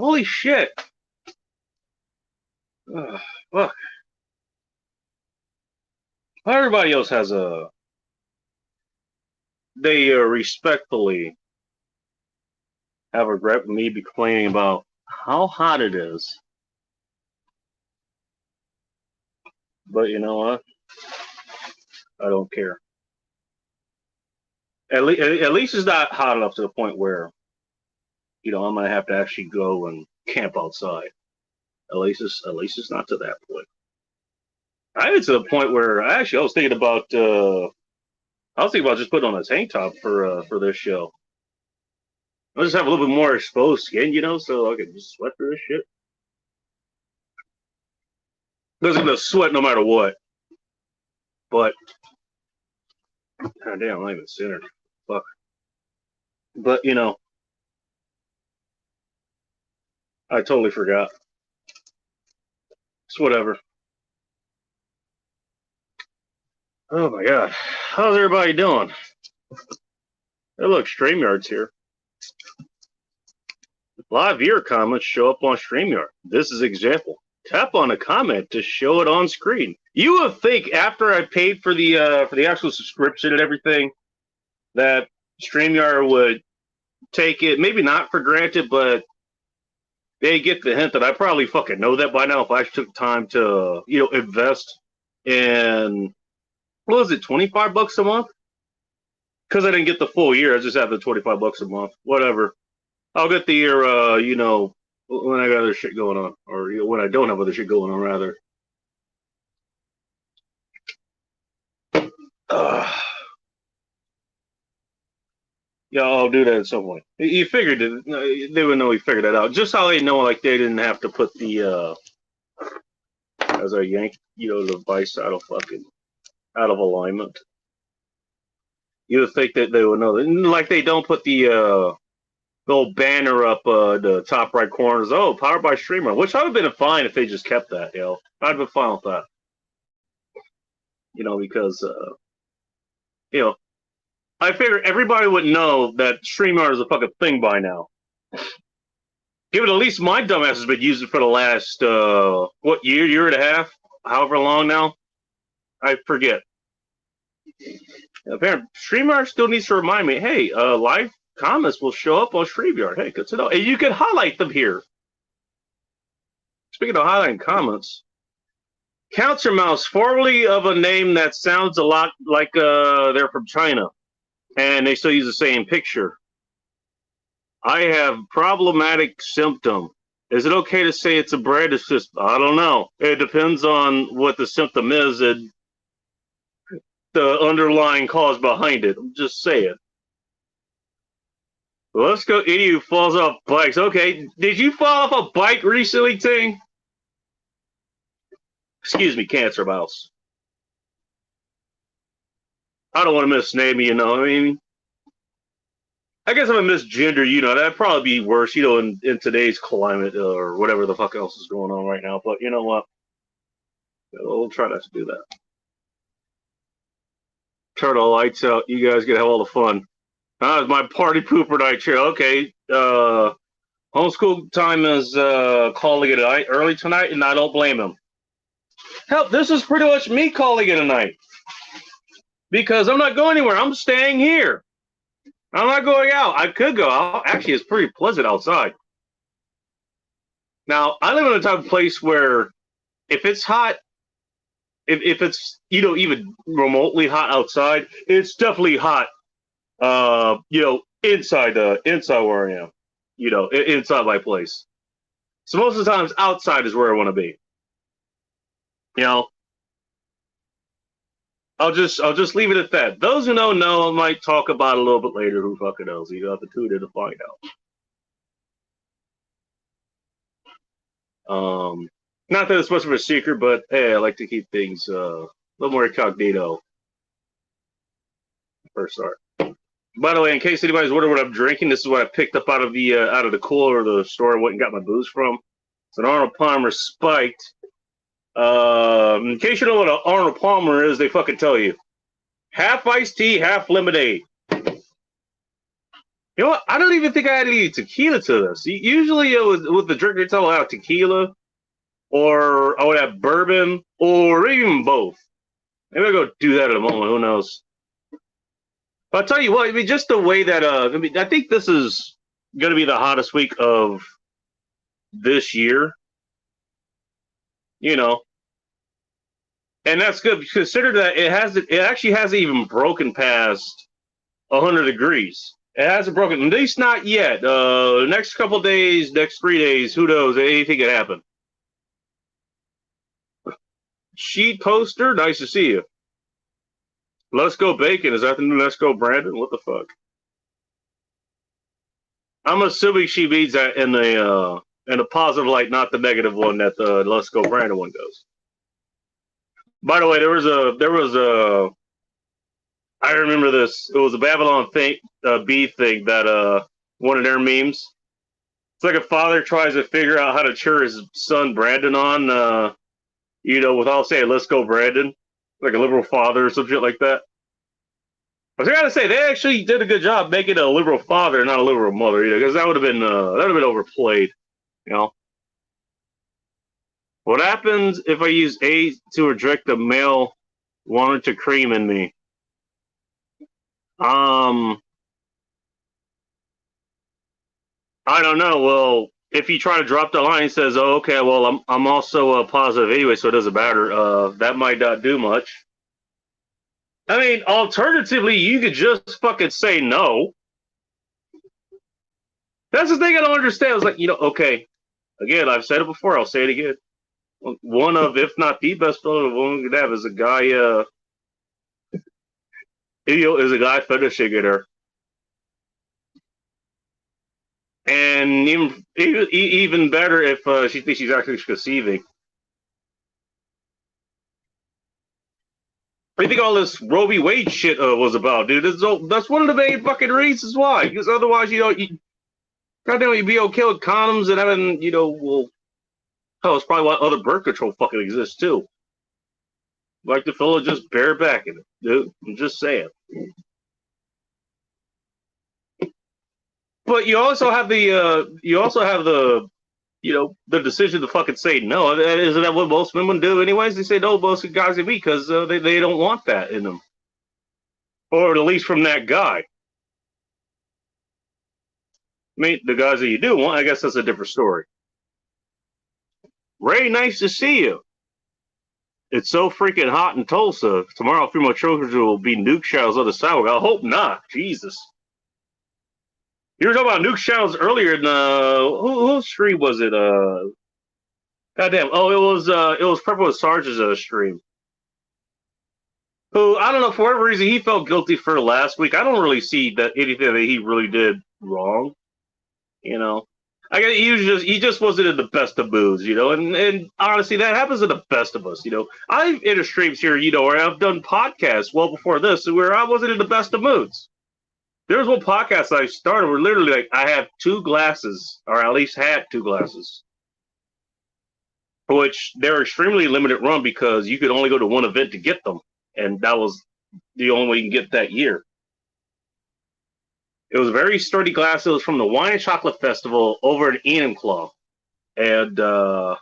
Holy shit. Fuck. Everybody else has a. They respectfully have regret me be complaining about how hot it is. But you know what? I don't care. At least it's not hot enough to the point where, I'm gonna have to actually go and camp outside. At least it's not to that point. I get to the point where I was thinking about just putting on a tank top for this show. I'll just have a little bit more exposed skin, so I can just sweat through this shit. Because I'm gonna sweat no matter what. But God damn, I'm not even centered. Fuck. But I totally forgot. It's whatever. Oh my god. How's everybody doing? Hey, look, StreamYard's here. Live viewer comments show up on StreamYard. This is example. Tap on a comment to show it on screen. You would think after I paid for the actual subscription and everything that StreamYard would take it, maybe not for granted, but they get the hint that I probably fucking know that by now if I actually took time to, invest in, what was it, $25 a month? Because I didn't get the full year. I just have the $25 a month. Whatever. I'll get the year, when I got other shit going on. Or when I don't have other shit going on, rather. Yeah, I'll do that at some point. You figured it. They would know we figured that out. Just how they know, like, they didn't have to put the, as I yank, the vice out of alignment. You would think that they would know that. Like, they don't put the little banner up the top right corners. Oh, powered by StreamYard, which would have been fine if they just kept that. I'd have been fine with that. Because I figure everybody would know that StreamYard is a fucking thing by now. Given at least my dumbass has been using it for the last year and a half, however long now. I forget. Apparently, StreamYard still needs to remind me, hey, live comments will show up on StreamYard. Hey, good to know. And you can highlight them here. Speaking of highlighting comments, Counter Mouse, formerly of a name that sounds a lot like they're from China, and they still use the same picture. I have problematic symptom. Is it okay to say it's a branded system? I don't know. It depends on what the symptom is and the underlying cause behind it. I'm just saying. Let's go. Idiot who falls off bikes. Okay, did you fall off a bike recently, Ting? Excuse me, Cancer Mouse. I don't want to misname you, I mean, I guess if I misgender, that'd probably be worse, in today's climate or whatever the fuck else is going on right now. But you know what? We'll try not to do that. Turn the lights out. You guys can have all the fun. It's my party pooper night chair. Okay. Homeschool time is calling it a night early tonight, and I don't blame him. Hell, this is pretty much me calling it a night. Because I'm not going anywhere. I'm staying here. I'm not going out. I could go out. Actually, it's pretty pleasant outside. Now, I live in a type of place where if it's hot, if it's, even remotely hot outside, it's definitely hot, inside where I am, inside my place. So most of the times outside is where I want to be. I'll just leave it at that. Those who know, I might talk about it a little bit later. Who fucking knows? You have to tune in to find out. Not that it's much of a secret, but hey, I like to keep things a little more incognito. First start. By the way, in case anybody's wondering what I'm drinking, this is what I picked up out of the cooler of the store I went and got my booze from. It's an Arnold Palmer Spiked. In case you know what an Arnold Palmer is, they fucking tell you. Half iced tea, half lemonade. You know what? I don't even think I had any tequila to this. Usually it was with the drink, it's all out tequila, or I would have bourbon, or even both. Maybe I'll go do that in a moment. Who knows? But I'll tell you what. I mean, just the way that I mean, I think this is going to be the hottest week of this year. You know, and that's good. Consider that it actually hasn't even broken past 100 degrees. It hasn't broken, at least not yet. Next couple days, next 3 days, who knows? Anything could happen. Sheet poster, nice to see you. Let's Go Bacon, is that the new Let's Go Brandon? What the fuck? I'm assuming she means that in a positive light, not the negative one that the Let's Go Brandon one goes. By the way, there was a I remember this. It was a Babylon thing, B thing that one of their memes. It's like a father tries to figure out how to cheer his son Brandon on, without saying "Let's go, Brandon," like a liberal father or some shit like that. But I gotta say, they actually did a good job making a liberal father, not a liberal mother, because that would have been overplayed. You know, what happens if I use A to reject the male wanting to cream in me? Um, I don't know. Well, if you try to drop the line, it says, "Oh, okay. Well, I'm also positive anyway, so it doesn't matter." That might not do much. I mean, alternatively, you could just fucking say no. That's the thing I don't understand. It's like, okay, again, I've said it before. I'll say it again. One of, if not the best fellow a woman could have, is a guy. Is a guy finishing her, and even better if she thinks she's actually conceiving. What do you think all this Roe v. Wade shit was about, dude? That's one of the main fucking reasons why. Because otherwise, goddamn, you'd be okay with condoms and having, well, hell, it's probably why other birth control fucking exists too. Like the fella just barebacking it, dude. I'm just saying. But you also have the, the decision to fucking say no. Isn't that what most women do, anyways? They say no, most guys and me, because they don't want that in them, or at least from that guy. I mean, the guys that you do want, I guess that's a different story. Ray, nice to see you. It's so freaking hot in Tulsa. Tomorrow, a few more children will be nuke showers on the sidewalk. I hope not. Jesus. You were talking about nuke showers earlier in whose stream was it? Goddamn. Oh, it was Purple Sarge's stream. Who, I don't know, for whatever reason he felt guilty for last week. I don't really see that anything that he really did wrong. You know. I guess he just wasn't in the best of moods, and honestly, that happens to the best of us, I've in streams here, where I've done podcasts well before this, where I wasn't in the best of moods. There was one podcast I started where literally, like, I have 2 glasses, or at least had 2 glasses, which they're extremely limited run because you could only go to one event to get them, and that was the only way you can get that year. It was a very sturdy glass. It was from the Wine and Chocolate Festival over in Enumclaw. And, I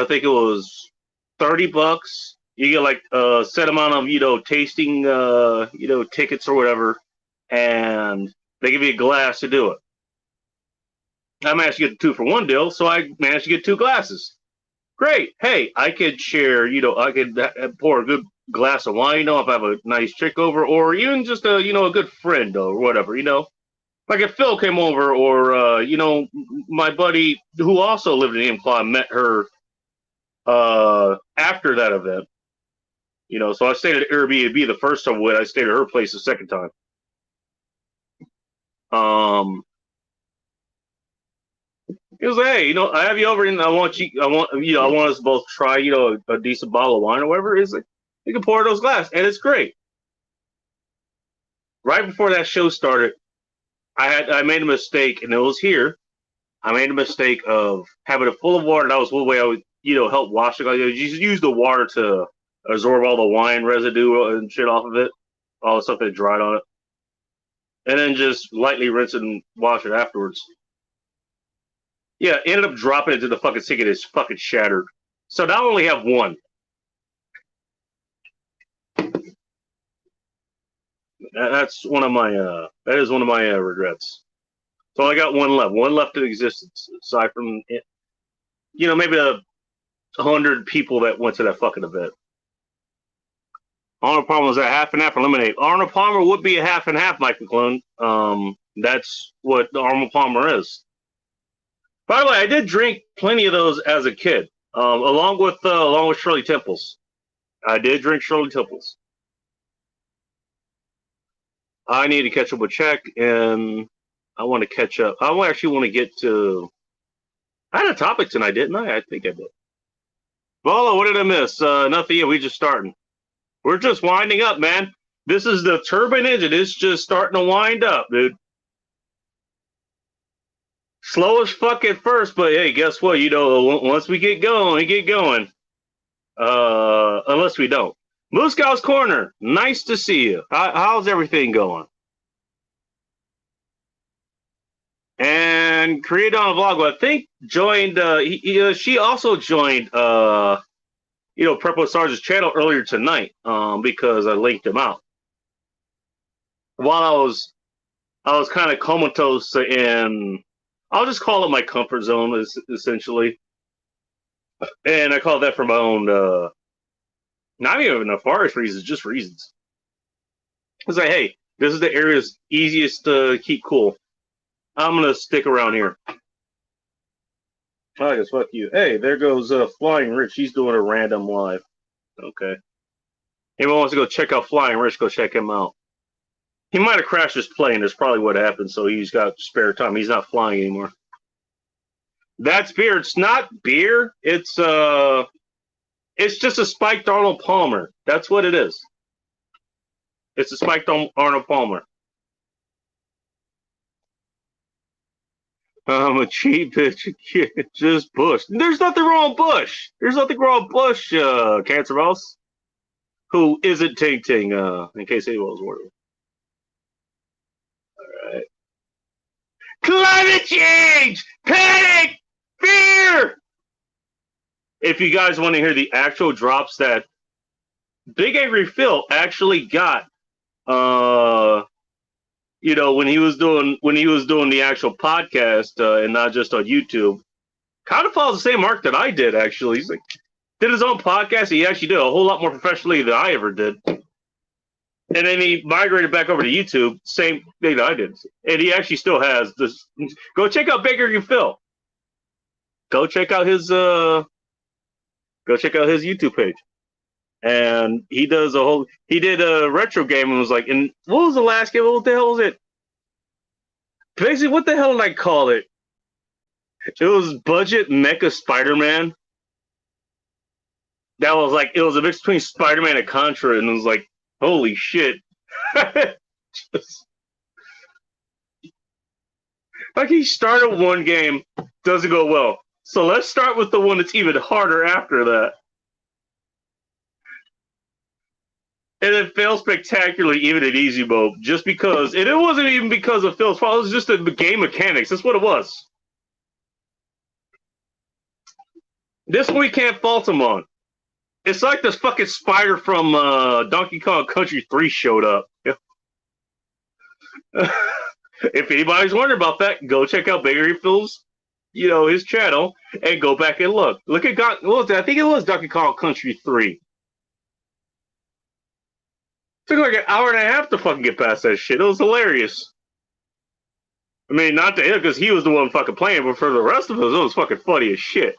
think it was $30. You get like a set amount of, tasting, tickets or whatever. And they give you a glass to do it. I managed to get the 2-for-1 deal, so I managed to get 2 glasses. Great. Hey, I could share, I could pour a good glass of wine, if I have a nice chick over, or even just a good friend or whatever, like if Phil came over, or my buddy who also lived in Enumclaw, met her after that event, so I stayed at Airbnb the first time. I stayed at her place the second time. He was like, hey, I have you over, and I want us both try, a decent bottle of wine or whatever. It's like, you can pour those glasses, and it's great. Right before that show started, I made a mistake, and it was here. I made a mistake of having it full of water. That was one way I would, help wash it. You just use the water to absorb all the wine residue and shit off of it. all the stuff that dried on it, and then just lightly rinse it and wash it afterwards. Yeah, ended up dropping it to the fucking sink and it's fucking shattered. So now I only have one. That's one of my that is one of my regrets. So I got one left in existence, aside from it. You know, maybe 100 people that went to that fucking event. Arnold Palmer was a half and half eliminate. Arnold Palmer would be a half and half, Mike McClone. That's what the Arnold Palmer is. By the way, I did drink plenty of those as a kid, along with Shirley Temples. I did drink Shirley Temples. I need to catch up with Czech, and I want to catch up. I actually want to get to. I had a topic tonight, didn't I? I think I did. Volo, what did I miss? Nothing yet. We just starting. We're just winding up, man. This is the turbine engine. It's just starting to wind up, dude. Slow as fuck at first, but hey, guess what? You know, once we get going, we get going. Unless we don't. Moose Scouts Corner, nice to see you. How's everything going? And Create on a Vlog, well, I think joined. She also joined. Prepo Sarge's channel earlier tonight. Because I linked him out. While I was kind of comatose and I'll just call it my comfort zone, essentially. And I call that for my own. Not even nefarious reasons, just reasons. It's like, hey, this is the area's easiest to keep cool. I'm going to stick around here. I guess fuck you. Hey, there goes Flying Rich. He's doing a random live. Okay. Anyone wants to go check out Flying Rich, go check him out. He might have crashed his plane. That's probably what happened, so he's got spare time. He's not flying anymore. That's beer. It's not beer. It's just a spiked Arnold Palmer. That's what it is. It's a spiked Arnold Palmer. I'm a cheap bitch. Just Bush. There's nothing wrong with Bush. There's nothing wrong with Bush, Cancer Mouse. Who isn't Ting Ting, in case anyone was wondering. All right. Climate change! Panic! Fear! If you guys want to hear the actual drops that Big Angry Phil actually got, when he was doing the actual podcast and not just on YouTube, kind of follows the same arc that I did. Actually, he's like did his own podcast. He actually did a whole lot more professionally than I ever did, and then he migrated back over to YouTube. Same thing that I did, and he actually still has this. Go check out Big Angry Phil. Go check out his YouTube page. And he did a retro game and was like, and what was the last game? What the hell was it? Basically, what the hell did I call it? It was Budget Mecha Spider-Man. That was like, it was a mix between Spider-Man and Contra, and it was like, holy shit. Like he started one game, doesn't go well. So let's start with the one that's even harder after that. And it failed spectacularly, even in easy mode, just because. And it wasn't even because of Phil's fault. It was just the game mechanics. That's what it was. This one we can't fault him on. It's like this fucking spider from Donkey Kong Country 3 showed up. If anybody's wondering about that, go check out Big Angry Phil's, his channel, and go back and look. Look at I think it was Donkey Kong Country 3. Took like an hour and a half to fucking get past that shit. It was hilarious. I mean, not to him because he was the one fucking playing, but for the rest of us, it was fucking funny as shit.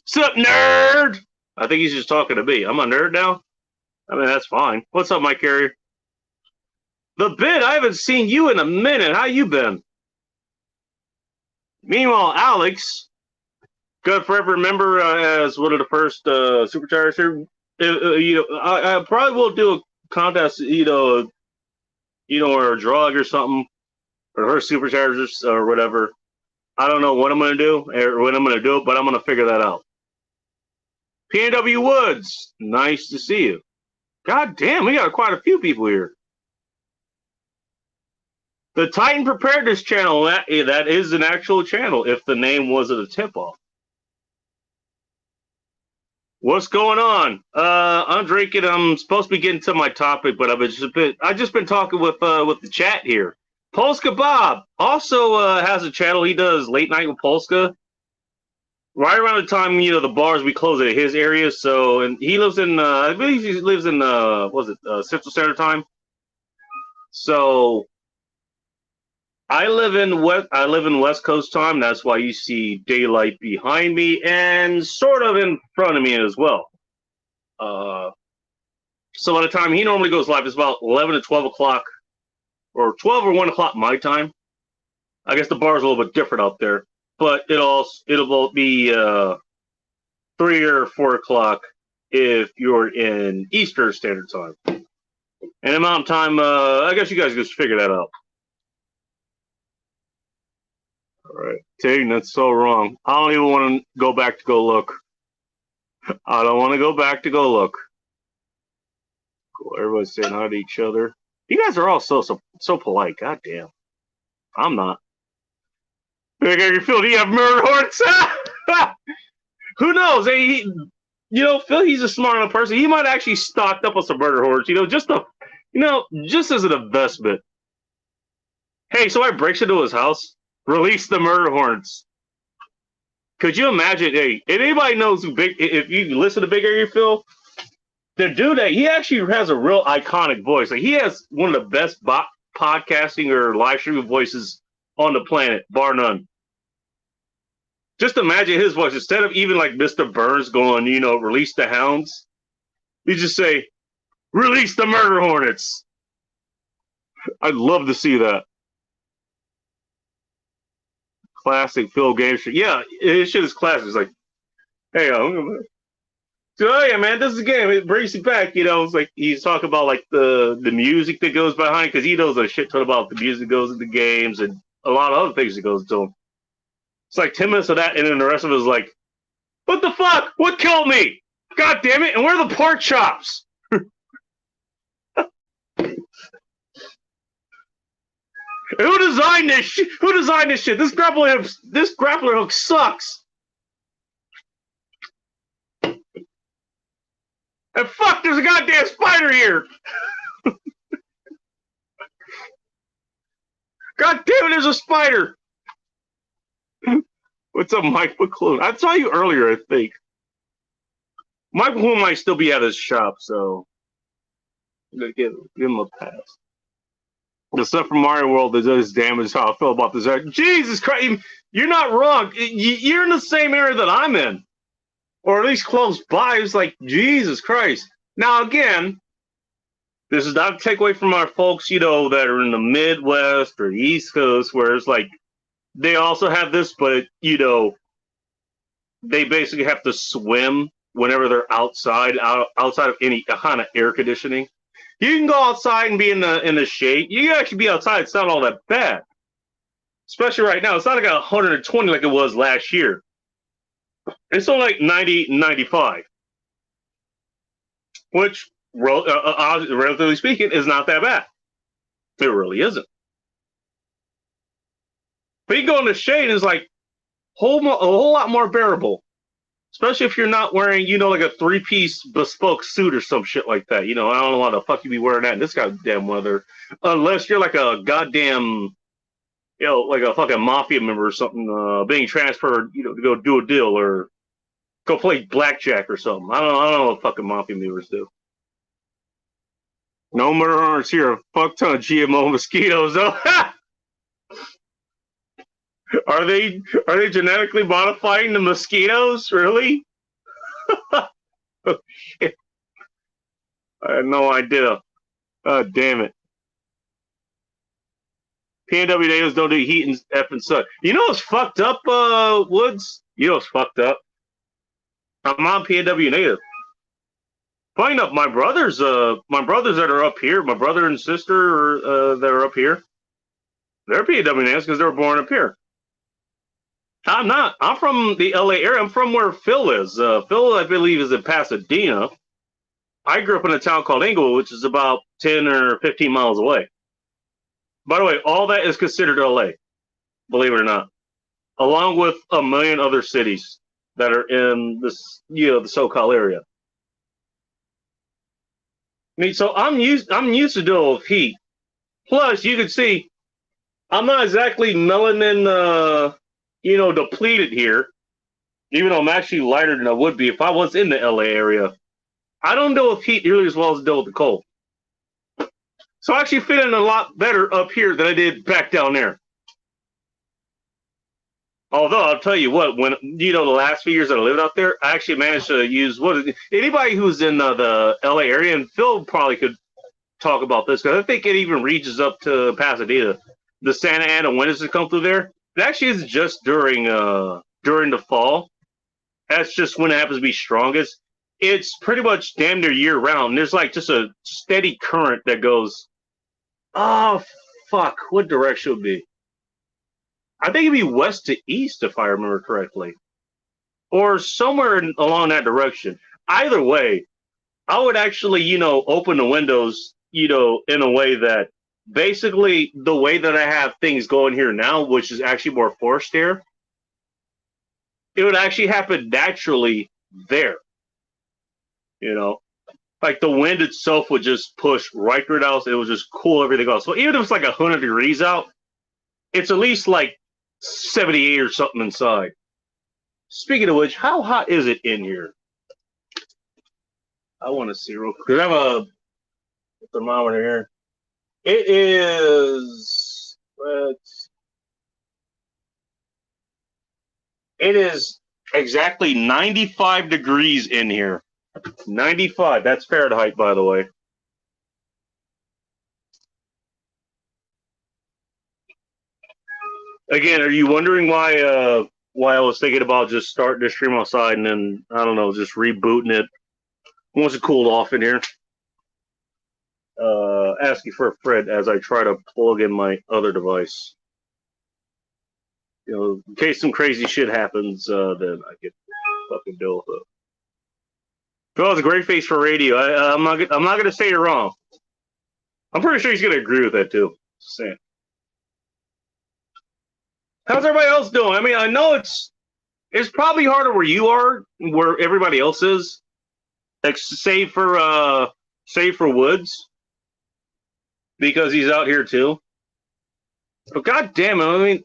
Sup, nerd? I think he's just talking to me. I'm a nerd now? I mean, that's fine. What's up, Mike Carrier? The Bit, I haven't seen you in a minute. How you been? Meanwhile, Alex, good forever member as one of the first superchargers here. I probably will do a contest, or a drug or something, or her superchargers or whatever. I don't know what I'm going to do or when I'm going to do it, but I'm going to figure that out. PNW Woods, nice to see you. God damn, we got quite a few people here. The Titan Preparedness channel, that is an actual channel if the name wasn't a tip-off. What's going on? I'm drinking. I'm supposed to be getting to my topic, but I've just been talking with the chat here. Polska Bob also has a channel. He does late night with Polska. Right around the time the bars we close at his area. So, and he lives in I believe he lives in Central Standard Time. So I live in West Coast time. That's why you see daylight behind me and sort of in front of me as well. So by the time he normally goes live, it's about 11 to 12 o'clock, or 12 or 1 o'clock my time. I guess the bar is a little bit different out there, but it'll be 3 or 4 o'clock if you're in Eastern Standard Time. And the Mountain Time, I guess you guys just figure that out. All right, dang, that's so wrong. I don't even want to go back to go look. I don't want to go back to go look. Cool. Everybody's saying hi to each other. You guys are all so polite. God damn. I'm not. Big Angry Phil, do you have murder horns? Who knows? Hey, Phil, he's a smart enough person. He might actually stocked up on some murder horns, just as an investment. Hey, so I breaks into his house, release the murder horns. Could you imagine? Hey, if anybody knows if you listen to Big Angry Phil, the dude he actually has a real iconic voice. Like, he has one of the best podcasting or live streaming voices on the planet, bar none. Just imagine his voice. Instead of even like Mr. Burns going, release the hounds, you just say, release the murder hornets. I'd love to see that. Classic Phil Game Street. Yeah, his shit is classic. It's like, hey, oh yeah, man, this is a game. It brings you back. It's like he's talking about like the music that goes behind, because he knows a shit ton about the music that goes into games and a lot of other things that goes into them. It's like 10 minutes of that, and then the rest of it is like, what the fuck? What killed me? God damn it! And where are the pork chops? Who designed this shit? Who designed this shit? This grappler hook sucks. And fuck, there's a goddamn spider here. God damn it, there's a spider. What's up, Mike McClune? I saw you earlier, I think. Mike McClune might still be at his shop, so I'm gonna give him a pass. The stuff from Mario World that does damage how I feel about this. Jesus Christ, you're not wrong. You're in the same area that I'm in, or at least close by. It's like, Jesus Christ. Now, again, this is not a takeaway from our folks, that are in the Midwest or the East Coast, where it's like they also have this, but they basically have to swim whenever they're outside of any kind of air conditioning. You can go outside and be in the shade. You can actually be outside. It's not all that bad. Especially right now. It's not like 120 like it was last year. It's only like 90, 95. Which, relatively speaking, is not that bad. It really isn't. But you go in the shade, it's like a whole lot more bearable. Especially if you're not wearing, like a 3-piece bespoke suit or some shit like that. I don't know why the fuck you be wearing that in this goddamn weather. Unless you're like a goddamn, like a fucking mafia member or something, being transferred, to go do a deal or go play blackjack or something. I don't know what fucking mafia members do. No murder hornets here. A fuck ton of GMO mosquitoes, though. Are they genetically modifying the mosquitoes? Really? Oh, shit. I had no idea. God damn it. PNW natives don't do heat and effing sun. You know what's fucked up, Woods? You know what's fucked up? I'm on PNW native. Funny enough, my brothers that are up here, my brother and sister that are up here, they're PNW natives because they were born up here. I'm not. I'm from the LA area. I'm from where Phil is. Phil, I believe, is in Pasadena. I grew up in a town called Inglewood, which is about 10 or 15 miles away. By the way, all that is considered LA, believe it or not, along with a million other cities that are in this, the SoCal area. I mean, so I'm used to dealing with heat. Plus, you can see I'm not exactly melanin, depleted here, even though I'm actually lighter than I would be if I was in the LA area. I don't deal with heat nearly as well as I deal with the cold. So I actually fit in a lot better up here than I did back down there. Although I'll tell you what, when the last few years that I lived out there, I actually managed to use anybody who's in the LA area, and Phil probably could talk about this because I think it even reaches up to Pasadena. The Santa Ana winters that come through there, it actually is just during the fall. That's just when it happens to be strongest. It's pretty much damn near year round. There's like just a steady current that goes, oh fuck, what direction would be? I think it'd be west to east if I remember correctly, or somewhere along that direction. Either way, I would actually, open the windows, in a way that basically the way that I have things going here now, which is actually more forced air, it would actually happen naturally there. Like the wind itself would just push right through the house. It would just cool everything else. So even if it's like 100 degrees out, it's at least like 78 or something inside. Speaking of which, how hot is it in here? I want to see real quick. I have a thermometer here. It is. It is exactly 95 degrees in here. 95. That's Fahrenheit, by the way. Again, are you wondering why I was thinking about just starting the stream outside and then, I don't know, just rebooting it once it cooled off in here? Asking for a friend as I try to plug in my other device. In case some crazy shit happens, then I can fucking deal with it. Phil has a great face for radio. I'm not gonna say you're wrong. I'm pretty sure he's gonna agree with that too. Just saying. How's everybody else doing? I mean, I know it's probably harder where you are, where everybody else is, like save for Woods, because he's out here too. But god damn it, I mean,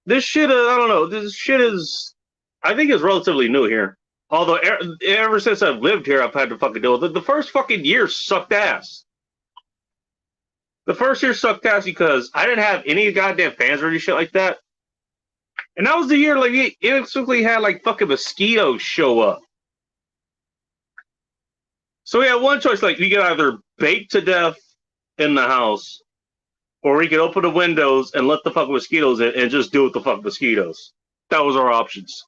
this shit, I don't know, this shit is, I think it's relatively new here. Although ever since I've lived here, I've had to fucking deal with it. The first fucking year sucked ass. The first year sucked ass because I didn't have any goddamn fans or any shit like that. And that was the year, like, it instantly had, like, fucking mosquitoes show up. So we had one choice, like, we could either bake to death in the house, or we could open the windows and let the fucking mosquitoes in and just deal with the fucking mosquitoes. That was our options.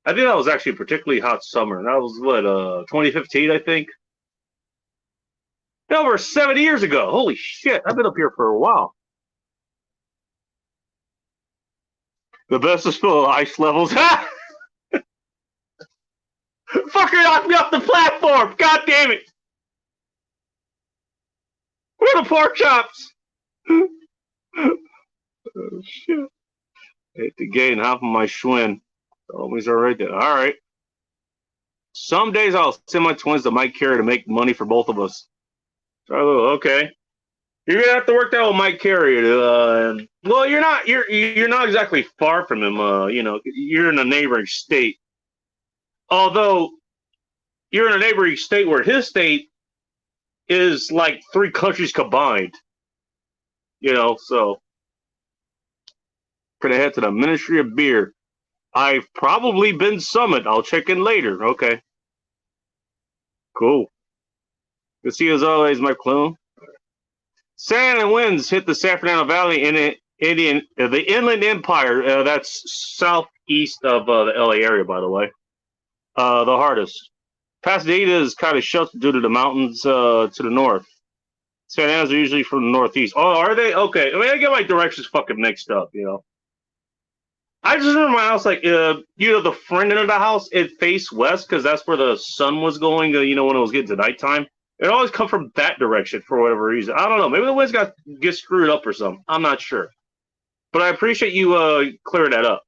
I think that was actually a particularly hot summer. That was, 2015, I think? Over 7 years ago. Holy shit, I've been up here for a while. The best is still ice levels. Fucker knocked me off the platform! God damn it! Where are the pork chops? Oh shit. I hate to gain half of my Schwinn. Always are right there. Alright. Some days I'll send my twins to Mike Carey to make money for both of us. Okay. You're gonna have to work that with Mike Carey. Well, you're not exactly far from him. You're in a neighboring state. Although you're in a neighboring state where his state is like 3 countries combined. So gonna head to the Ministry of Beer. I've probably been summoned. I'll check in later. Okay. Cool. Good to see you as always, my clone. Santa winds hit the San Fernando Valley in the Inland Empire. That's southeast of the LA area, by the way. The hardest. Pasadena is kind of sheltered due to the mountains to the north. Santa Ana's are usually from the northeast. Oh, are they? Okay. I mean, I get my directions fucking mixed up, I just remember my house, like, the front end of the house, it faced west because that's where the sun was going, when it was getting to nighttime. It always come from that direction for whatever reason. I don't know. Maybe the winds get screwed up or something. I'm not sure. But I appreciate you clearing that up.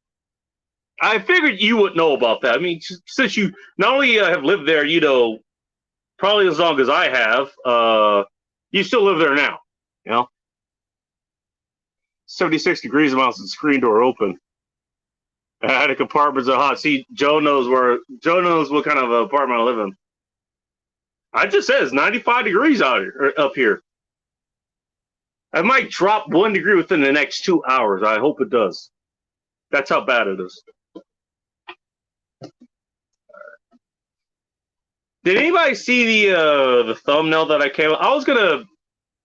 I figured you would know about that. I mean, since you not only have lived there, probably as long as I have, you still live there now. 76 degrees amounts and screen door open. Attic apartments are hot. See, Joe knows what kind of apartment I live in. I just said it's 95 degrees out here, up here. I might drop 1 degree within the next 2 hours. I hope it does. That's how bad it is. Did anybody see the thumbnail that I came? I was gonna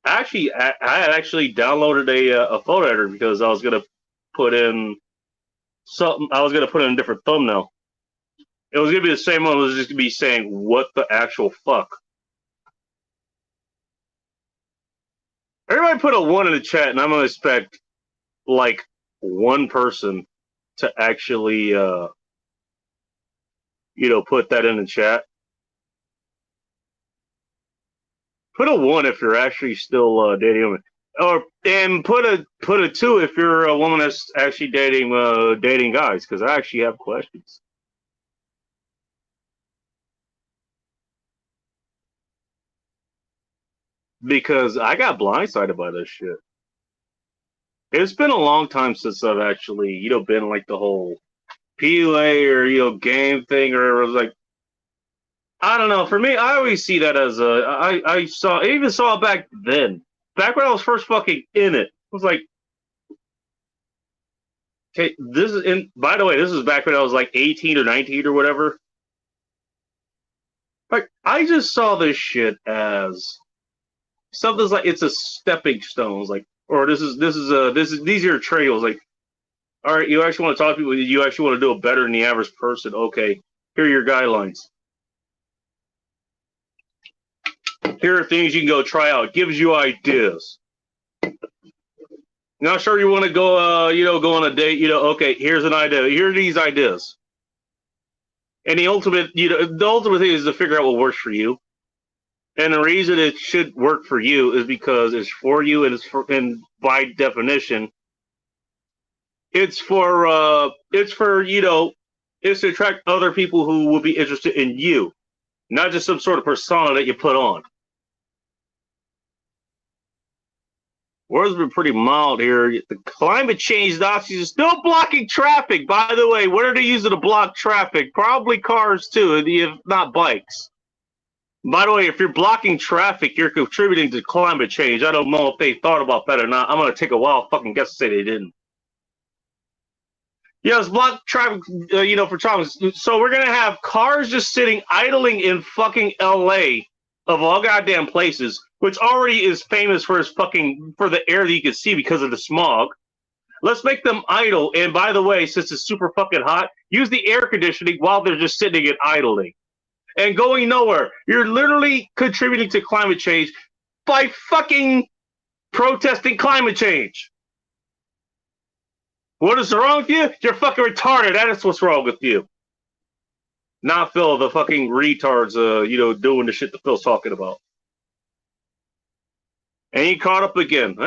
actually, I had actually downloaded a photo editor because I was gonna put in something. I was gonna put in a different thumbnail. It was gonna be the same one. It was just gonna be saying what the actual fuck. Everybody put a 1 in the chat, and I'm gonna expect like one person to actually put that in the chat. Put a 1 if you're actually still dating a woman, and put a 2 if you're a woman that's actually dating guys, because I actually have questions. Because I got blindsided by this shit. It's been a long time since I've actually, been like the whole PUA or game thing, or it was like, I don't know. For me, I always see that as I even saw it back then, back when I was first fucking in it. I was like, okay, this is in. By the way, this is back when I was like 18 or 19 or whatever. Like, I just saw this shit as something's like it's a stepping stone. Like, or these are your trails. Like, all right, you actually want to talk to people. You actually want to do it better than the average person. Okay, here are your guidelines. Here are things you can go try out. It gives you ideas. Not sure you want to go, go on a date. Okay, here's an idea. Here are these ideas. And the ultimate thing is to figure out what works for you. And the reason it should work for you is because it's for you, and by definition, it's to attract other people who will be interested in you, not just some sort of persona that you put on. Weather's been pretty mild here. The climate change Nazis are still blocking traffic. By the way, what are they using to block traffic? Probably cars too, if not bikes. By the way, if you're blocking traffic, you're contributing to climate change. I don't know if they thought about that or not. I'm gonna take a wild fucking guess to say they didn't. Yes, block traffic, for traffic. So we're gonna have cars just sitting idling in fucking LA, of all goddamn places, which already is famous for the air that you can see because of the smog. Let's make them idle. And by the way, since it's super fucking hot, use the air conditioning while they're just sitting and idling and going nowhere. You're literally contributing to climate change by fucking protesting climate change. What is wrong with you? You're fucking retarded. That is what's wrong with you. Not Phil, the fucking retards, doing the shit that Phil's talking about. And he caught up again.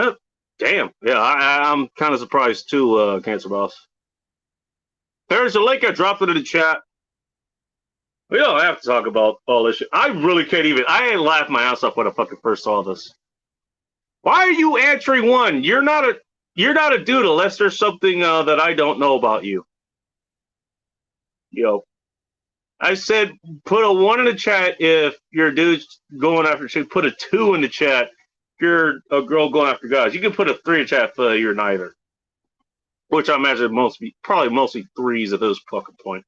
Damn. Yeah, I'm kind of surprised too, Cancer Boss. There's a link. I dropped it in the chat. We don't have to talk about all this shit. I really can't even. I laughed my ass off when I fucking first saw this. Why are you answering one? You're not a dude unless there's something that I don't know about you. I said put a 1 in the chat if you're a dude going after chicks. Put a 2 in the chat if you're a girl going after guys. You can put a 3 in the chat if you're neither. Which I imagine mostly 3s at this fucking point.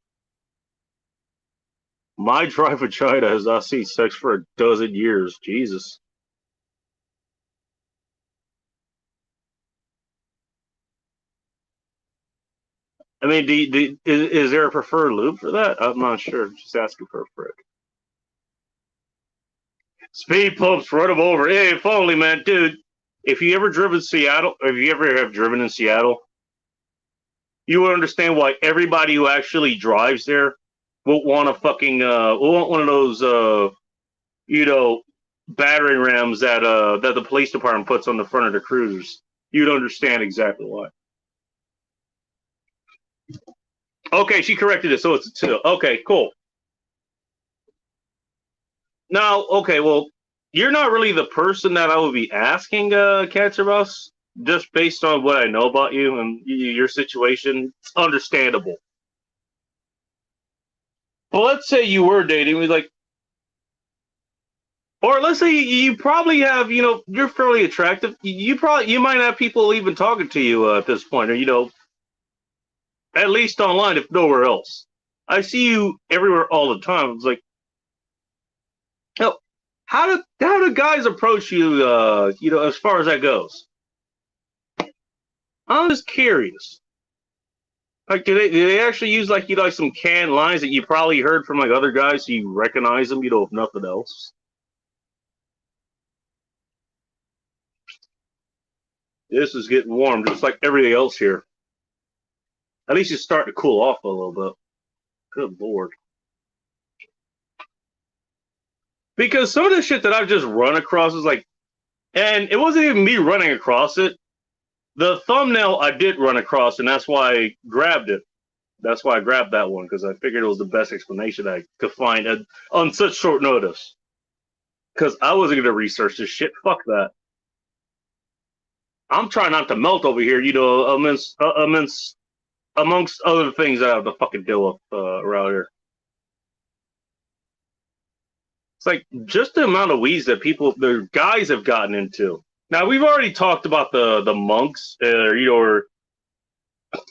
My dry vagina has not seen sex for a dozen years. Jesus. I mean, is there a preferred lube for that? I'm not sure. Just asking for a frick. Speed bumps, run them over. Hey, if only, man, dude. If you ever driven Seattle, if you ever have driven in Seattle, you would understand why everybody who actually drives there won't want a fucking will want one of those you know battering rams that the police department puts on the front of the cruisers. You'd understand exactly why. Okay, she corrected it, so it's a 2. Okay, cool. Now, okay, well, you're not really the person that I would be asking, Katzeros, just based on what I know about you and your situation. It's understandable. But let's say you were dating, we like, or let's say you probably have, you're fairly attractive. You might have people even talking to you at this point, or at least online, if nowhere else. I see you everywhere all the time. It's like, oh, how do guys approach you? As far as that goes, I'm just curious. Like, do they actually use like some canned lines that you probably heard from like other guys, so you recognize them, if nothing else? This is getting warm, just like everything else here. At least it's starting to cool off a little bit. Good lord. Because some of the shit that I've just run across is like, and it wasn't even me running across it. The thumbnail I did run across, and that's why I grabbed it. That's why I grabbed that one, because I figured it was the best explanation I could find on such short notice. Because I wasn't going to research this shit. Fuck that. I'm trying not to melt over here, amongst other things that I have to fucking deal with around here. It's like just the amount of weeds that the guys have gotten into. Now we've already talked about the monks, or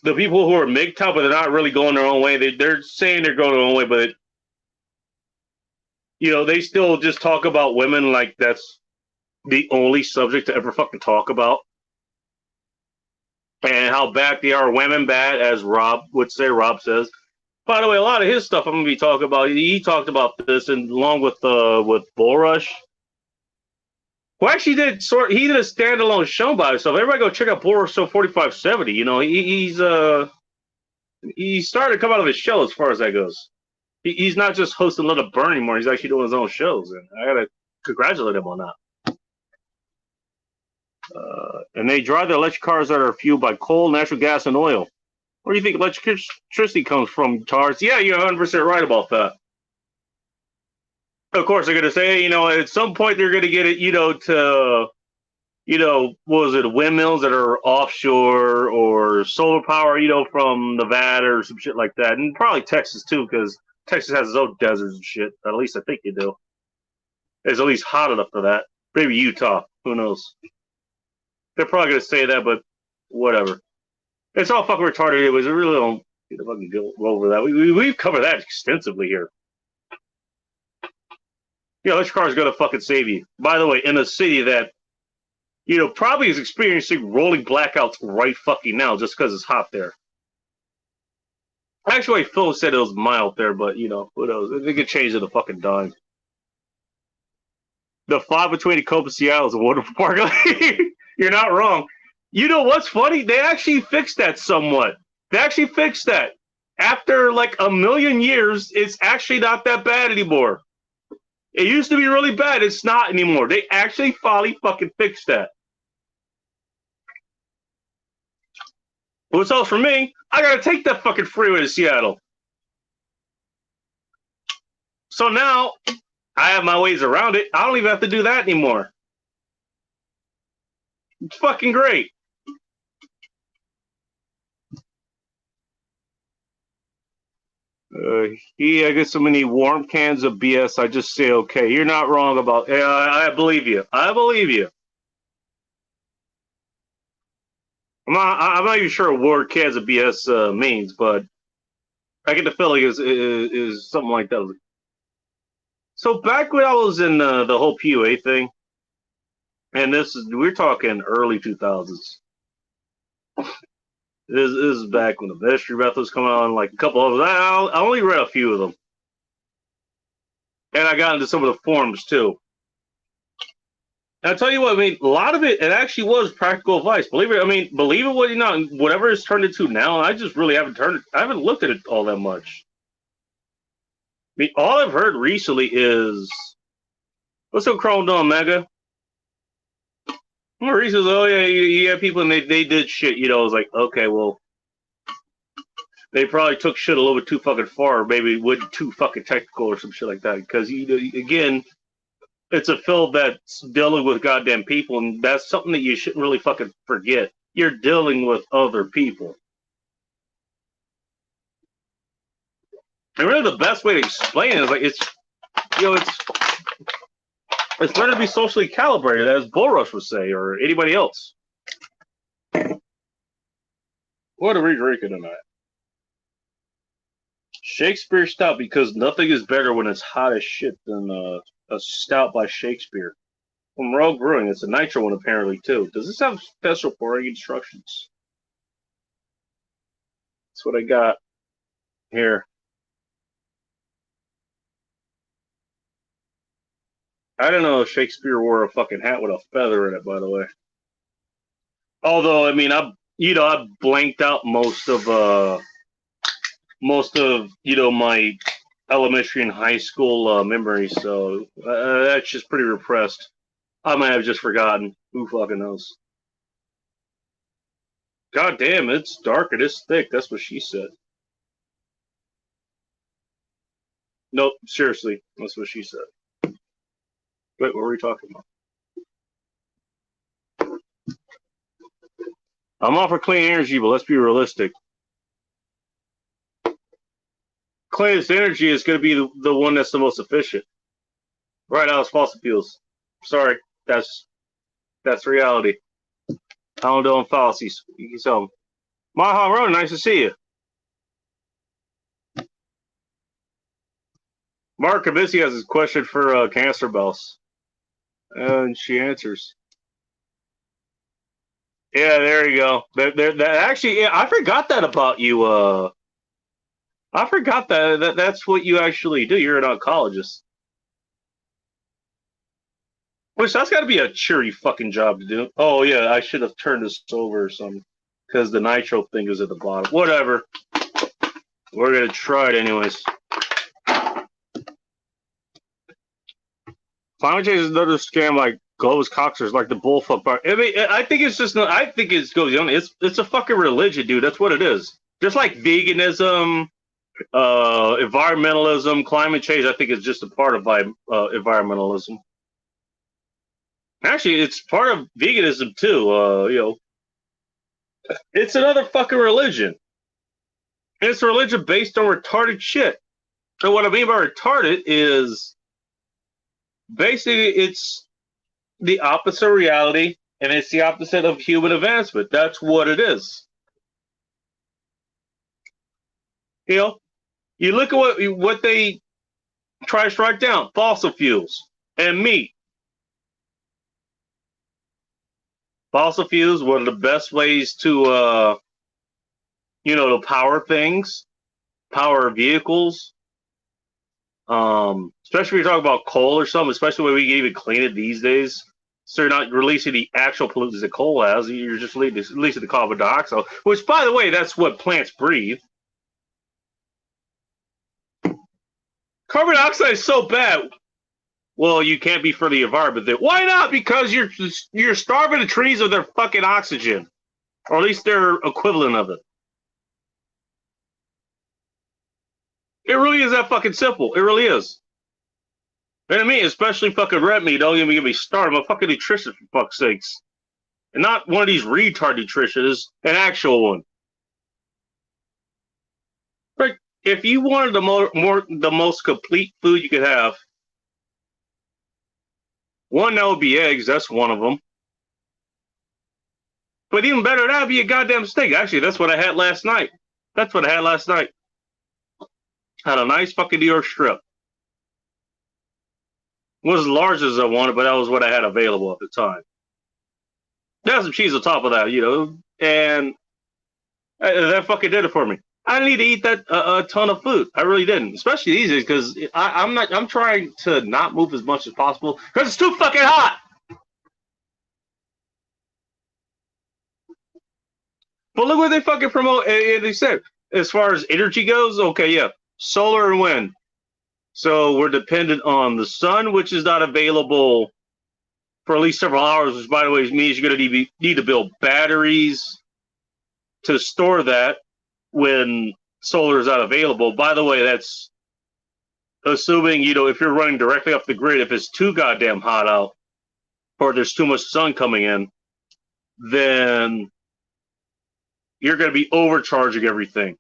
the people who are MGTOW, but they're not really going their own way. They're saying they're going their own way, but they still just talk about women like that's the only subject to ever fucking talk about, and how bad they are. Women bad, as Rob would say. Rob says. By the way, a lot of his stuff I'm gonna be talking about. He talked about this, and along with Bullrush, who actually he did a standalone show by himself. Everybody go check out Bullrush Show 4570. He's started to come out of his shell as far as that goes. He's not just hosting Let It Burn anymore. He's actually doing his own shows, and I gotta congratulate him on that. And they drive their electric cars that are fueled by coal, natural gas, and oil. Where do you think electricity comes from, Tars? Yeah, you're 100% right about that. Of course, they're going to say, at some point they're going to get it, to, what was it, windmills that are offshore or solar power, from Nevada or some shit like that. And probably Texas, too, because Texas has its own deserts and shit. At least I think you do. It's at least hot enough for that. Maybe Utah. Who knows? They're probably going to say that, but whatever. It's all fucking retarded. It was really don't fucking go over that. We've covered that extensively here. Electric car is gonna fucking save you. By the way, in a city that probably is experiencing rolling blackouts right fucking now, just because it's hot there. Actually, Phil said it was mild there, but who knows? They could change it a fucking dime. The fog between Tacoma and Seattle is a wonderful park. You're not wrong. You know what's funny? They actually fixed that somewhat. They actually fixed that. After like a million years, it's actually not that bad anymore. It used to be really bad. It's not anymore. They actually finally fucking fixed that. What's else for me? I gotta take that fucking freeway to Seattle. So now I have my ways around it. I don't even have to do that anymore. It's fucking great. I get so many warm cans of BS. I just say, okay, you're not wrong about. I believe you. I believe you. I'm not even sure what warm cans of BS means, but I get the feeling is something like that. So back when I was in the whole PUA thing, and we're talking early 2000s. This is back when the vestry method was coming on, like a couple of them. I only read a few of them. And I got into some of the forums too. I'll tell you what, I mean, a lot of it actually was practical advice. Believe it or not, whatever it's turned into now, I just really I haven't looked at it all that much. I mean, all I've heard recently is, what's up, Chrome Dome Mega? Recently, oh yeah, you have people and they did shit, you know, it was like, okay, well, they probably took shit a little bit too fucking far, or maybe went too fucking technical or some shit like that. Because, you know, again, it's a field that's dealing with goddamn people, and that's something that you shouldn't really fucking forget. You're dealing with other people. And really, the best way to explain it is like it's better to be socially calibrated, as Bullrush would say, or anybody else. What are we drinking tonight? Shakespeare stout, because nothing is better when it's hot as shit than a stout by Shakespeare. From Rogue Brewing, it's a nitro one apparently too. Does this have special pouring instructions? That's what I got here. I don't know if Shakespeare wore a fucking hat with a feather in it, by the way. Although, I mean, I blanked out most of my elementary and high school memories, so that's just pretty repressed. I might have just forgotten. Who fucking knows? God damn, it's dark and it's thick. That's what she said. Nope, seriously, that's what she said. Wait, what were we talking about? I'm all for clean energy, but let's be realistic. Cleanest energy is going to be the one that's the most efficient. Right now, it's fossil fuels. Sorry, that's reality. I don't do fallacies. You can tell them. Maha Rona, nice to see you. Mark Kabissi has his question for Cancer Bells. And she answers. Yeah, there you go. Actually, yeah, I forgot that about you. I forgot that's what you actually do. You're an oncologist. Which, that's got to be a cheery fucking job to do. Oh, yeah, I should have turned this over or something. Because the nitro thing is at the bottom. Whatever. We're going to try it anyways. Climate change is another scam like Globus Coxers, like the bullfuck bar. I mean, I think it's just, I think it goes on. It's a fucking religion, dude. That's what it is. Just like veganism, environmentalism, climate change, I think is just a part of environmentalism. Actually, it's part of veganism too. You know, it's another fucking religion. And it's a religion based on retarded shit. And what I mean by retarded is basically it's the opposite of reality, and it's the opposite of human advancement. That's what it is. You know, you look at what they try to strike down: fossil fuels and meat. Fossil fuels, one of the best ways to, to power things, power vehicles. Especially when you're talking about coal or something, especially when we can even clean it these days. So you're not releasing the actual pollutants that coal has. You're just releasing the carbon dioxide, which, by the way, that's what plants breathe. Carbon dioxide is so bad. Well, you can't be for the environment. Then why not? Because you're starving the trees of their fucking oxygen, or at least their equivalent of it. It really is that fucking simple. It really is. And I mean, especially fucking red meat. Don't even get me started. I'm a fucking nutritionist, for fuck's sakes. And not one of these retard nutritionists, an actual one. Like, if you wanted the most complete food you could have, one, that would be eggs. That's one of them. But even better, that would be a goddamn steak. Actually, that's what I had last night. Had a nice fucking New York strip. It wasn't as large as I wanted, but that was what I had available at the time. There's some cheese on top of that, you know, and that fucking did it for me. I didn't need to eat that a ton of food. I really didn't, especially these days, because I'm trying to not move as much as possible because it's too fucking hot. But look what they fucking promote. And they said, as far as energy goes, okay, yeah, solar and wind. So we're dependent on the sun, which is not available for at least several hours, which, by the way, means you're going to need to build batteries to store that when solar is not available. By the way, that's assuming, if you're running directly off the grid, if it's too goddamn hot out or there's too much sun coming in, then you're going to be overcharging everything.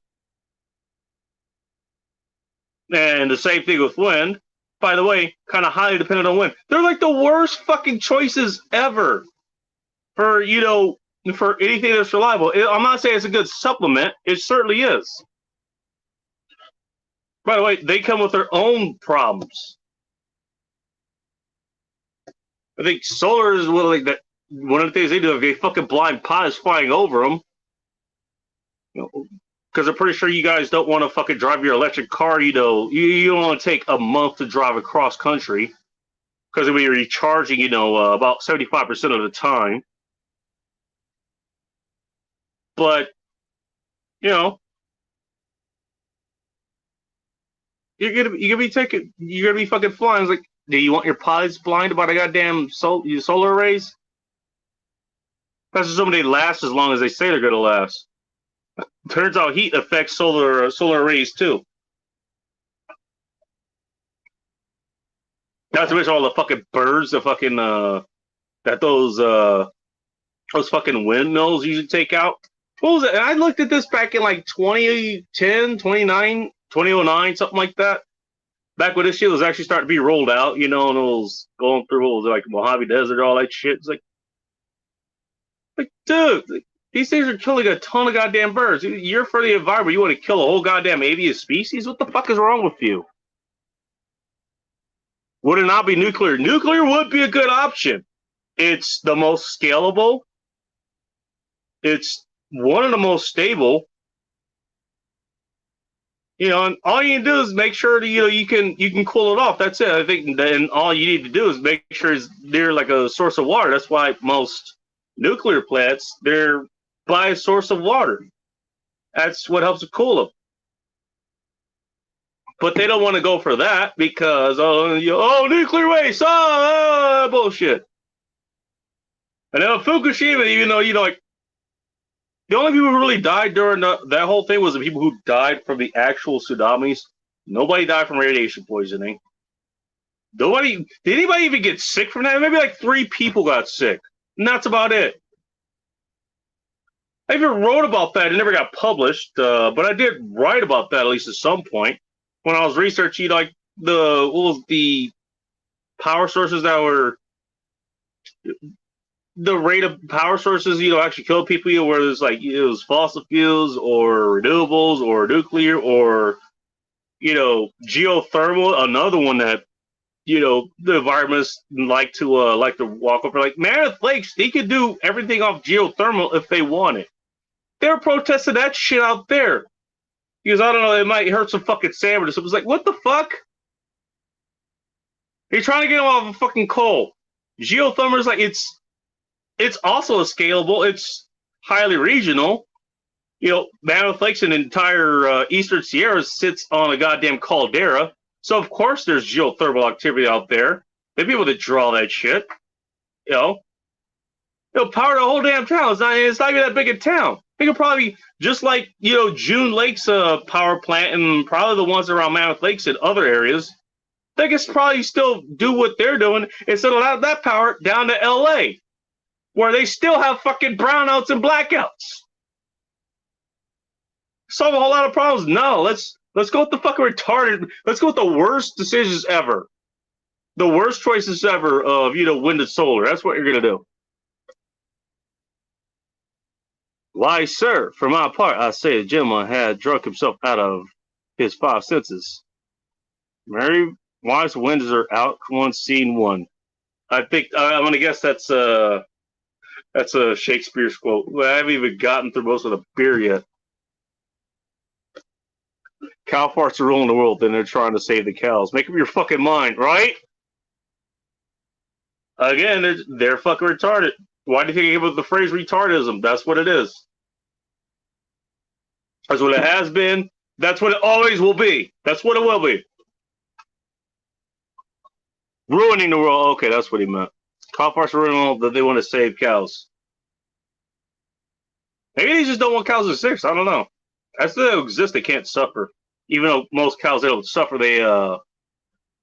And the same thing with wind. By the way, kind of highly dependent on wind. They're like the worst fucking choices ever for, for anything that's reliable. I'm not saying it's a good supplement. It certainly is. By the way, they come with their own problems. I think solar is one of the things they do. If a fucking blind pot is flying over them, because I'm pretty sure you guys don't want to fucking drive your electric car. You don't want to take a month to drive across country because it'll be recharging, about 75% of the time. But, you're gonna be fucking flying. It's like, do you want your pilots blinded by the goddamn solar arrays? That's assuming they last as long as they say they're gonna last. Turns out heat affects solar arrays too. Not to mention all the fucking birds, the fucking that those fucking windmills usually take out. What was it? And I looked at this back in like 2010, 2009, something like that. Back when this shit was actually starting to be rolled out, and it was going through like Mojave Desert, all that shit. It's like dude, these things are killing a ton of goddamn birds. You're for the environment. You want to kill a whole goddamn avian species? What the fuck is wrong with you? Would it not be nuclear? Nuclear would be a good option. It's the most scalable. It's one of the most stable. And all you can do is make sure that you can cool it off. That's it. I think then all you need to do is make sure it's near like a source of water. That's why most nuclear plants, they're by a source of water. That's what helps to cool them. But they don't want to go for that because nuclear waste, bullshit. And then Fukushima, even though like the only people who really died during that whole thing was the people who died from the actual tsunamis. Nobody died from radiation poisoning. Did anybody even get sick from that? Maybe like 3 people got sick. And that's about it. I even wrote about that. It never got published, but I did write about that at least at some point when I was researching like the power sources that were the rate of power sources actually kill people, where there's like it was fossil fuels or renewables or nuclear or geothermal. Another one that the environmentists like to walk over. Like Mammoth Lakes, they could do everything off geothermal if they wanted. They were protesting that shit out there because I don't know, it might hurt some fucking salmon. So it was like, what the fuck? You're trying to get them off of fucking coal. Geothermal is like it's also scalable. It's highly regional. Mammoth Lakes and entire Eastern Sierra sits on a goddamn caldera. So, of course, there's geothermal activity out there. They'd be able to draw that shit. Power the whole damn town. It's not even that big a town. They could probably, just like, June Lake's power plant and probably the ones around Mammoth Lakes and other areas, they could probably still do what they're doing instead of that power down to L.A., where they still have fucking brownouts and blackouts. Solve a whole lot of problems. No, let's go with the fucking retarded. Let's go with the worst decisions ever. The worst choices ever of, wind and solar. That's what you're going to do. Why, sir, for my part, I say the gentleman had drunk himself out of his 5 senses. Mary Wise windows are out. One scene 1. I think I'm going to guess that's a Shakespeare's quote. I haven't even gotten through most of the beer yet. Cow farts are ruling the world, then they're trying to save the cows. Make up your fucking mind, right? Again, they're fucking retarded. Why do you think I came up with the phrase retardism? That's what it is. That's what it has been. That's what it always will be. That's what it will be. Ruining the world. Okay, that's what he meant. Cow farts ruining that they want to save cows. Maybe they just don't want cows to exist. I don't know. As they exist, they can't suffer. Even though most cows they don't suffer, they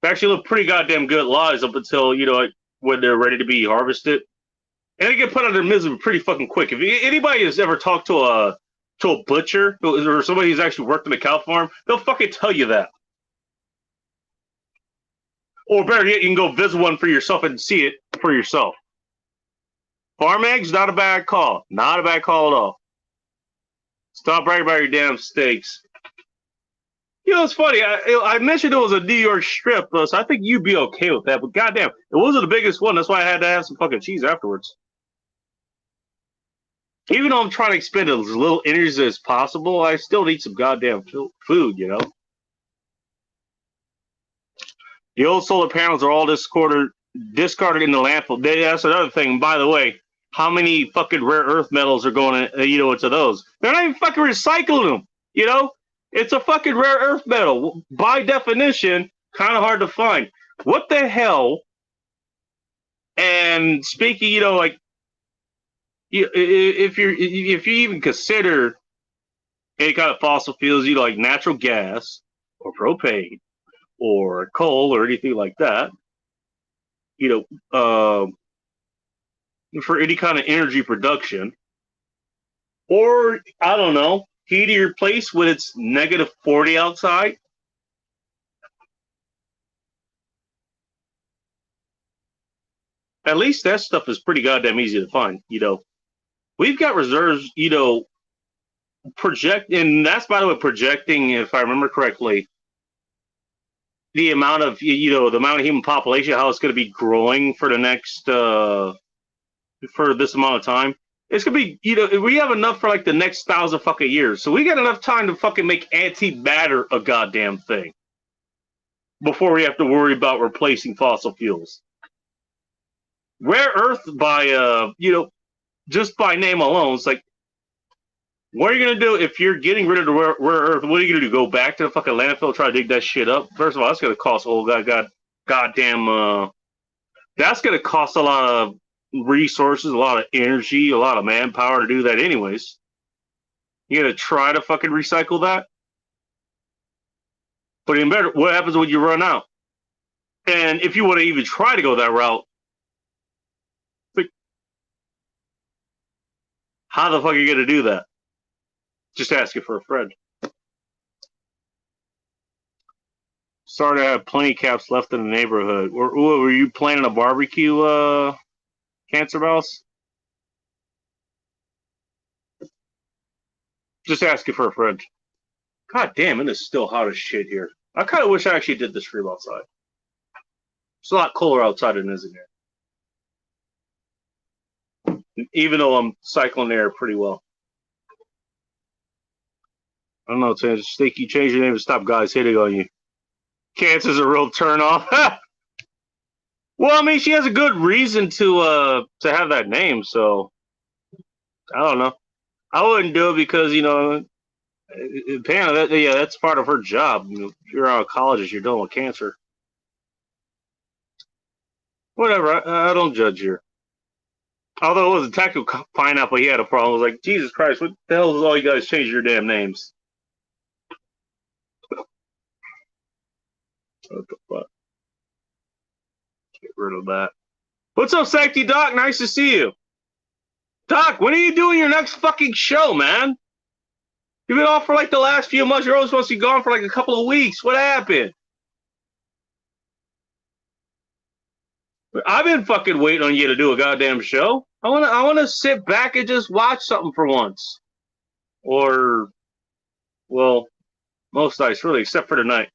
actually live pretty goddamn good lives up until like, when they're ready to be harvested, and they get put out of their misery pretty fucking quick. If anybody has ever talked to a butcher or somebody who's actually worked in a cow farm, they'll fucking tell you that. Or better yet, you can go visit one for yourself and see it for yourself. Farm eggs, not a bad call. Not a bad call at all. Stop bragging about your damn steaks. It's funny. I mentioned it was a New York strip, so I think you'd be okay with that. But goddamn, it wasn't the biggest one. That's why I had to have some fucking cheese afterwards. Even though I'm trying to expend as little energy as possible, I still need some goddamn food, The old solar panels are all discarded in the landfill. That's another thing. By the way, how many fucking rare earth metals are going into those? They're not even fucking recycling them, It's a fucking rare earth metal. By definition, kind of hard to find. What the hell? And speaking, like, if you even consider any kind of fossil fuels, like natural gas or propane or coal or anything like that, for any kind of energy production, or I don't know, heating your place when it's -40 outside. At least that stuff is pretty goddamn easy to find. We've got reserves, and that's, by the way, projecting, if I remember correctly, the amount of human population, how it's going to be growing for the next for this amount of time. It's gonna be, we have enough for like the next 1,000 fucking years, so we got enough time to fucking make antimatter a goddamn thing before we have to worry about replacing fossil fuels. Rare earth, by just by name alone, it's like, what are you gonna do if you're getting rid of the rare earth? What are you gonna do? Go back to the fucking landfill, try to dig that shit up? First of all, that's gonna cost goddamn. That's gonna cost a lot of resources, a lot of energy, a lot of manpower to do that anyways. You gonna try to fucking recycle that? But even better, what happens when you run out? And if you want to even try to go that route, how the fuck are you gonna do that? Just asking for a friend. Sorry to have plenty caps left in the neighborhood. Were you planning a barbecue, Cancer Mouse? Just asking for a friend. God damn, it is still hot as shit here. I kind of wish I actually did the stream outside. It's a lot cooler outside than it is in here. Even though I'm cycling air pretty well. I don't know, Tim. Just think you change your name to stop guys hitting on you. Cancer's a real turnoff. Well, I mean, she has a good reason to have that name, so I don't know. I wouldn't do it because apparently that's part of her job. If you're out of college, you're dealing with cancer. Whatever, I don't judge here. Although it was a tactical pineapple, he had a problem. I was like, Jesus Christ, what the hell is all you guys change your damn names? What the fuck? Get rid of that. What's up, Sancty Doc? Nice to see you. Doc, when are you doing your next fucking show, man? You've been off for like the last few months. You're always supposed to be gone for like a couple of weeks. What happened? I've been fucking waiting on you to do a goddamn show. I wanna sit back and just watch something for once. Or, well, most nights really, except for tonight.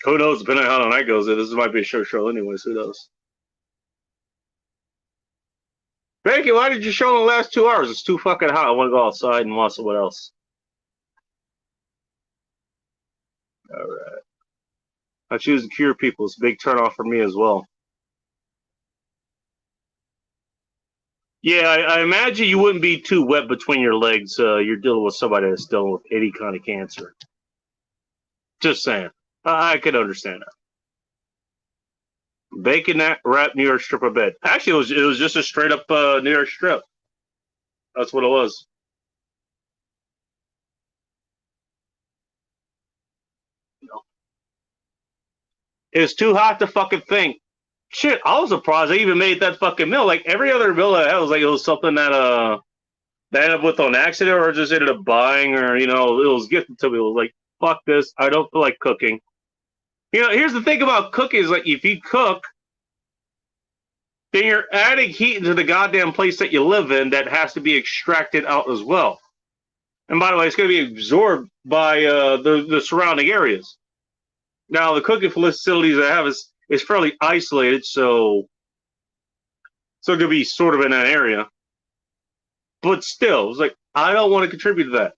Who knows? Depending on how the night goes, this might be a show anyways. Who knows? Becky, why did you show in the last 2 hours? It's too fucking hot. I want to go outside and watch someone else. All right. I choose to cure people. It's a big turnoff for me as well. Yeah, I imagine you wouldn't be too wet between your legs. You're dealing with somebody that's dealing with any kind of cancer. Just saying. I could understand that. Bacon that wrapped New York strip of bed. Actually, it was just a straight up New York strip. That's what it was. You know, it's too hot to fucking think. Shit, I was surprised they even made that fucking meal. Like every other meal I had was like it was something that I ended up with on accident or just ended up buying or it was gifted to me. It was like fuck this. I don't feel like cooking. Here's the thing about cooking is like if you cook, then you're adding heat into the goddamn place that you live in that has to be extracted out as well. And by the way, it's going to be absorbed by the surrounding areas. Now, the cooking facilities I have is fairly isolated, so it's going to be sort of in that area. But still, it's like, I don't want to contribute to that.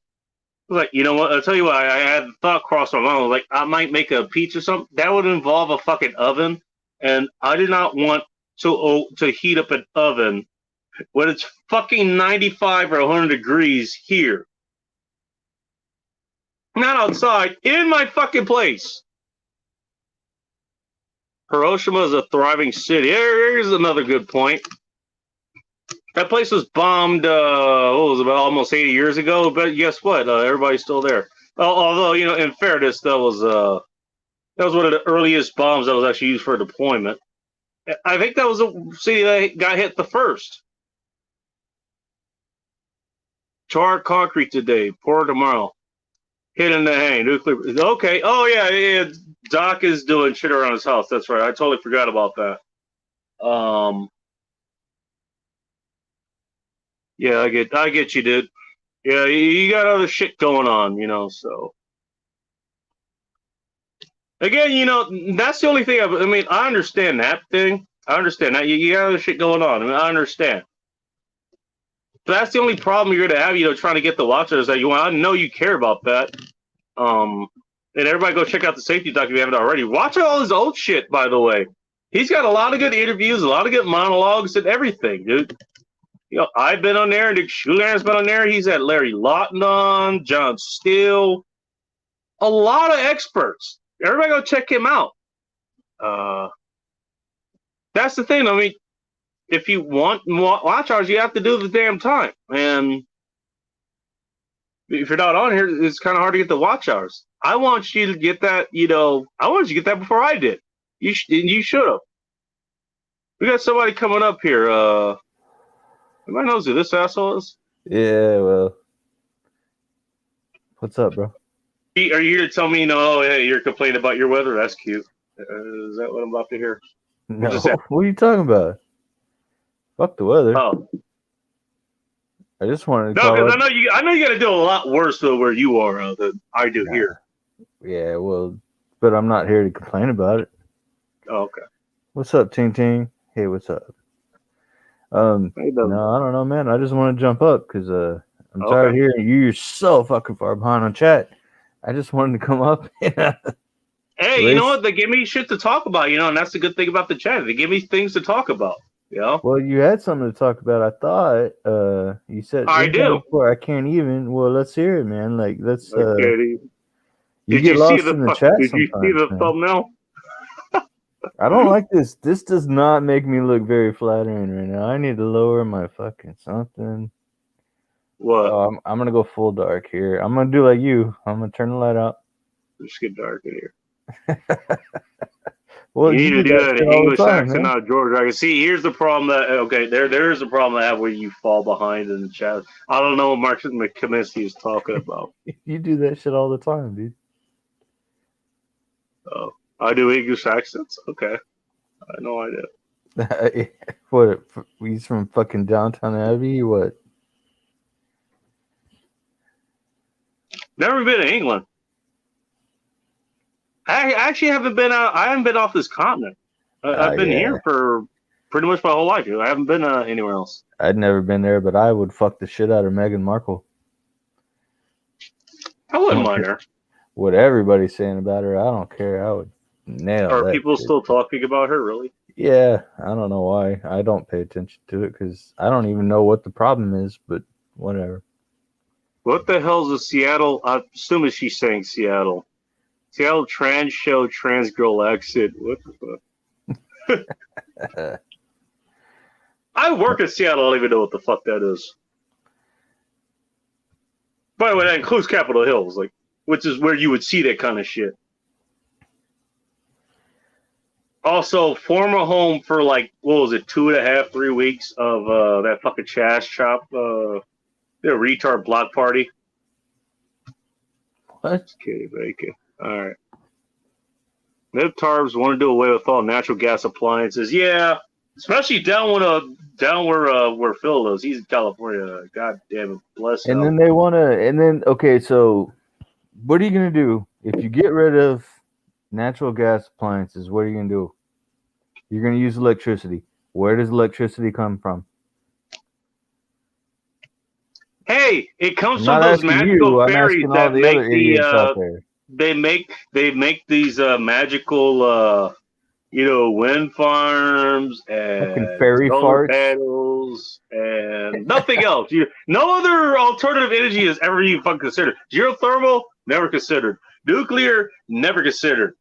I was like, you know what? I'll tell you what, I had the thought cross my mind. I was like, I might make a pizza or something. That would involve a fucking oven. And I did not want to heat up an oven when it's fucking 95 or 100 degrees here. Not outside, in my fucking place. Hiroshima is a thriving city. Here's another good point. That place was bombed, what was it, about almost 80 years ago, but guess what? Everybody's still there. Although, in fairness, that was one of the earliest bombs that was actually used for deployment. I think that was the city that got hit the first. Charred concrete today, pour tomorrow. Hit in the hay, nuclear. Okay. Oh yeah. Doc is doing shit around his house. That's right. I totally forgot about that. Yeah, I get you, dude. Yeah, you got other shit going on, so. Again, that's the only thing. I understand that thing. I understand that. You got other shit going on. I understand. But that's the only problem you're going to have, trying to get the watchers that you want. I know you care about that. And everybody go check out the safety doc if you haven't already. Watch all his old shit, by the way. He's got a lot of good interviews, a lot of good monologues and everything, dude. I've been on there. Nick Schuler's been on there. He's had Larry Lawton on, John Steele. A lot of experts. Everybody go check him out. That's the thing. If you want watch hours, you have to do the damn time. And if you're not on here, it's kind of hard to get the watch hours. I want you to get that, I wanted you to get that before I did. You should have. We got somebody coming up here. Everybody knows who this asshole is? Yeah, well. What's up, bro? Are you here to tell me, hey, you're complaining about your weather? That's cute. Is that what I'm about to hear? No, what are you talking about? Fuck the weather. Oh. I just wanted to No, because I know you got to do a lot worse though where you are than I do here. Yeah, well, but I'm not here to complain about it. Oh, okay. What's up, Ting Ting? Hey, what's up? No, I don't know, man. I just want to jump up because I'm tired of hearing you're so fucking far behind on chat. I just wanted to come up. Hey, you know what? They give me shit to talk about, and that's the good thing about the chat. They give me things to talk about. Well, you had something to talk about. I thought you said I do. Before I can't even. Well, let's hear it, man. Like let's. Did you lost in the chat? Did you see the thumbnail? I don't like this. This does not make me look very flattering right now. I need to lower my fucking something. What? Oh, I'm gonna go full dark here. I'm gonna do like you. I'm gonna turn the light out. Just get dark in here. Well, you need to do that in English accent, not George. I can see. Here's the problem there is a problem I have where you fall behind in the chat. I don't know what Marcus McKaminsky is talking about. You do that shit all the time, dude. Oh, I do English accents. Okay, I know I do. What? He's from fucking Downton Abbey. What? Never been to England. I actually haven't been out. I haven't been off this continent. I've been here for pretty much my whole life. I haven't been anywhere else. I'd never been there, but I would fuck the shit out of Meghan Markle. I wouldn't mind her. What everybody's saying about her, I don't care. I would nail. Are people still talking about her? Really? Yeah, I don't know why. I don't pay attention to it because I don't even know what the problem is, but whatever. What the hell's a Seattle? I'm assuming she's saying Seattle. Seattle trans show, trans girl exit. What the fuck? I work in Seattle. I don't even know what the fuck that is. By the way, that includes Capitol Hills, like, which is where you would see that kind of shit. Also, former home for like, what was it, 2.5, 3 weeks of that fucking Chaz Chop, the retard block party. What? Just kidding, bacon. All right. Libtarbs want to do away with all natural gas appliances. Yeah, especially down where Phil is. He's in California. God damn it, bless him. And then they want to. And then okay, so what are you gonna do if you get rid of natural gas appliances? What are you gonna do? You're gonna use electricity. Where does electricity come from? Hey, it comes from those magical fairies that make they make these magical wind farms and fairy solar farts panels and nothing else. No other alternative energy is ever even fucking considered. Geothermal, never considered. Nuclear, never considered.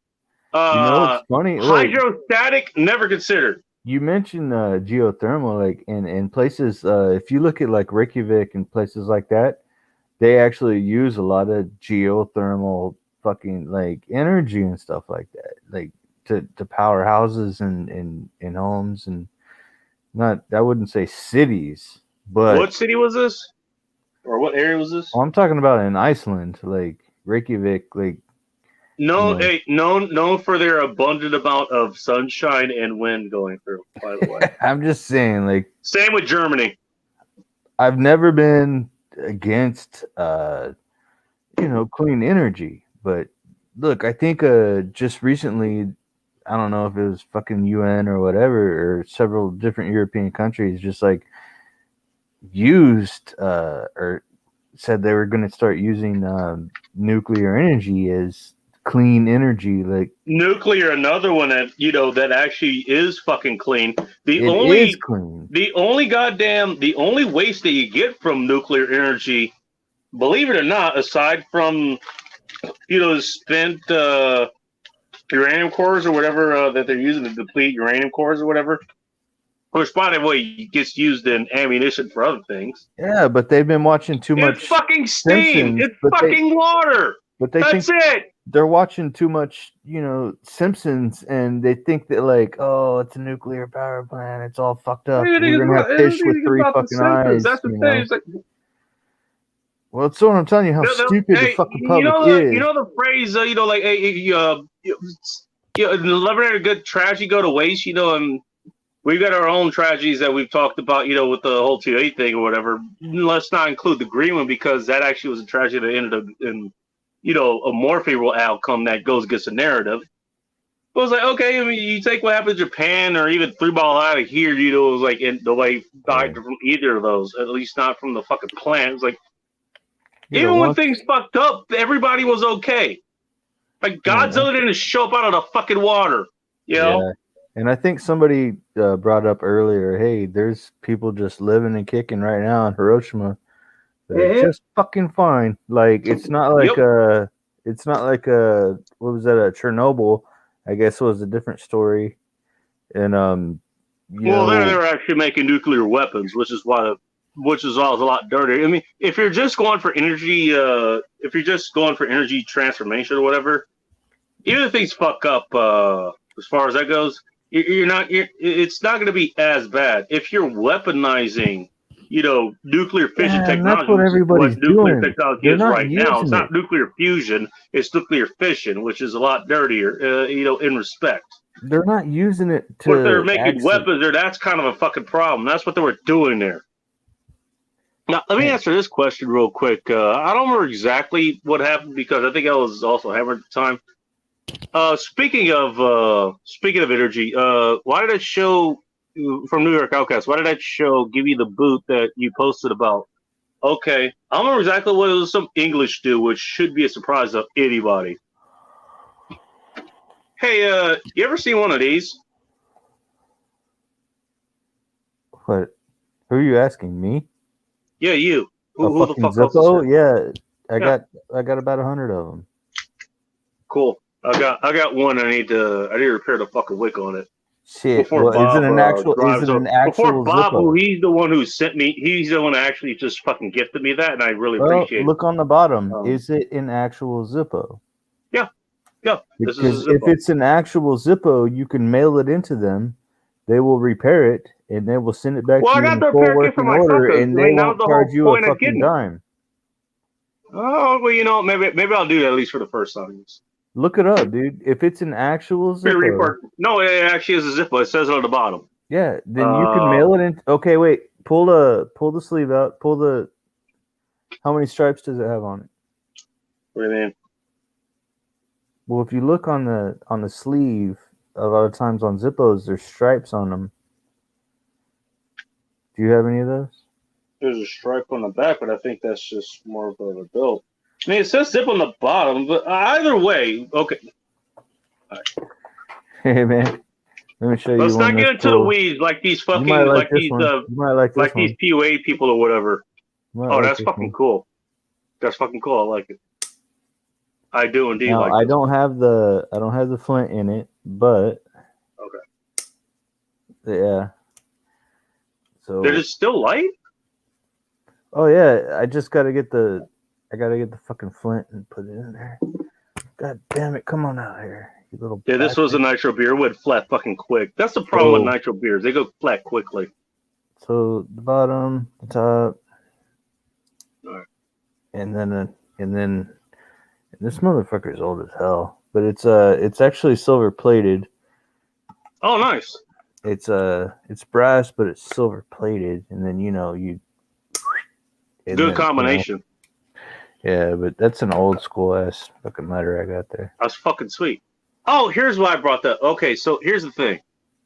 It's funny. Hydrostatic, never considered. You mentioned geothermal, like in places. If you look at like Reykjavik and places like that, they actually use a lot of geothermal fucking like energy and stuff like that, like to power houses and homes and not. I wouldn't say cities, but what city was this, or what area was this? I'm talking about in Iceland, like Reykjavik, like. Known for their abundant amount of sunshine and wind going through, by the way. I'm just saying, like. Same with Germany. I've never been against, clean energy. But look, I think just recently, I don't know if it was fucking UN or whatever, or several different European countries just like used or said they were going to start using nuclear energy as clean energy. Like nuclear, another one that that actually is fucking clean. The only waste that you get from nuclear energy, believe it or not, aside from spent uranium cores or whatever that they're using to deplete uranium cores or whatever, which by the way gets used in ammunition for other things. Yeah, but they've been watching too much. It's fucking steam. It's fucking water. But that's it. They're watching too much, Simpsons, and they think that like, oh, it's a nuclear power plant. It's all fucked up. We're gonna have fish with 3 fucking eyes. That's the thing. It's like, well, it's what I'm telling you how stupid the fucking public is. You know the phrase, like, eliminate a good tragedy go to waste. And we've got our own tragedies that we've talked about, with the whole 2-8 thing or whatever. Let's not include the Greenland because that actually was a tragedy that ended up in a more favorable outcome that goes against the narrative. But it was like, okay, I mean, you take what happened in Japan or even 3 Ball out of here, it was like nobody died from either of those, at least not from the fucking plant. It's like, even when things fucked up, everybody was okay. Like, Godzilla didn't show up out of the fucking water, Yeah. And I think somebody brought up earlier, hey, there's people just living and kicking right now in Hiroshima. Just fucking fine. Like it's not like what was that, Chernobyl, I guess was a different story. And they're actually making nuclear weapons, which is always a lot dirtier. I mean, if you're just going for energy transformation or whatever, even if things fuck up as far as that goes, it's not going to be as bad. If you're weaponizing nuclear fission technology. That's what everybody's doing. Technology is right now. It's not nuclear fusion. It's nuclear fission, which is a lot dirtier, in respect. They're not using it to. But they're making weapons there. That's kind of a fucking problem. That's what they were doing there. Now, let me answer this question real quick. I don't remember exactly what happened because I think I was also hammered at the time. Speaking of energy, why did it show from New York Outcast? Why did that show give you the boot that you posted about? Okay, I don't remember exactly what it was. Some English dude, which should be a surprise to anybody. Hey, you ever seen one of these? What? Who are you asking? Me? Yeah, you. Who the fuck Zippo? else is here? Yeah, I got about 100 of them. Cool. I got one. I need to repair the fucking wick on it. Shit. Before Bob, is it an actual before Bob, Zippo? who he's the one who sent me, he's the one that actually just fucking gifted me that, and I really appreciate it. Look on the bottom. Is it an actual Zippo? Yeah. Yeah. Because if it's an actual Zippo, you can mail it into them. They will repair it and they will send it back to you in full working order, and they won't charge you a fucking dime. Oh well, you know, maybe I'll do that at least for the first time. Look it up, dude. If it's an actual Zippo, no, it actually is a Zippo. It says it on the bottom. Yeah, then you can mail it in. Okay, wait. Pull the sleeve out. How many stripes does it have on it? What do you mean? Well, if you look on the sleeve, a lot of times on Zippos, there's stripes on them. Do you have any of those? There's a stripe on the back, but I think that's just more of a belt. I mean, it says zip on the bottom, but either way, okay. Right. Hey man, let me show you. Let's not get into the weeds like these fucking these PUA people or whatever. Oh, that's fucking cool. That's fucking cool. I like it. I do indeed. Now, I don't have the flint in it, but okay. Yeah. So they're just still light. Oh yeah, I gotta get the fucking flint and put it in there. God damn it! Come on out here, you little. Yeah, this was a nitro beer. It went flat fucking quick. That's the problem with nitro beers. They go flat quickly. So the bottom, the top, all right. and then this motherfucker is old as hell, but it's actually silver plated. Oh, nice. It's brass, but it's silver plated, and then you. Good combination. Yeah, but that's an old school ass fucking letter I got there. That's fucking sweet. Oh, here's why I brought that. Okay, so here's the thing.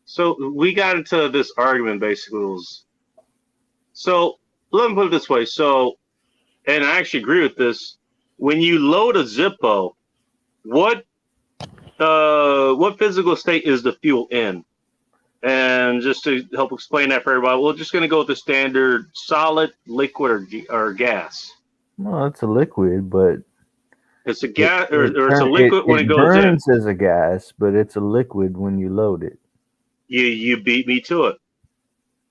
So we got into this argument basically. So let me put it this way. So, and I actually agree with this. When you load a Zippo, what physical state is the fuel in? And just to help explain that for everybody, we're just going to go with the standard solid, liquid, or gas. Well, it's a liquid, but it's a gas, or it's a liquid when it goes in. It burns as a gas, but it's a liquid when you load it. You beat me to it.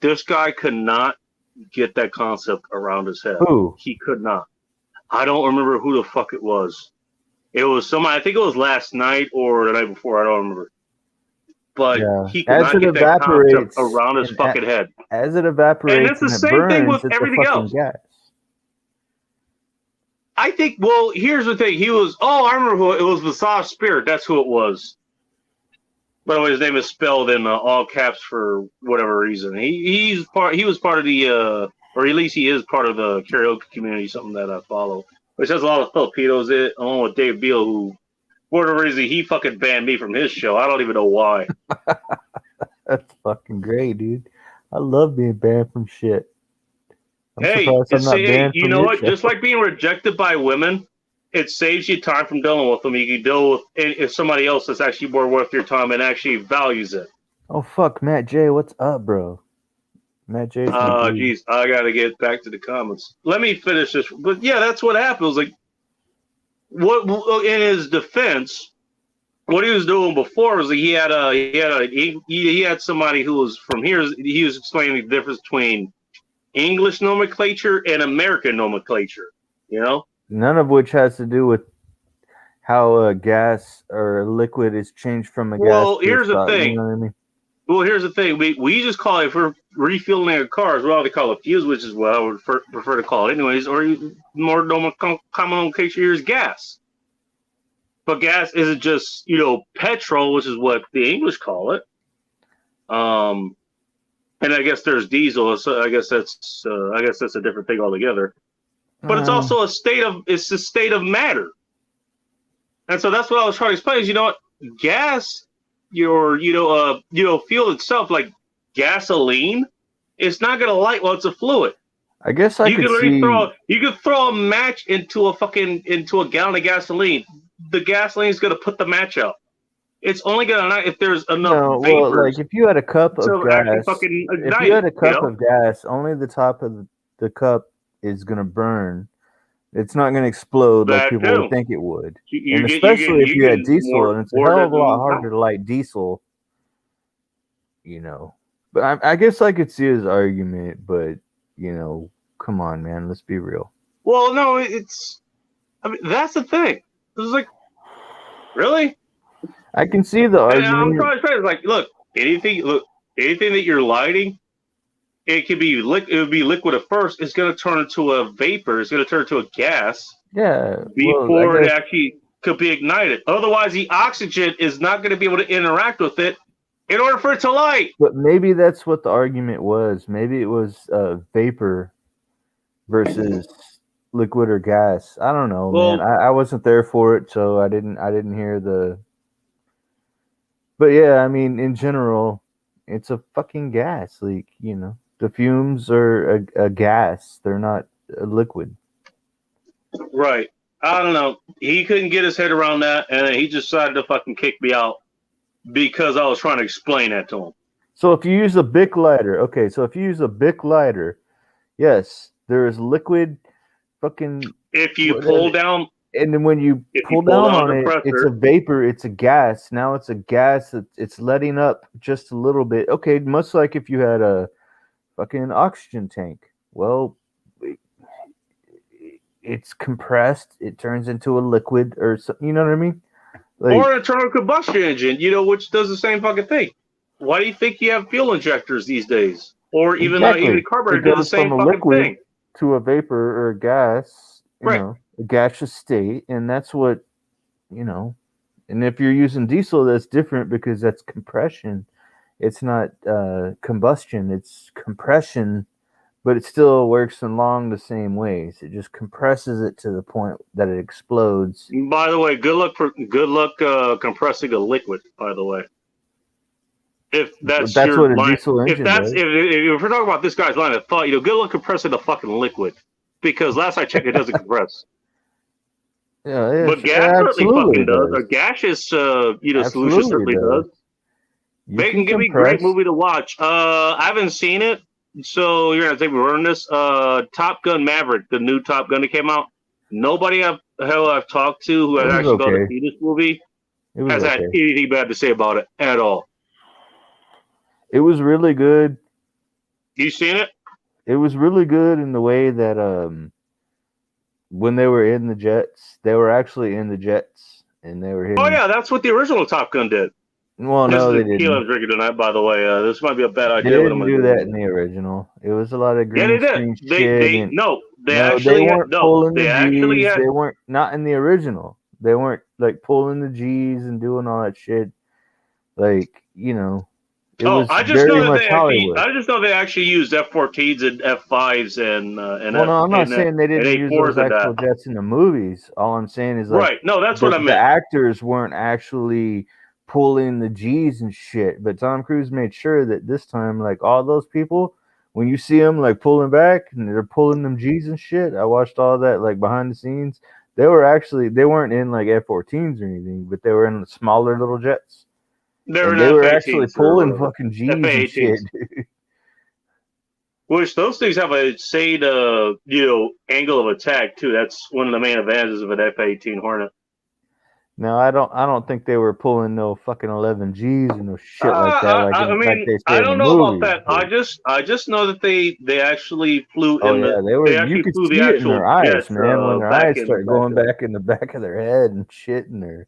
This guy could not get that concept around his head. Who? He could not. I don't remember who the fuck it was. It was somebody. I think it was last night or the night before. I don't remember. But he could not get that concept around his fucking head. As it evaporates, and it's the same thing with everything else. Gas. I think. Well, here's the thing. He was. Oh, I remember who it was. Visage Spirit. That's who it was. By the way, his name is spelled in all caps for whatever reason. He was part of the, or at least he is part of the karaoke community. Something that I follow, which has a lot of Filipinos in it. Along with Dave Beal, who. For whatever reason, he fucking banned me from his show. I don't even know why. That's fucking great, dude. I love being banned from shit. Hey, you know what? Show. Just like being rejected by women, it saves you time from dealing with them. You can deal with if somebody else that's actually more worth your time and actually values it. Oh, fuck. Matt J, what's up, bro? Matt J. Jeez. I got to get back to the comments. Let me finish this. But yeah, that's what happened. It was like, what in his defense, what he was doing before was that he had somebody who was from here. He was explaining the difference between English nomenclature and American nomenclature. You know, none of which has to do with how a gas or a liquid is changed from a gas. Well, here's the thing. You know what I mean? Well, here's the thing. We just call it, if we're refueling our cars, we ought to call it fuse, which is what I would prefer to call it anyways, or more common nomenclature here is gas. But gas isn't just, petrol, which is what the English call it. And I guess there's diesel, so I guess that's a different thing altogether. But it's also a state of matter. And so that's what I was trying to explain is, gas, fuel itself, like gasoline, it's not going to light while it's a fluid. I guess you could throw a match into a gallon of gasoline. The gasoline is going to put the match out. it's only gonna ignite if there's enough No, vapors. well, like if you had a cup of to actually fucking gas, if ignite you had it, a cup of gas, only the top of the cup is gonna burn. It's not gonna explode like that people would too. think it would. You And get especially if you had diesel, more, and it's a hell of a lot harder to light diesel, you know. But I guess I could see his argument, but you know, come on, man, let's be real. Well, no, I mean, that's the thing. It's like, really? I can see the argument. I'm trying to say, like, look, anything that you're lighting, it could be it would be liquid at first. It's going to turn into a vapor. It's going to turn into a gas. Yeah. Before it actually could be ignited. Otherwise, the oxygen is not going to be able to interact with it in order for it to light. But maybe that's what the argument was. Maybe it was vapor versus liquid or gas. I don't know, man. I wasn't there for it, so I didn't hear the. But yeah, I mean, in general, it's a fucking gas leak. You know, the fumes are a gas; they're not a liquid. Right. I don't know. He couldn't get his head around that, and he decided to fucking kick me out because I was trying to explain that to him. So if you use a Bic lighter, okay. So if you use a Bic lighter, yes, there is liquid. Fucking. If you pull down. And then when you pull down on it, it's a vapor, it's a gas. Now it's a gas that it's letting up just a little bit. Okay, much like if you had a fucking oxygen tank. Well, it's compressed, it turns into a liquid or something, you know what I mean? Like, or an internal combustion engine, you know, which does the same fucking thing. Why do you think you have fuel injectors these days? Or even even carburetor do the same fucking thing. To a vapor or a gas, you right. know, a gaseous state, and that's what, you know. And if you're using diesel, that's different because that's compression. It's not combustion, it's compression, but it still works along the same ways. It just compresses it to the point that it explodes. By the way, good luck compressing a liquid, by the way. If that's what a line, diesel engine does. If we're talking about this guy's line of thought, you know, good luck compressing the fucking liquid. Because last I checked, it doesn't compress. Yeah, but gas certainly fucking does. Or gaseous, solution certainly does. Bacon, give me a great movie to watch. I haven't seen it, so you're gonna take me on this. Top Gun Maverick, the new Top Gun that came out. Nobody I've talked to who has actually gone to see this movie has had anything bad to say about it at all. It was really good. You seen it? It was really good in the way that when they were in the jets, they were actually in the jets and they were hitting. Oh yeah, that's what the original Top Gun did. Well, no, they didn't. I'm drinking tonight, by the way. This might be a bad idea. They didn't do that in the original. It was a lot of green screen shit. They weren't pulling the G's. They weren't not in the original. They weren't like pulling the G's and doing all that shit. Like, you know. I just know they actually used F-14s and F-5s and well, no, I'm not saying they didn't use those actual jets in the movies. All I'm saying is, like, right? No, that's what I meant. The actors weren't actually pulling the G's and shit, but Tom Cruise made sure that this time, like, all those people, when you see them like pulling back and they're pulling them G's and shit, I watched all that like behind the scenes. They weren't in like F-14s or anything, but they were in smaller little jets. They were actually pulling fucking G's and shit. Which those things have a insane, angle of attack too. That's one of the main advantages of an F-18 Hornet. No, I don't think they were pulling no fucking 11 G's and no shit like that. I don't know about that. I just know that they actually flew. You could see it in their eyes, man. When their eyes start going back in the back of their head and shit, and their.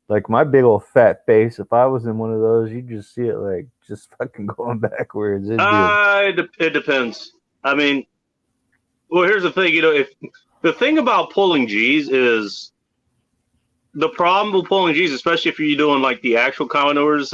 Like my big old fat face, if I was in one of those, you'd just see it like just fucking going backwards. It depends. I mean, well, here's the thing. You know, if the thing about pulling G's is the problem with pulling G's, especially if you're doing like the actual Commodores,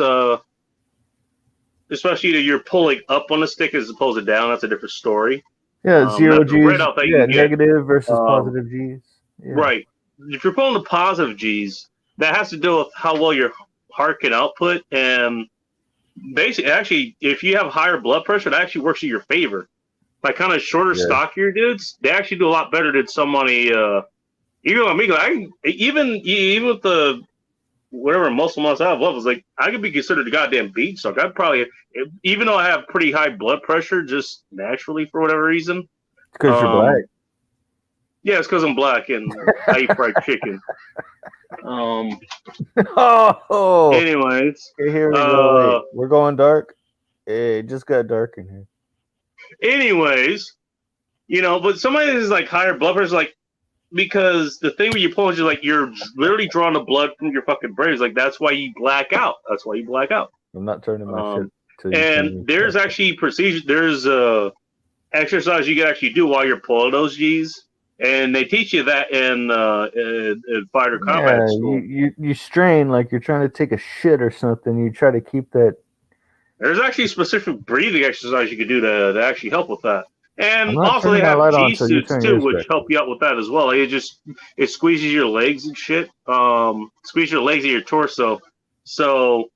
especially you're pulling up on the stick as opposed to down. That's a different story. Yeah, zero G's. Negative versus positive G's. Yeah. Right. If you're pulling the positive G's, that has to do with how well your heart can output, and basically, actually, if you have higher blood pressure, that actually works in your favor. Like kind of shorter, stockier dudes, they actually do a lot better than somebody. Even with me, like even with the whatever muscle mass I have left, was like I could be considered a goddamn beach suck. I'd probably, even though I have pretty high blood pressure, just naturally for whatever reason. Because you're black. Yeah, it's because I'm black and I eat fried chicken. Anyways, okay, here we go. Wait, we're going dark. It just got dark in here. Anyways, but somebody is like higher blood pressure, like, because the thing when you pull is you're literally drawing the blood from your fucking brain. It's like that's why you black out. That's why you black out. I'm not turning my shit. And there's actually procedures. There's exercise you can actually do while you're pulling those G's. And they teach you that in fighter combat school. You strain like you're trying to take a shit or something. You try to keep that. There's actually specific breathing exercise you can do to actually help with that. And also they have G suits too, which help you out with that as well. It squeezes your legs and shit. Squeeze your legs and your torso. So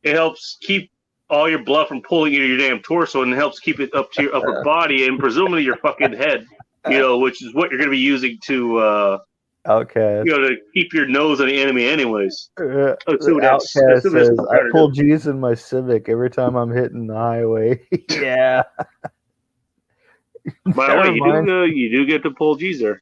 it helps keep all your blood from pulling into your damn torso, and it helps keep it up to your upper body and presumably your fucking head. Which is what you're going to be using to, to keep your nose on the enemy, anyways. Outcast says, I pull G's in my Civic every time I'm hitting the highway. Yeah. By the way, you do get to pull G's there.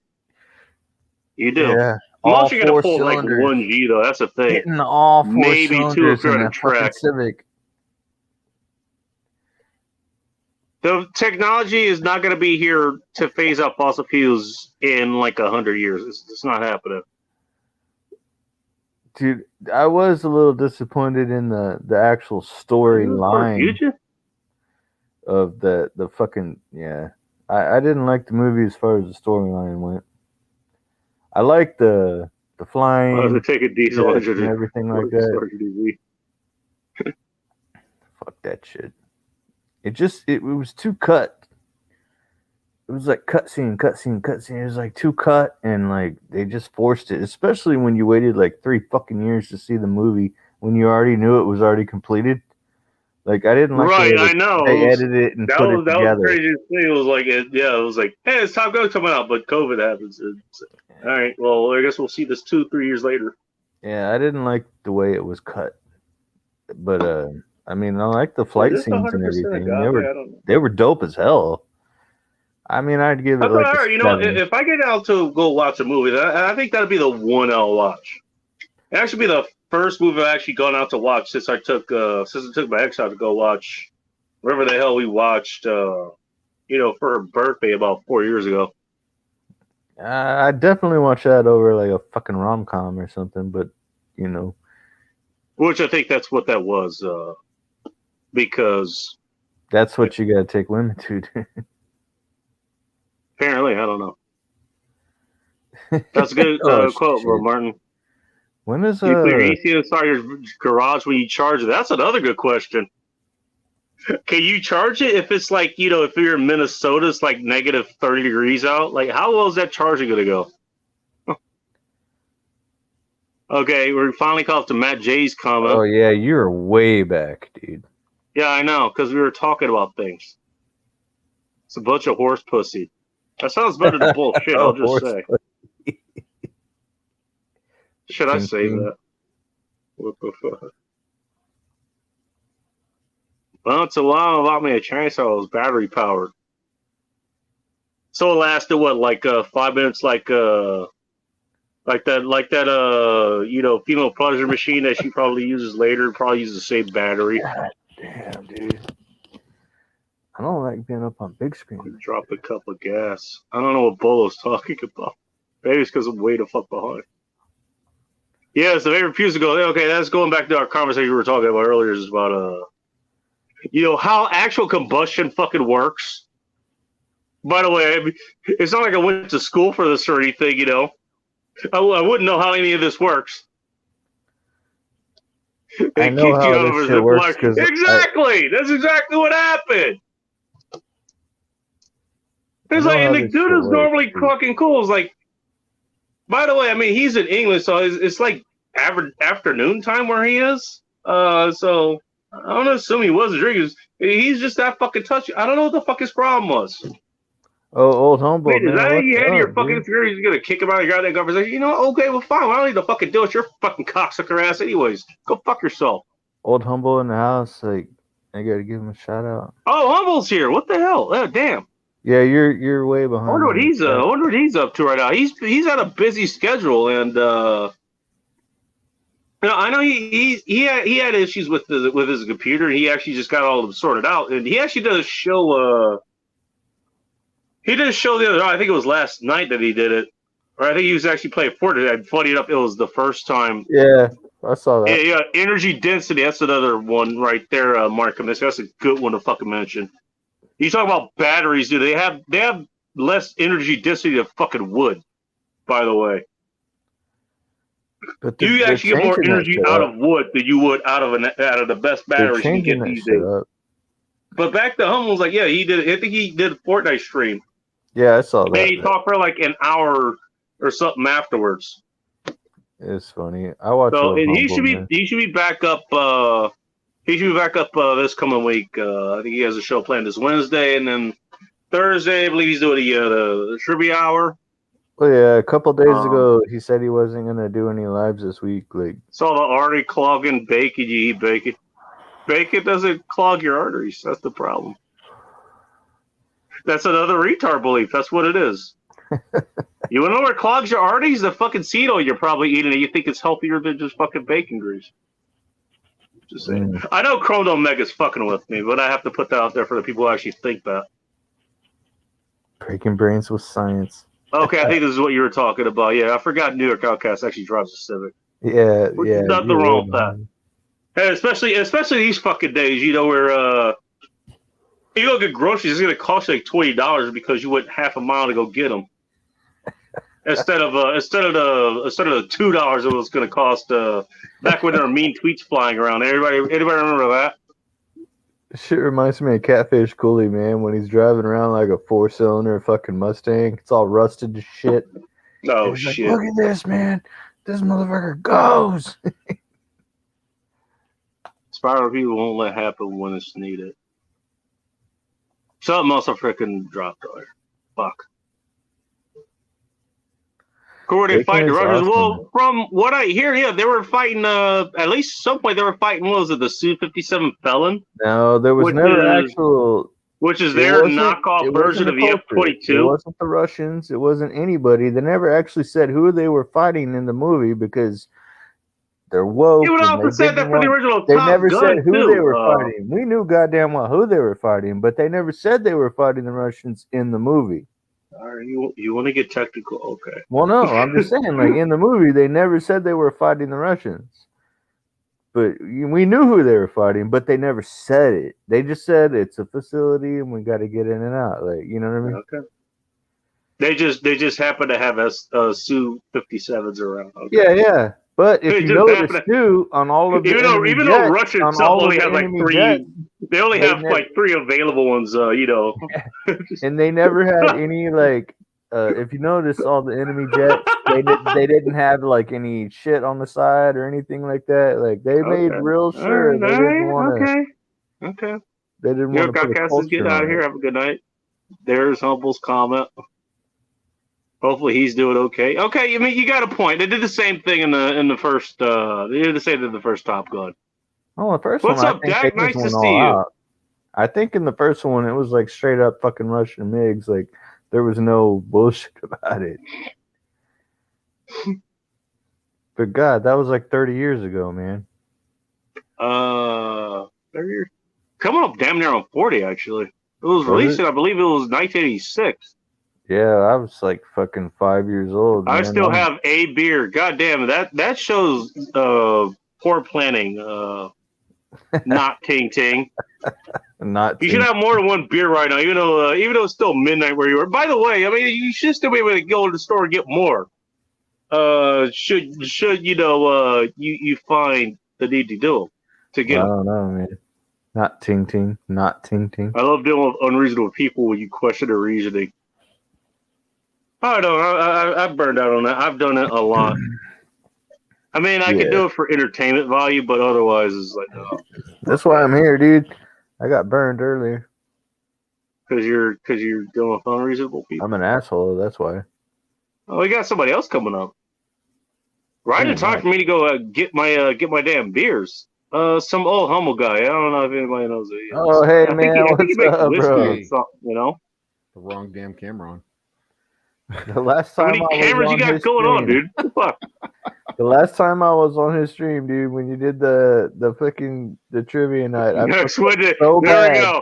You do. Yeah. Unless you're going to pull like 1 G, though. That's the thing. Hitting all 4 maybe 2 if you're on a track. Civic. The technology is not going to be here to phase out fossil fuels in like 100 years. It's not happening. Dude, I was a little disappointed in the actual storyline of the fucking, yeah. I didn't like the movie as far as the storyline went. I like the flying. To take a diesel engine and everything like that. Fuck that shit. It was too cut. It was like cutscene. It was like too cut, and like they just forced it. Especially when you waited like 3 fucking years to see the movie when you already knew it was already completed. Like I didn't like. Right, I know. They edited it and put it together. That was crazy thing. It was like, it was like, hey, it's Top Gun coming out, but COVID happens. All right, well, I guess we'll see this 2-3 years later. Yeah, I didn't like the way it was cut, but I mean, I like the flight scenes and everything. They were dope as hell. I mean, I'd give it like a 7. If I get out to go watch a movie, I think that'd be the one I'll watch. It actually be the first movie I've actually gone out to watch since I took my ex out to go watch whatever the hell we watched, for her birthday about 4 years ago. I definitely watch that over like a fucking rom-com or something, but which I think that's what that was. Because that's what you gotta take women to do. Apparently, I don't know. That's a good quote, bro, Martin. When is you clear your AC inside your garage when you charge it? That's another good question. Can you charge it if it's like, if you're in Minnesota, it's like negative 30 degrees out? Like, how well is that charging gonna go? Okay, we're finally caught up to Matt J's comment. Oh yeah, you're way back, dude. Yeah, I know, because we were talking about things. It's a bunch of horse pussy. That sounds better than bullshit, I'll just say. Should I say that? What the fuck? Once a while about me a chainsaw was battery powered. So it lasted what, like 5 minutes, like that female pleasure machine that she probably uses later, probably uses the same battery. God damn, dude. I don't like being up on big screen. Dropped a cup of gas. I don't know what Bolo's talking about. Maybe it's because I'm way the fuck behind. Yeah, so they refuse to go. Okay, that's going back to our conversation we were talking about earlier. Is about how actual combustion fucking works. By the way, it's not like I went to school for this or anything. I wouldn't know how any of this works. I know how this shit works. Exactly. That's exactly what happened. It's like, and the dude is normally fucking cool. It's like, by the way, I mean, he's in England, so it's like afternoon time where he is. So I don't assume he wasn't drinking. He's just that fucking touchy. I don't know what the fuck his problem was. Oh, old Humble, Wait, is man. that how What's you handle your up, fucking dude? inferior? He's gonna kick him out of your goddamn conversation. You know, okay, well, fine. I don't need to fucking deal with your fucking cocksucker ass, anyways. Go fuck yourself. Old Humble in the house. Like, I gotta give him a shout out. Oh, Humble's here. What the hell? Oh, damn. Yeah, you're way behind. I wonder what he's up to right now. He's had a busy schedule, and I know he had issues with his computer. And he actually just got all of them sorted out, and he actually did a show. He did a show the other night. I think it was last night that he did it, or I think he was actually playing Fortnite. And funny enough, it was the first time. Yeah, I saw that. Yeah, energy density. That's another one right there, Mark. That's a good one to fucking mention. You talk about batteries, dude. They have less energy density than fucking wood. By the way, but you actually get more energy out of wood than you would out of the best batteries you can get these days. But back to Humble's, like, yeah, he did. I think he did a Fortnite stream. Yeah, I saw that. And he talked for like an hour or something afterwards. It's funny. I watched. So and he should be back up. He should be back up this coming week. I think he has a show planned this Wednesday, and then Thursday, I believe he's doing the trivia hour. Well, yeah, a couple days ago, he said he wasn't gonna do any lives this week. Like, saw the artery clogging bacon. You eat bacon. Bacon doesn't clog your arteries. That's the problem. That's another retard belief. That's what it is. You want to know where clogs your arteries? The fucking seed oil you're probably eating, and you think it's healthier than just fucking bacon grease. Just saying. I know Chrome Omega's fucking with me, but I have to put that out there for the people who actually think that. Breaking brains with science. Okay, I think this is what you were talking about. Yeah, I forgot New York Outcast actually drives a Civic. Yeah, yeah. Nothing wrong with that. And especially these fucking days, you know, where you go get groceries, it's gonna cost you like $20 because you went half a mile to go get them. Instead of the $2 it was gonna cost back when there were mean tweets flying around. Anybody remember that? Shit reminds me of Catfish Cooley, man, when he's driving around like a 4-cylinder fucking Mustang. It's all rusted to shit. Oh shit! Like, look at this, man. This motherfucker goes. Spiral people won't let happen when it's needed. Something else I freaking dropped there. Fuck. Who were they fighting? Rogers? Awesome. Well, from what I hear, yeah, they were fighting. At least some point, they were fighting. What was it? The Su-57 Felon? No, there was never actual. Which is their knockoff version of the F-22. It wasn't the Russians. It wasn't anybody. They never actually said who they were fighting in the movie because they're woke. You would also said that for the original. They never said who they were fighting. We knew goddamn well who they were fighting, but they never said they were fighting the Russians in the movie. You want to get technical? Okay. Well, no, I'm just saying, like, in the movie, they never said they were fighting the Russians. But we knew who they were fighting, but they never said it. They just said it's a facility and we got to get in and out. Like, you know what I mean? Okay. They just happen to have Su-57s around. Okay. Yeah. But if you notice too, on all of the even though Russia itself only has like three, they only have like 3 available ones. You know, and they never had any like. If you notice, all the enemy jets, they didn't have like any shit on the side or anything like that. Like they made real sure they didn't want to. Okay. They didn't want to. Outcast, get out of here. Have a good night. There's Humble's comment. Hopefully he's doing okay. Okay, I mean you got a point. They did the same thing in the first. They did the same thing in the first Top Gun. Oh, the first one. What's up, Dak? Nice to see you. I think in the first one it was like straight up fucking Russian MiGs. Like there was no bullshit about it. But God, that was like 30 years ago, man. 30 years. Coming up damn near on 40 actually. It was released in, I believe it was 1986. Yeah, I was like fucking 5 years old. I still have a beer. God damn it. That shows poor planning. Not ting ting. Not you should have more than one beer right now, even though it's still midnight where you are. By the way, I mean you should still be able to go to the store and get more. Should you know you find the need to do to get them. I don't know, man. Not ting ting. Not ting ting. I love dealing with unreasonable people when you question their reasoning. I don't know. I've burned out on that. I've done it a lot. I mean, I could do it for entertainment value, but otherwise, it's like, oh. That's why I'm here, dude. I got burned earlier. Because you're dealing with unreasonable people. I'm an asshole. That's why. Oh, we got somebody else coming up. Ryder talked for me to go get my damn beers. Some old humble guy. I don't know if anybody knows who he is. Oh, hey, man. What's up, bro? You know? The wrong damn camera on. The last time how many cameras you got going on, dude? Fuck. The last time I was on his stream, dude, when you did the fucking the trivia night. Next Wednesday. So there we go.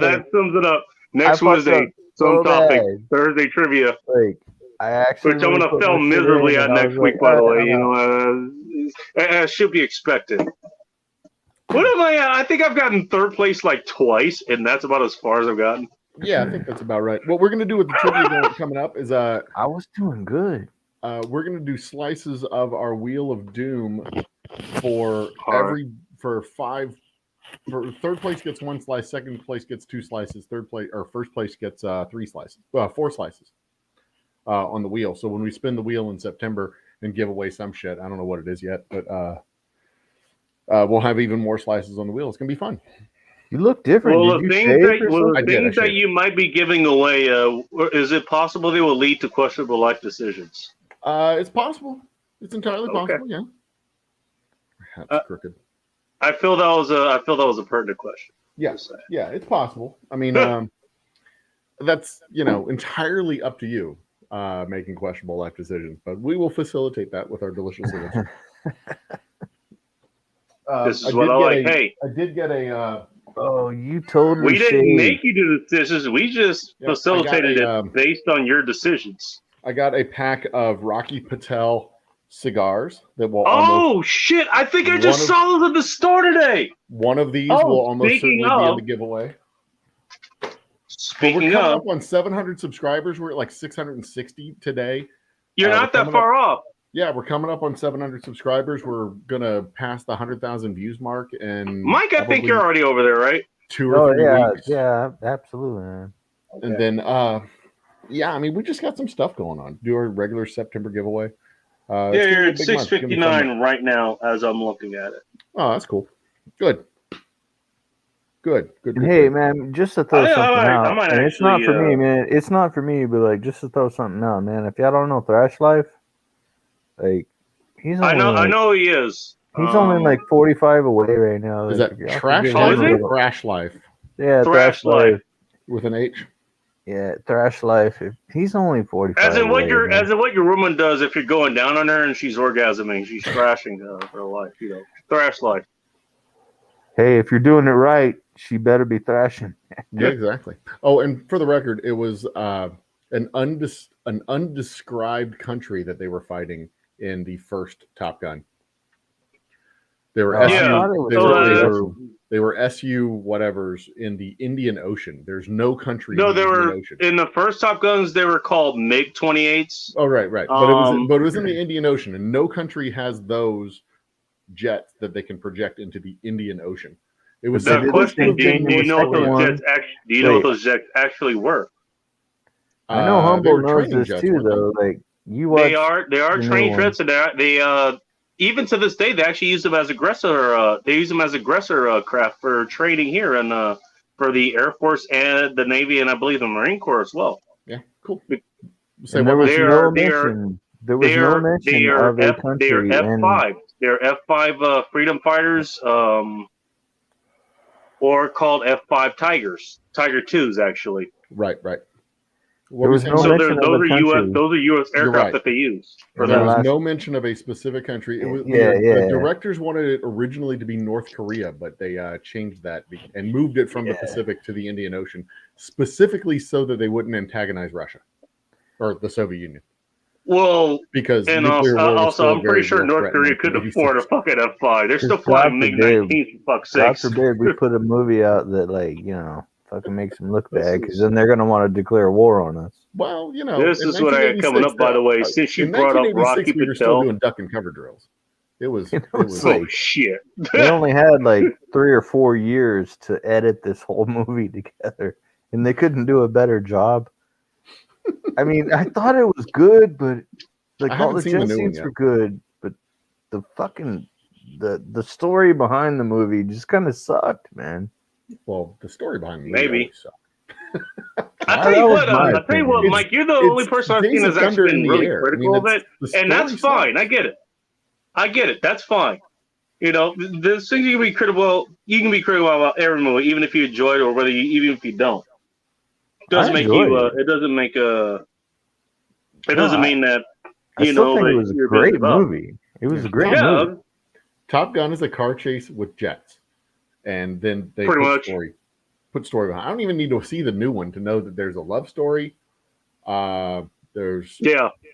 That sums it up. Next Wednesday, some topic. Thursday trivia. Like, I actually. Which I'm gonna fail miserably at next week, by the way. You know, it should be expected. What am I? I think I've gotten third place like twice, and that's about as far as I've gotten. Yeah, I think that's about right. What we're gonna do with the trivia coming up is I was doing good. We're gonna do slices of our Wheel of Doom for third place gets 1 slice, second place gets 2 slices, first place gets 3 slices, 4 slices on the wheel. So when we spin the wheel in September and give away some shit, I don't know what it is yet, but we'll have even more slices on the wheel. It's gonna be fun. You look different. Well, the things that you might be giving away, is it possible they will lead to questionable life decisions? It's possible. It's entirely possible. Yeah. Perhaps crooked. I feel that was a pertinent question. Yes. Yeah, it's possible. I mean, that's entirely up to you making questionable life decisions, but we will facilitate that with our delicious solution. This is what I like. Hey, I did get a. Oh, you totally. We didn't make you do the decisions. We just facilitated it based on your decisions. I got a pack of Rocky Patel cigars that will. Shit! I think I just saw those at the store today. One of these will almost certainly be in the giveaway. Speaking we're coming up on 700 subscribers. We're at like 660 today. You're not that far off. Yeah, we're coming up on 700 subscribers. We're gonna pass the 100,000 views mark, and Mike, I think you're already over there, right? 2 or 3 weeks. Yeah, absolutely, man. Okay. And then, I mean, we just got some stuff going on. Do our regular September giveaway. You're at 659 right now as I'm looking at it. Oh, that's cool. Good. Hey, man, just to throw something out, and it's not for me, man. It's not for me, but like just to throw something out, man. If y'all don't know Thrash Life. Like he's only I know he is. He's only like 45 away right now. Is that Trash Life or Thrash Life? Yeah, Thrash Life with an H. Yeah, Thrash Life. He's only 45. As in what your woman does if you're going down on her and she's orgasming, she's thrashing her life. Thrash Life. Hey, if you're doing it right, she better be thrashing. Yeah, exactly. Oh, and for the record, it was an undescribed country that they were fighting in the first Top Gun. They were they were SU whatevers in the Indian Ocean. There's no country. No, they were in the first Top Guns. They were called MiG-28s. Oh, right. But it was in the Indian Ocean, and no country has those jets that they can project into the Indian Ocean. It was that question. Do you know what those jets actually were? I know Humble knows this too, though. Like. They are trained jets, and they even to this day they actually use them as aggressor. They use them as aggressor craft for training here and for the Air Force and the Navy and I believe the Marine Corps as well. Yeah, cool. There was no mention of a country. They are F5. They're F5 freedom fighters, or called F5 Tigers. Tiger 2s actually. Right. There was no mention of a country. Those are U.S. aircraft that they use. There was no mention of a specific country. It was, the directors wanted it originally to be North Korea, but they changed that and moved it from the Pacific to the Indian Ocean, specifically so that they wouldn't antagonize Russia or the Soviet Union. Well, because also I'm pretty sure North Korea couldn't afford a fucking F5. They're still flying MiG-19 for fuck's sake. God forbid we put a movie out that fucking makes them look bad, because then they're going to want to declare war on us. Well, this is what I got coming up, by the way. Since you brought up Rocky we were still doing duck and cover drills. It was like shit. They only had like 3 or 4 years to edit this whole movie together, and they couldn't do a better job. I mean, I thought it was good, but like all the jet scenes were good, but the fucking the story behind the movie just kind of sucked, man. Well, the story behind the movie sucked. I'll tell you what, Mike, you're the only person I've seen that's actually been really critical of it, and that's fine. I get it. That's fine. You know, there's things you can be critical. You can be critical about every movie, even if you enjoy it or even if you don't. It doesn't make you. It doesn't make a. It doesn't mean that you know that it was a great movie. It was a great movie. Top Gun is a car chase with jets, and then they put story behind. I don't even need to see the new one to know that there's a love story. There's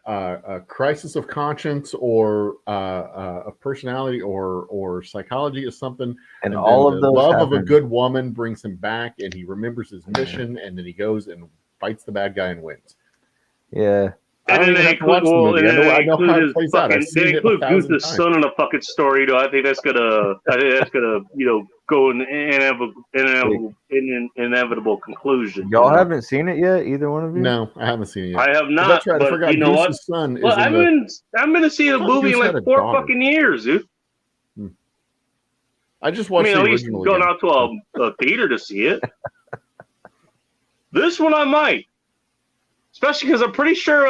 a crisis of conscience or a personality or psychology or something, and all of those love of a good woman brings him back, and he remembers his mission, and then he goes and fights the bad guy and wins. Yeah. And then they include Goose's son in a fucking story. I think that's gonna go in an inevitable conclusion. Y'all haven't seen it yet, either one of you? No, I haven't seen it yet. I have not. That's right. I forgot. You know what? Son I've been seeing a movie in like 4 fucking years, dude. I just watched. At least going out to a theater to see it. This one I might. Especially because I'm pretty sure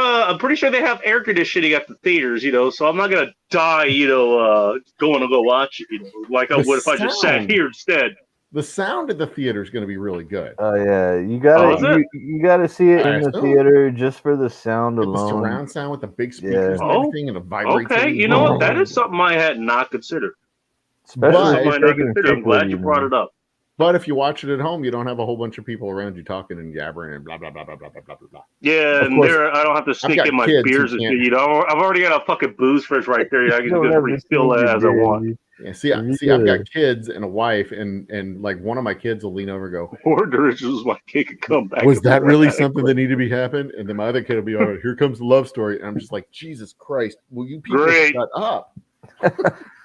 they have air conditioning at the theaters, so I'm not gonna die, going to go watch it, like I would if I just sat here instead. The sound at the theater is going to be really good. Oh yeah, you gotta see it in the theater just for the sound alone. The surround sound with the big speakers and everything, and the vibrating. Okay, you know what? That is something I had not considered. I'm glad you brought it up. But if you watch it at home, you don't have a whole bunch of people around you talking and yabbering and blah blah blah blah blah blah blah blah. Yeah, and I don't have to sneak in my beers and shit. I've already got a fucking booze fridge right there. I can just refill that as I want. Yeah, see, I've got kids and a wife, and like one of my kids will lean over and go, "Or my kid could come back." Was that really something that needed to be happened? And then my other kid will be, "All right, here comes the love story," and I'm just like, Jesus Christ, will you people shut up?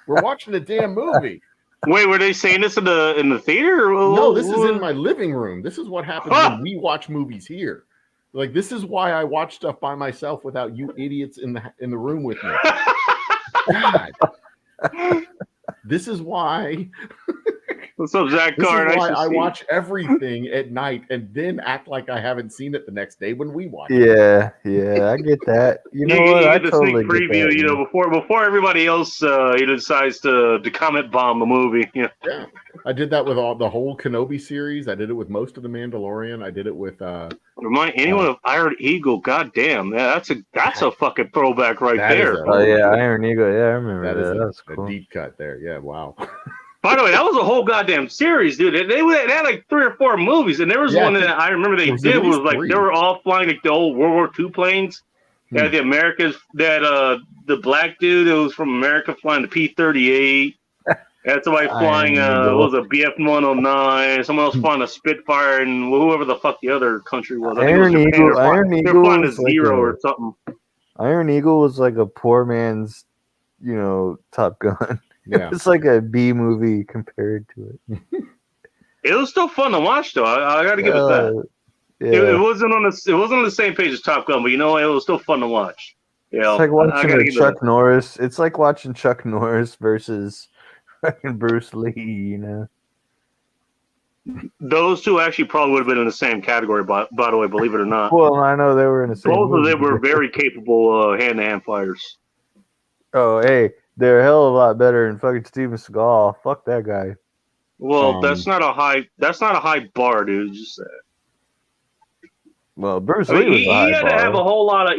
We're watching a damn movie. Wait, were they saying this in the theater? No, this is in my living room. This is what happens when we watch movies here. Like, this is why I watch stuff by myself without you idiots in the room with me. God. This is why. What's up, Zach Carr? This is why I watch everything at night and then act like I haven't seen it the next day when we watch it. Yeah, I get that. You know what? I totally sneak preview, get that, before everybody else decides to comment bomb the movie. Yeah, I did that with the whole Kenobi series. I did it with most of the Mandalorian. I did it with remind anyone of Iron Eagle. God damn, that's a fucking throwback right there. Iron Eagle. Yeah, I remember that. That's cool. A deep cut there. Yeah, wow. By the way, that was a whole goddamn series, dude. They had like 3 or 4 movies, and there was one that I remember they did was like 3. They were all flying like the old World War II planes. They had the Americans, the black dude that was from America flying the P-38. Had somebody flying what was a BF-109. Someone else flying a Spitfire, and whoever the fuck the other country was. Iron Eagle. They're flying a Zero or something. Iron Eagle was like a poor man's, Top Gun. Yeah. It's like a B movie compared to it. It was still fun to watch, though. I got to give it that. Yeah. It wasn't on the same page as Top Gun, but it was still fun to watch. It's like watching Chuck Norris. It's like watching Chuck Norris versus fucking Bruce Lee. Those two actually probably would have been in the same category, by the way, believe it or not. Well, I know they were in the same. Both of them were very capable hand-to-hand fighters. Oh, hey. They're a hell of a lot better than fucking Steven Seagal. Fuck that guy. Well, that's not a high bar, dude. Just well, Bruce Lee was he had to have a whole lot of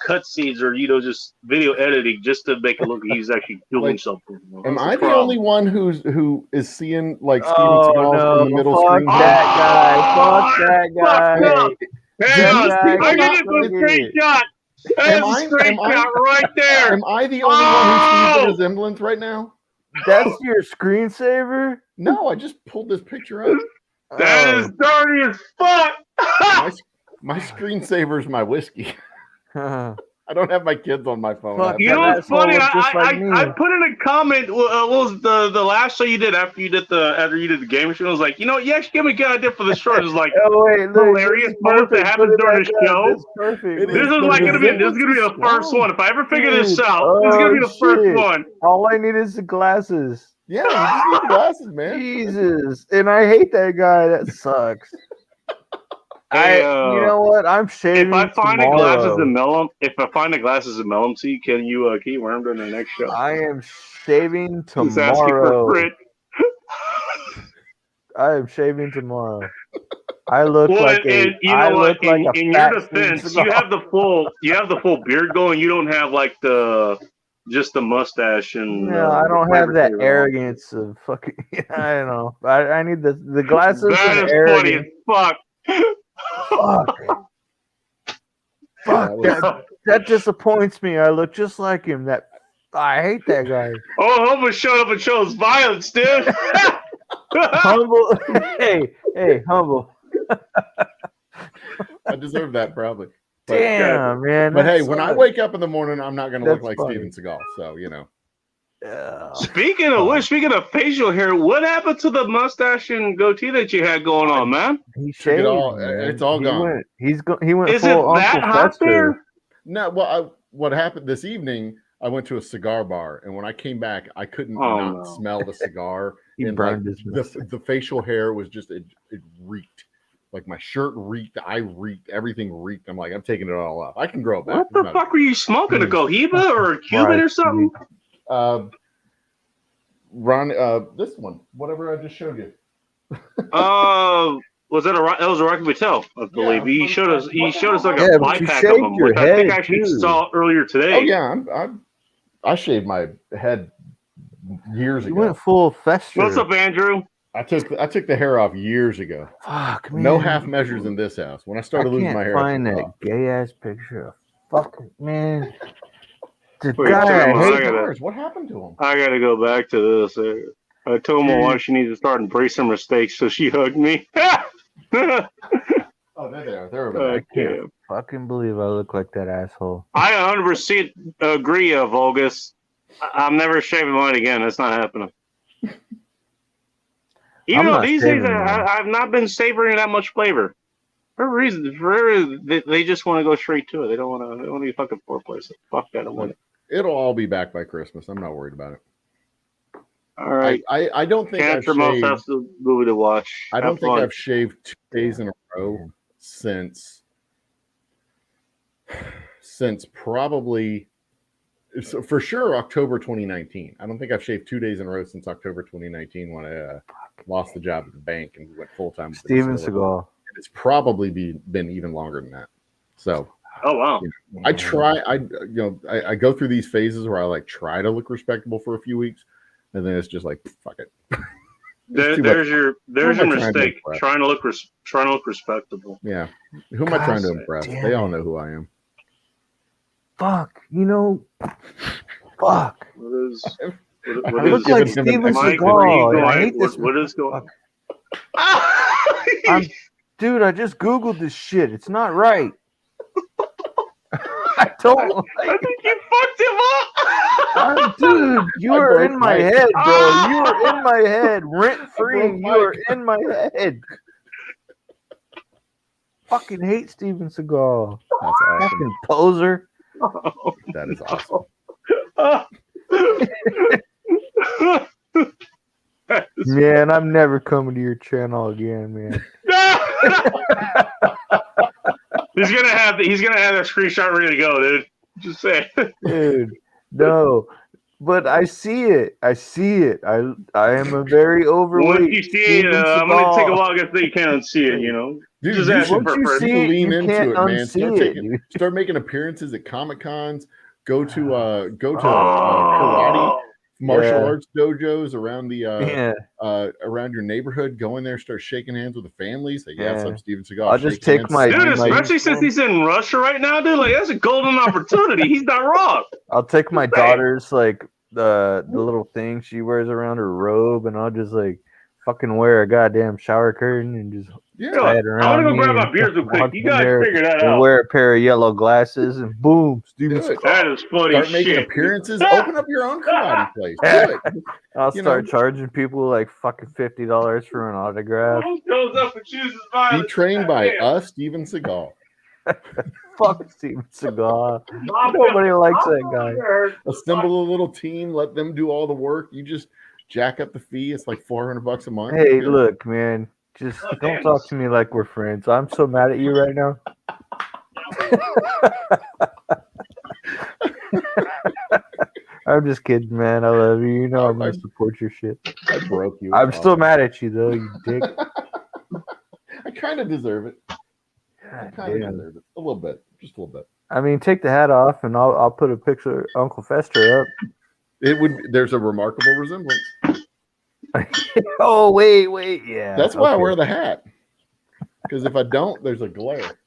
cutscenes or just video editing just to make it look like he's actually doing something. Am I the only one who is seeing like Steven Seagal from the middle screen? Fuck that guy. I get it for a straight shot. That's a straight shot right there. Am I the only one who sees the resemblance right now? That's your screensaver? No, I just pulled this picture up. That is dirty as fuck. My screensaver is my whiskey. I don't have my kids on my phone. You know what's funny? I put in a comment. What was the last show you did after you did the game show? I was like, you actually gave me a good idea for the short. It's like hilarious moments that happen during the show. This is gonna be the first one. If I ever figure this out, this is gonna be the first one. All I need is the glasses. Yeah, you just need the glasses, man. Jesus, and I hate that guy. That sucks. Hey, you know what? I'm shaving. If I find tomorrow. the glasses and mail them, to you, can you wear them during the next show? I am shaving Just asking for tomorrow. Brit. I am shaving tomorrow. I look Well, like and you know what? In your defense, you have the full beard going. You don't have like just the mustache and. No, I don't have that arrogance of fucking. I don't know. I need the glasses. That and is arrogance. funny as fuck. Fuck. That disappoints me. I look just like him. I hate that guy. Oh, Homer showed up and shows violence, dude. Humble. Hey, humble. I deserve that probably. But, damn, man. But hey, when I wake up in the morning, I'm not going to look like Steven Seagal. So, you know. Speaking of facial hair, what happened to the mustache and goatee that you had going on, man? He shaved. It's all gone. He went. Is it that hot there? No. Well, what happened this evening? I went to a cigar bar, and when I came back, I couldn't smell the cigar. He burned his the facial hair was just it reeked. Like my shirt reeked, I reeked, everything reeked. I'm like, I'm taking it all off. I can grow it back. What the fuck were you smoking? A Cohiba or a Cuban or something? Ron, this one, whatever I just showed you. Was that that was a Rocky Patel, I believe. He showed us like a 5-pack of them, which I think I actually saw earlier today. Oh yeah, I shaved my head years ago. You went full fester. What's up, Andrew? I took the hair off years ago. Fuck, man. No half measures in this house. When I started losing my hair, I can't find that gay ass picture of fucking man. The Wait, guy what happened to him? I gotta go back to this. I told my wife she needs to start embracing mistakes, so she hugged me. Oh, there they are. They're over there. I can't fucking believe I look like that asshole. I 100% agree, Vulgus. I'm never shaving mine again. That's not happening. Even though these days I've not been savoring that much flavor. For a reason, they just want to go straight to it. They don't want to be fucking foreplay. So fuck that. I want it. It'll all be back by Christmas. I'm not worried about it. All right. I don't think Cancer Most has to movie to watch. I don't think I've shaved 2 days in a row since probably for sure October 2019. I don't think I've shaved 2 days in a row since October 2019 when I lost the job at the bank and went full time. Steven Seagal. It's probably been even longer than that. So. Oh wow! I go through these phases where I like try to look respectable for a few weeks, and then it's just like fuck it. There's your mistake. Trying to look respectable. Yeah, who am I trying to impress? They all know who I am. Fuck, fuck. What I look like Steven Seagal. I hate this. What is going on? Dude, I just Googled this shit. It's not right. I don't like I think you fucked him up. Dude, you are in my head, bro. You are in my head. Rent free. You are in my head. Fucking hate Steven Seagal. That's awesome. Fucking poser. That is awesome. Man, I'm never coming to your channel again, man. He's gonna have that screenshot ready to go, dude. Just say, dude. No, but I see it. I am a very overweight. Once you see it, I'm gonna take a while to think you can't unsee it. Dude, just asking for you see lean into it, man. Start making appearances at Comic Cons. Go to karate. Martial arts dojos around the around your neighborhood. Go in there, start shaking hands with the families. Say, yes, I'm Steven Seagal. I'll just take my dude, especially since he's in Russia right now, dude. Like that's a golden opportunity. He's not wrong. I'll take my daughter's like the little thing she wears around her robe, and I'll just like fucking wear a goddamn shower curtain and just tie it around. I'm gonna go grab my beers real quick. You guys figure that out. Wear a pair of yellow glasses and boom, Steven Seagal. That is funny. Start making appearances. Open up your own karate place. Do it. I'll start charging people like fucking $50 for an autograph. Goes up and chooses violence. Be trained by us, Steven Seagal. Fuck Steven Seagal. Nobody likes that guy. Assemble a little team. Let them do all the work. You just jack up the fee. It's like $400 a month. Hey, look, man. Just don't talk to me like we're friends. I'm so mad at you right now. I'm just kidding, man. I love you. You know I'm gonna support your shit. I broke you. I'm still mad at you though, you dick. I kind of deserve it. I kind of deserve it. A little bit. Just a little bit. I mean, take the hat off and I'll put a picture of Uncle Fester up. There's a remarkable resemblance. Oh, wait, yeah. That's why I wear the hat. Because if I don't, there's a glare.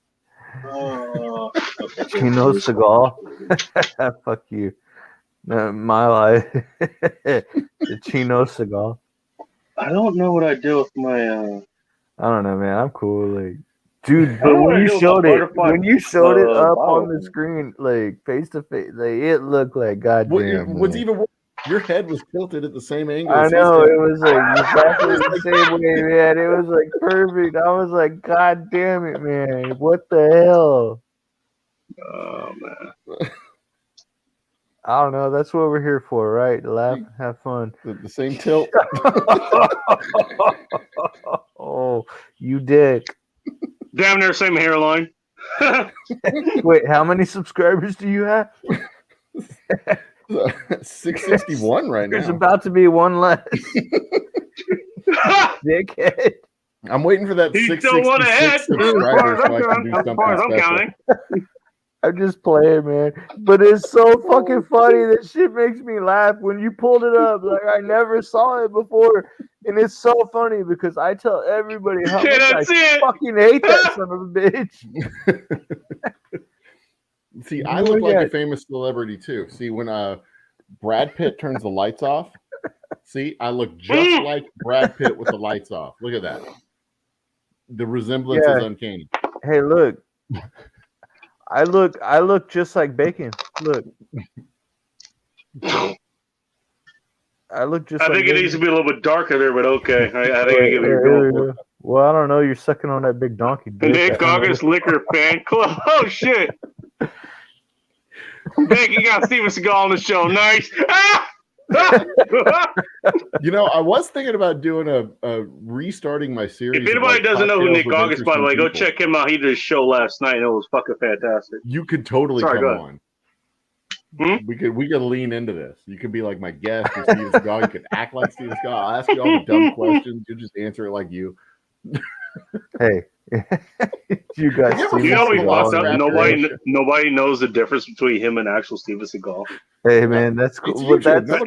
Chino Seagal. Fuck you. My life. The Chino Seagal. I don't know what I do with my. I don't know, man. I'm cool. Like, dude, but when you showed it up on the screen, like face to face, like it looked like goddamn. What's even worse, your head was tilted at the same angle. I know it was like exactly the same way, man. It was like perfect. I was like, God damn it, man! What the hell? Oh man. I don't know. That's what we're here for, right? Laugh, have fun. The same tilt. Oh, you dick. Damn near same hairline. Wait, how many subscribers do you have? 661 right now. There's about to be one less. Dickhead. I'm waiting for that 666 subscribers so I can do something special. I'm just playing, man. But it's so fucking funny. That shit makes me laugh when you pulled it up. Like, I never saw it before. And it's so funny because I tell everybody how much I fucking hate that son of a bitch. See, I look like a famous celebrity too. See, when Brad Pitt turns the lights off, see, I look just like Brad Pitt with the lights off. Look at that. The resemblance is uncanny. Hey, look. I look just like Bacon. Look. I look just. I think it needs to be a little bit darker there, but okay. I think I get what you're going for. Well, I don't know. You're sucking on that big donkey. Nick August Liquor Fan Club. Oh shit! Nick, you got Steven Seagal on the show. Nice. You know, I was thinking about doing a restarting my series. If anybody doesn't know who Nick August, by the way, go check him out. He did a show last night, and it was fucking fantastic. You could totally come on. We could lean into this. You could be like my guest, or Steven Seagal. You could act like Steven Seagal. I'll ask you all the dumb questions. You just answer it like you. Hey, you guys. You know what he fucks up? Nobody knows the difference between him and actual Steven Seagal. Hey man, that's cool.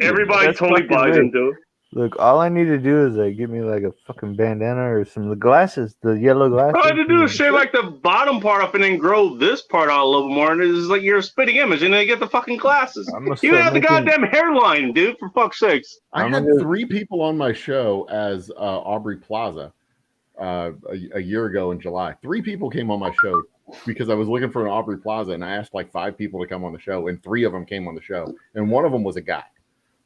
Everybody totally buys into it. Look, all I need to do is get me like a fucking bandana or some glasses, the yellow glasses. All I had to do is shave like the bottom part up and then grow this part out a little more, and it's like you're a spitting image, and then you get the fucking glasses. You have the goddamn hairline, dude, for fuck's sakes. I had 3 people on my show as Aubrey Plaza a year ago in July. 3 people came on my show because I was looking for an Aubrey Plaza, and I asked like 5 people to come on the show, and 3 of them came on the show, and one of them was a guy.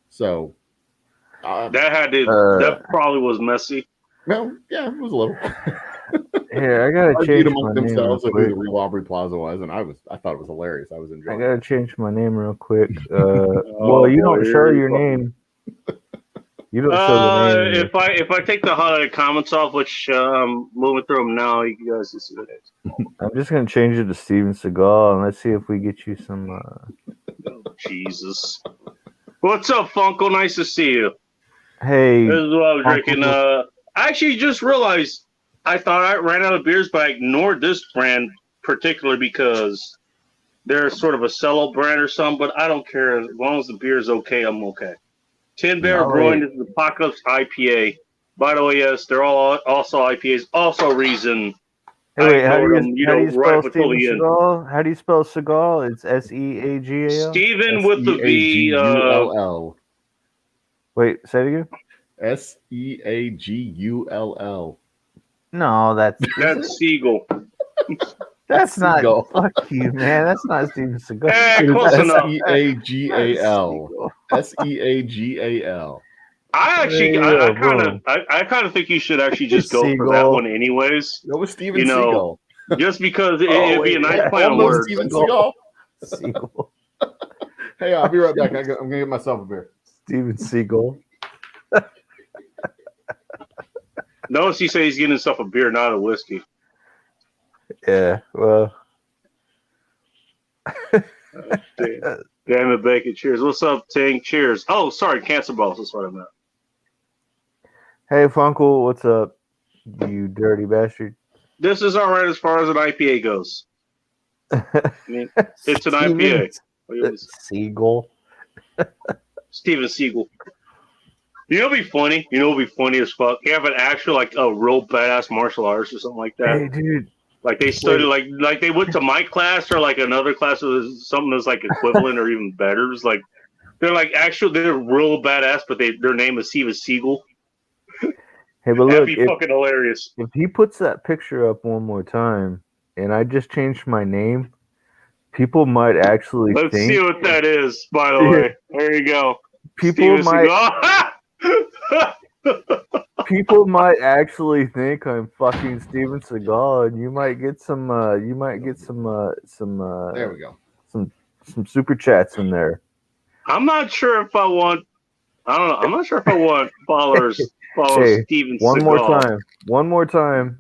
So that probably was messy. Well, yeah, it was a little. Here, I gotta change my name themselves who the real Aubrey Plaza was, and I thought it was hilarious. I was enjoying. I gotta change my name real quick. Well, you don't show your name. You don't show the name. If I take the highlighted comments off, which I'm moving through them now, you guys can see the names. I'm just gonna change it to Steven Seagal, and let's see if we get you some. Oh, Jesus. What's up, Funko? Nice to see you. Hey. This is what I was drinking. I actually just realized I thought I ran out of beers, but I ignored this brand particularly because they're sort of a sell-out brand or something, but I don't care. As long as the beer is okay, I'm okay. Tin Bear Brewing is the Apocalypse IPA. By the way, yes, they're all also IPAs. Also, reason. Hey, wait, how do you spell Steven Seagal? How do you spell Seagal? It's Seagal. Steven with the V. Wait, say it again. Seagull. No, that's Seagull. That's not. Fuck you, man. That's not Steven Seagal. Close enough. Seagal. I kind of think you should actually just go for that one, anyways. That was Steven Seagal. Just because it'd be a nice play on words. Steven Seagal. Hey, I'll be right back. I'm gonna get myself a beer. Steven Seagal. Notice he said he's getting himself a beer, not a whiskey. Yeah, well. Damn it, Bacon. Cheers. What's up, Ting? Cheers. Oh, sorry, Cancer Balls. That's what I meant. Hey, Funkle, what's up, you dirty bastard? This is all right as far as an IPA goes. I mean, it's an IPA. Seagull. Steven Seagal. You know what'd be funny? You know what'd be funny as fuck? You have an actual, like, a real badass martial arts or something like that. Hey, dude. Like they studied, like they went to my class or like another class or something that's like equivalent or even better. It's like they're like they're real badass, but their name is Steven Seagal. Hey, but that'd look, be fucking hilarious. If he puts that picture up one more time, and I just changed my name, people might actually Let's think. see what that is. By the way, there you go. People People might actually think I'm fucking Steven Seagal, and you might get some. There we go. Some super chats in there. I'm not sure if I want. I don't know. I'm not sure if I want followers. Hey, Steven Seagal. One more time.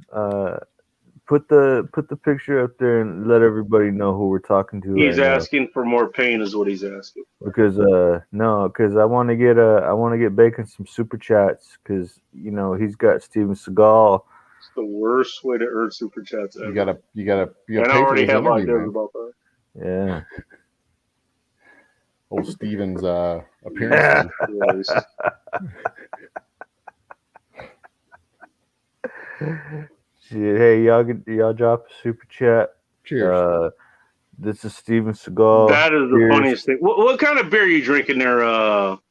Put the picture up there and let everybody know who we're talking to. He's asking for more pain, is what he's asking. Because I want to get Bacon some super chats because he's got Steven Seagal. It's the worst way to earn super chats ever. You gotta. And I already have ideas about that. Yeah. Old Steven's appearance. Shit, hey, y'all drop a super chat. Cheers. This is Steven Seagal. That is the funniest thing. What kind of beer are you drinking there?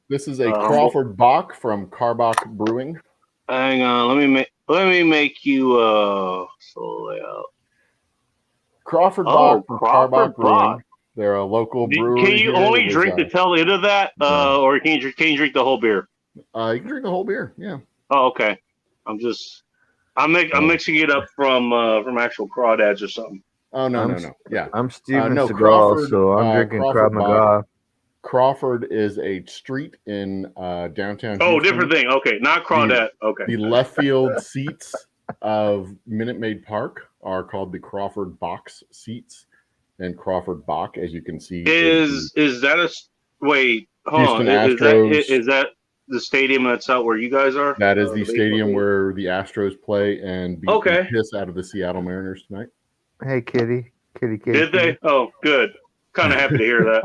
This is a Crawford Bock from Karbach Brewing. Hang on, let me make you slowly out. Crawford Bock from Karbach Brewing. They're a local brewery. Can you only drink the tail end of that, or can you drink the whole beer? You can drink the whole beer. Yeah. Oh, okay. I'm mixing it up from actual crawdads or something. Oh no. Yeah, I'm Steven Seagal, so I'm drinking Krav Maga. Crawford is a street in downtown. Oh, Houston. Different thing. Okay, not crawdad. Okay. The left field seats of Minute Maid Park are called the Crawford Box seats, and Crawford Bock, as you can see, is that a wait? Hold on. Is that the stadium that's out where you guys are? That is the stadium where the Astros play and beat the piss out of the Seattle Mariners tonight. Hey, kitty. Did they? Oh, good. Kind of happy to hear that.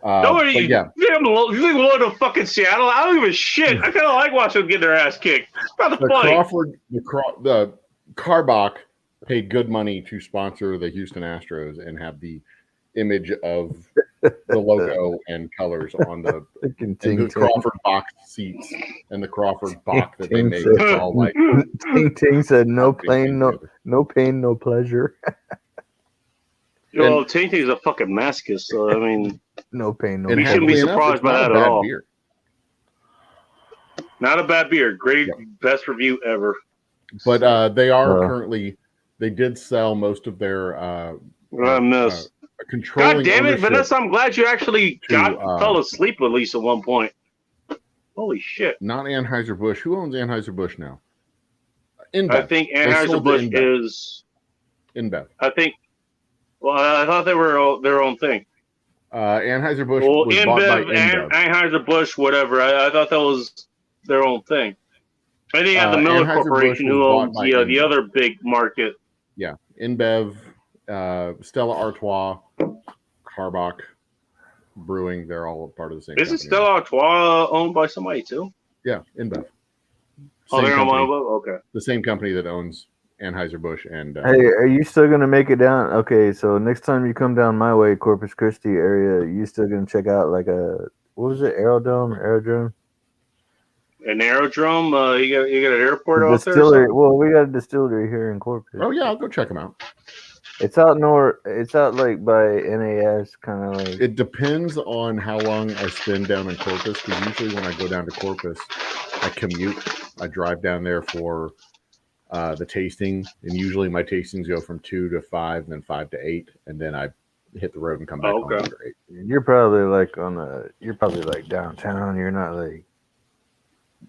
You load to fucking Seattle. I don't give a shit. I kind of like watching them get their ass kicked. It's about the funny. The Karbach paid good money to sponsor the Houston Astros and have the image of the logo and colors on the Crawford box seats and the Crawford box that they made. It's all like Ting said, "No pain, no pleasure." Well, Ting Ting's a fucking masochist, so I mean, no pain, no. You shouldn't be surprised by that at all. Beer. Not a bad beer. Great, best review ever. But they are currently. They did sell most of their. God damn it, Vanessa! I'm glad you actually fell asleep at least at one point. Holy shit! Not Anheuser-Busch. Who owns Anheuser-Busch now? InBev. I think Anheuser-Busch is InBev. I think. Well, I thought they were their own thing. Anheuser-Busch was bought by InBev. Anheuser-Busch, whatever. I thought that was their own thing. I think you had the Miller Corporation, who owns the other big market. Yeah, InBev, Stella Artois, Karbach Brewing, they're all part of the same company. Isn't Stella Artois owned by somebody too? Yeah, InBev. They're owned by okay. The same company that owns Anheuser-Busch and hey, are you still gonna make it down? Okay, so next time you come down my way, Corpus Christi area, you still gonna check out like what was it, aerodrome? An aerodrome? You got an airport out there? Well, we got a distillery here in Corpus. Oh yeah, I'll go check them out. It's out north. It's out like by NAS, kind of like. It depends on how long I spend down in Corpus. Because usually when I go down to Corpus, I commute. I drive down there for the tasting, and usually my tastings go from 2 to 5, and then 5 to 8, and then I hit the road and come back home. Great. You're probably like downtown. You're not like,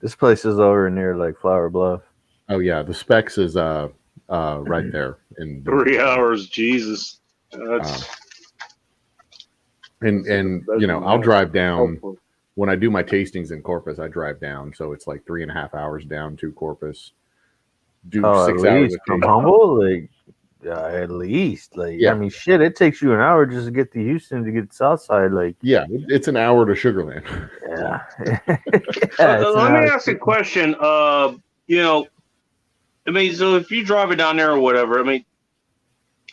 this place is over near like Flower Bluff. Oh yeah, the Specs is right there in 3 hours. Jesus. And you know, I'll drive down when I do my tastings in Corpus. I drive down, so it's like 3.5 hours down to Corpus. Do 6 hours from Humboldt, like at least, like I mean, shit, it takes you an hour just to get to Houston to get to Southside. Like, yeah, it's an hour to Sugarland. Yeah. Let me ask a question. You know, I mean, so if you're driving down there or whatever, I mean,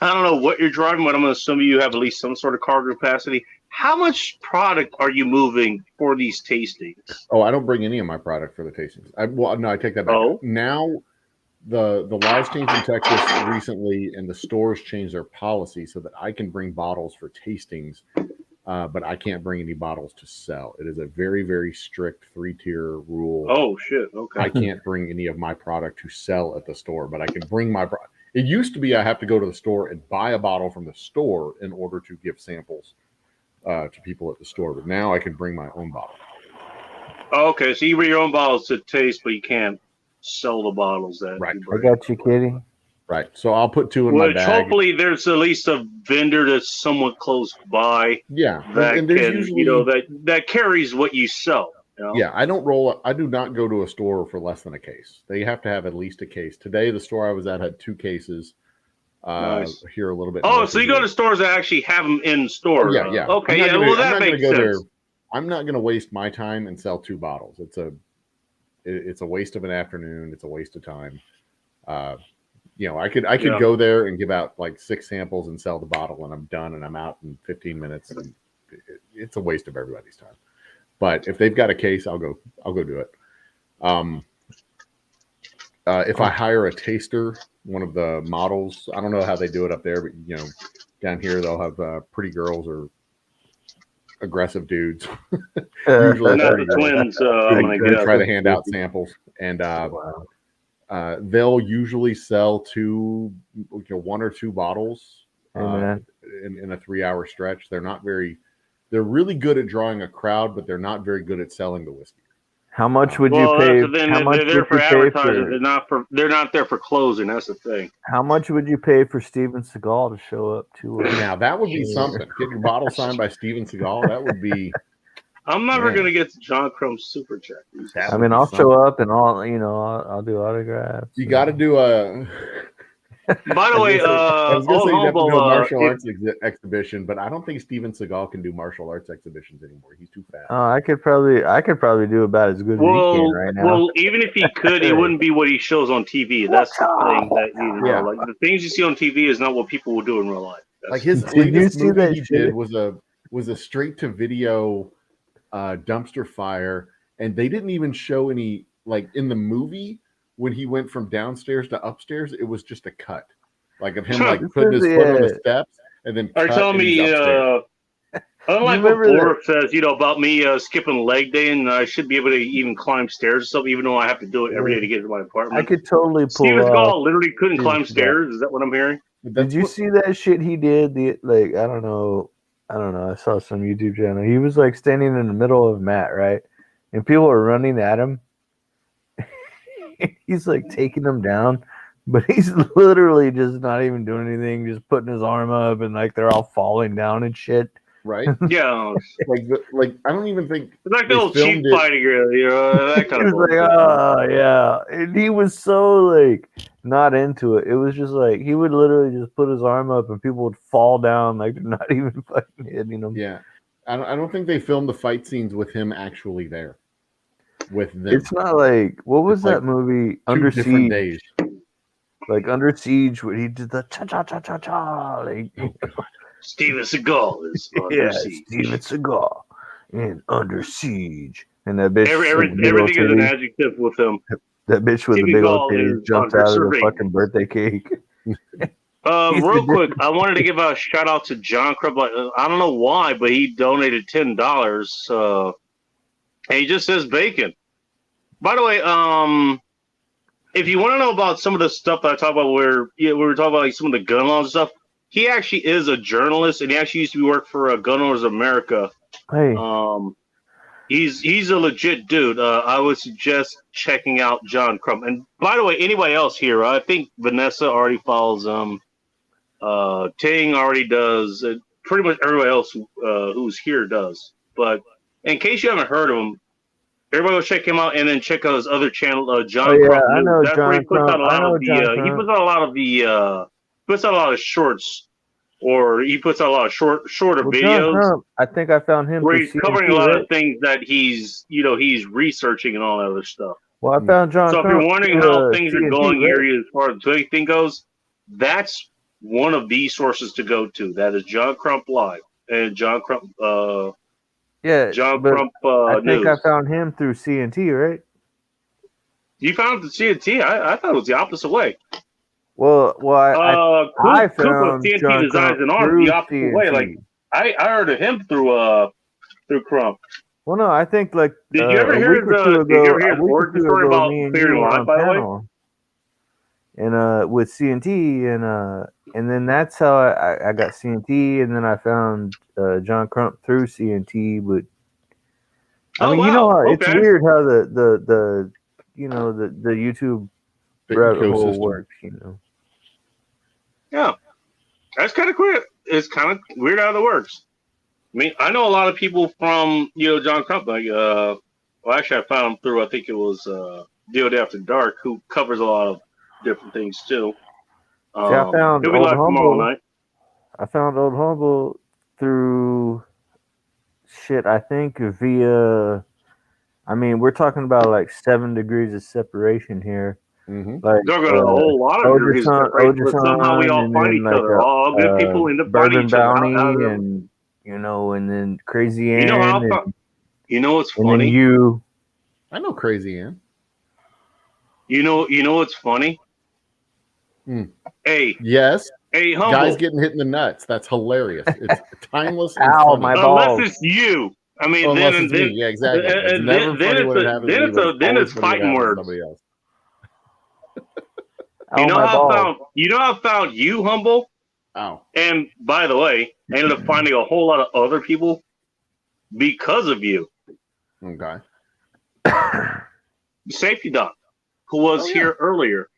I don't know what you're driving, but I'm going to assume you have at least some sort of cargo capacity. How much product are you moving for these tastings? Oh, I don't bring any of my product for the tastings. I take that back. Oh. Now, the laws changed in Texas recently, and the stores changed their policy so that I can bring bottles for tastings, but I can't bring any bottles to sell. It is a very, very strict 3-tier rule. Oh, shit. Okay. I can't bring any of my product to sell at the store, but I can bring my product. It used to be I have to go to the store and buy a bottle from the store in order to give samples to people at the store, but now I can bring my own bottle. Okay, so you bring your own bottles to taste, but you can't sell the bottles that right. I got you, Kitty. Right. So I'll put 2 in my bag. Hopefully there's at least a vendor that's somewhat close by. Yeah. That can, usually, you know, that carries what you sell. You know? Yeah, I do not go to a store for less than a case. They have to have at least a case. Today, the store I was at had 2 cases. Nice. Here a little bit. Oh, so you go to stores that actually have them in store? Oh, yeah. Okay, yeah. Well, that makes sense. I'm not going to waste my time and sell 2 bottles. It's a waste of an afternoon. It's a waste of time. You know, I could go there and give out like 6 samples and sell the bottle, and I'm done, and I'm out in 15 minutes. And it's a waste of everybody's time. But if they've got a case, I'll go do it. If I hire a taster, one of the models, I don't know how they do it up there, but you know, down here they'll have pretty girls or aggressive dudes. Usually not the twins. They try to hand out samples, and they'll usually sell 1 or 2 bottles in a 3-hour stretch. They're really good at drawing a crowd, but they're not very good at selling the whiskey. How much would you pay? How much they're there for advertising. They're not there for closing. That's the thing. How much would you pay for Steven Seagal to show up to? Now that would be something. Get your bottle signed by Steven Seagal. That would be. I'm never gonna get to John Crumb's super check. I mean, I'll show up and I'll do autographs. You got to do a. By the way, I was going to say you have to do a martial arts exhibition, but I don't think Steven Seagal can do martial arts exhibitions anymore. He's too fat. I could probably do about as good as he can right now. Well, even if he could, it wouldn't be what he shows on TV. That's the thing that like the things you see on TV is not what people will do in real life. Like his latest movie he did was a straight to video dumpster fire, and they didn't even show any like in the movie. When he went from downstairs to upstairs, it was just a cut, like of him like putting his foot on the steps and then. Are you telling me? Unlike what Borf says, about me skipping leg day, and I should be able to even climb stairs or something, even though I have to do it every day to get to my apartment. I could totally pull. Steven Seagal literally couldn't climb stairs. Is that what I'm hearing? Did you see that shit he did? I don't know. I saw some YouTube channel. He was like standing in the middle of Matt, right, and people are running at him. He's like taking them down, but he's literally just not even doing anything, just putting his arm up, and like they're all falling down and shit. Right? Yeah. like I don't even think it's like the old cheap fighting, that kind of. Like, oh yeah, and he was so like not into it. It was just like he would literally just put his arm up, and people would fall down, like they're not even fucking hitting him. Yeah, I don't think they filmed the fight scenes with him actually there. With them. It's not like what was that movie Under Siege? Days. Like Under Siege, where he did the cha cha cha cha cha. Like, Steven Seagal is Under Siege. Steven Seagal in Under Siege, and that bitch. Everything is an adjective with him. That bitch with the big old titties jumped out of the fucking birthday cake. Real quick, I wanted to give a shout out to John Crumb. I don't know why, but he donated $10. And he just says bacon. By the way, if you want to know about some of the stuff that I talk about, where we were talking about like some of the gun laws and stuff, he actually is a journalist, and he actually used to work for Gun Owners America. Hey, he's a legit dude. I would suggest checking out John Crump. And by the way, anybody else here? I think Vanessa already follows him. Ting already does. Pretty much everybody else who's here does. But in case you haven't heard of him, everybody go check him out, and then check out his other channel, John Crump. I know That's John where he puts Crump. out a lot of John the. He Crump. puts out a lot of the. Puts out a lot of shorts, or he puts out a lot of shorter videos. John Crump, I think I found him where through he's covering CNT, a lot right? of things that he's researching and all that other stuff. Well, I found John So Crump. if you're wondering through, how things are CNT, going right? here as far as the Twitch thing goes, that's one of the sources to go to. That is John Crump Live and John Crump. Yeah, John but Crump I think News. I found him through CNT, right? You found the CNT? I thought it was the opposite way. Well, I Coop found CNT John Designs Crump and Arms through the opposite CNT. way. Like I heard of him through Crump. Well, no, I think like Did you ever hear his origin story about Clearing Live, by the way? And with CNT, and then that's how I got CNT, and then I found John Crump through CNT. But I mean, wow. you know, how it's Okay. weird how the YouTube rabbit hole ecosystem works. You know. Yeah, that's kind of weird. It's kind of weird how it works. I mean, I know a lot of people from John Crump. Like, well, actually, I found him through. I think it was DOD After Dark, who covers a lot of different things too. I found he'll be Old live tomorrow night. I found Old Humble through shit. I think via. I mean, we're talking about like 7 degrees of separation here. Mm-hmm. Like They're going to a whole lot of degrees of separation, but somehow we all find each other. All good people end up finding each other. Bounty and and then Crazy Ann. You know what's funny? And then you. I know Crazy Ann. You know what's funny? Hey. Yes. Hey, Humble. Guys getting hit in the nuts. That's hilarious. It's timeless. And Ow, funny. my balls. Unless it's you. I mean, then then yeah, exactly. Then it's fighting words. Else. You know how I found you, Humble? Ow. And by the way, I ended up finding a whole lot of other people because of you. Okay. Safety Doc, who was here earlier.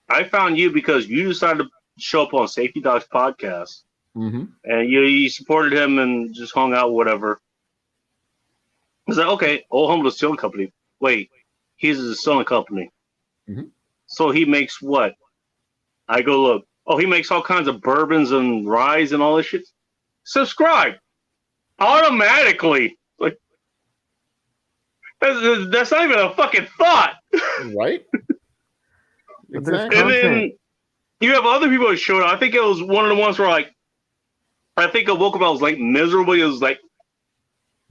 I found you because you decided to show up on Safety Doc's podcast. Mm-hmm. And you supported him and just hung out, whatever. I was like, okay, Old Humble is a selling company. Wait, he's a selling company. Mm-hmm. So he makes what? I go look. Oh, he makes all kinds of bourbons and ryes and all this shit. Subscribe automatically. Like that's not even a fucking thought, right? Exactly. And then you have other people that showed up. I think it was one of the ones where I think I woke up. I was like miserable. It was like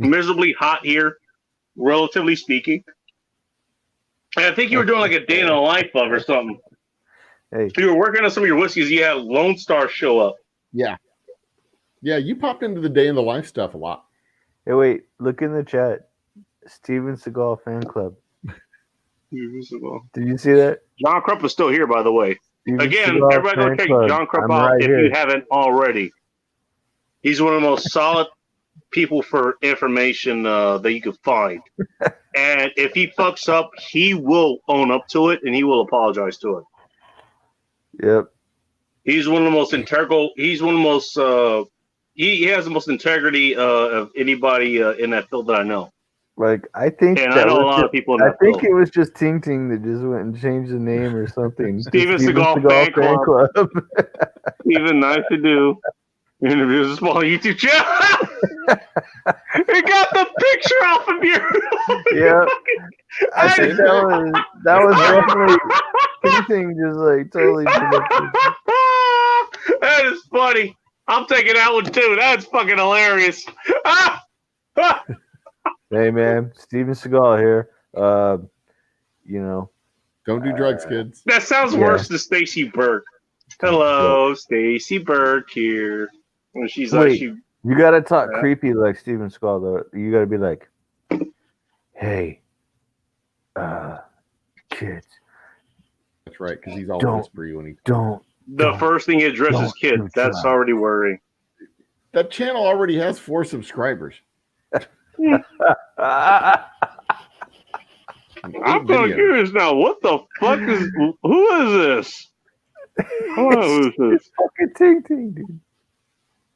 miserably hot here, relatively speaking. And I think you were doing like a day in the life of or something. Hey. You were working on some of your whiskeys. You had Lone Star show up. Yeah. Yeah, you popped into the day in the life stuff a lot. Hey, wait, look in the chat. Steven Seagal fan club. Did you see that? John Crump is still here, by the way. Steven Again, Seagal everybody go check John Crump out if you haven't already. He's one of the most solid people for information that you can find. And if he fucks up, he will own up to it and he will apologize to it. Yep. He's one of the most integral. He's one of the most. He has the most integrity of anybody in that field that I know. Like I think, and I know a lot of people in that field. I think it was just Ting Ting that just went and changed the name or something. Steven Seagal fan club. Steven, nice to do. Interviews a small YouTube channel. It got the picture off of you. Yeah, I think that was definitely Ting Ting just like totally. That is funny. I'm taking that one too. That's fucking hilarious. Hey man, Steven Seagal here. Don't do drugs, kids. That sounds worse than Stacy Burke. Hello, Stacy Burke here. When she's you gotta talk creepy like Steven Seagal though. You gotta be like, "Hey, kids." That's right, because he's all whispery when he don't The first thing he addresses kids. That's already worrying. That channel already has 4 subscribers. I'm confused now. What the fuck is? Who is this? Who is this? Fucking Ting Ting, dude.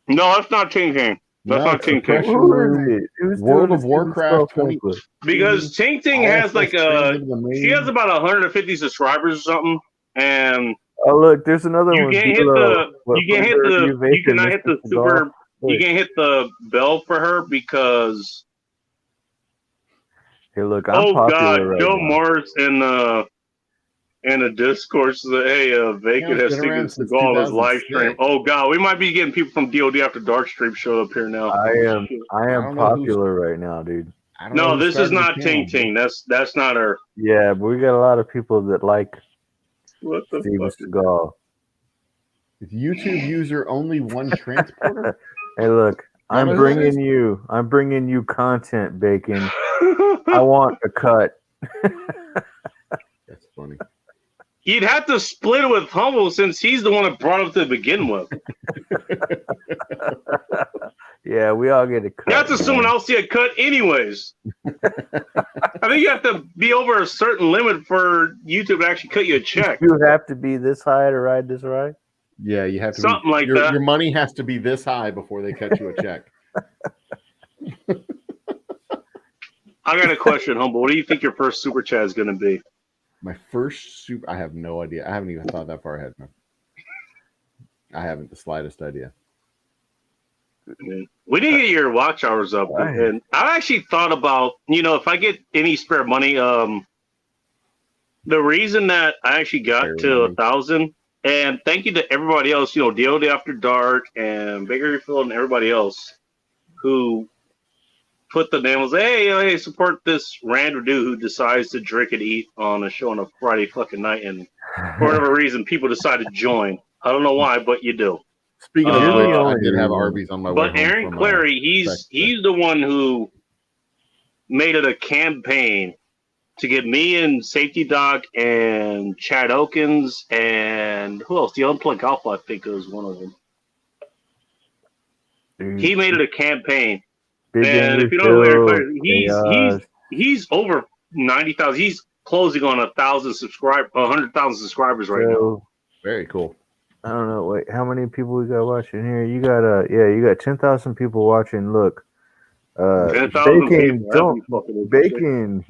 No, that's not Ting Ting. That's not Ting Ting. Who is it? World of Warcraft 20. Because Ting Ting has like she has about 150 subscribers or something, and oh look, there's another one. You can't hit the bell for her because. Hey, look, I'm popular right Joe now. Morris in the Discord says, "Hey, Vacant has Steven Seagal as live stream." Oh God, we might be getting people from DOD After Dark stream show up here now. I am popular right now, dude. No, this is not Ting Ting. That's not her. Yeah, but we got a lot of people that like what the Steven fuck? Seagal. Is YouTube user only one transporter? Hey, look, I'm bringing you content, Bacon. I want a cut. That's funny. You'd have to split it with Humble since he's the one that brought it to begin with. Yeah, we all get a cut. That's assuming I'll see a cut anyways. I think you have to be over a certain limit for YouTube to actually cut you a check. You have to be this high to ride this ride? Yeah, you have to something like that. Your money has to be this high before they cut you a check. I got a question, Humble. What do you think your first super chat is going to be? My first super, I have no idea. I haven't even thought that far ahead, man. I haven't the slightest idea. We didn't get your watch hours up, and I actually thought about, if I get any spare money, the reason that I actually got to 1,000, and thank you to everybody else, DOD After Dark and Bakery Field and everybody else who put the name was, hey, support this random dude who decides to drink and eat on a show on a Friday fucking night, and for whatever reason, people decide to join. I don't know why, but you do. Speaking of which, I did have Arby's on my way home. But Aaron Clary, he's the one who made it a campaign to get me and Safety Doc and Chad Oakins and who else? The Unplugged Alpha, I think, was one of them. He made it a campaign. And if you don't know Aaron Clary, he's over 90,000. He's closing on 100,000 subscribers right now. Very cool. I don't know. Wait, how many people we got watching here? You got you got 10,000 people watching. Look, Bacon.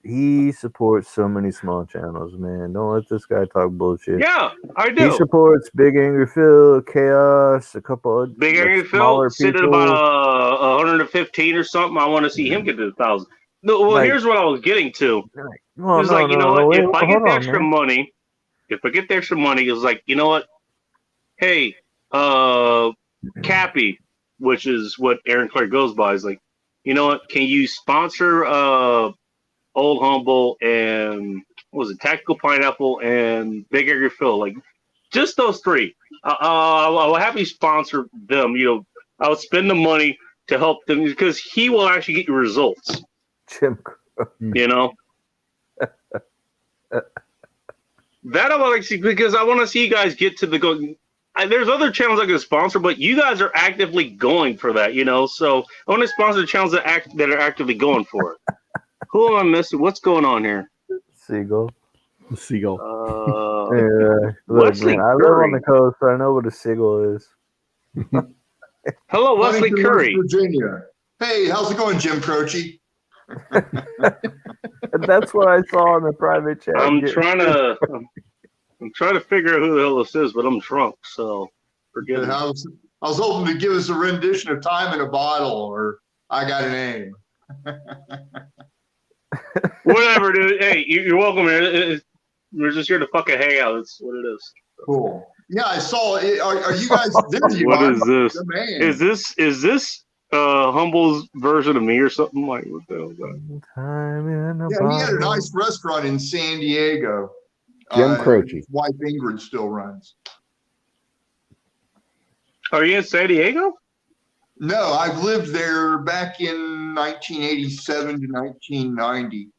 He supports so many small channels, man. Don't let this guy talk bullshit. Yeah, I do. He supports Big Angry Phil, Chaos, a couple of Big Angry Phil sitting at about 115 or something. I want to see him get to 1,000. No, well, here's what I was getting to. It's like, you know what? If I get the extra money. If I get the extra money, it's like, you know what? Hey, Cappy, which is what Aaron Clare goes by, is like, you know what? Can you sponsor Old Humble and what was it, Tactical Pineapple and Big Angry Phil? Like, just those three. I'll happily sponsor them. I'll spend the money to help them because he will actually get you results. Jim, That I want to see because I want to see you guys get to the go. There's other channels I can sponsor, but you guys are actively going for that, So I want to sponsor the channels that are actively going for it. Who am I missing? What's going on here? Seagull. Seagull. Look, man, I live on the coast, so I know what a seagull is. Hello, Wesley Curry, Virginia. Hey, how's it going, Jim Croce? That's what I saw in the private chat. I'm trying to figure out who the hell this is, but I'm drunk, so forget it. I was hoping to give us a rendition of Time in a Bottle or I Got a Name. Whatever, dude. Hey, you're welcome here. We're just here to fucking hang out. That's what it is. Cool. Yeah, I saw it. Are you guys there? What is this? Is this Humble's version of me or something? Like, what the hell is that? He had a nice restaurant in San Diego. Jim Croce. His wife Ingrid still runs. Are you in San Diego? No, I've lived there back in 1987 to 1990.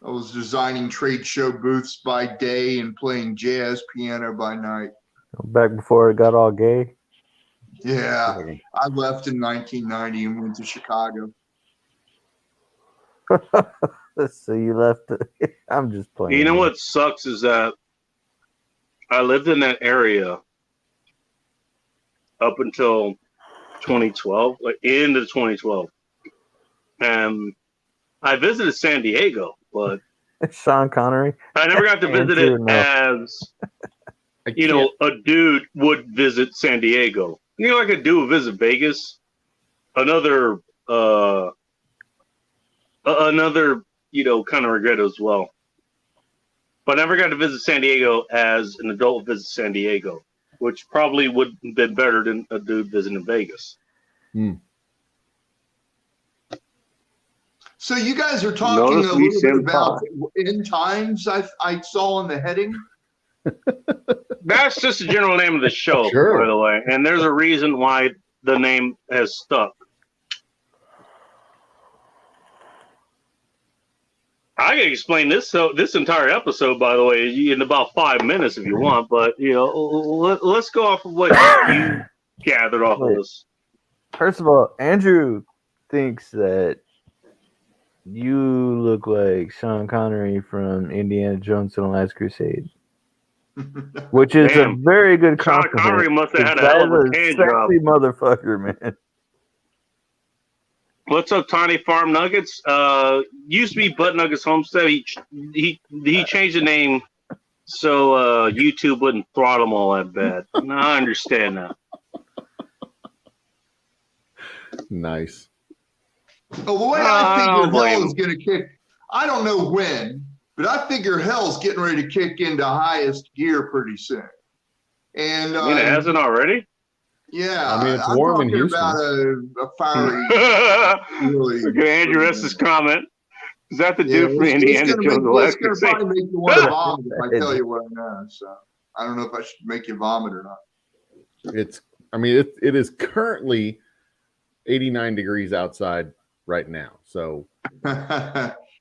I was designing trade show booths by day and playing jazz piano by night. Back before it got all gay. Yeah, I left in 1990 and went to Chicago. So you left. I'm just playing. You know what sucks is that I lived in that area up until 2012, like into 2012, and I visited San Diego, but Sean Connery. I never got to visit it as a dude would visit San Diego. Like a dude would visit Vegas, another kind of regret as well. But I never got to visit San Diego as an adult visit San Diego, which probably would have been better than a dude visiting Vegas. So you guys are talking a little bit about end times. I saw in the heading. That's just the general name of the show, by the way. And there's a reason why the name has stuck. I can explain this entire episode, by the way, in about 5 minutes if you want. But let's go off of what you gathered off of this. First of all, Andrew thinks that you look like Sean Connery from Indiana Jones and the Last Crusade, which is a very good compliment. Sean Connery must have had a hell of a can job. Sexy motherfucker, man. What's up, Tiny Farm Nuggets? Used to be Butt Nuggets Homestead. He changed the name so YouTube wouldn't throttle him all that bad. No, I understand that. Nice. Well, the way I figure hell is going to kick, I don't know when, but I figure hell's getting ready to kick into highest gear pretty soon. And it hasn't already? Yeah, I mean, it's warm in Houston. About a fiery. Really, look at Andrew S.'s comment. Is that the dude from Indiana Jones? It's going to probably make you want to vomit if I tell you what I know. So I don't know if I should make you vomit or not. It is currently 89 degrees outside right now. So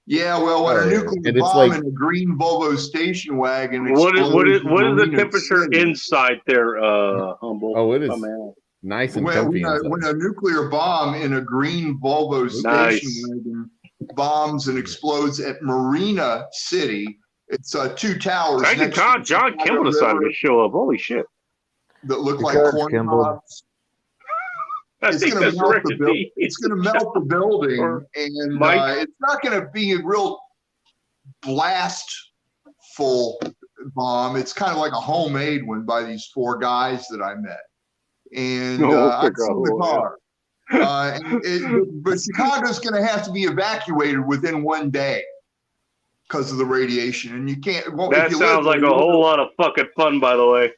yeah, well, when a nuclear bomb in a green Volvo station wagon what is the temperature inside there, Humble? Oh, it is nice and comfy. When a nuclear bomb in a green Volvo station wagon bombs and explodes at Marina City, it's 2 towers. I think John Kimball decided to show up. Holy shit! That look like corn cobs. It's going to melt the building. It's going to melt the building, and it's not going to be a real blastful bomb. It's kind of like a homemade one by these 4 guys that I met, and I saw the car. But Chicago's going to have to be evacuated within 1 day because of the radiation, and you can't. Well, that sounds like a whole lot of fucking fun, by the way.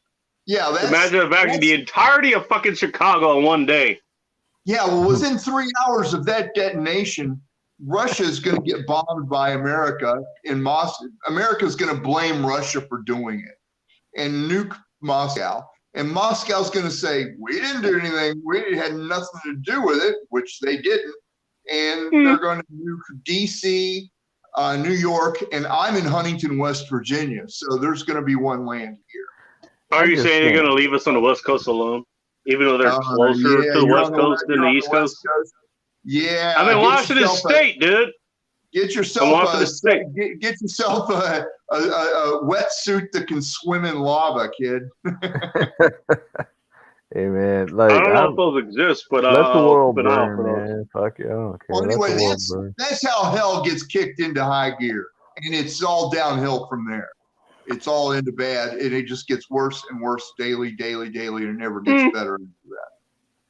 Yeah, imagine evacuating the entirety of fucking Chicago in 1 day. Yeah, well, within 3 hours of that detonation, Russia is going to get bombed by America in Moscow. America's going to blame Russia for doing it and nuke Moscow. And Moscow's going to say, we didn't do anything. We had nothing to do with it, which they didn't. And they're going to nuke D.C., New York, and I'm in Huntington, West Virginia. So there's going to be one land here. Are you saying you're going to leave us on the West Coast alone? Even though they're closer to the West Coast than the East Coast? Yeah. I'm in Washington State, dude. Get yourself a wetsuit that can swim in lava, kid. Hey, man. I don't know if those exist, but let the world burn, man. Fuck you. I don't care. Well, anyway, that's how hell gets kicked into high gear. And it's all downhill from there. It's all into bad, and it just gets worse and worse daily, and it never gets better than that.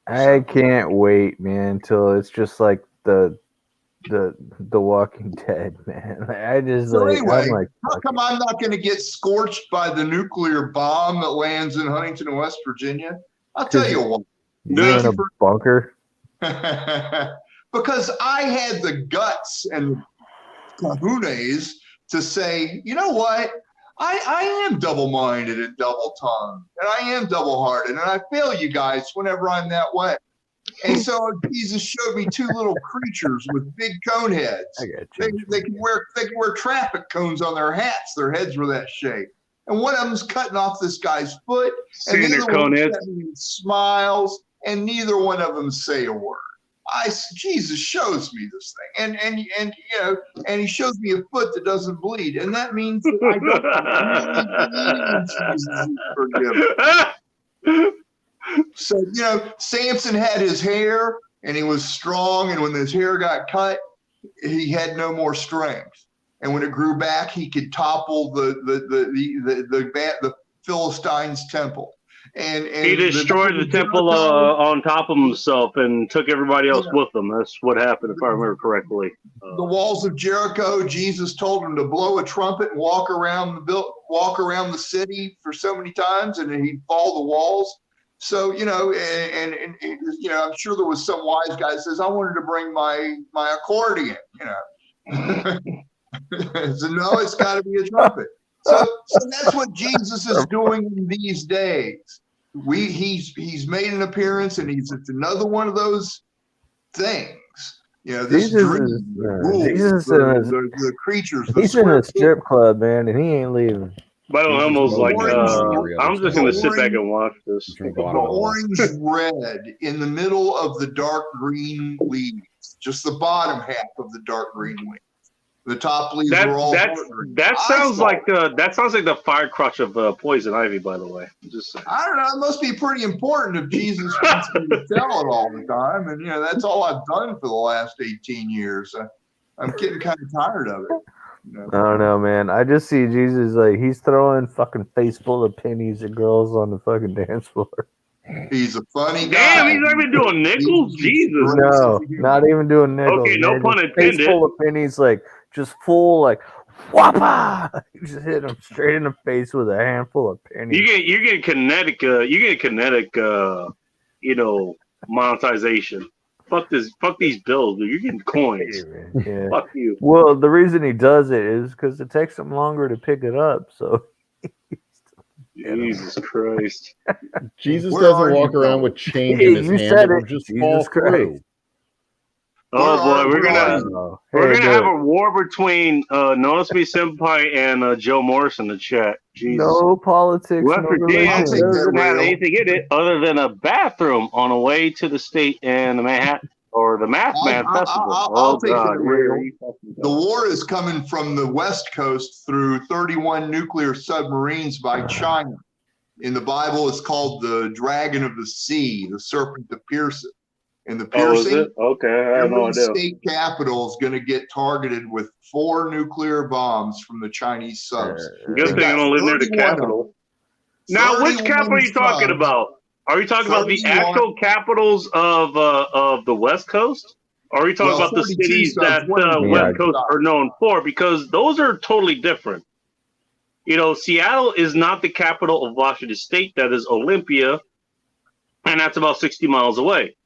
I can't wait, man, till it's just like the Walking Dead, man. Anyway, how come I'm not going to get scorched by the nuclear bomb that lands in Huntington and West Virginia? I'll tell you what. You're in a bunker. Because I had the guts and kahunas to say, you know what? I am double-minded and double-tongued, and I am double-hearted, and I fail you guys whenever I'm that way. And so Jesus showed me two little creatures with big cone heads. They can wear traffic cones on their hats. Their heads were that shape. And one of them's cutting off this guy's foot. And the other one smiles, and neither one of them say a word. Jesus shows me this thing, and you know, and he shows me a foot that doesn't bleed, and that means that I don't really believe in Jesus' forgiveness. So, you know, Samson had his hair, and he was strong, and when his hair got cut, he had no more strength, and when it grew back, he could topple the Philistines' temple. And he destroyed the temple on top of himself and took everybody else with him. That's what happened, if I remember correctly. The walls of Jericho, Jesus told him to blow a trumpet and walk around the city for so many times, and then he'd fall the walls. So, you know, and you know, I'm sure there was some wise guy that says, I wanted to bring my accordion, you know. So no, it's got to be a trumpet. So that's what Jesus is doing in these days. He's made an appearance, and it's another one of those things. You know, this dream, the creatures. He's in a strip club, man, and he ain't leaving. But I'm almost like, I'm just going to sit back and watch this. The orange red in the middle of the dark green leaves, just the bottom half of the dark green leaves. The top leaves were all. That sounds like the fire crotch of poison ivy. By the way, I don't know. It must be pretty important if Jesus wants me to tell it all the time, and you know that's all I've done for the last 18 years. I'm getting kind of tired of it. You know? I don't know, man. I just see Jesus like he's throwing fucking face full of pennies at girls on the fucking dance floor. He's a funny guy. Damn, he's not even doing nickels. Jesus. No, not even doing nickels. Okay, no pun intended. Face full of pennies, like. Just full like whoppa! You just hit him straight in the face with a handful of pennies. You get kinetic, you know, monetization. Fuck these bills, dude. You're getting coins. Yeah. Fuck you. Well, the reason he does it is because it takes him longer to pick it up. So. Jesus Christ. Jesus doesn't walk around with change in his hand. It will just fall through. Oh boy, we're gonna have a war between Notice Me Senpai and Joe Morris in the chat. Jesus. No politics. Western Dan doesn't have anything in it other than a bathroom on the way to the state and the Manhattan or the Math Man Festival. I'll take it real. The war is coming from the West Coast through 31 nuclear submarines by China. In the Bible, it's called the Dragon of the Sea, the serpent that pierceth. And the piercing, okay, I have no idea. State capital is going to get targeted with 4 nuclear bombs from the Chinese subs. Good thing I don't live near the capital. Now, which capital are you talking about? Are you talking about the actual capitals of the West Coast? Or are you talking about the cities that West Coast are known for? Because those are totally different. You know, Seattle is not the capital of Washington State. That is Olympia, and that's about 60 miles away.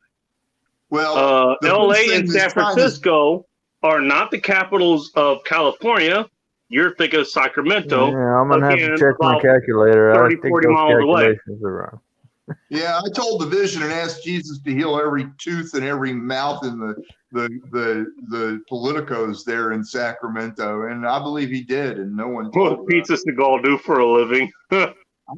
Well, LA and San Francisco are not the capitals of California. You're thinking of Sacramento. Yeah, I'm gonna have to check my calculator. 30, 40 miles away. Yeah, I told the vision and asked Jesus to heal every tooth and every mouth in the politicos there in Sacramento, and I believe he did, and no one told What does Pizza Seagal do for a living?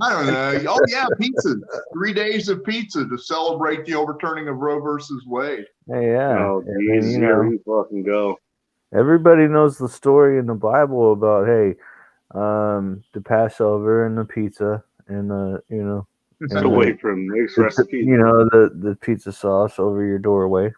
I don't know. Oh, yeah, pizza. 3 days of pizza to celebrate the overturning of Roe versus Wade. Hey, yeah. Oh, geez, here we fucking go. Everybody knows the story in the Bible about, hey, the Passover and the pizza and the, you know. Away from mixed recipes. You know, the pizza sauce over your doorway.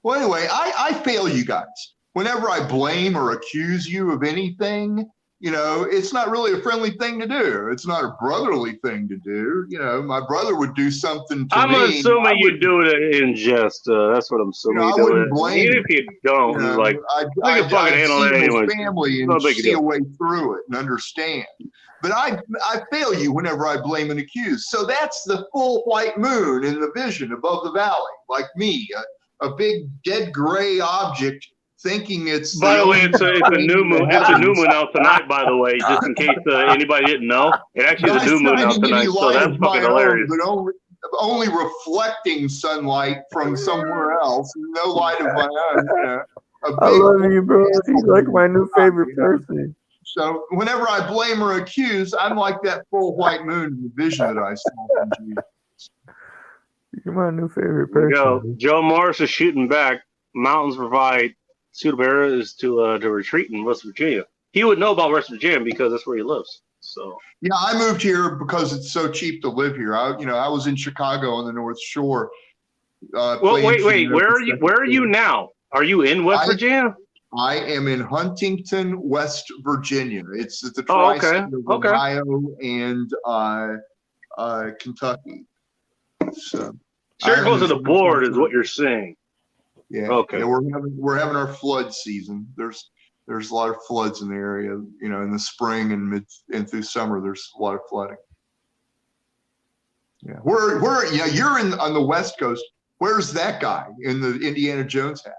Well, anyway, I fail you guys. Whenever I blame or accuse you of anything, you know, it's not really a friendly thing to do. It's not a brotherly thing to do. You know, my brother would do something to me. I'm assuming you do it in jest. That's what I'm assuming. I wouldn't blame even if you don't. It's like, I can fucking handle it anyway. Family and see a way through it and understand. But I fail you whenever I blame and accuse. So that's the full white moon in the vision above the valley, like me, a big dead gray object. Thinking it's. By the way, it's a new moon. It's a new moon out tonight. By the way, just in case anybody didn't know, it actually is a new moon out tonight. So that's fucking hilarious. only reflecting sunlight from somewhere else, no light of my own. You know, I love you, bro. You're like my new favorite person. So whenever I blame or accuse, I'm like that full white moon in the vision that I saw from Jesus. You're my new favorite person. Joe Morris is shooting back. Mountains provide suitable areas to retreat in West Virginia. He would know about West Virginia because that's where he lives. So yeah, I moved here because it's so cheap to live here. I was in Chicago on the North Shore. Well, wait. Where are you now? Are you in West Virginia? I am in Huntington, West Virginia. It's at the tri-state of Ohio and Kentucky. So close to the board is what you're saying. Yeah. Okay. Yeah, we're having our flood season. There's a lot of floods in the area. You know, in the spring and through summer, there's a lot of flooding. Yeah. You're on the West Coast. Where's that guy in the Indiana Jones hat?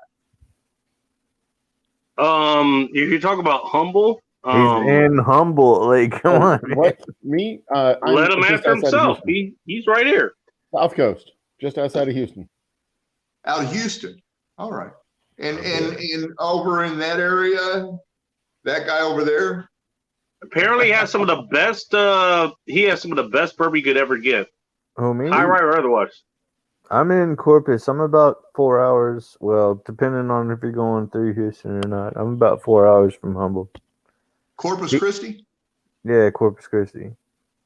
If you talk about Humble, he's in Humble. Like, come on, what? Me? Let him answer himself. He's right here. South Coast, just outside of Houston. Out of Houston. All right. And over in that area, that guy over there. Apparently, he has some of the best. He has some of the best bourbon you could ever get. Oh, me? High right or otherwise. I'm in Corpus. I'm about 4 hours. Well, depending on if you're going through Houston or not. I'm about 4 hours from Humble. Corpus Christi? Yeah, Corpus Christi.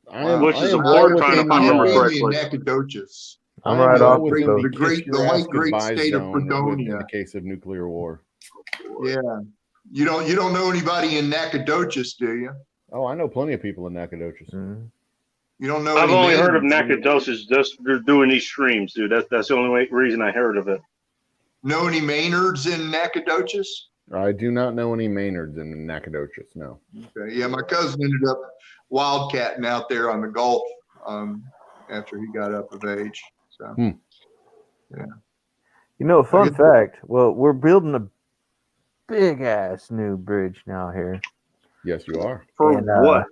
Which is a border kind of Nacogdoches. I'm right off the late great state of Fredonia. In the case of nuclear war. Yeah. You don't know anybody in Nacogdoches, do you? Oh, I know plenty of people in Nacogdoches. Mm-hmm. You don't know. I've only heard of Nacogdoches just doing these streams, dude. That's the only reason I heard of it. Know any Maynards in Nacogdoches? I do not know any Maynards in Nacogdoches. No. Okay. Yeah, my cousin ended up wildcatting out there on the Gulf after he got up of age. So, yeah. You know, fun fact. Well, we're building a big ass new bridge now here. Yes, you are. For what?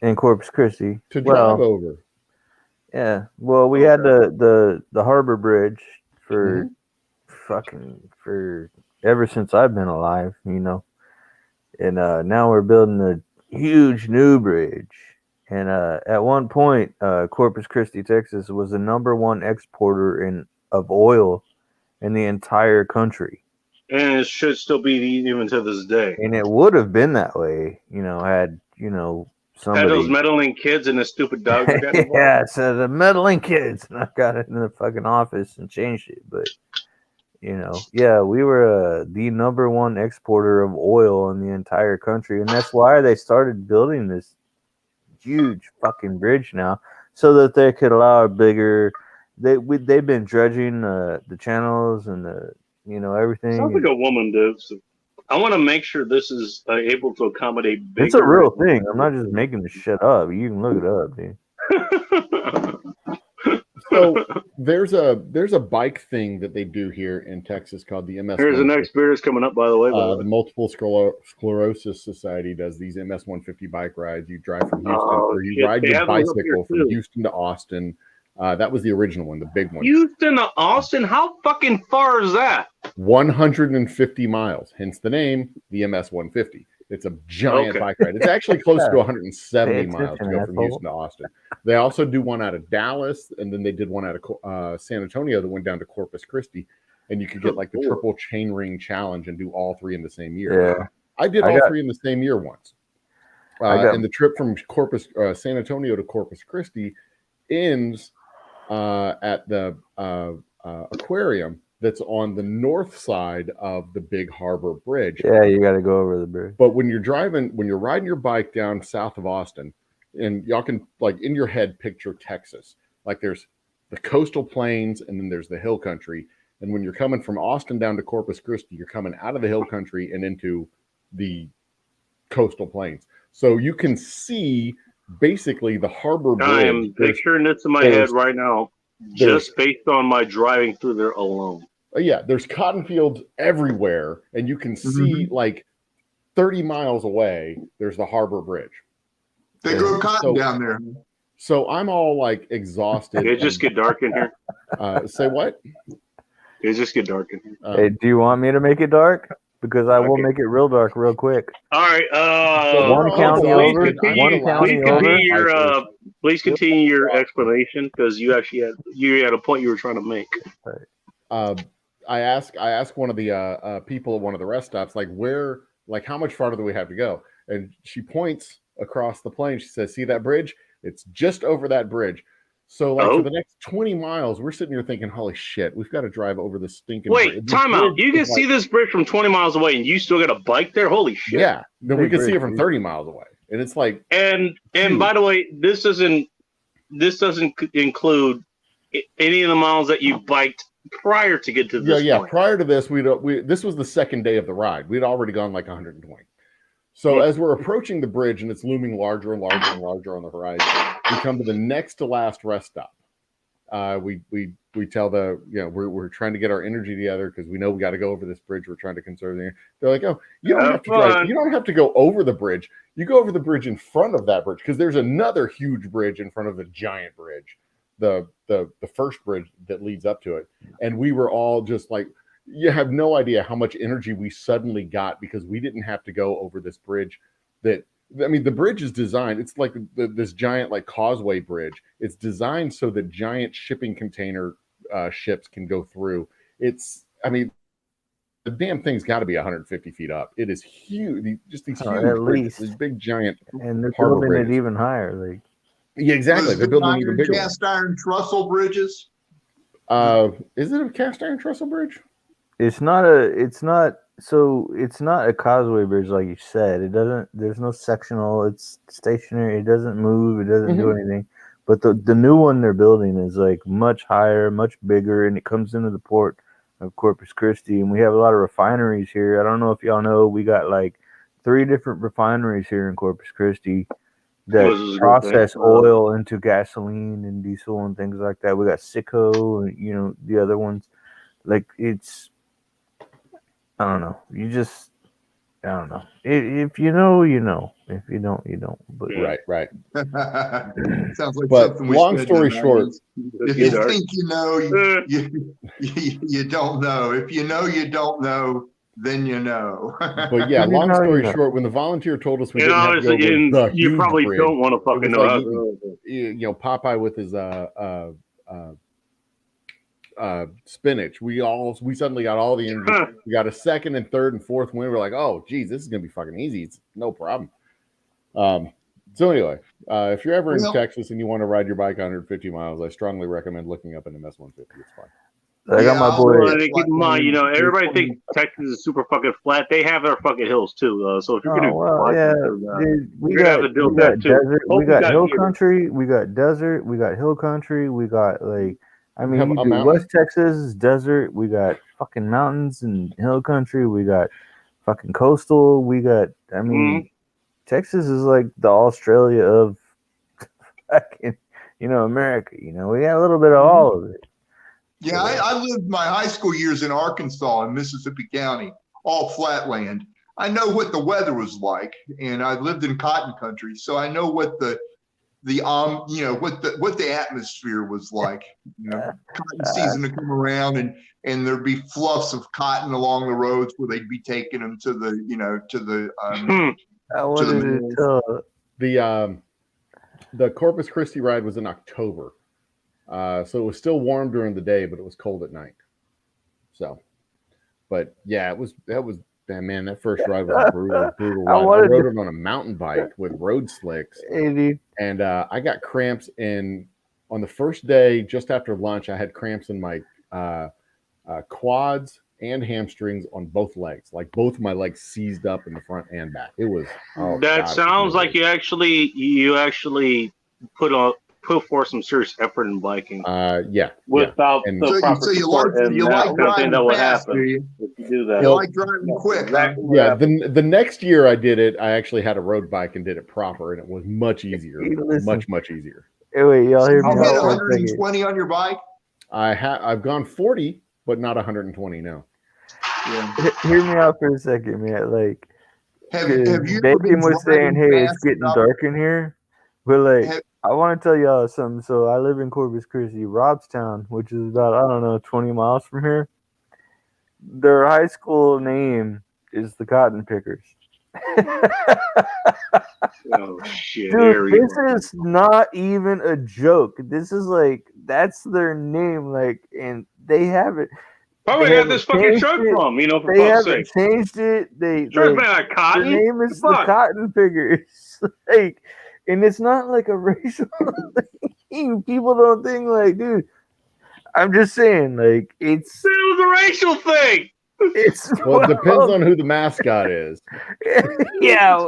In Corpus Christi. To drive over. Yeah. Well, we had the harbor bridge for for ever since I've been alive, you know. And now we're building a huge new bridge. And at one point, Corpus Christi, Texas was the #1 exporter of oil in the entire country. And it should still be even to this day. And it would have been that way, you know, had somebody. Had those meddling kids and the stupid dog. Yeah, so the meddling kids. And I got it in the fucking office and changed it. But, yeah, we were the #1 exporter of oil in the entire country. And that's why they started building this huge fucking bridge now, so that they could allow a bigger. They've been dredging the channels and everything. Sounds like a woman, dude. So I want to make sure this is able to accommodate bigger. It's a real thing. I'm not just making this shit up. You can look it up, dude. So there's a bike thing that they do here in Texas called the MS. Here's the next beer is coming up, by the way. The Multiple Sclerosis Society does these MS 150 bike rides. You drive from Houston, or you ride your bicycle from Houston to Austin. That was the original one, the big one. Houston to Austin? How fucking far is that? 150 miles, hence the name, the MS 150. It's a giant bike ride. It's actually close to 170 miles to go from Houston to Austin. They also do one out of Dallas, and then they did one out of San Antonio that went down to Corpus Christi, and you could get like the triple chain ring challenge and do all three in the same year. Yeah. I did all three in the same year once. And the trip from San Antonio to Corpus Christi ends at the aquarium that's on the north side of the big harbor bridge. Yeah, you got to go over the bridge. But when you're riding your bike down south of Austin, and y'all can, like, in your head picture Texas, like there's the coastal plains and then there's the hill country. And when you're coming from Austin down to Corpus Christi, you're coming out of the hill country and into the coastal plains. So you can see basically the harbor bridge. I am picturing this in my head right now, just based on my driving through there alone. Yeah, there's cotton fields everywhere, and you can see like 30 miles away, there's the harbor bridge. They grow cotton down there. So I'm all like exhausted. It just get dark in here. Say what? It just get dark in here. Hey, do you want me to make it dark? Because I will make it real dark real quick. All right. One county over. Please continue your explanation because you actually had a point you were trying to make. I asked one of the people at one of the rest stops, like how much farther do we have to go? And she points across the plain. She says, "See that bridge? It's just over that bridge." So for the next 20 miles, we're sitting here thinking, holy shit, we've got to drive over the stinking bridge. Wait, time out. You can see this bridge from 20 miles away and you still got a bike there? Holy shit. Yeah. No, we can see it from 30 miles away. And it's like And by the way, this doesn't include any of the miles that you biked prior to get to this point. Prior to this, this was the second day of the ride. We'd already gone like 120. So as we're approaching the bridge and it's looming larger and larger and larger on the horizon, we come to the next to last rest stop. We tell we're trying to get our energy together because we know we got to go over this bridge. We're trying to conserve the energy. They're like, "Oh, you don't have to drive. You don't have to go over the bridge. You go over the bridge in front of that bridge because there's another huge bridge in front of the giant bridge, the first bridge that leads up to it." And we were all just like, you have no idea how much energy we suddenly got because we didn't have to go over this bridge. The bridge is designed, it's like this giant like causeway bridge. It's designed so that giant shipping container ships can go through. The damn thing's got to be 150 feet up. It is huge. Just these huge at bridges, least. these big giant. And they're building it even higher. Like, yeah, exactly. They're building even bigger. Cast iron trestle bridges. Is it a cast iron trestle bridge? It's not a causeway bridge like you said. There's no sectional, it's stationary, it doesn't move, it doesn't do anything. But the new one they're building is like much higher, much bigger, and it comes into the port of Corpus Christi, and we have a lot of refineries here. I don't know if y'all know, we got like 3 different refineries here in Corpus Christi that process oil into gasoline and diesel and things like that. We got Sicko and the other ones. Like, it's, I don't know. I don't know. If you know, you know. If you don't, you don't. But right. Sounds like something. Long story short, if you think you know, you don't know. If you know you don't know, then you know. But yeah, long story short, when the volunteer told us we didn't have to go you probably bridge, don't want to fucking know. Like, Popeye with his spinach. We suddenly got all the energy. We got a second and third and fourth win. We're like, oh geez, this is gonna be fucking easy. It's no problem. So anyway, if you're ever in Texas and you want to ride your bike 150 miles, I strongly recommend looking up an MS-150. It's fine. I got my boy. Keep in mind, everybody thinks Texas is super fucking flat. They have their fucking hills too. So if you're gonna, we got desert, we got hill country, we got desert, we got hill country, we got like. I mean, West Texas is desert. We got fucking mountains and hill country. We got fucking coastal. We got, Texas is like the Australia of fucking, America. We got a little bit of all of it. Yeah, I lived my high school years in Arkansas and Mississippi County, all flatland. I know what the weather was like, and I lived in cotton country, so I know what the atmosphere was like. Cotton season to come around and there'd be fluffs of cotton along the roads where they'd be taking them to the the Corpus Christi ride was in October. So it was still warm during the day, but it was cold at night. So, but yeah, man, that first ride was brutal. I rode it on a mountain bike with road slicks, and I got cramps on the first day. Just after lunch, I had cramps in my quads and hamstrings on both legs. Like both of my legs seized up in the front and back. It was. Sounds like you actually put forth some serious effort in biking. Without the proper support, you like driving that would fast, happen if you do that. You like driving quick. Yeah, the next year I did it, I actually had a road bike and did it proper, and it was much easier. Much easier. Hey, wait, y'all hear me? You hit 120 on your bike? I've gone 40, but not 120 now. Yeah. Hear me out for a second, man. Like, have you Bacon was saying, hey, it's getting dark in here. But like, I want to tell y'all something. So I live in Corpus Christi, Robstown, which is about, I don't know, 20 miles from here. Their high school name is the Cotton Pickers. Oh shit! Dude, this is not even a joke. This is like, that's their name, like, and they haven't. Probably got this fucking shirt from, you know, for they fuck's haven't sake. Changed it. They Shirt's like, made out of cotton. their name is the Cotton Pickers. Like, and it's not like a racial thing. People don't think like, dude. I'm just saying, like, it was a racial thing. Well, it depends on who the mascot is. Yeah.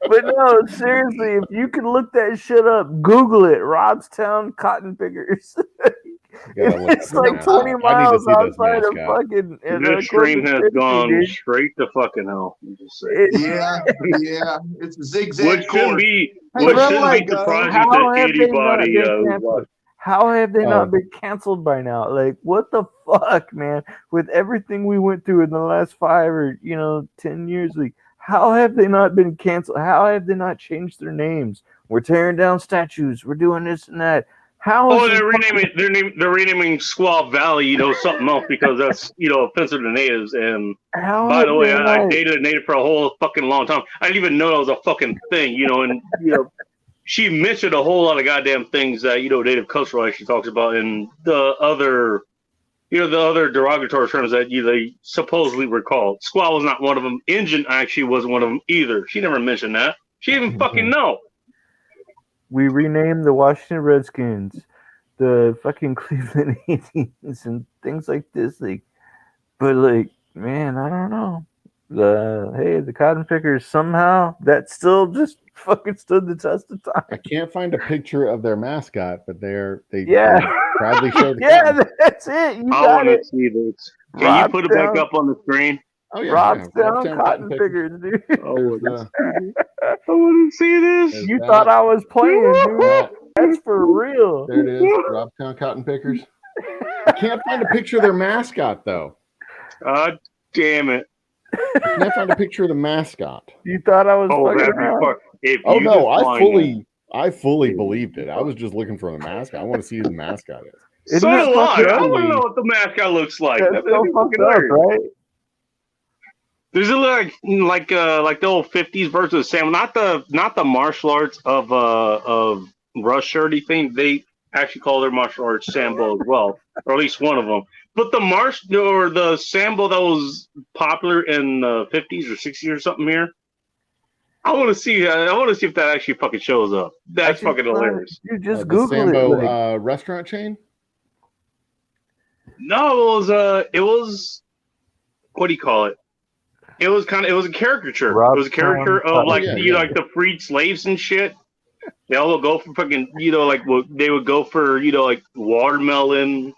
But no, seriously, if you can look that shit up, Google it. Robstown Cotton Pickers. It's like 20 miles outside of fucking. This stream has gone straight to fucking hell. Yeah. It's a zigzag. Which shouldn't be surprising to anybody. How have they not been canceled by now? Like, what the fuck, man? With everything we went through in the last 5 or 10 years, like, how have they not been canceled? How have they not changed their names? We're tearing down statues. We're doing this and that. They're renaming Squaw Valley, something else because that's offensive to natives. And by the way, I dated a native for a whole fucking long time. I didn't even know that was a fucking thing, and she mentioned a whole lot of goddamn things that native cultural she talks about, and the other derogatory terms that they supposedly were called. Squaw was not one of them. Injun actually wasn't one of them either. She never mentioned that. She didn't even fucking know. We renamed the Washington Redskins, the fucking Cleveland Indians, and things like this. Like, but like, man, I don't know. The Cotton Pickers, somehow that still just fucking stood the test of time. I can't find a picture of their mascot, but they proudly showed. That's it. You got it. See this. Can you put it back up on the screen? Oh yeah, Robstown Cotton Pickers, dude. I want to see this. You thought I was playing, dude. That's for real. There it is, Robstown Cotton Pickers. I can't find a picture of their mascot though. God damn it! I can't find a picture of the mascot. You thought I was? I fully believed it. I was just looking for the mascot. I want to see who the mascot is. So do I. I want to know what the mascot looks like. That's so fucking weird, right? Does it look like the old 50s version of Sam? Not the martial arts of Rush or anything. They actually call their martial arts Sambo as well, or at least one of them. But the Sambo that was popular in the 50s or 60s or something here. I want to see if that actually fucking shows up. That's fucking hilarious. You just Google Sambo restaurant chain. No, it was what do you call it? It was a caricature. It was a caricature of like the freed slaves and shit. They all would go for fucking they would go for like watermelon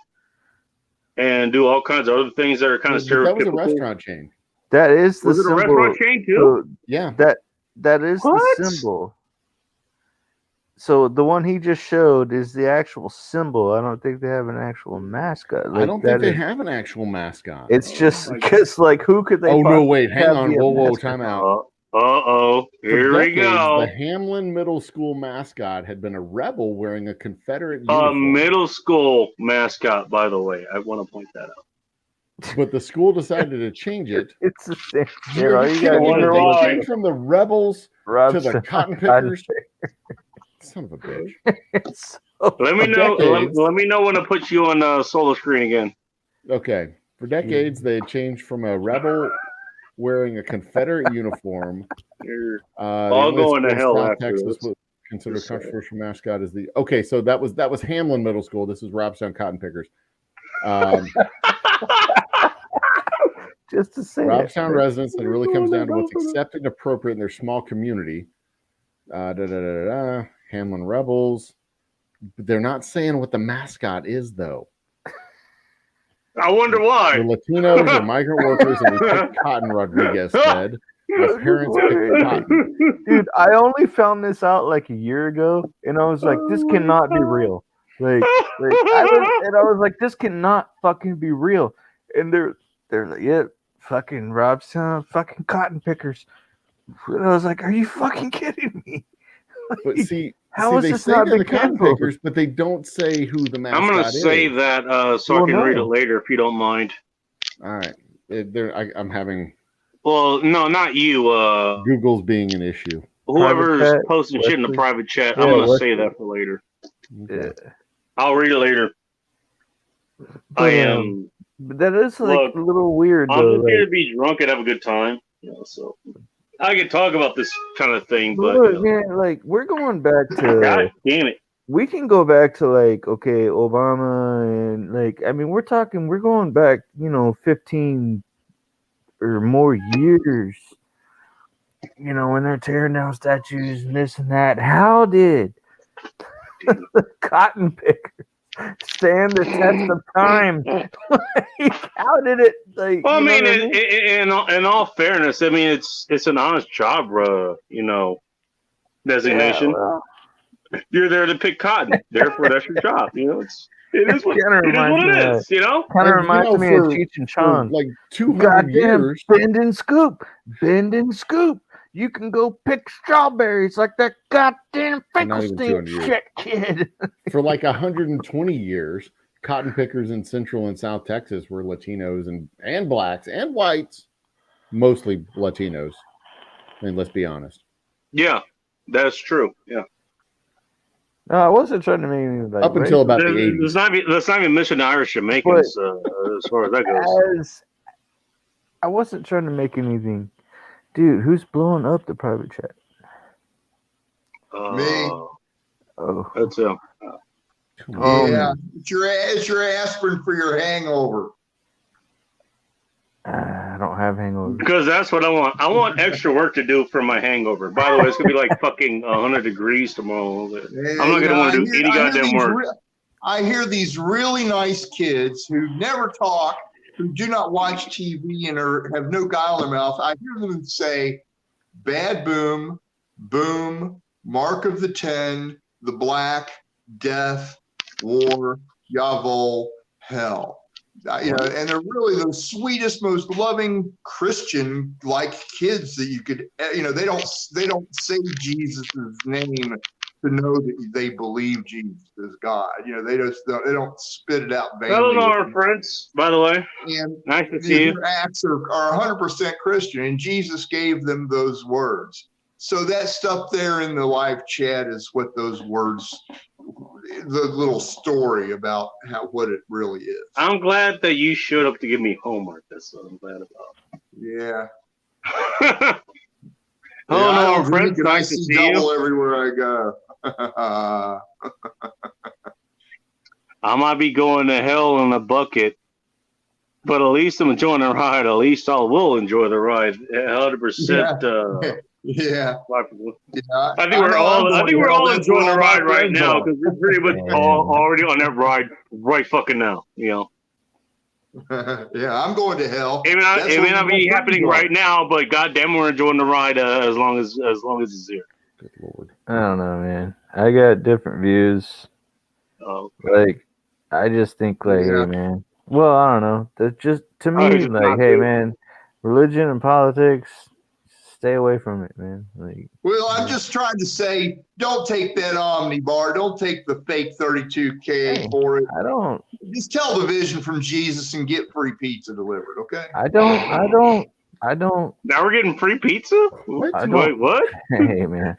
and do all kinds of other things that are kind of stereotypical. That was a restaurant chain. That is the symbol. Was it a restaurant chain too? So, yeah. That is the symbol. So the one he just showed is the actual symbol. I don't think they have an actual mascot. Like, I don't think they have an actual mascot. It's just because, like, who could they? Oh no! Wait, hang on! Whoa! Time out. Here we go. The Hamlin Middle School mascot had been a rebel wearing a Confederate uniform. A middle school mascot, by the way. I want to point that out. But the school decided to change it. It's the same. They changed from the rebels to the Cotton Pickers. Son of a bitch. Let me know. Let me know when to put you on solo screen again. Okay. For decades, they changed from a rebel wearing a Confederate uniform. All going to hell after Texas this. Considered controversial mascot is the okay. So that was Hamlin Middle School. This is Robstown Cotton Pickers. Just to say, Robstown residents. It really comes down to what's accepted and appropriate in their small community. Hamlin Rebels. But they're not saying what the mascot is, though. I wonder why. The Latinos are migrant workers, and we picked Cotton, Rodriguez said. My parents picked Cotton. Dude, I only found this out like a year ago, and I was like, this cannot be real. I was like, this cannot fucking be real. And they're like, yeah, fucking Robstown, fucking Cotton Pickers. And I was like, are you fucking kidding me? But see, How is they this say not they're the the cotton kid book? pickers, but they don't say who the mascot I'm gonna is. save that so I Well, can read it no. later if you don't mind. All right, I'm having Well, no, not you. Google's being an issue. Whoever's Private chat, posting shit in the Wesley. private chat, Yeah, I'm gonna Wesley. save that for later. Okay. Yeah. I'll read it later. But, I am. But that is like Look, a little weird I'm though. just here Like, to be drunk and have a good time. You know, so I can talk about this kind of thing, but look, you know, man, like we're going back God to. damn it. We can go back to like okay, Obama and like I mean we're going back, 15 or more years. When they're tearing down statues and this and that. How did the cotton pickers stand the test of time? Like, how did it like Well, I mean, what I mean? in all fairness, I mean it's an honest job, designation. Yeah, well, You're there to pick cotton. Therefore, that's your job. You know, it is what reminds me it of- is. You know. Kind of And, reminds me of Cheech and for Chong. like 200 Goddamn, years. bend and scoop, bend and scoop. You can go pick strawberries like that goddamn Not even Finkelstein 200 years. shit, kid. For like 120 years, cotton pickers in Central and South Texas were Latinos and blacks and whites, mostly Latinos. I mean, let's be honest. Yeah, that's true. Yeah. No, I wasn't trying to make anything like Up until about the Let's 80s. let's not even mention Irish Jamaicans as far as that goes. I wasn't trying to make anything. Dude, who's blowing up the private chat? Me. Oh, That's Yeah, it's your aspirin for your hangover. I don't have hangover. because that's what I want. I want extra work to do for my hangover. By the way, it's gonna be like fucking 100 degrees tomorrow. I'm not gonna want to do any goddamn work. I hear these really nice kids who never talk, who do not watch TV and have no guile in their mouth. I hear them say, "Bad boom, boom, mark of the 10, the black, death, war, Yavol, hell." And they're really the sweetest, most loving Christian-like kids that you could. They don't say Jesus' name to know that they believe Jesus is God. They don't spit it out vainly. Hello, our friends. By the way, And nice to see you. their acts are 100% Christian, and Jesus gave them those words. So that stuff there in the live chat is what those words, the little story about what it really is. I'm glad that you showed up to give me homework. That's what I'm glad about. Yeah. Hello, I our don't friends. drink, and I Nice to see see double you. everywhere I go. I might be going to hell in a bucket, but at least I'm enjoying the ride. At least I will enjoy the ride. 100%. Yeah. I think we're all enjoying the ride right now because we're pretty much already on that ride right fucking now. Yeah, I'm going to hell. It may not be happening right now, but goddamn, we're enjoying the ride as long as it's here. Good Lord. I don't know, man. I got different views. Like, I just think, like, hey, man. Well, I don't know. That's just to me, like, hey, man, religion and politics. Stay away from it, man. Like, well, I'm just trying to say, don't take that Omnibar. Don't take the fake 32K for it. I don't. Just tell the vision from Jesus and get free pizza delivered, okay? I don't. Now we're getting free pizza? Wait, what? Hey, man.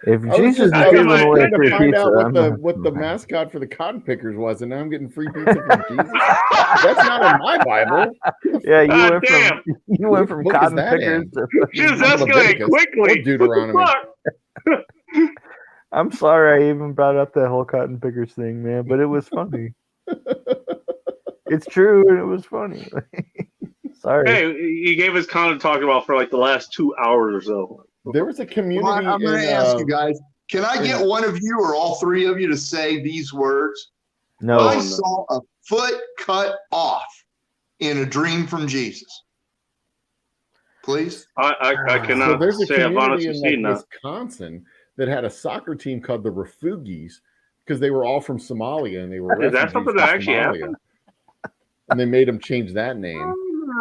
If I was Jesus is just giving away trying free to find pizza, out what the mascot for the cotton pickers was, and now I'm getting free pizza from Jesus. That's not in my Bible. Yeah, you went from What cotton is that pickers in? to. Just escalate quickly. Or Deuteronomy. I'm sorry I even brought up that whole cotton pickers thing, man, but it was funny. It's true, and it was funny. Sorry. Hey, he gave us content to talk about for like the last 2 hours or so. There was a community. Well, I'm going to ask you guys, can I get one of you or all three of you to say these words? No. I saw a foot cut off in a dream from Jesus. Please? I cannot there's a say I've community honestly seen in that. Wisconsin that had a soccer team called the Refugees because they were all from Somalia and they were Is that refugees something from that actually Somalia. happened? And they made them change that name.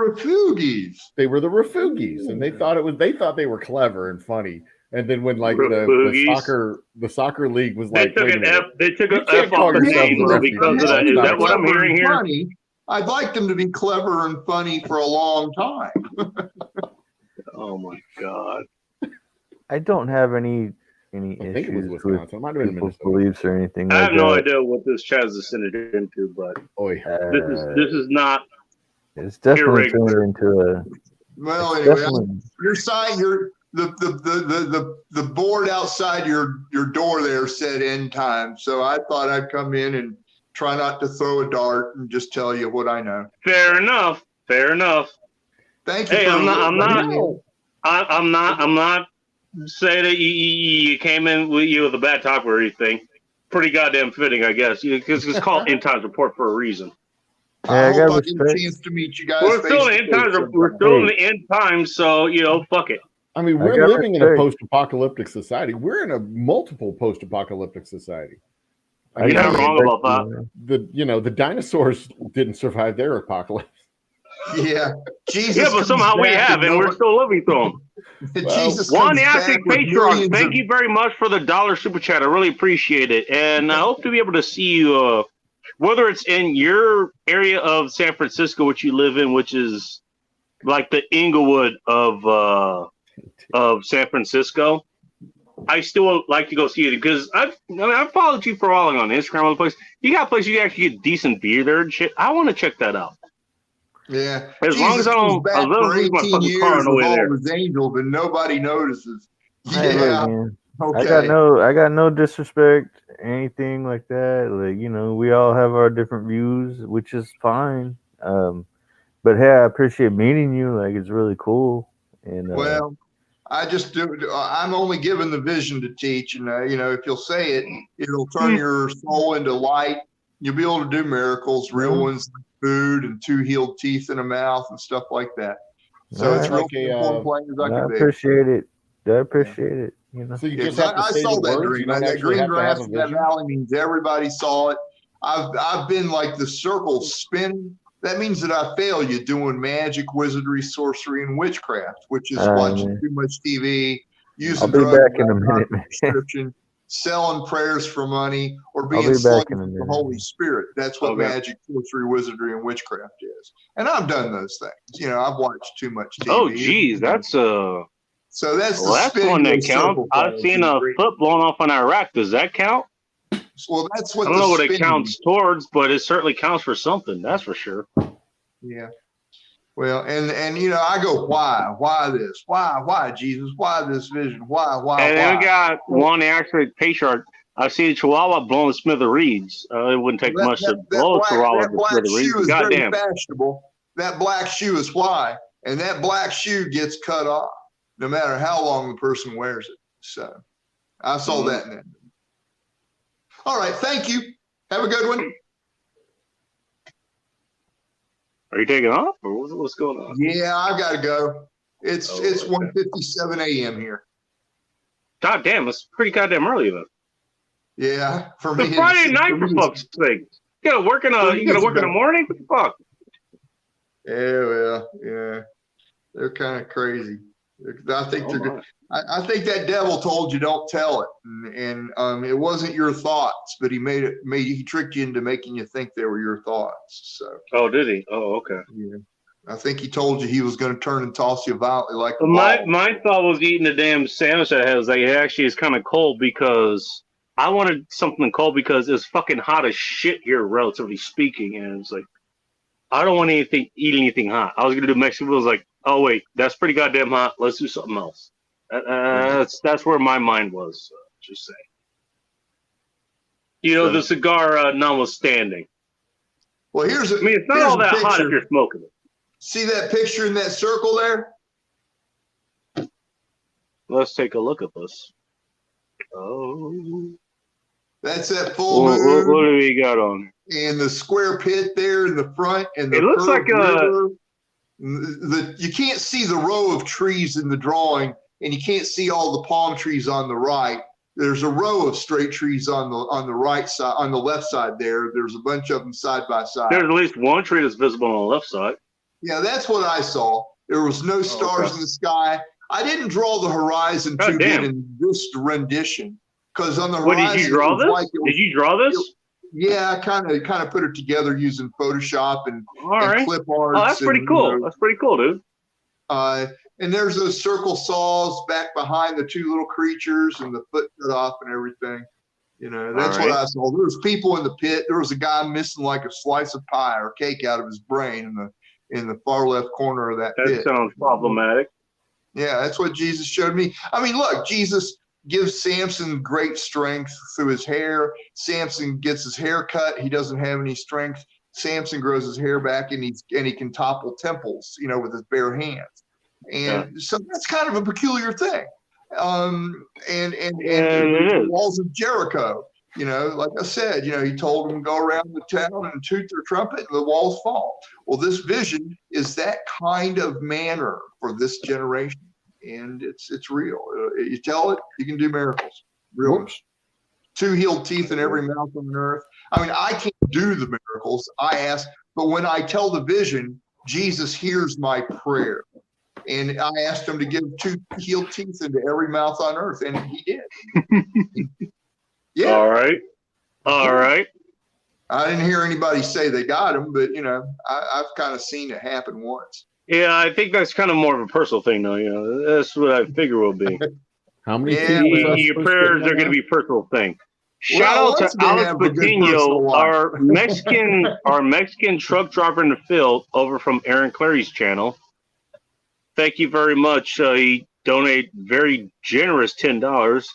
Refugees. They were the Refugees, and they thought they were clever and funny. And then when like Boogies. the soccer league was They like, took wait a an minute, F. They took You an can't F call off their yourself name the though, refugees. because of that. Is that what I'm hearing here? Funny. I'd like them to be clever and funny for a long time. Oh my god. I don't have any I think it was issues with Wisconsin. It might have been people's Minnesota. beliefs or anything I like have no that. idea what this chat is descended into, but Oy. this is not. It's definitely irregular. turned into a. Well, it's anyway, definitely- your sign, the board outside your door there said end time. So I thought I'd come in and try not to throw a dart and just tell you what I know. Fair enough. Fair enough. Thank you. Hey, for I'm not letting saying that you came in with a bad talk or anything. Pretty goddamn fitting, I guess. Because it's called End Times Report for a reason. Yeah, I I got hope I get a respect. chance to meet you guys. We're still in face end to face times. sometime. We're still in the end times, so fuck it. I mean, I we're got living in a respect. post-apocalyptic society. We're in a multiple post-apocalyptic society. I You're mean, not wrong about that. the dinosaurs didn't survive their apocalypse. Yeah, Jesus. Yeah, but comes somehow we back have, and we're still living through them. Jesus One comes Acting back with Patriarch, millions thank of- you very much for the $1 super chat. I really appreciate it, and I hope to be able to see you, whether it's in your area of San Francisco, which you live in, which is like the Inglewood of San Francisco. I still would like to go see it because I've followed you for a while on Instagram, all the place. You got a place you can actually get decent beer there and shit. I want to check that out. Yeah, As long as I don't, back as long for as I leave my 18 fucking years car on the with way all there. his angels and nobody notices. Hey, look, Yeah, man, okay. I got no disrespect, anything like that. Like, we all have our different views, which is fine. But hey, I appreciate meeting you. Like, it's really cool. And Well, I just do. I'm only given the vision to teach, and if you'll say it, it'll turn your soul into light. You'll be able to do miracles, real ones like food and 2 healed teeth in a mouth and stuff like that. So it's real simple, plain as I I can be. appreciate it. I appreciate it. So you Yes, just have to I say saw the that words. You dream. don't That actually green have to grass have a in that vision. valley means everybody saw it. I've been like the circle spinning. That means that I fail you doing magic, wizardry, sorcery, and witchcraft, which is watching too much TV, using I'll be drugs back in a without minute, man. prescription, selling prayers for money, or I'll being be back sluggish in a with the minute. Holy Spirit. That's what Okay. magic, sorcery, wizardry, and witchcraft is. And I've done those things. I've watched too much TV. Oh, geez, that's so that's the well, that's spinning one that those counts. circle I've flags seen in the a dream. foot blown off in Iraq. Does that count? Well, that's what I don't know what it spinning counts towards, but it certainly counts for something. That's for sure. Yeah. Well, and I go, why this? Why Jesus? Why this vision? Why? And then we got one actual patriarch. I've seen a Chihuahua blowing smithereens. It wouldn't take much to blow a Chihuahua that black smithereens. shoe is very Goddamn. fashionable. That black shoe is why, and that black shoe gets cut off no matter how long the person wears it. So I saw that in that. All right, thank you. Have a good one. Are you taking off, or what's going on? Yeah, I've got to go. It's Oh, it's okay. 1:57 a.m. here. God damn, it's pretty goddamn early then. Yeah, for It's me. a Friday night for fuck's sake. You gotta work in the morning? What the fuck? Yeah, well, yeah, they're kind of crazy. I think they're good. I think that devil told you don't tell it, and it wasn't your thoughts, but he tricked you into making you think they were your thoughts. So Oh, did he? Oh, okay. yeah, I think he told you he was going to turn and toss you violently like a My ball. thought was eating the damn sandwich I had. Was like, it actually is kind of cold because I wanted something cold because it's fucking hot as shit here, relatively speaking. And it's like, I don't want to eat anything hot. I was gonna do Mexican food. I was like, oh wait, that's pretty goddamn hot. Let's do something else. That's where my mind was. Just saying. The cigar notwithstanding. Well, I mean, it's not all that hot if you're smoking it. See that picture in that circle there? Let's take a look at this. Oh. That's that full What moon do we got on? and the square pit there in the front, and the It looks like river. You can't see the row of trees in the drawing, and you can't see all the palm trees on the right. There's a row of straight trees on the right side, on the left side there. There's a bunch of them side by side. There's at least one tree that's visible on the left side. Yeah, that's what I saw. There was no stars in the sky. I didn't draw the horizon too good in this rendition because on the horizon. What did you draw this? Did you draw this? Yeah, I kind of put it together using Photoshop and clip art. Oh, that's pretty cool. That's pretty cool, dude. And there's those circle saws back behind the two little creatures and the foot cut off and everything. That's what I saw. There was people in the pit. There was a guy missing like a slice of pie or cake out of his brain in the far left corner of that pit. That sounds problematic. Yeah, that's what Jesus showed me. I mean, look, Jesus gives Samson great strength through his hair. Samson gets his hair cut. He doesn't have any strength. Samson grows his hair back and he can topple temples, with his bare hands. And so that's kind of a peculiar thing. And the walls of Jericho, like I said, he told them to go around the town and toot their trumpet and the walls fall. Well, this vision is that kind of manner for this generation. And it's real. You tell it, you can do miracles. Real. 2 healed teeth in every mouth on earth. I mean, I can't do the miracles. I ask, but when I tell the vision, Jesus hears my prayer. And I asked him to give 2 healed teeth into every mouth on earth, and he did. Yeah. All right. I didn't hear anybody say they got him, but I've kind of seen it happen once. Yeah, I think that's kind of more of a personal thing, though. That's what I figure will be. How many? Your prayers are going to be a personal thing. Shout out to Alex Patino, our Mexican truck driver in the field, over from Aaron Clary's channel. Thank you very much. He donated very generous $10.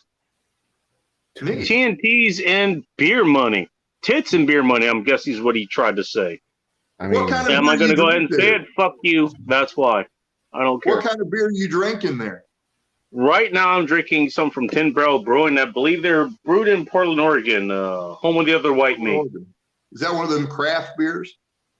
TNTs and beer money. Tits and beer money, I'm guessing is what he tried to say. I mean, am I going to go ahead and say it? Fuck you. That's why. I don't care. What kind of beer are you drinking there? Right now, I'm drinking some from 10 Barrel Brewing. I believe they're brewed in Portland, Oregon, home of the other white meat. Is that one of them craft beers?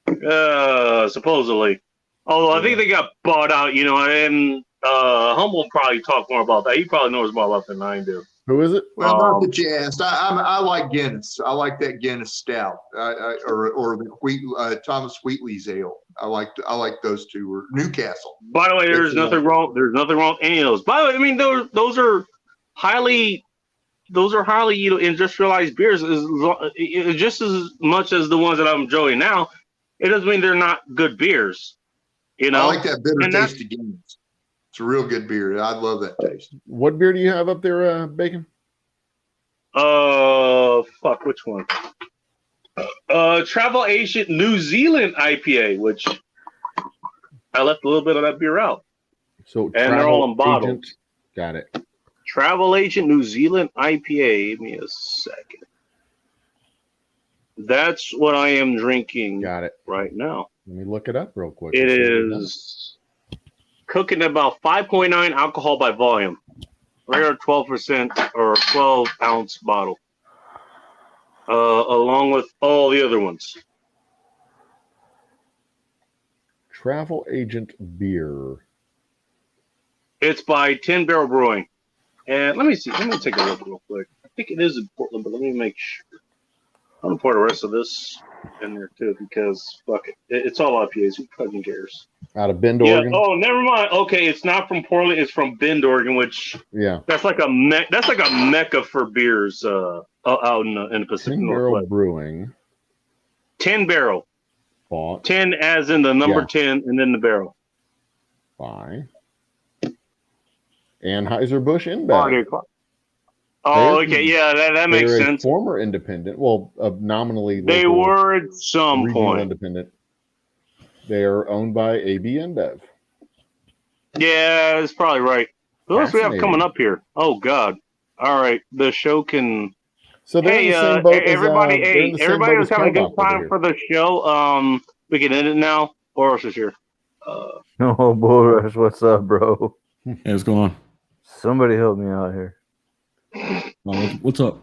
Supposedly. Although I think they got bought out, and Humble will probably talk more about that. He probably knows more about that than I do. Who is it? Well, not that you asked. I like Guinness. I like that Guinness Stout, or the Thomas Wheatley's ale. I like those two. Or Newcastle. By the way, there's nothing wrong. There's nothing wrong with any of those. By the way, I mean those are highly industrialized beers, just as much as the ones that I'm enjoying now. It doesn't mean they're not good beers. I like that bitter taste of Guinness. It's a real good beer. I love that taste. What beer do you have up there, Bacon? Fuck, which one? Travel Agent New Zealand IPA, which I left a little bit of that beer out. So, and they're all in bottles. Got it. Travel Agent New Zealand IPA. Give me a second. That's what I am drinking. Got it. Right now. Let me look it up real quick. It is cooking at about 5.9 alcohol by volume. Rare 12% or 12-ounce bottle. Along with all the other ones. Travel Agent beer. It's by 10 Barrel Brewing. And let me see. Let me take a look real quick. I think it is in Portland, but let me make sure. I'm going to pour the rest of this in there, too, because, fuck it. It's all IPAs. Who fucking cares? Out of Bend, Oregon? Oh, never mind. Okay, it's not from Portland. It's from Bend, Oregon, which that's like a mecca for beers out in the Pacific 10 Barrel Northwest. Brewing. 10 Barrel. Bought. 10 as in the number 10 and then the barrel. By Anheuser-Busch InBev. Oh, okay. Yeah, that makes sense. Former independent. Well, nominally. They were at some point. Independent. They are owned by AB InBev. Yeah, that's probably right. What else we have coming up here? Oh, God. All right. The show can. So hey, everybody was having a good time for the show. We can end it now. Boris is here. No, Boris, what's up, bro? Hey, what's going on? Somebody help me out here. What's up?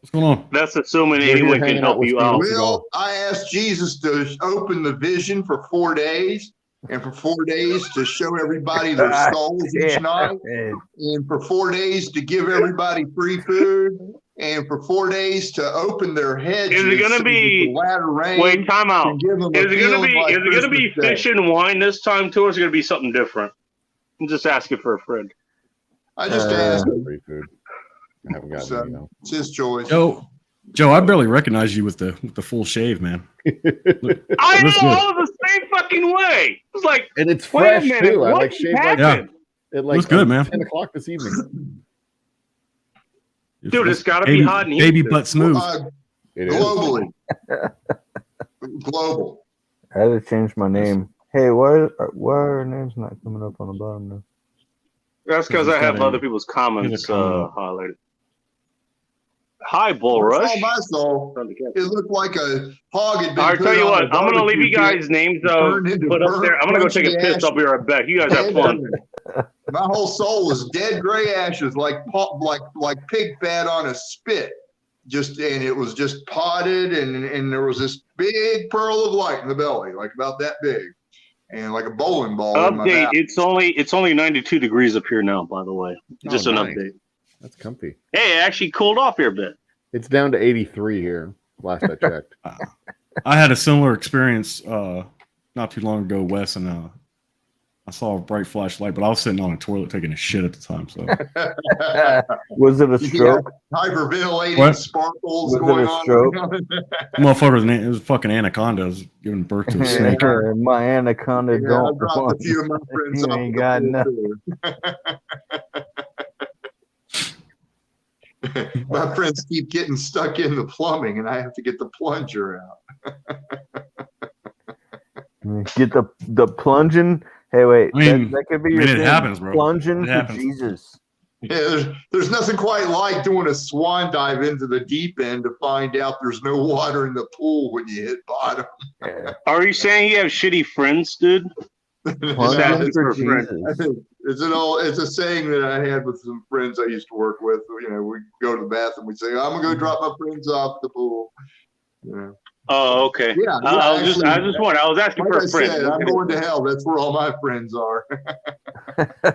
What's going on? That's assuming anyone can help you out. Well, I asked Jesus to open the vision for 4 days, and for 4 days to show everybody their skulls each night, and for 4 days to give everybody free food, and for 4 days to open their heads. Is it going to be? Wait, time out. Is it going to be fish and wine this time too, or is it going to be something different? I'm just asking for a friend. I just asked. Free food. I haven't gotten any, though. It's his choice. Joe, I barely recognize you with the full shave, man. I know all the same fucking way. It's like, And it's wait a fresh minute, too. I what like shaved like happened? at like Looks good, man. 10 o'clock this evening. Dude, it's gotta be hot in baby Houston. butt smooth. It is. Globally. Global. I had to change my name. Hey, why are our names not coming up on the bottom now? That's because I have other people's comments highlighted. Hi, Bull Rush. Oh, my soul. It looked like a hog had been. All right, tell you what, I'm gonna leave you guys names put up there. I'm gonna go take a piss. I'll be right back. You guys have fun. My whole soul was dead gray ashes, like pig fat on a spit. And it was just potted, and there was this big pearl of light in the belly, like about that big, and like a bowling ball. In my Update. mouth. It's only 92 degrees up here now. By the way, just an nice. update. That's comfy. Hey, it actually cooled off here a bit. It's down to 83 here. Last I checked. I had a similar experience not too long ago, Wes, and I saw a bright flashlight, but I was sitting on a toilet taking a shit at the time. So Was it a stroke? Hyperventilating What? sparkles Was it going a on. stroke? motherfucker, it was a fucking anaconda. I was giving birth to a snake. My anaconda Yeah, I don't dropped want. a few of my friends You off ain't the got pool, nothing. too. My friends keep getting stuck in the plumbing, and I have to get the plunger out. Get the plunging. Hey, wait. I mean, that could be your it thing. happens, bro. Plunging It for happens. Jesus. Yeah, there's nothing quite like doing a swan dive into the deep end to find out there's no water in the pool when you hit bottom. Yeah. Are you saying you have shitty friends, dude? Plunging It's for for friends. Jesus. It's a saying that I had with some friends I used to work with. You know, we go to the bathroom, we say, "I'm gonna go drop my friends off at the pool." You know. Oh, okay. Yeah, I was just actually, wondering. I was asking Like for I a friend. said, I'm going to hell. That's where all my friends are.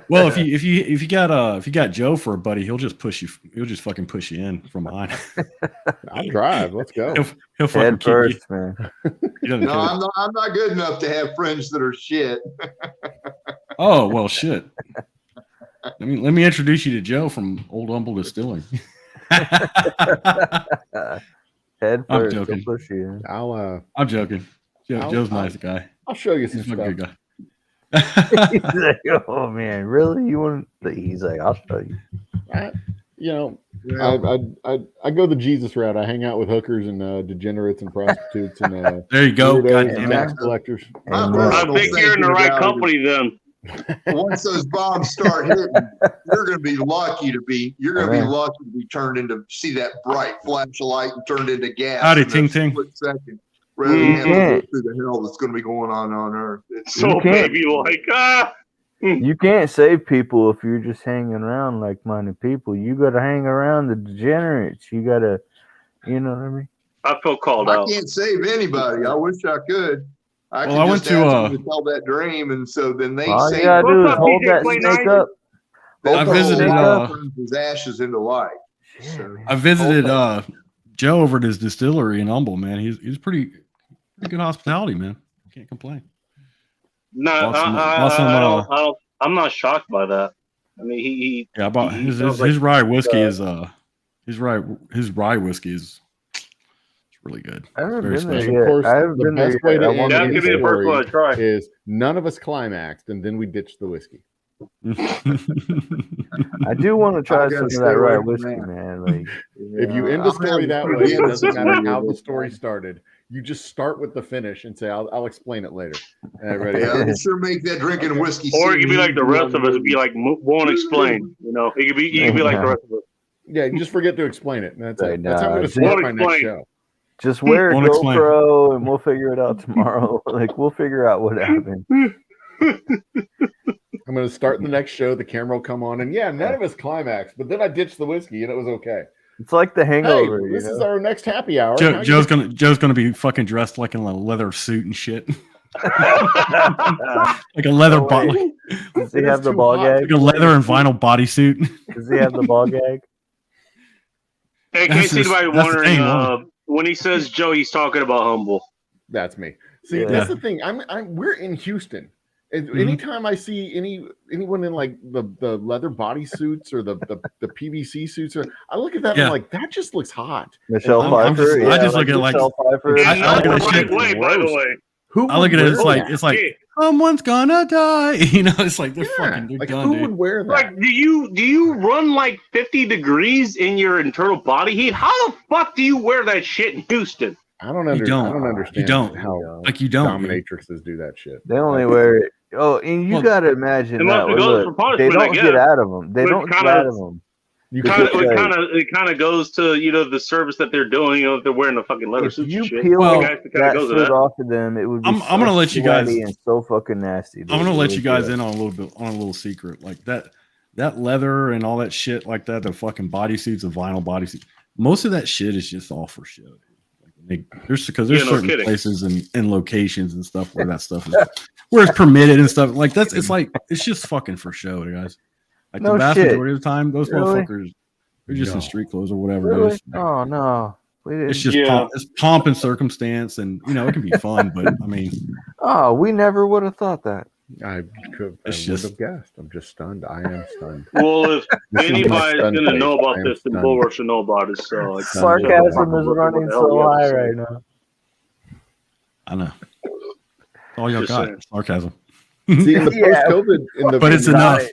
Well, if you got Joe for a buddy, he'll just push you. He'll just fucking push you in from behind. I'll drive. Let's go. He'll fucking Head kick you. first, man. He doesn't No, care. I'm not good enough to have friends that are shit. Oh well, shit. Let me introduce you to Joe from Old Humble Distilling. Head I'm first. joking. He'll push you. I'm joking. Joe's a nice guy. I'll show you some He's a stuff. good guy. He's like, oh man, really? You want? He's like, I'll show you. I go the Jesus route. I hang out with hookers and degenerates and prostitutes and There you go. weirdos God and damn tax it. collectors. My And, I personal think you're in the thinking right about company then. Once those bombs start hitting, you're going to be lucky to be turned into see that bright flash of light and turned into gas. Howdy, in a ting, ting. split second, rather than You having to go can't. through the hell that's going to be going on Earth. So You can't- baby, like You can't save people if you're just hanging around like-minded people. You got to hang around the degenerates. You got to, you know what I mean? I feel called I out. can't save anybody. I wish I could. I Well, I could went just to, ask them to tell that dream, and so then they All say you gotta do What's is up, hold DJ that Play snake 90? up. that I the visited, whole uh, turns his ashes into light. So, I visited Joe over at his distillery in Humble, man. He's pretty good hospitality, man. Can't complain. No, Bought some, I'm not shocked by that. I mean, he Yeah, I bought he his sounds like, rye whiskey is his rye whiskey is really good. I haven't Very been there special. Of yet. course, I haven't the been there best way yet. to I end want That's any gonna be the first one I try. is none of us climaxed, and then we ditched the whiskey. I do want to try I gotta some of stay that away rye from whiskey, that. man. Like, If you end the story that way, it doesn't matter how the story started. You just start with the finish and say, "I'll explain it later." Ready? Yeah, they sure make that drinking whiskey. or seem you could be like the easy rest on of us, and be you. like, won't explain. You know, you could be like the rest of us. Yeah, you just forget to explain it. And that's Right, it. That's how I'm nah, going to start won't my next explain. show. just wear a Won't explain. GoPro and we'll figure it out tomorrow. Like, we'll figure out what happened. I'm going to start the next show. The camera will come on, and yeah, none of us climaxed, but then I ditched the whiskey, and it was okay. It's like the Hey, hangover. this you is know? our next happy hour. How Joe's you- gonna be fucking dressed like in a leather suit and shit, like a leather Oh, body, wait. like Does he It have is the too ball hot. gag? a leather and vinyl bodysuit. Does he have the ball gag? Hey, in That's case just- anybody that's the wondering, thing, when he says Joe, he's talking about Humble. That's me. See, Yeah. that's the thing. We're in Houston. Anytime I see anyone in like the leather bodysuits or the PVC suits, I look at that and I'm like, that just looks hot. Michelle Pfeiffer. I just look at it like Michelle Pfeiffer. And not the at that right shit way, by the way. I look at it, it's like someone's gonna die. You know, it's like they're like done, who dude. would wear that? Like, do you run like 50 degrees in your internal body heat? How the fuck do you wear that shit in Houston? I don't understand. You don't. How Like you don't. dominatrixes do that shit. They only wear it. Oh, and you gotta imagine that. Look, they don't get out of them. They don't get out of them. It kind of goes to the service that they're doing. If they're wearing the fucking leather suits and shit. Peel that shit off of them, it would be. I'm gonna let you guys and so fucking nasty. I'm gonna let you guys in on a little secret. Like that leather and all that shit like that. The fucking bodysuits, the vinyl bodysuits. Most of that shit is just all for show. There's certain places and locations and stuff where that stuff is where it's permitted and stuff like that's. It's just fucking for show, guys. Like the vast majority of the time, those motherfuckers are just in street clothes or whatever it is. Oh no, it's just it's pomp and circumstance, and it can be fun, but I mean, we never would have thought that. I would have guessed. I'm just stunned. I am stunned. Well, if anybody's gonna know about this, then Bulwer should know about it. So sarcasm is running so high right now. I know. All y'all got sarcasm. See, in the post-COVID, but it's enough.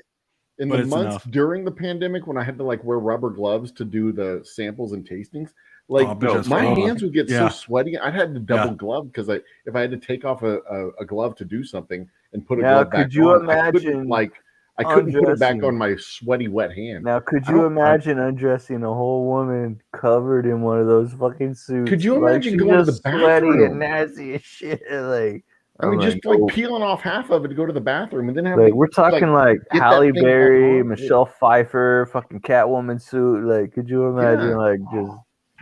In the months during the pandemic, when I had to wear rubber gloves to do the samples and tastings, my hands would get so sweaty. I had to double glove because if I had to take off a glove to do something and put a glove back on, could you imagine? I couldn't put it back on my sweaty, wet hand. Now, could you imagine undressing a whole woman covered in one of those fucking suits? Could you imagine going to the bathroom? Sweaty and nasty as shit, peeling off half of it to go to the bathroom and then have we're talking Halle Berry, Michelle Pfeiffer, fucking Catwoman suit. Could you imagine just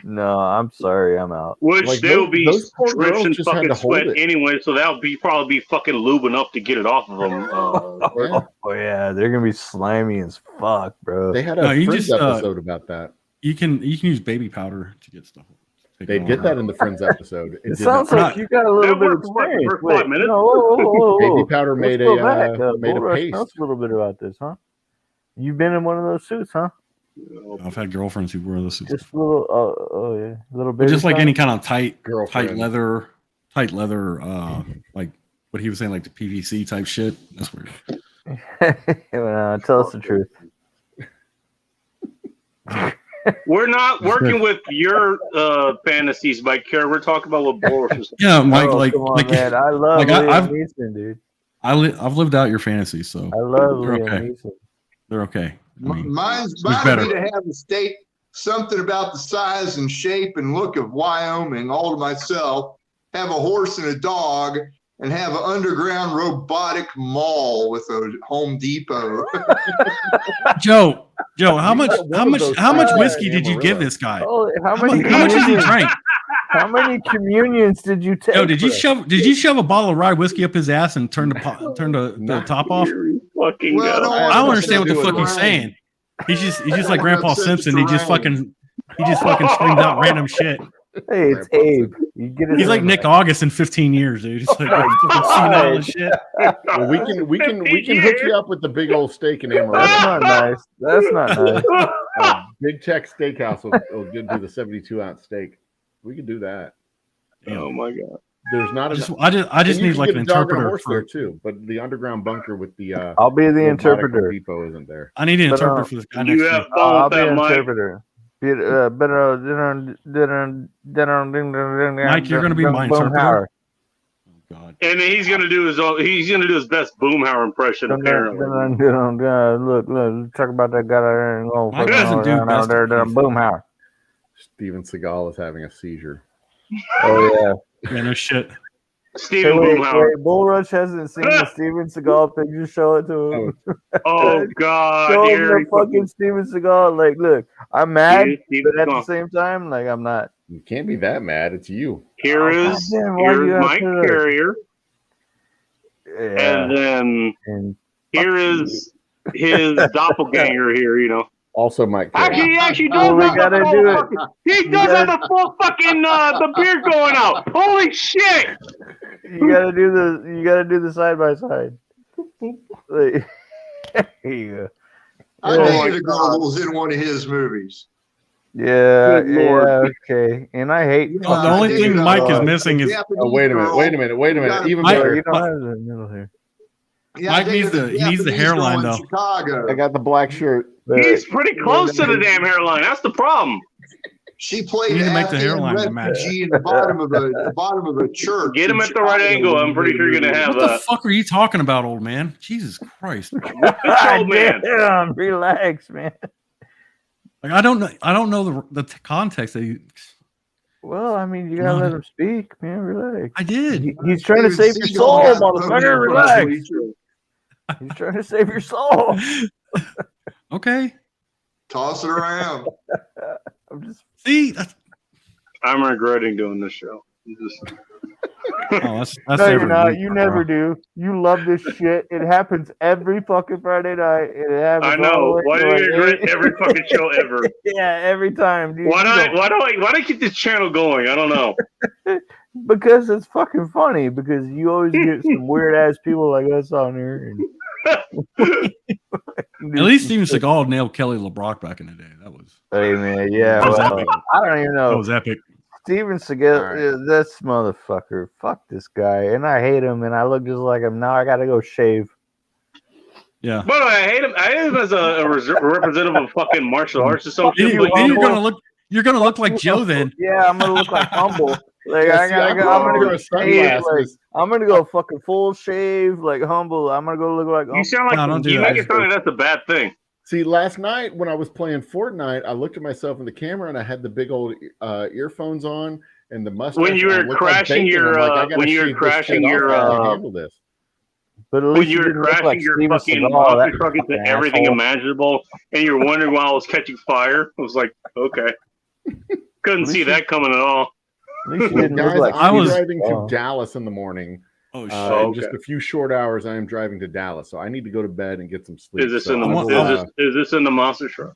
no, I'm sorry, I'm out. Which they'll be drips and fucking sweat anyway, so that'll probably be fucking lube enough to get it off of them. Oh yeah, they're gonna be slimy as fuck, bro. They had a Friends episode about that. You can use baby powder to get stuff. They did that in the Friends episode. It sounds like you got a little bit of experience. Wait, 5 minutes. Baby powder made a paste. Tell us a little bit about this, huh? You've been in one of those suits, huh? I've had girlfriends who wear those suits. Just a little, little bit. Just like any kind of tight leather, like what he was saying, like the PVC type shit. That's weird. Tell us the truth. We're not working with your fantasies, Mike. We're talking about what Boris is. Yeah, Mike. Man. I love Liam Neeson, dude. I've lived out your fantasies, so I love Liam Neeson. They're okay. Mine's better to have a state something about the size and shape and look of Wyoming all to myself, have a horse and a dog, and have an underground robotic mall with a Home Depot. Joe, how much whiskey did you give this guy? How much did he drink? How many communions did you take? Yo, did you shove a bottle of rye whiskey up his ass and turn the top off? I don't understand what the fuck he's saying. He's just like Grandpa Simpson. He just fucking screams out random shit. Hey, it's Abe. He's like Nick August in 15 years, dude. Just like all this shit. Well, we can hook you up with the big old steak in Amarillo. That's not nice. Big Tech Steakhouse will do the 72-ounce steak. We can do that. Oh my god. There's not. I just need like an interpreter for there too. But the underground bunker with the I'll be the interpreter. Depot isn't there. I need an interpreter for this guy next week. I'll be an interpreter. Mike, you're going to be my interpreter. Oh, God. And he's going to do his best Boomhauer impression. Apparently, look, talk about that guy there. Boomhauer. Steven Seagal is having a seizure. Oh yeah, no shit. Steven Boomhauer. Bull Rush hasn't seen the Steven Seagal picture. Show it to him. Oh God! Show him the fucking Steven Seagal. Look, I'm mad, but at the same time, I'm not. You can't be that mad. It's you. Here's Mike Carrier, and then here is his doppelganger. Here, Also, Mike. Actually does. We gotta do it. He does have the full fucking the beard going out. Holy shit! You gotta do the side by side. Like, here you go. I Yeah. dated a girl that was in one of his movies. Yeah, Good Lord. yeah, okay. And I hate The only thing Mike is missing is Oh, wait a minute. Even Mike- better. You don't have the middle here. Yeah, I Mike needs dated a he needs the Japanese hairline, girl in though. Chicago. I got the black shirt. He's pretty close to the damn hairline. That's the problem. She played You need to an make the Afghan hairline match. refugee in the bottom of a church. Get him in at the right Chicago angle. when I'm pretty he sure you're made gonna it. have what the that. fuck are you talking about, old man? Jesus Christ! old man. Damn, relax, man. Like I don't know the context that you. Well, I mean, you gotta let him speak, man. Relax. I did. He's trying to Steven save your Seagal soul, got motherfucker. voted Relax. presidential. He's trying to save your soul. Okay. Toss it around. I'm just. See, that's, I'm regretting doing this show. Just- that's No, you're every not. week, You bro. never do. You love this shit. It happens every fucking Friday night. It happens. I know. all the way Why do to, you regret every fucking show ever? Yeah, every time, dude. Why do You I keep this channel going? I don't know. don't- Because it's fucking funny. Because you always get some weird ass people like us on here. And At least Steven Seagal nailed Kelly LeBrock back in the day. That was Hey man, yeah. That was Well, epic. I don't even that know. was epic. Steven Seagal, All right. this motherfucker. Fuck this guy, and I hate him, and I look just like him. Now I gotta go shave. Yeah. But I hate him. I hate him as a representative of fucking martial arts or something. Then, you, but then you're Humble. gonna look like Joe then. Yeah, I'm gonna look like humble. Like Yeah, I see, gotta I'm go. I'm gonna wearing go a shave. Like, sunglasses. I'm gonna go fucking full shave, like humble. I'm gonna go look like. you sound like No, don't do you that. make it sound like that's a bad thing. See, last night when I was playing Fortnite, I looked at myself in the camera and I had the big old earphones on and the mustache. When you and I were looked like crashing bacon. your, I'm like, I gotta when you were shave this crashing shit your, off. I can't handle this. But at When least you were didn't look crashing like your Steven fucking Seagal, monster that truck into fucking everything asshole. imaginable, and you're wondering why I was catching fire. I was like, okay, couldn't see that coming at all. At least you didn't Guys, look like I'm was- driving to Seagal. Dallas in the morning. Oh shit. Oh, In just okay. a few short hours, I am driving to Dallas, so I need to go to bed and get some sleep. Is this So in the I will, is this in the monster truck?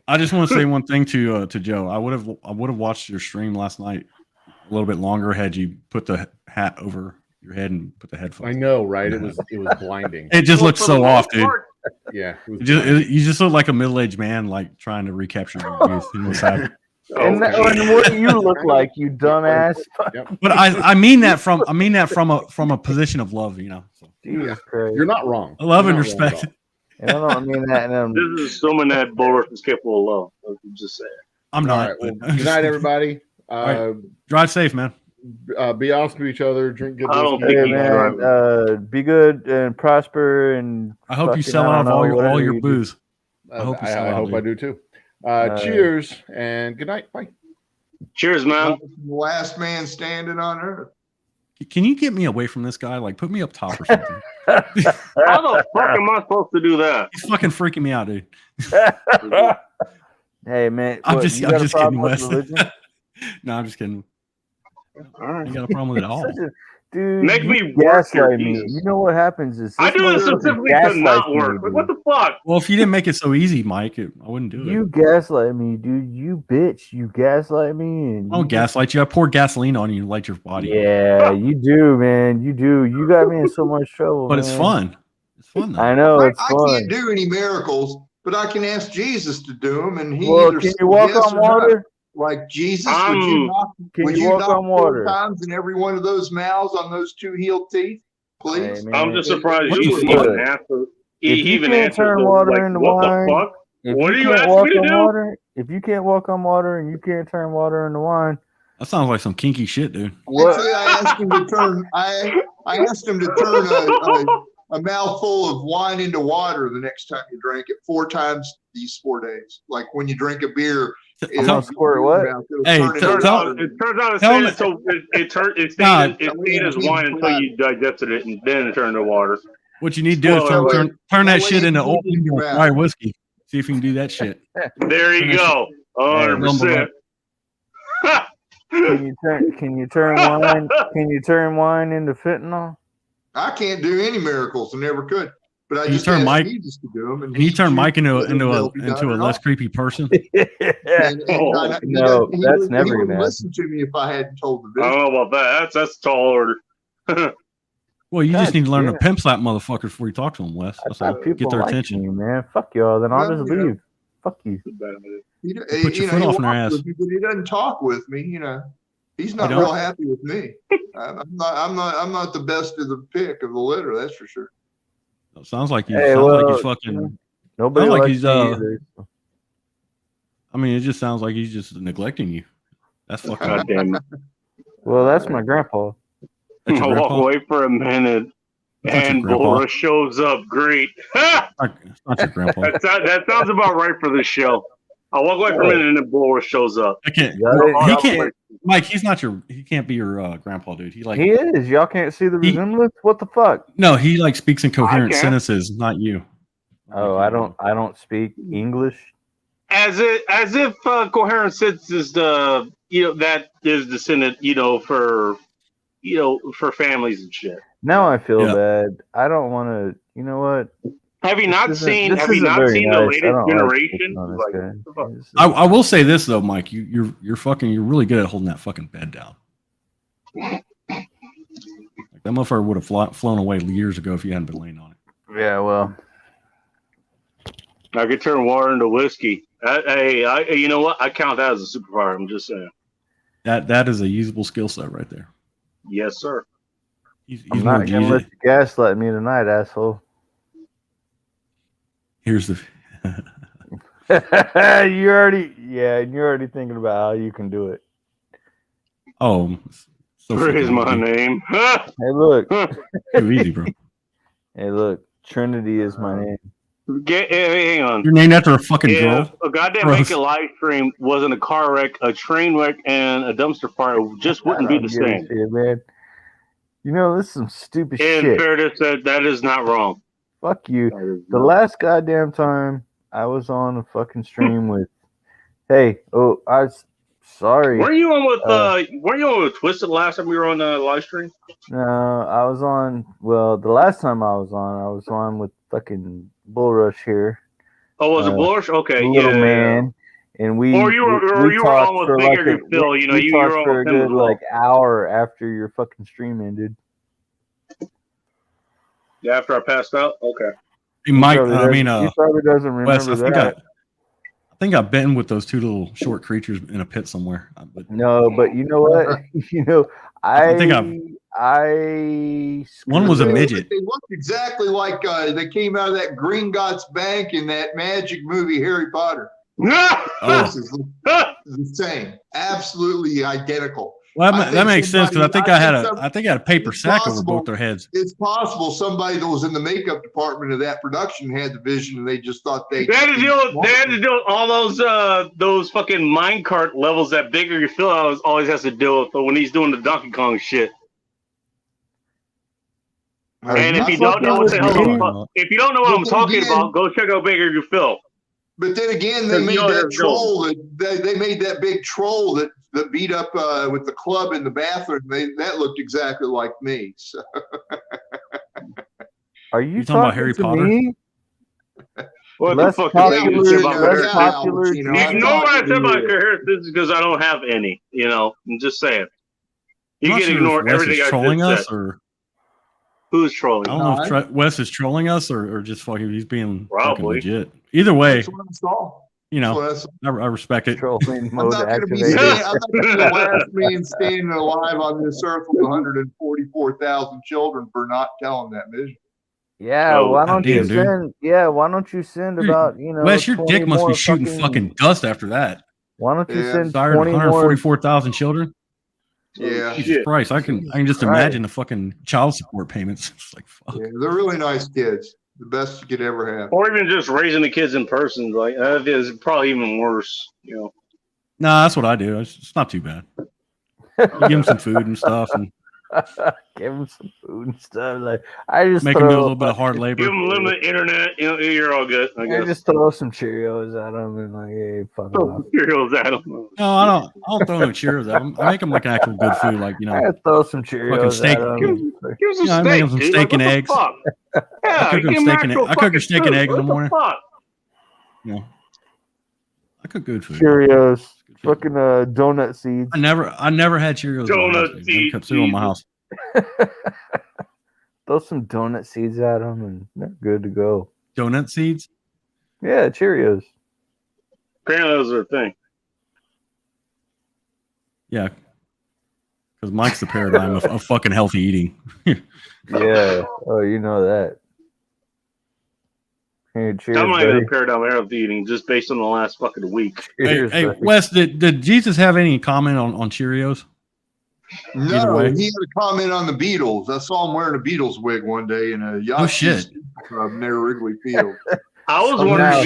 I just want to say one thing to Joe. I would have watched your stream last night a little bit longer had you put the hat over your head and put the I headphones. know, right? It was blinding. It just looks For so the off, most dude. part, Yeah, it was You just look like a middle-aged man, like trying to recapture your youth. You know what's happening. And, okay. and what do you look like, you dumbass? But I mean that from a position of love, you know. So, Jesus Christ. You're not wrong. love You're and not wrong at respect. all. And I don't mean that. And This is assuming that Bulwark is capable of love. I'm just saying. I'm All not. right, well, but I'm good night, just- everybody. Drive safe, man. Be awesome to each other. Drink good I don't whiskey. think hey, he's man, driving. be good and prosper. And I hope you fucking, sell I out don't of all know, your whatever you do. booze. I hope you sell I out, hope dude. I do too. Cheers and good night. Bye. Cheers, man. Last man standing on earth. Can you get me away from this guy? Like, put me up top or something. How the fuck am I supposed to do that? He's fucking freaking me out, dude. Hey, man. I'm what, just- you I'm got a just problem kidding, with Wes. religion? No, I'm just kidding. All I right. ain't got a problem with it at all. Such a- Dude, Make you me work here, gaslight me. Jesus. You know what happens is I this do this motherfucker specifically to not gaslights me, work. Like, what dude. the fuck? Well, if you didn't make it so easy, Mike, I wouldn't do it. You gaslight me, dude. You bitch. You gaslight me. And I don't gaslight you. I pour gasoline on you to light your body. Yeah, you do, man. You do. You got me in so much trouble. But it's man. fun. It's fun, though. I know it's I fun. can't do any miracles, but I can ask Jesus to do them, and he Well, either can says you walk yes on or no. water? Like Jesus, would you knock, Can would you you walk knock on 4 water? times in every one of those mouths on those 2 healed teeth, please? Hey, man. I'm just surprised If you you even can't- answer. if you Even can't answer turn the, water like, into what wine, the fuck? If What you are you can't asking walk me to on do? water, if you can't walk on water and you can't turn water into wine, That sounds like some kinky shit, dude. what? Actually, I asked him to turn. I asked him to turn a mouthful of wine into water the next time you drank it 4 times these 4 days. Like when you drink a beer, I'm gonna squirt what? Hey, It turns out it Tell stayed, so it Nah. stayed as wine until you digested it, and then it turned to water. What you need to do is Well, turn that well, shit into old you can dry whiskey. See if you can do that shit. There you go, 100%. Can you turn wine? Can you turn wine into fentanyl? I can't do any miracles and never could. But I Can you just turn asked Mike- Jesus to do them. And Can you turn Mike into whether they'll be done a or less not. creepy person? And Oh, no, that's never he gonna wouldn't happen. listen to me if I hadn't told the I vision. don't know about that. That's tall order. Well, you just God need to learn damn. to pimp slap motherfuckers before you talk to them, Wes. I That's how thought you people get their liked attention. me, man. Fuck y'all. Then I'll Well, just you know. leave. Fuck you. He, put your foot he off in their walks ass. with me, but he doesn't talk with me. You know, he's not don't? real happy with me. I'm not the best of the pick of the litter. That's for sure. Sounds like he's Hey, sounds like he's well, fucking. Nobody Sounds like likes he's, me either. I mean, it just sounds like he's just neglecting you. That's fucking. God damn it. Well, that's my grandpa. That's your I walk grandpa? away for a minute, That's not your and grandpa. Bora shows up. Great. It's not your grandpa. That sounds about right for this show. I walk away for a minute, and then Bora shows up. I can't. Y'all He can't- can't. Mike, he can't be your grandpa, dude. He like He is. Y'all can't see the He- resemblance. What the fuck? no, he like speaks in coherent can. sentences, not you. Oh, I don't speak English. As if coherent sense is the that is descendant for families and shit. Now I feel Yeah. bad. I don't want to. You know what? Have you not This seen? isn't- Have this you isn't not very seen nice. the I latest don't like generation? picking on this Like, guy. what the fuck? This is- I will say this though, Mike. You're really good at holding that fucking bed down. Like, that motherfucker would have flown away years ago if you hadn't been laying on it. Yeah, well, I could turn water into whiskey. You know what? I count that as a superpower. I'm just saying. That is a usable skill set right there. Yes, sir. He's I'm more not gonna let you gaslight me tonight, asshole. Here's the. You're already thinking about how you can do it. Oh, so Praise fucking my easy. name. Hey, look. Too easy, bro. Hey, look. Trinity is my name. Hang on. You're named after a fucking If girl. a goddamn Gross. Make It live stream wasn't a car wreck, a train wreck, and a dumpster fire, it just wouldn't be I the don't give a same. shit, man. You know, this is some stupid In shit. fairness, that is not wrong. Fuck you. That is The not- last goddamn time I was on a fucking stream with, sorry. Weren't you on with Twisted last time we were on the live stream? No, I was on. Well, the last time I was on with fucking Bull Rush here, Oh, was it Bullrush? Okay, little yeah. man, and we. Or you were talked on with for Bigger like Than Phil. You know, we you talked were on for a with him as good well. like hour after your fucking stream ended. Yeah, after I passed out. Okay. Hey, Mike, He probably doesn't remember Wes, that. I think I've been with those two little short creatures in a pit somewhere. But No, but you know what? I think one was a They- midget. They looked exactly like they came out of that Green Gots Bank in that magic movie Harry Potter. Oh. This is the same, absolutely identical. Well, I that think makes sense because somebody- I I think think I had a paper it's sack over possible. both their heads. It's possible somebody that was in the makeup department of that production had the vision, and they just thought they. They had to deal with all those fucking minecart levels that Bigger You Phil always has to deal with when he's doing the Donkey Kong shit. And if you don't know what the hell if you don't know what I'm talking about, go check out Bigger You Phil. But then again, they Because made you know that there's troll they made that big troll that beat up with the club in the bathroom. That looked exactly like me. So. Are you You talking about Harry to Potter? me? What Less the fuck popular- you say about less coherence? popular- You know, Ignore what I said about you. coherence. This is because I don't have any. I'm just saying. You I'm not can sure ignore if Wes everything is I trolling just us said. or Who's trolling? I don't know if Wes is trolling us or just fucking he's being fucking Probably. legit. Either way, That's what I saw. you That's know, what I saw. I respect it. Trolling I'm mode not going to be activated. I'm not gonna be the last man standing alive on this earth with 144,000 children for not telling that vision. Yeah, Oh, why don't you goddamn, dude. send? Yeah, why don't you send about Wes, your 20 dick must more be shooting fucking dust after that. Why don't you Yeah. send Tired 20 of more? 144,000 children. Yeah. Jesus Shit. Christ, I can just Right. imagine the fucking child support payments. It's like fuck. Yeah, they're really nice kids. The best you could ever have. Or even just raising the kids in person. Like that is probably even worse. Nah, that's what I do. It's not too bad. You give them some food and stuff, and Give him some food and stuff. Like I just make them do a little bit of hard labor. Give them limited internet. You're all good. I I guess. just throw some Cheerios at them and like, hey, fuck off. Cereals at them. No, I don't throw no Cheerios at them. I make them like an actual good food, like I gotta throw some Cheerios steak. at them. Give them some Yeah, I make steak. them some dude. steak Like, and what the eggs. fuck? Yeah, cook them give them steak and actual I cook fucking her steak and food. eggs in the What morning. fuck? You know, I cook good food. Cheerios, Good food. fucking donut seeds. I never had Cheerios. in my Donut house, dude. Never seeds, kept cereal in my house. throw some donut seeds at them, and they're good to go. Donut seeds? Yeah, Cheerios. Apparently, those are a thing. Yeah. Because Mike's the paradigm of fucking healthy eating. Yeah. Oh, you know that. Hey, cheers, I'm not even buddy. a paradigm of healthy eating, just based on the last fucking week. Cheers, Hey, buddy. Wes, did Jesus have any comment on Cheerios? Either No, way. he had a comment on the Beatles. I saw him wearing a Beatles wig one day in a yacht shit. club near Wrigley Field. I was So wondering now- if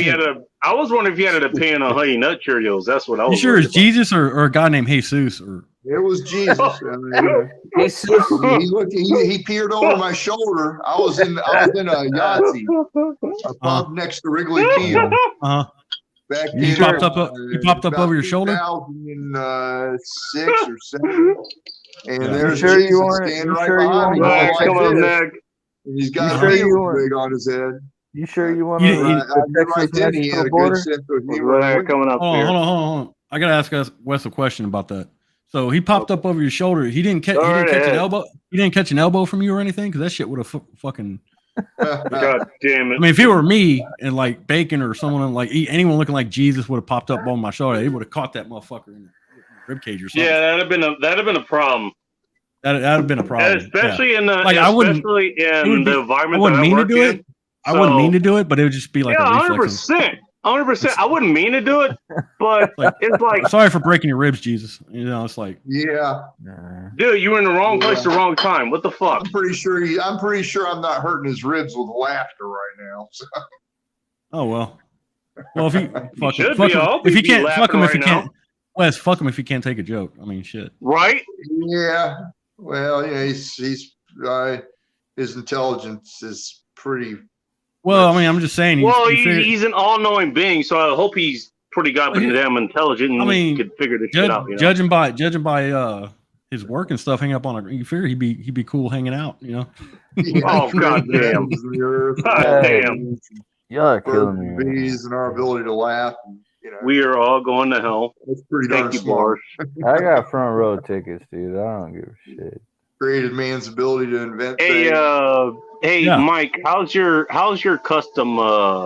he had an opinion on Honey Nut Cheerios. That's what I was. You sure worried it's Jesus or a guy named Jesus? Or It was Jesus. I mean, he peered over my shoulder. I was in a Yahtzee, a pub next to Wrigley Field. uh-huh. Back He in, popped up over your shoulder? 2006 or 7. And Yeah. there's You sure you Jesus weren't- standing you right sure you behind me. weren't- Right, going come like on, this. Nick. And he's got You a sure you Beatles weren't- wig on his head. You sure you want You- to you- Right then, he had a good sense of humor. Right, coming up Hold here. on. I gotta ask Wes a question about that. So he popped up over your shoulder. He didn't catch. Go He didn't right catch an ahead. elbow. He didn't catch an elbow from you or anything, because that shit would have fucking. God damn I it. mean, if it were me and like Bacon or someone like anyone looking like Jesus would have popped up on my shoulder, he would have caught that motherfucker in the rib cage or something. Yeah, that'd have been a problem. That'd have been a problem. Especially in the Like, I wouldn't- especially it in would be- the I environment wouldn't that I mean to work do in. it. I wouldn't So- mean to do it, but it would just be like Yeah, a reflex. 100%. 100%. I wouldn't mean to do it, but Like- it's like, Sorry for breaking your ribs, Jesus. You know, it's like Yeah, dude, you were in the wrong place, the wrong time. What the fuck? I'm pretty sure I'm not hurting his ribs with laughter right now. So. oh well. Well, if he fuck should him, fuck be. him. I hope If he he'd be can't, fuck laughing him if he right can't. now. Wes, fuck him if he can't take a joke. I mean, shit. Right? Yeah, well, yeah, he's his intelligence is pretty. Well, I mean, I'm just saying. Well, you figure- he's an all-knowing being, so I hope he's pretty goddamn intelligent and I mean, he could figure this shit out. You know? judging by his work and stuff, hang up on a. You figure he'd be cool hanging out. You know. Oh, goddamn. God damn. Y'all are killing me. man. Bees and our ability to laugh. And, We are all going to hell. it's pretty darn Thank you, smart. Boris. I got front row tickets, dude. I don't give a shit. Created man's ability to invent Hey, things. Yeah. Mike, how's your custom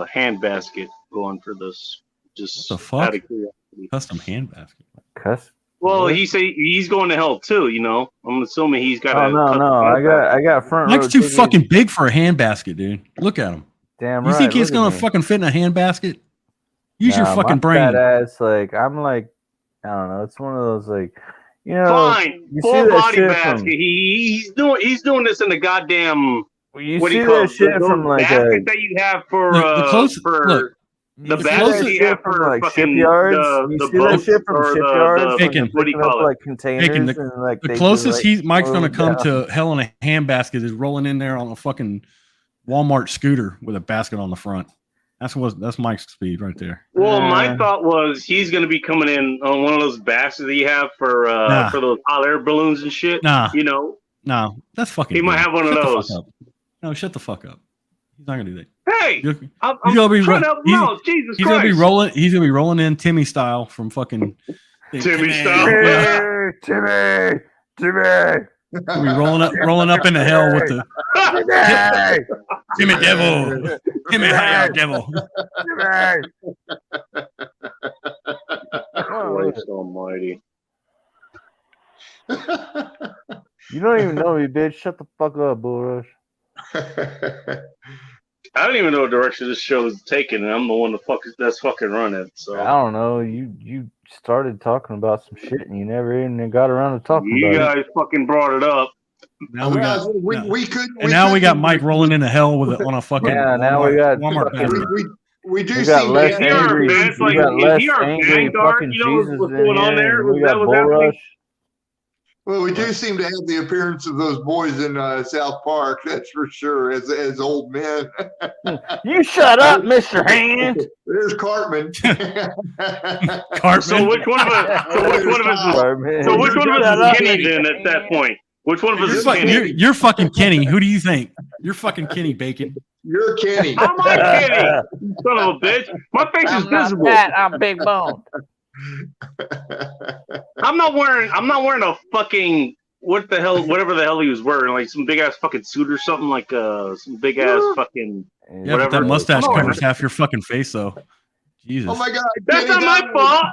hand basket going for this? Just What the fuck? out of curiosity. Custom hand basket. Cuss. Well, What? he's going to hell too. You know, I'm assuming he's got. Oh no, I got front row Mike's too tickets. fucking big for a hand basket, dude. Look at him. Damn You right. think he's look at gonna me. fucking fit in a hand basket? Use your Nah, fucking my brain. fat ass, like I'm like, I don't know. It's one of those like, you know, Fine, you see full that body shit basket. from- He's doing this in the goddamn. you What do see you call that it? shit Those from like baskets that you have for The close- for look, the you see baskets that you shit have from for like fucking shipyards. the You see that boats shit from or shipyards. the when Bacon. they're what do you picking up, call it? like containers Bacon, and like The they closest just, Mike's gonna throw them come down. to hell in a hand basket is rolling in there on a fucking Walmart scooter with a basket on the front. That's Mike's speed right there. Well, my thought was he's going to be coming in on one of those baskets that you have for those hot air balloons and shit. Nah, You know, no, that's fucking. He might gay. have one of Shut the those. fuck up. No, shut the fuck up. He's not gonna do that. hey, You're- I'm He's gonna be trying ro- to help him he's- out. Jesus He's Christ. gonna be rolling. He's gonna be rolling in Timmy style from fucking Timmy style. Hey, Timmy, Timmy, He'll be rolling up into hell with the Timmy, Timmy devil, Timmy high devil. Timmy. Christ almighty. You don't even know me, bitch. Shut the fuck up, Bull Rush. I don't even know what direction this show is taking, and I'm the one that's fucking running. So I don't know. You started talking about some shit and you never even got around to talking you about guys fucking brought it up. Now we got. we could. And now we got Mike rolling into hell with on a fucking. Yeah, now we got Walmart fucking- basket. We do We got seem less to Is he our angry. advanced, We like, got is less he our angry vanguard? fucking You know Jesus what's in going on here, there? and we Was that got what's Bull happening? Rush. Well, we do seem to have the appearance of those boys in South Park. That's for sure. As old men. You shut up, Mr. Hand. There's Cartman. Cartman. So which one of us? So which one of us is Kenny then at that point? Which one of us You're, is fucking, Kenny? you're fucking Kenny. Who do you think? You're fucking Kenny Bacon. You're Kenny. I'm not Kenny, you son of a bitch. My face is visible. I'm big bone. I'm not wearing a fucking what the hell, whatever the hell he was wearing, like some big ass fucking suit or something, like some big ass fucking. Yeah, whatever. but that mustache Come on, covers half your fucking face, though. Jesus. Oh my God! That's not my fault.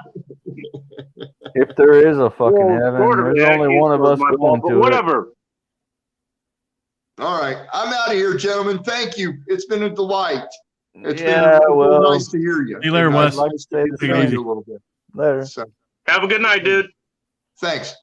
If there is a fucking heaven, sort of, there's yeah, only it's one of us my going fault, but to it. whatever. All right, I'm out of here, gentlemen. Thank you. It's been a delight. It's Yeah, been well, nice to hear you. See you later, And Wes. I'd like to Take it hear easy. you a little bit. Later. So, Have a good night, dude. thanks.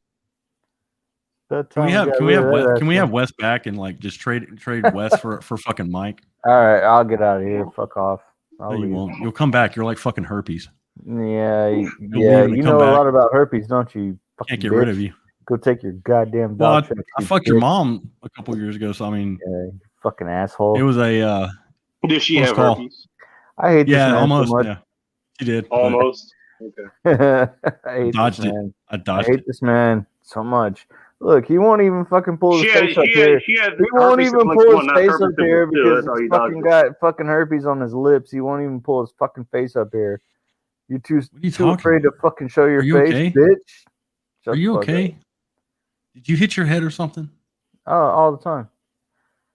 That Can we time have got rid of that can we shit. have Wes back and like just trade Wes for fucking Mike? All right, I'll get out of here. Fuck off. No, I'll you leave. won't. You'll come back. You're like fucking herpes. Yeah, leave yeah. and You come know a back. lot about herpes, don't you? Fucking Can't get bitch. rid of you. Go take your goddamn Well, dog checks, I you fucked your bitch. mom a couple years ago, so I mean, Yeah, you fucking asshole. it was a Does she Close have call. herpes? I hate this yeah, man almost. so much. Yeah, she did. but Almost. Okay. I hate Dodged this it. man. I I dodged hate it. this man so much. Look, he won't even fucking pull his face up here. She had He won't herpes even syphilis pull one, his not face herpes up here syphilis two. because That's how he's you fucking dodged it. got fucking herpes on his lips. He won't even pull his fucking face up here. You're too What are you too talking afraid to fucking show your Are you face, okay? bitch. Shut Are you the fuck okay? Did you hit your head or something? up. All the time.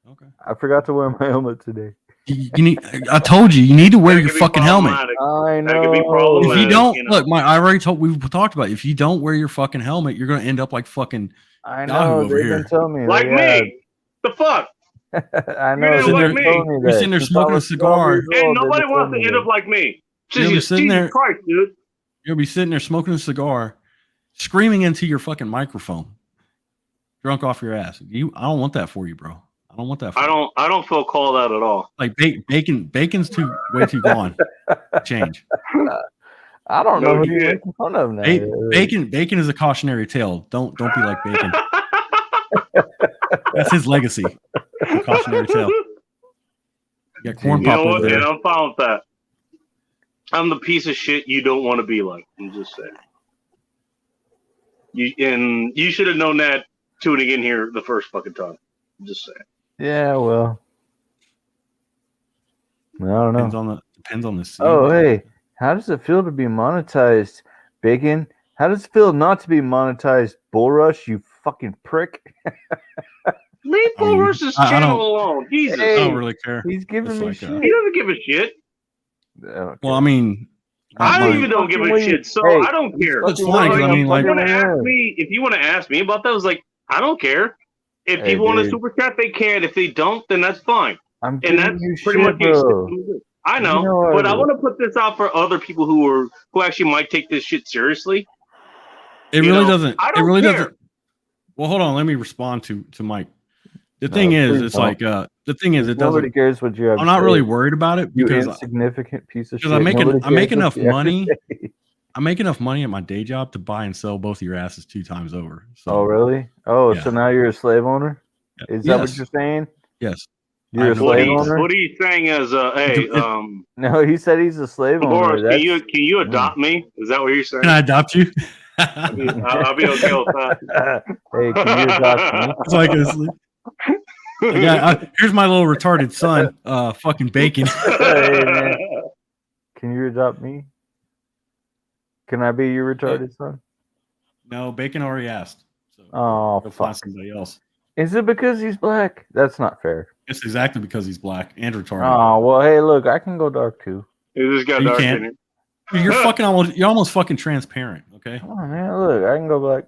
Okay. I forgot to wear my helmet today. You need. I told you. You need to wear That your could be fucking helmet. problematic. I That could be know. problematic. If you don't you know. look, I already told. We've talked about it. If you don't wear your fucking helmet, you're gonna end up like fucking. I Yahoo know. over They've here. been telling me. Like me. The fuck? I know. You're They've like been me. telling me You're that. sitting there Since smoking I a was 12 cigar. years And old, they've nobody been wants telling to me end that. up like me. You'll be Jesus, sitting Jesus there- Christ, dude. You'll be sitting there smoking a cigar, screaming into your fucking microphone, drunk off your ass. I don't want that for you, bro. I don't want that. For you. I don't feel called out at all. Like bacon's way too gone. Change. I don't No know who you're shit. making fun of now. Bacon is a cautionary tale. Don't be like Bacon. That's his legacy. A cautionary tale. You got corn You know pop what? over there. And I'm fine with that. I'm the piece of shit you don't want to be like. I'm just saying. You should have known that tuning in here the first fucking time. I'm just saying. Yeah, well, I don't know. Depends on the scene. Oh, hey, how does it feel to be monetized, Bacon? How does it feel not to be monetized, Bull Rush? You fucking prick! Leave I mean, Bull Rush's I channel don't- alone. Jesus. I Hey, don't really care. He's giving It's me like, shit. He doesn't give a shit. Okay. Well, I mean, I mine- even don't give a Fucking shit, so hey, I don't care. It's fine, 'cause I mean, like- If you want to ask me about that, I was like, I don't care. If Hey, people want to dude. super chat, they can. If they don't, then that's fine. I'm And giving that's you pretty shit, much bro. it. I know, You know but I I- want to put this out for other people who actually might take this shit seriously. it you really know, doesn't. I It don't really care. doesn't. Well, hold on. Let me respond to Mike. The thing is, please it's don't. like the thing is, it Nobody doesn't. cares what you have. I'm to not say. really worried about it You because insignificant piece of shit. because Nobody I make cares what enough you have to money. say. I make enough money at my day job to buy and sell both of your asses 2 times over. So, Oh, really? Oh, Yeah. so now you're a slave owner? Is that what Yes. you're saying? Yes. You're a have no What slave idea. owner? he's saying is, hey, No, he said he's a slave owner. Boris, That's- can you adopt me? Is that what you're saying? Can I adopt you? I'll be okay with that. Hey, can you adopt me? It's like here's my little retarded son, fucking Bacon. Hey, man. Can you adopt me? Can I be your retarded son? No, Bacon already asked. So Oh, go find fuck. somebody else. Is it because he's black? That's not fair. It's exactly because he's black and retarded. Oh, well, hey, look, I can go dark too. It just got You dark can't. in it. You're almost fucking transparent. Okay. Come on, man. Look, I can go black.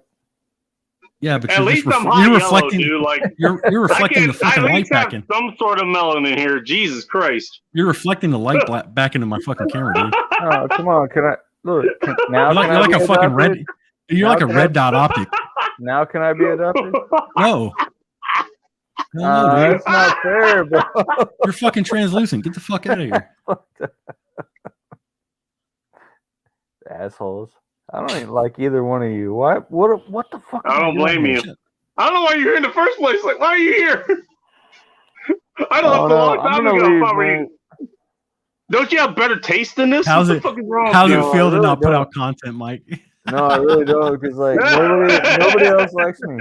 Yeah, but At you're least just I'm hot you're yellow, reflecting. dude. Like You're reflecting the fucking I at light least have back in. some sort of melanin here. Jesus Christ! You're reflecting the light back into my fucking camera, dude. Oh, come on. Can I look? Now You're can I like be a fucking adopted? red. You're like a Now red dot optic. Now can I be adopted? No. No, dude. That's not fair, bro. You're fucking translucent. Get the fuck out of here. Assholes. I don't even like either one of you. Why? What the fuck? I am don't doing blame here? you. I don't know why you're here in the first place. Like, why are you here? I left a long I'm time gonna ago. leave, Probably. man. Don't you have better taste than this? How's what it- the fuck is wrong How's with it you? No, feel I to really not put don't. out content, Mike? No, I really don't, because like nobody else likes me.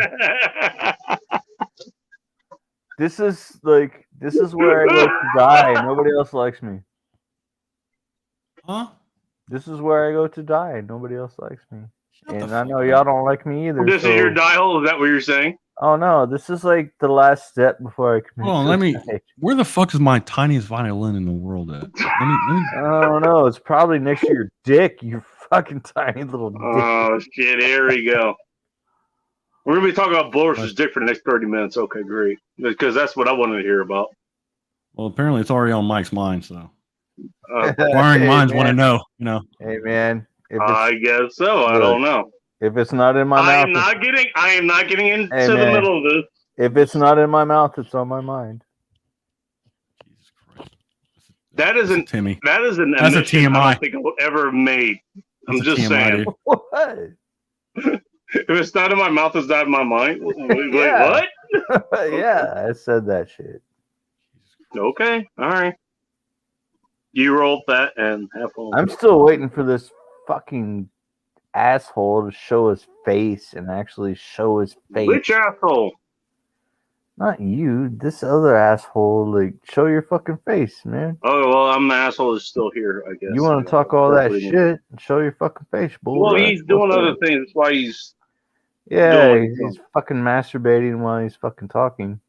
This is where I go to die. Nobody else likes me. Huh? This is where I go to die. Nobody else likes me. And I know y'all don't like me either. This is your die hole? Is that what you're saying? Oh no, this is like the last step before I commit. Hold on, where the fuck is my tiniest violin in the world at? Let me I don't know. It's probably next to your dick, you fucking tiny little dick. Oh shit, here we go. We're gonna be talking about Bulrush's dick for the next 30 minutes. Okay, great. Because that's what I wanted to hear about. Well, apparently it's already on Mike's mind, so Inquiring minds want to know, you know. Hey man. I guess so. I don't know. If it's not in my mouth, I am not getting into the middle of this. If it's not in my mouth, it's on my mind. Jesus Christ. That isn't Timmy. That is an That's a admission TMI. I don't think I will ever made. I'm just TMI, saying. dude. What? If it's not in my mouth, it's not in my mind. Wait, Yeah. what? Yeah, I said that shit. Okay, all right. You rolled that and have fun. I'm still waiting for this fucking asshole to show his face and actually show his face. Which asshole? Not you, this other asshole. Like, show your fucking face, man. Oh well, I'm the asshole that's still here. I guess You want to talk all that shit and show your fucking face, bull. Well, he's doing other things. That's why he's. Yeah, doing he's fucking masturbating while he's fucking talking.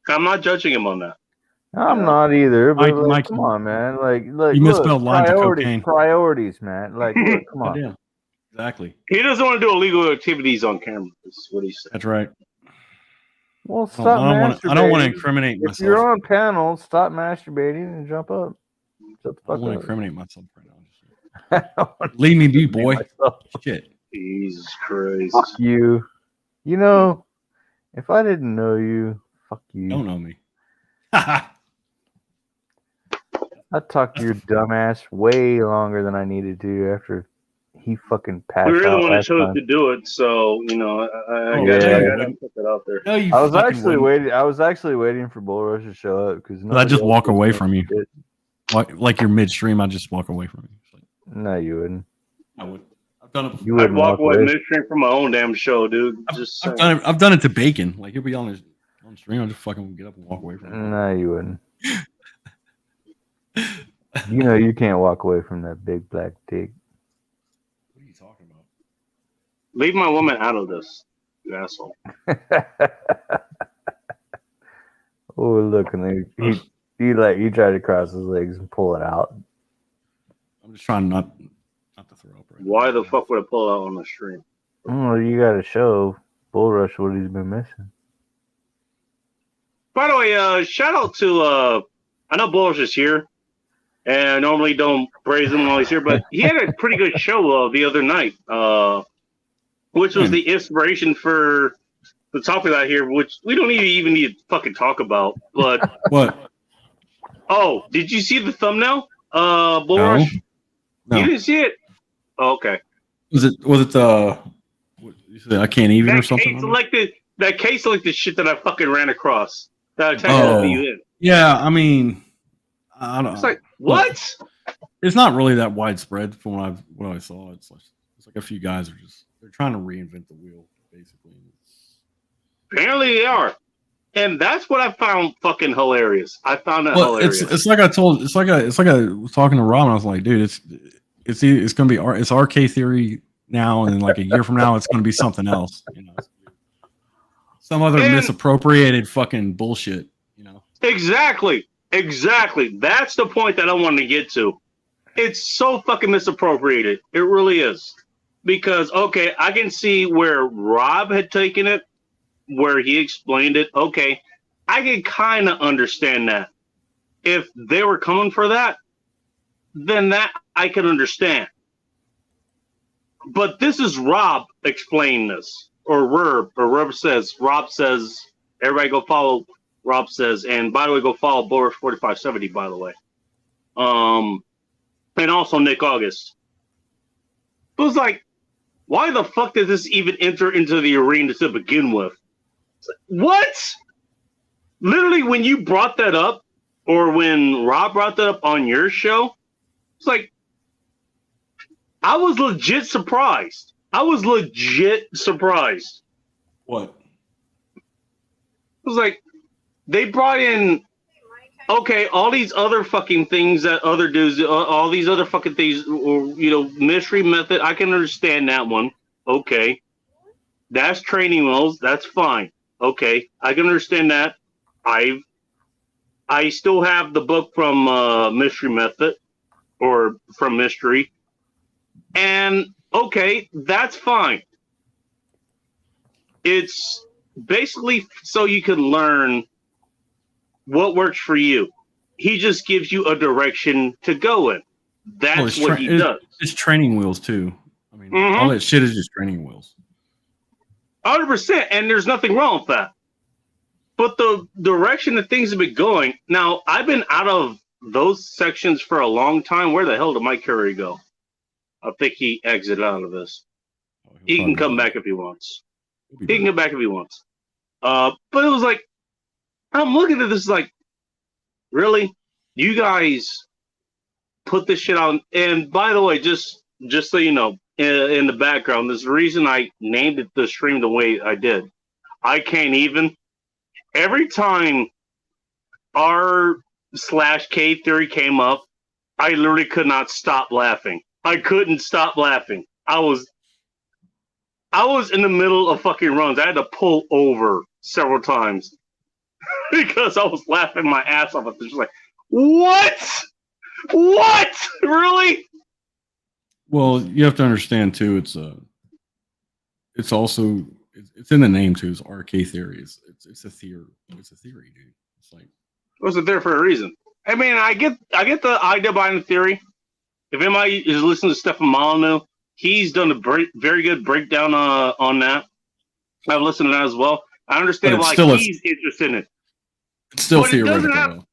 I'm not judging him on that. I'm not either, but Mike, like, come on, man. Like, you misspelled lines of priorities, cocaine. priorities, man. Like, look, come on. Yeah, exactly. He doesn't want to do illegal activities on camera. Is what he said. That's right. Well, stop masturbating. I don't want to incriminate If myself. you're on panel, stop masturbating and jump up. Shut the I fuck want to up. incriminate myself right now. I don't wanna Leave me be, boy. myself. Shit. Jesus Christ. Fuck you. You know, if I didn't know you, fuck you. Don't know me. I talked to your dumbass way longer than I needed to after he fucking passed We were the out one that last chose time. to do it, so I Oh, gotta yeah. put that out there. No, you I was fucking actually wouldn't. waiting. I was actually waiting for Bull Rush to show up because I just walk away from you. Like you're midstream, I just walk away from you. It's like, No, you wouldn't. I would. I've done it. You I'd wouldn't walk away midstream from my own damn show, dude. Just I've saying. done it to Bacon. Like he'll be on stream. I'll just fucking get up and walk away from him. No, you wouldn't. You know you can't walk away from that big black dick. What are you talking about? Leave my woman out of this, you asshole. Oh, look, and he tried to cross his legs and pull it out. I'm just trying not to throw up right Why now. the fuck would I pull out on the stream? Oh, you got to show Bull Rush what he's been missing. By the way, shout out to I know Bullish is here, and I normally don't praise him while he's here, but he had a pretty good show the other night, which was the inspiration for the topic out here, which we don't even need to fucking talk about. But What? oh, did you see the thumbnail? Bulrush? No. You didn't see it? Oh, okay. Was it what you said, I can't even or That something? case selected shit that I fucking ran across. That I tagged you in. Yeah, I mean, I don't. It's like, what? It's not really that widespread from what I saw. It's like a few guys they're trying to reinvent the wheel, basically. Apparently they are. And that's what I found fucking hilarious. I found that hilarious. It's like I was talking to Rob, and I was like, dude, it's gonna be it's RK theory now, and then like a year from now, it's gonna be something else. You know, some other misappropriated fucking bullshit. You know, Exactly. That's the point that I wanted to get to. It's so fucking misappropriated. It really is. Because, okay, I can see where Rob had taken it, where he explained it. Okay, I can kind of understand that. If they were coming for that, then that I can understand. But this is Rob explaining this. Or Rob says, everybody go follow Rob says, and by the way, go follow Bulrush 4570, by the way. And also Nick August. It was like, why the fuck did this even enter into the arena to begin with? Like, what? Literally, when you brought that up, or when Rob brought that up on your show, it's like, I was legit surprised. what? It was like, they brought in okay, all these other fucking things that other dudes, all these other fucking things, or, mystery method, I can understand that one. Okay. That's training wheels. That's fine. Okay. I can understand that. I still have the book from Mystery Method or from Mystery. And okay, that's fine. It's basically so you can learn what works for you. He just gives you a direction to go in. That's what he does. It's training wheels too. I mean, all that shit is just training wheels. 100%, and there's nothing wrong with that. But the direction that things have been going, now I've been out of those sections for a long time. Where the hell did Mike Curry go? I think he exited out of this. He can come back if he wants. He can come back if he wants. But it was like, I'm looking at this like, really? You guys put this shit on? And by the way, just so you know, in the background, there's the reason I named it the stream the way I did. I can't even. Every time r/K theory came up, I literally could not stop laughing. I couldn't stop laughing. I was in the middle of fucking runs. I had to pull over several times because I was laughing my ass off at this. Like, what? What? Really? Well, you have to understand too. It's also it's in the name too. It's RK theory. It's a theory. It's a theory, dude. It's like was it there for a reason? I mean, I get the idea behind the theory. If anybody is listening to Stefan Molyneux, he's done a very good breakdown on that. I've listened to that as well. I understand why he's interested in it. It's still theoretical.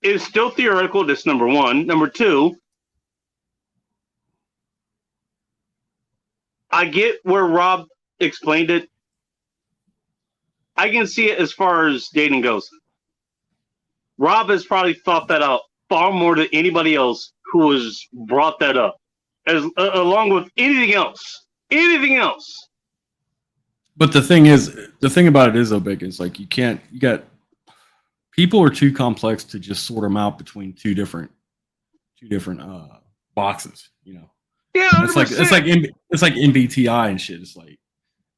It's still theoretical. That's number one. Number two, I get where Rob explained it. I can see it as far as dating goes. Rob has probably thought that out far more than anybody else who has brought that up, along with anything else. Anything else. But the thing about it is, though, Big, it's like you got people are too complex to just sort them out between two different boxes, you know. Yeah, it's like MBTI and shit.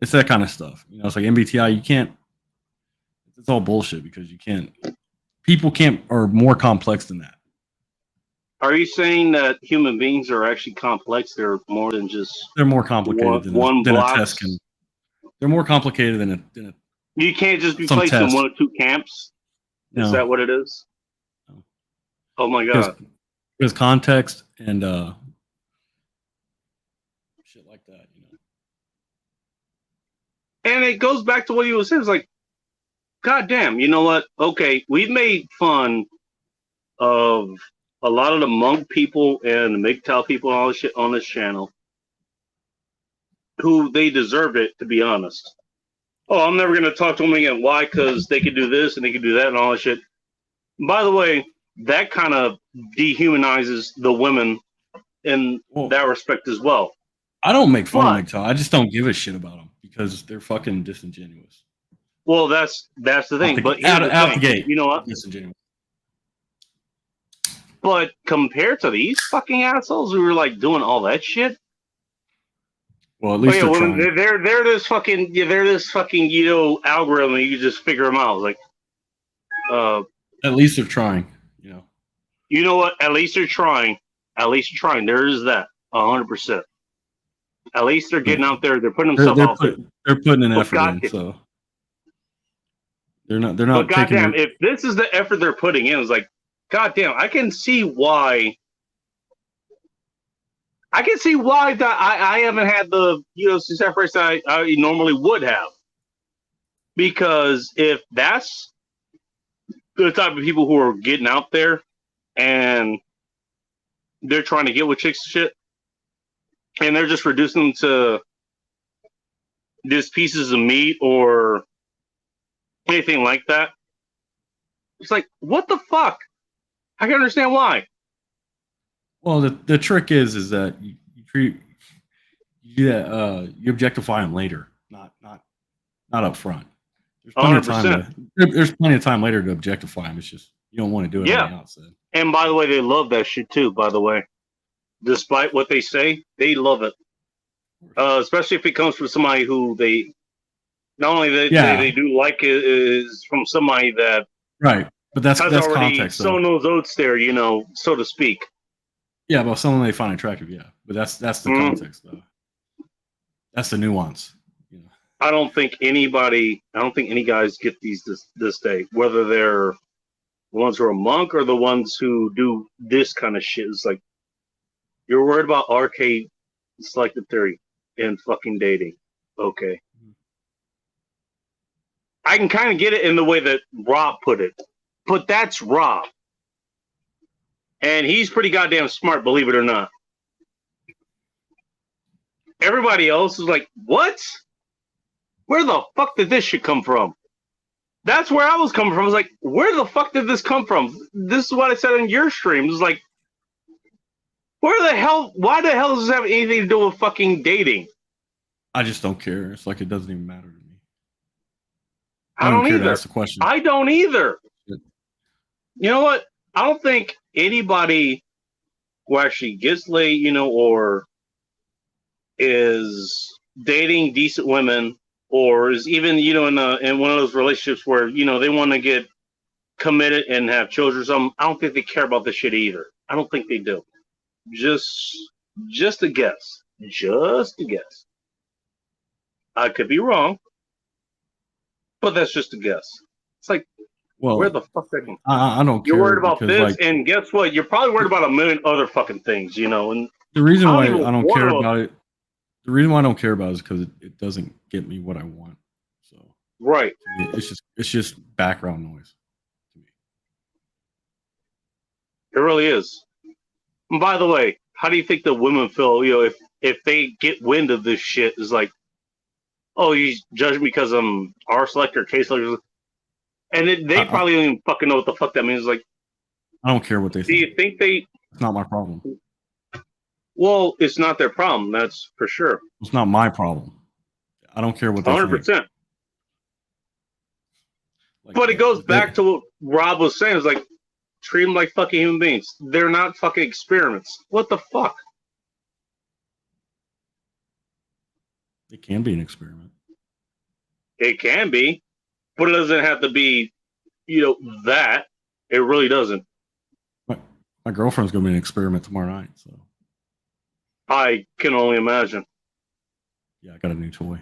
It's that kind of stuff, you know. It's like MBTI. You can't. It's all bullshit because you can't. People are more complex than that. Are you saying that human beings are actually complex? They're more than just. They're more complicated than a test can. They're more complicated than a. You can't just be placed in one or two camps. Is that what it is? No. Oh my god! There's context and shit like that, you know. And it goes back to what you were saying. It's like, god damn, you know what? Okay, we've made fun of a lot of the monk people and the MGTOW people and all this shit on this channel, who they deserve it, to be honest. Oh, I'm never going to talk to them again. Why? Because they can do this and they can do that and all that shit. By the way, that kind of dehumanizes the women in that respect as well. I don't make fun of MGTOW. I just don't give a shit about them because they're fucking disingenuous. Well, that's the thing. But out the gate, you know what? Disingenuous. But compared to these fucking assholes who were like doing all that shit. Well, at least they're this fucking you know algorithm. You can just figure them out. Like, at least they're trying. You know. You know what? At least they're trying. At least they're trying. There is that 100%. At least they're getting out there. They're putting themselves out there. They're putting an effort in. So they're not. But goddamn, if this is the effort they're putting in, it's like, goddamn, I can see why. I can see why that I haven't had the success rates that I normally would have. Because if that's the type of people who are getting out there and they're trying to get with chicks and shit, and they're just reducing them to just pieces of meat or anything like that, it's like, what the fuck? I can understand why. Well, the trick is that you objectify them later, not up front. There's plenty of time. There's plenty of time later to objectify them. It's just You don't want to do it on the outset. And by the way, they love that shit too, by the way. Despite what they say, they love it. Especially if it comes from somebody who they not only they do like it is from somebody that but that's already context. Sown those oats there, so to speak. Yeah, but someone they find attractive, but that's the context though. That's the nuance. I don't think any guys get these this day, whether they're the ones who are a monk or the ones who do this kind of shit. It's like you're worried about arcade selective theory and fucking dating. Okay. I can kind of get it in the way that Rob put it, but that's Rob. And he's pretty goddamn smart, believe it or not. Everybody else is like, what? Where the fuck did this shit come from? That's where I was coming from. I was like, where the fuck did this come from? This is what I said on your stream. It was like, why the hell does this have anything to do with fucking dating? I just don't care. It's like it doesn't even matter to me. I don't either. That's the question. I don't either. You know what? I don't think anybody who actually gets laid, or is dating decent women, or is even, in one of those relationships where, they want to get committed and have children or something, I don't think they care about this shit either. I don't think they do. Just a guess. Just a guess. I could be wrong, but that's just a guess. It's like, where the fuck are you? I don't care. You're worried about this, and guess what? You're probably worried about a million other fucking things, And the reason why I don't care about it, the reason why I don't care about it is because it doesn't get me what I want. So right, it's just background noise to me. It really is. And by the way, how do you think the women feel? If they get wind of this shit, is like, oh, you judge me because I'm R selector, K selector, and they probably don't even fucking know what the fuck that means. Like, I don't care what they think. Do you think they? It's not my problem. Well, it's not their problem. That's for sure. It's not my problem. I don't care what they 100%. think. But it goes back to what Rob was saying. It's like, treat them like fucking human beings. They're not fucking experiments. What the fuck? It can be an experiment. It can be, but it doesn't have to be, that. It really doesn't. My girlfriend's going to be an experiment tomorrow night, so. I can only imagine. Yeah, I got a new toy.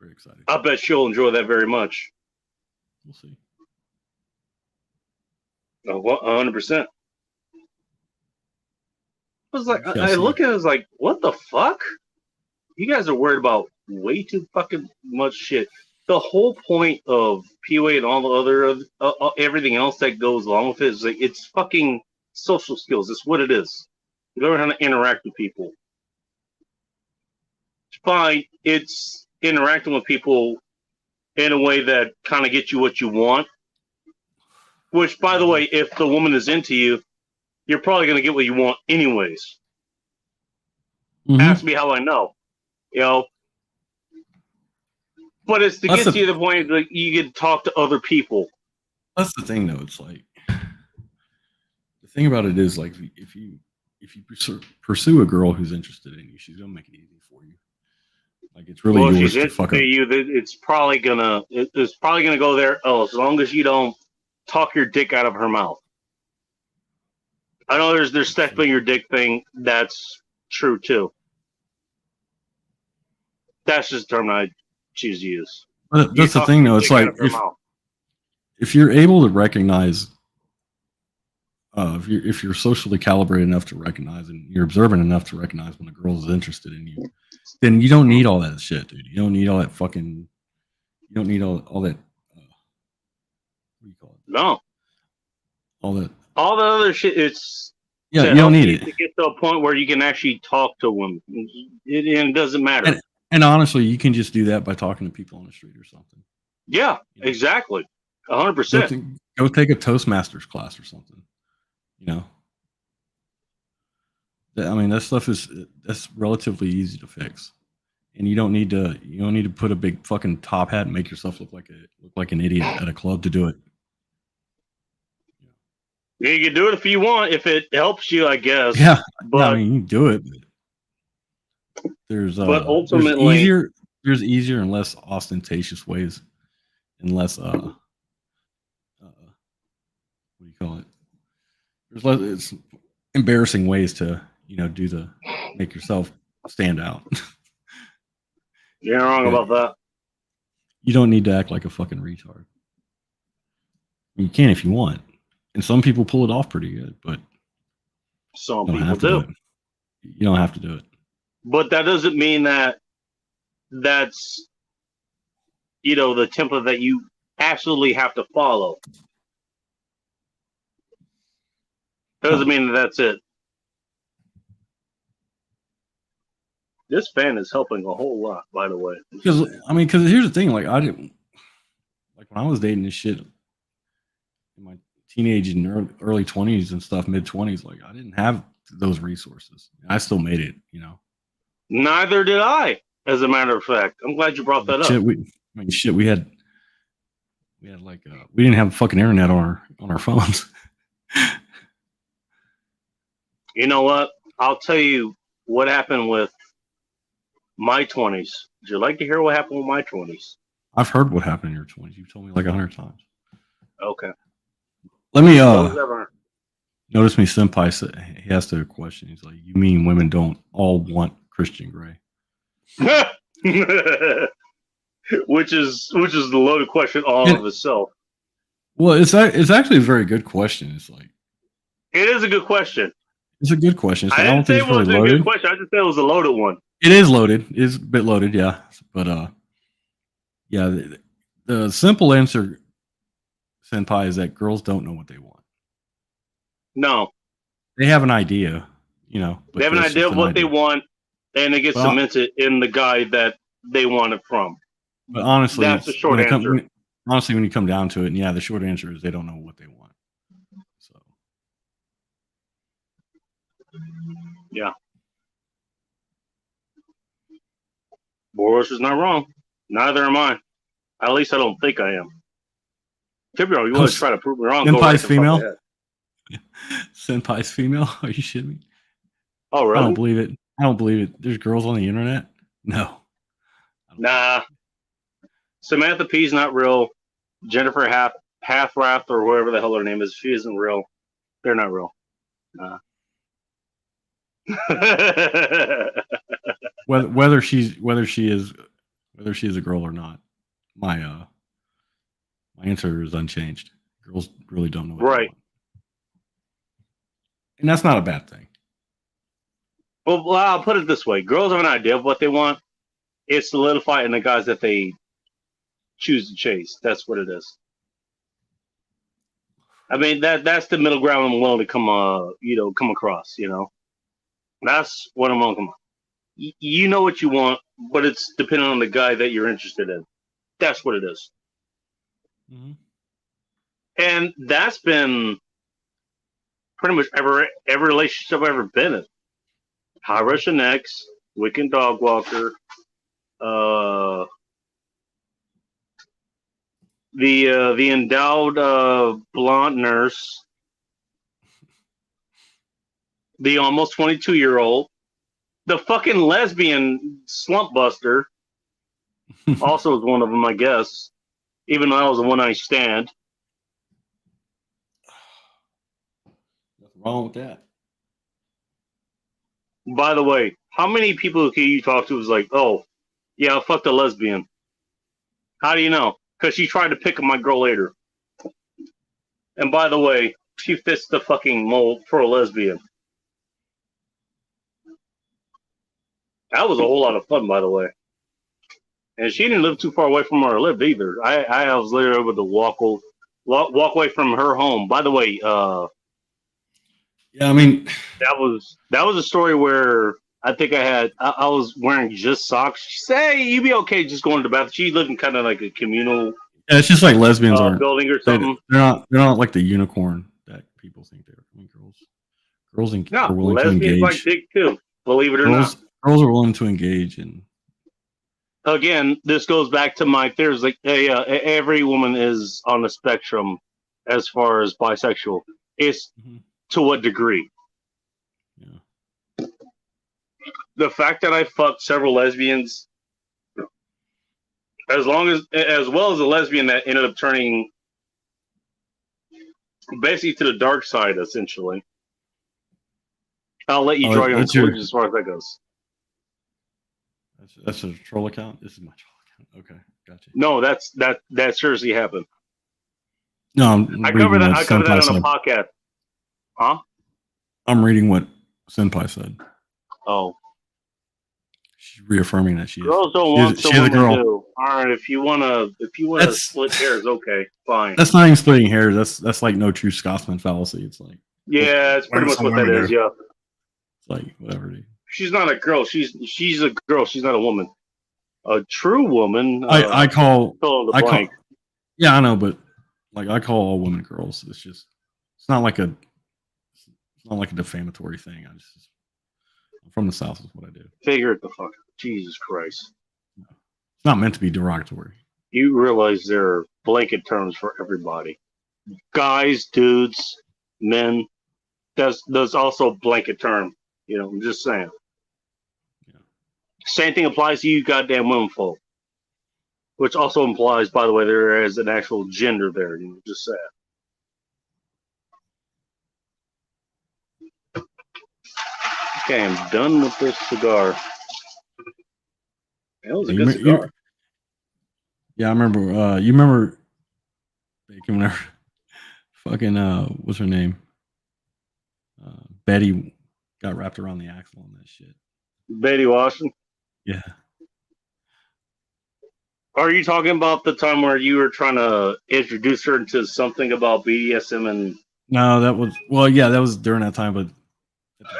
Very excited. I bet she'll enjoy that very much. We'll see. 100%. I was like, I look at it, I was like, what the fuck? You guys are worried about way too fucking much shit. The whole point of PUA and all the other everything else that goes along with it is like, it's fucking social skills. It's what it is. You learn how to interact with people. It's fine. It's interacting with people in a way that kind of gets you what you want. Which, by the way, if the woman is into you, you're probably going to get what you want anyways. Mm-hmm. Ask me how I know. But it's to get to the point that you get to talk to other people. That's the thing, though. It's like, the thing about it is, like, if you pursue a girl who's interested in you, she's gonna make it easy for you. Like, it's really yours to fuck up. It's probably gonna go there. Oh, as long as you don't talk your dick out of her mouth. I know there's stepping your dick thing. That's true too. That's just the term I choose to use. But that's the thing, though. It's like if you're able to recognize, if you're socially calibrated enough to recognize, and you're observant enough to recognize when a girl is interested in you, then you don't need all that shit, dude. You don't need all that fucking. You don't need all that. What do you call it? No. All the other shit. It's you don't need it to get to a point where you can actually talk to women. It doesn't matter. And honestly, you can just do that by talking to people on the street or something. Yeah, exactly. 100%. Go take a Toastmasters class or something. I mean, that stuff that's relatively easy to fix, and you don't need to put a big fucking top hat and make yourself look like an idiot at a club to do it. Yeah, you can do it if you want, if it helps you, I guess. Yeah, but I mean, you can do it. But but ultimately, there's easier and less ostentatious ways, and less what do you call it? There's less it's embarrassing ways to make yourself stand out. you're wrong about that. You don't need to act like a fucking retard. You can if you want, and some people pull it off pretty good, but some people do. You don't have to do it. But that doesn't mean that that's the template that you absolutely have to follow. Doesn't mean that's it. This fan is helping a whole lot, by the way. Because here's the thing: like, I didn't when I was dating this shit in my teenage and early 20s and stuff, mid 20s. Like, I didn't have those resources. I still made it. Neither did I. As a matter of fact, I'm glad you brought that up. We had like we didn't have fucking internet on our phones. You know what? I'll tell you what happened with my 20s. Would you like to hear what happened with my 20s? I've heard what happened in your 20s. You've told me like 100 times. Okay. Let me notice me senpai said, he asked a question. He's like, you mean women don't all want Christian Grey? which is the loaded question all of itself. Well, it's actually a very good question. It's like, it is a good question. It's a good question. I didn't say it was a good question. I just said it was a loaded one. It is loaded. It's a bit loaded, yeah. But yeah, the simple answer, senpai, is that girls don't know what they want. No, they have an idea, But they have an idea of what they want, and it gets cemented in the guy that they want it from. But honestly, that's the short answer. Honestly, when you come down to it, and yeah, the short answer is they don't know what they want. So, yeah, Boris is not wrong. Neither am I. At least I don't think I am. Could be wrong. You want to try to prove me wrong? Senpai's female. Senpai's female? Are you shitting me? Oh, really? I don't believe it. There's girls on the internet? No. Nah. Samantha P's not real. Jennifer Hathrath or whoever the hell her name is, she isn't real. They're not real. Nah. whether she is a girl or not, my answer is unchanged. Girls really don't know what they want. And that's not a bad thing. Well, I'll put it this way. Girls have an idea of what they want. It's solidified in the guys that they choose to chase. That's what it is. I mean, that's the middle ground I'm willing to come across, That's what I'm willing to come on. You know what you want, but it's depending on the guy that you're interested in. That's what it is. Mm-hmm. And that's been pretty much every relationship I've ever been in. High Russian X, Wiccan Dog Walker, the endowed blonde nurse, the almost 22-year-old, the fucking lesbian slump buster, also was one of them, I guess. Even though I was a one-night stand. Nothing wrong with that. By the way, how many people can you talk to was like, oh, yeah, I fucked a lesbian? How do you know? Because she tried to pick up my girl later. And by the way, she fits the fucking mold for a lesbian. That was a whole lot of fun, by the way. And she didn't live too far away from where I lived either. I was literally able to walk away from her home. By the way, yeah, I mean, that was a story where I think I was wearing just socks. She said, hey, you'd be okay just going to the bathroom. She lived in kind of like a communal. Yeah, it's just like lesbians are building or something. They're not like the unicorn that people think they're. I mean, girls are willing to engage. Like dick too, believe it or not. Girls are willing to engage, and again, this goes back to my theories. Like, every woman is on the spectrum as far as bisexual. It's to what degree? Yeah. The fact that I fucked several lesbians, as well as a lesbian that ended up turning basically to the dark side, essentially. I'll let you draw your own conclusions as far as that goes. That's a troll account. This is my troll account. Okay, gotcha. No, that seriously happened. No, I covered that on a podcast. Huh? I'm reading what Senpai said. Oh. She's reaffirming that girls don't want someone to do. All right, if you wanna split hairs, okay, fine. That's not even splitting hairs. That's like no true Scotsman fallacy. It's like it's pretty much what that is. Yeah, it's like whatever. Dude. She's not a girl. She's a girl. She's not a woman. A true woman. I call. Yeah, I know, but like I call all women girls. It's not like a defamatory thing. I'm from the South is what I do. Figure it the fuck out. Jesus Christ. It's not meant to be derogatory. You realize there are blanket terms for everybody. Guys, dudes, men. There's also a blanket term. You know, I'm just saying. Yeah. Same thing applies to you goddamn women folk. Which also implies, by the way, there is an actual gender there. You know, just saying. Okay, I'm done with this cigar. That was a good cigar. Yeah, I remember. You remember Bacon whenever fucking what's her name? Betty got wrapped around the axle on that shit. Betty Washington? Yeah. Are you talking about the time where you were trying to introduce her into something about BDSM and? No, that was during that time, but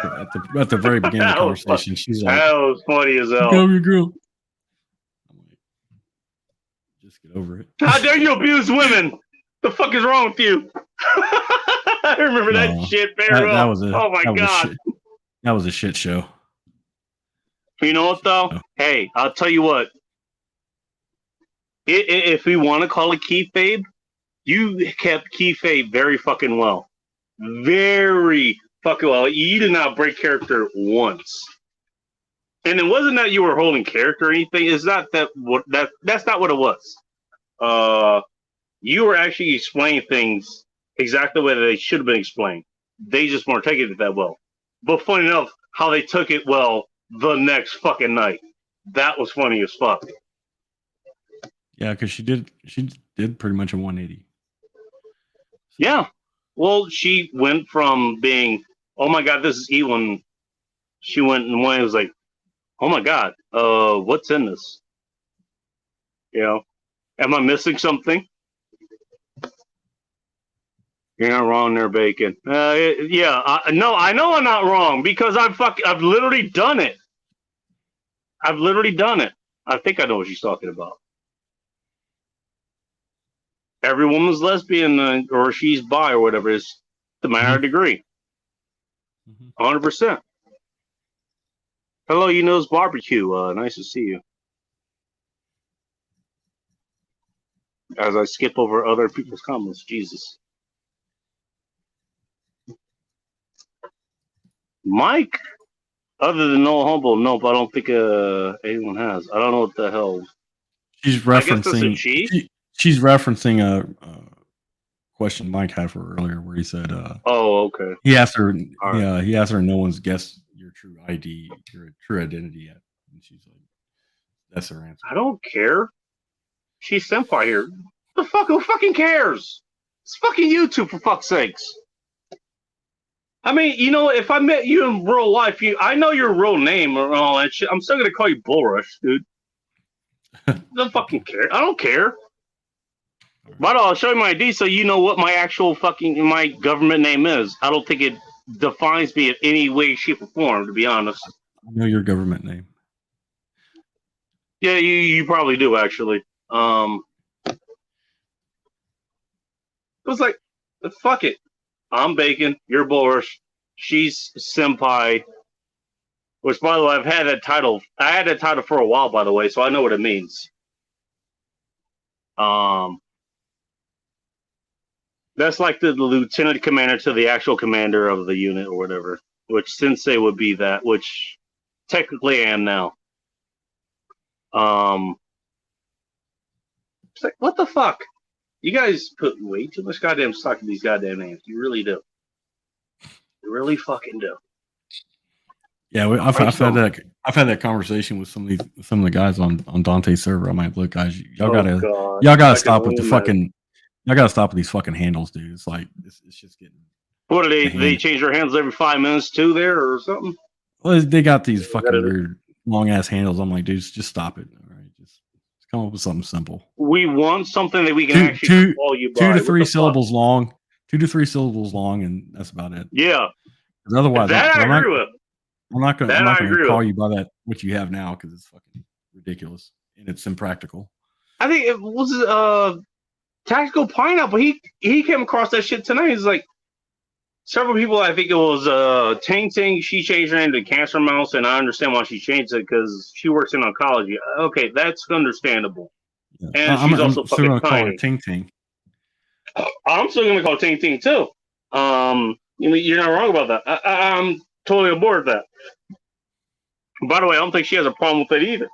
at the very beginning of the conversation, she's like, that was funny as hell. Go, your girl. I'm like, just get over it. How dare you abuse women? The fuck is wrong with you? I remember that shit very well. Oh my god. That was a shit show. You know what though? Oh. Hey, I'll tell you what. If we want to call it kayfabe, you kept kayfabe very fucking well. Very fucking well. You did not break character once. And it wasn't that you were holding character or anything. It's not that's not what it was. You were actually explaining things exactly the way that they should have been explained. They just weren't taking it that well. But funny enough, how they took it well the next fucking night. That was funny as fuck. Yeah, because she did pretty much a 180. Yeah. Well, she went from being, oh my god, this is evil, and she went and one was like, oh my god, what's in this? You know, am I missing something? You're not wrong there, Bacon. Yeah, I know I'm not wrong because I've literally done it. I've literally done it. I think I know what she's talking about. Every woman's lesbian or she's bi or whatever is the matter degree. 100%. Hello, you know it's barbecue. Nice to see you. As I skip over other people's comments, Jesus. Mike, other than No Humble, nope, I don't think anyone has. I don't know what the hell. She's referencing. She's referencing a question Mike had for her earlier, where he said, "Oh, okay." He asked her, right. He asked her, "No one's guessed your true ID, your true identity yet," and she's like, "That's her answer." I don't care. She's senpai here. The fuck? Who fucking cares? It's fucking YouTube, for fuck's sakes. I mean, you know, if I met you in real life, I know your real name or all that shit. I'm still gonna call you Bullrush, dude. I don't fucking care. I don't care. But I'll show you my ID so you know what my actual my government name is. I don't think it defines me in any way, shape, or form, to be honest. I know your government name. Yeah, you probably do, actually. It was like, fuck it. I'm Bacon, you're Bullrush, she's Senpai. Which, by the way, I've had that title. I had that title for a while, by the way, so I know what it means. That's like the lieutenant commander to the actual commander of the unit or whatever. Which Sensei would be that, which technically I am now. It's like, what the fuck? You guys put way too much goddamn stock in these goddamn names. You really do. You really fucking do. Yeah, I've had that conversation with some of the guys on Dante's server. I'm like, look, guys, y'all gotta stop with the fucking. Y'all gotta stop with these fucking handles, dude. It's like it's just getting. What do they change their handles every 5 minutes too, there or something? Well, they got these fucking weird long ass handles. I'm like, dude, just stop it. All right, just come up with something simple. We want something that we can actually call you by. 2 to 3 syllables long. 2 to 3 syllables long, and that's about it. Yeah. Because otherwise, I'm not going to call with. you by that what you have now because it's fucking ridiculous and it's impractical. I think it was Tactical Pineapple. He came across that shit tonight. He's like, several people. I think it was Ting Ting. She changed her name to Cancer Mouse, and I understand why she changed it because she works in oncology. Okay, that's understandable. Yeah. And she's also still fucking call her Ting Ting. I'm still gonna call her Ting Ting too. You're not wrong about that. I'm totally aboard with that. By the way, I don't think she has a problem with it either.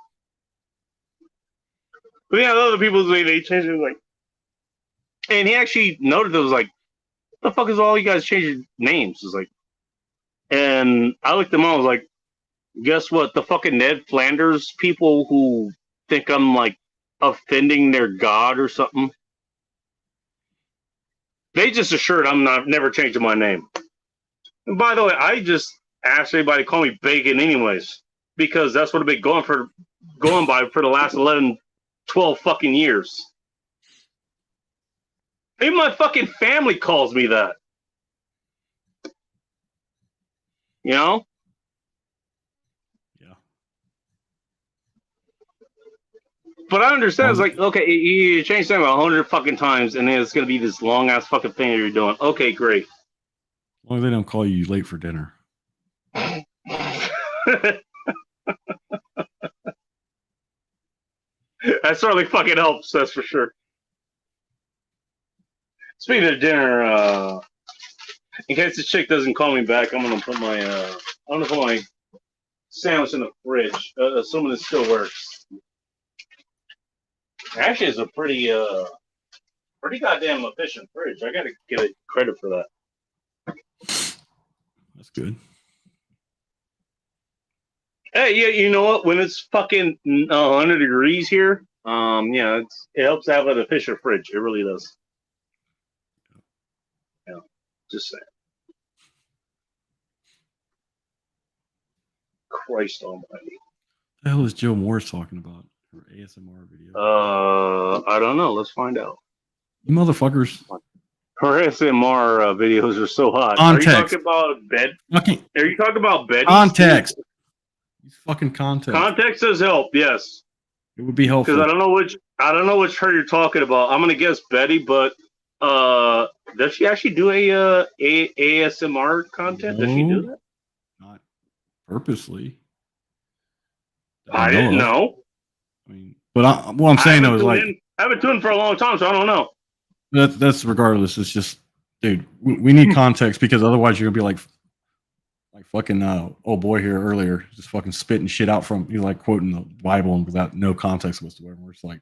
But yeah, other people they changed it like, and he actually noted it was like, what the fuck is all you guys changing names? It's like, and I looked them all. I was like, guess what? The fucking Ned Flanders people who think I'm like offending their god or something. They just assured I'm never changing my name. And by the way, I just asked everybody to call me Bacon anyways, because that's what I've been going by for the last 11, 12 fucking years. Even my fucking family calls me that. You know? Yeah. But I understand. It's like, okay, you changed that 100 fucking times, and then it's going to be this long-ass fucking thing that you're doing. Okay, great. As long as they don't call you late for dinner. That certainly fucking helps, that's for sure. Speaking of dinner, in case the chick doesn't call me back, I'm gonna put my sandwich in the fridge, assuming it still works. Actually, it's a pretty goddamn efficient fridge. I gotta get it credit for that. That's good. Hey, yeah, you know what? When it's fucking 100 degrees here, yeah, it helps to have an efficient fridge. It really does. Yeah, just saying. Christ Almighty. What the hell is Joe Morris talking about? Her ASMR video. I don't know. Let's find out. You motherfuckers. Her ASMR videos are so hot. Context. Are you talking about bed? Okay. Are you talking about bed? Context. Fucking context. Context does help. Yes. It would be helpful. Because I don't know which her you're talking about. I'm gonna guess Betty, but does she actually do a ASMR content? No, Does she do that? Not purposely. I didn't know. I mean, but what I'm saying though is like I haven't tuned for a long time, so I don't know. That's regardless. It's just, dude, we need context because otherwise you're gonna be like fucking old boy here earlier, just fucking spitting shit out from you, like quoting the Bible and without no context whatsoever. It's like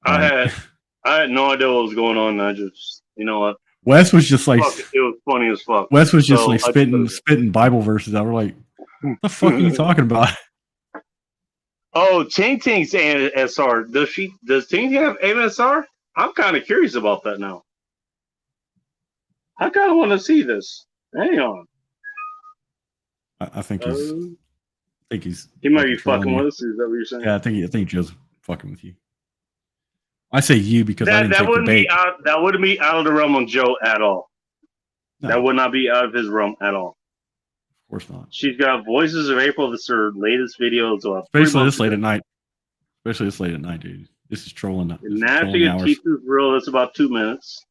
I had no idea what was going on. I just, you know what? Wes was just like, it was funny as fuck. Wes was just like spitting Bible verses out. We're like, what the fuck are you talking about? Oh, Ting Ting's ASR. Does Ting Ting have ASR? I'm kind of curious about that now. I kind of want to see this. Hang on. I think he's. He might be fucking with us. Is that what you're saying? Yeah, I think Joe's fucking with you. I say you because I didn't take the bait. That wouldn't be out of the realm of Joe at all. No. That would not be out of his realm at all. Of course not. She's got Voices of April. This is her latest video. Especially this late at night. Especially this late at night, dude. This is trolling. Gnashing of Teeth is real. That's about 2 minutes.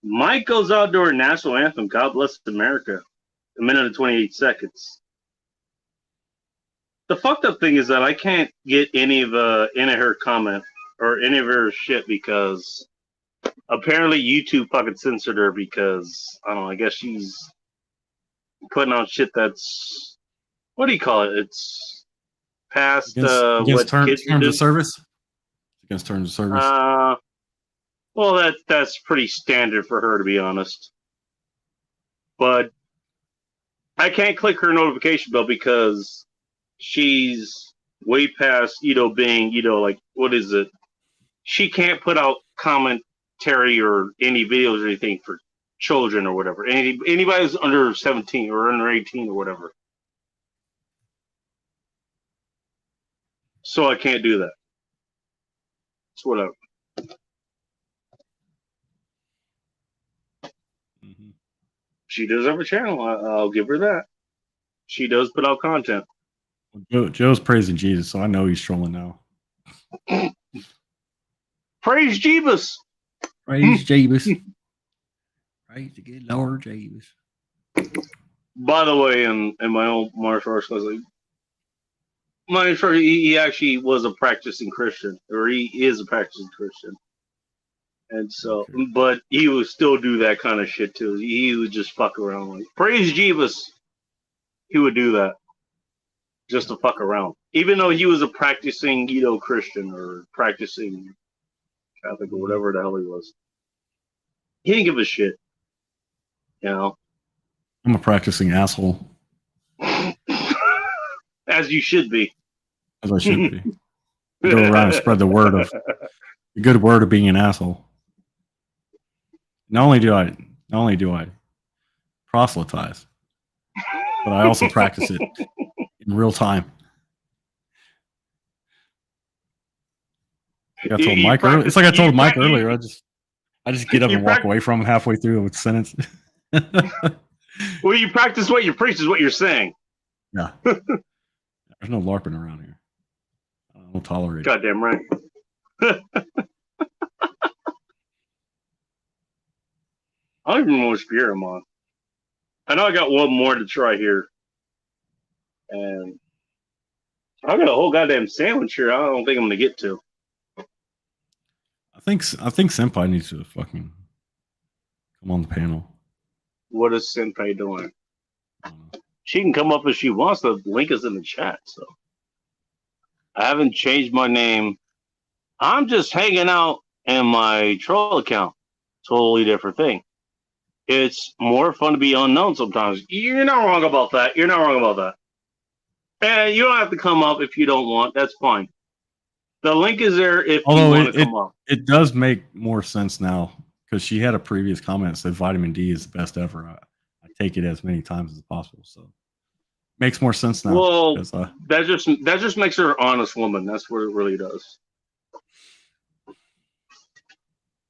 Mike goes out during national anthem. God bless America. 1 minute and 28 seconds. The fucked up thing is that I can't get any of her comment or any of her shit because apparently YouTube fucking censored her because I don't know. I guess she's putting out shit that's what do you call it? It's past against what terms kids of service. Against terms of service. Well, that's pretty standard for her, to be honest. But I can't click her notification bell because she's way past, being, like, what is it? She can't put out commentary or any videos or anything for children or whatever. Anybody who's under 17 or under 18 or whatever. So I can't do that. It's whatever. Mm-hmm. She does have a channel. I'll give her that. She does put out content. Joe's praising Jesus, so I know he's trolling now. Praise Jeebus. Praise Jeebus. Praise the good Lord Jeebus. By the way, in my own martial arts class, my instructor, he actually was a practicing Christian, or he is a practicing Christian. And so, okay. But he would still do that kind of shit too. He would just fuck around. Like, praise Jeebus. He would do that just to fuck around. Even though he was a practicing, Christian or practicing Catholic or whatever the hell he was. He didn't give a shit. I'm a practicing asshole. As you should be. As I should be. Go around and spread the good word of being an asshole. Not only do I proselytize, but I also practice it in real time. Like I told Mike earlier. It's like I told Mike earlier. I just get up and walk away from him halfway through a sentence. Well, you practice what you preach is what you're saying. Yeah. There's no LARPing around here. I don't tolerate it. Goddamn right. I don't even know which beer I'm on. I know I got one more to try here. And I got a whole goddamn sandwich here I don't think I'm going to get to. I think Senpai needs to fucking come on the panel. What is Senpai doing? She can come up if she wants. The link is in the chat. So I haven't changed my name. I'm just hanging out in my troll account. Totally different thing. It's more fun to be unknown sometimes. You're not wrong about that. You're not wrong about that. And you don't have to come up if you don't want. That's fine. The link is there if you want to come up. It does make more sense now because she had a previous comment that said vitamin D is the best ever. I take it as many times as possible. So makes more sense now. Well, that just makes her an honest woman. That's what it really does.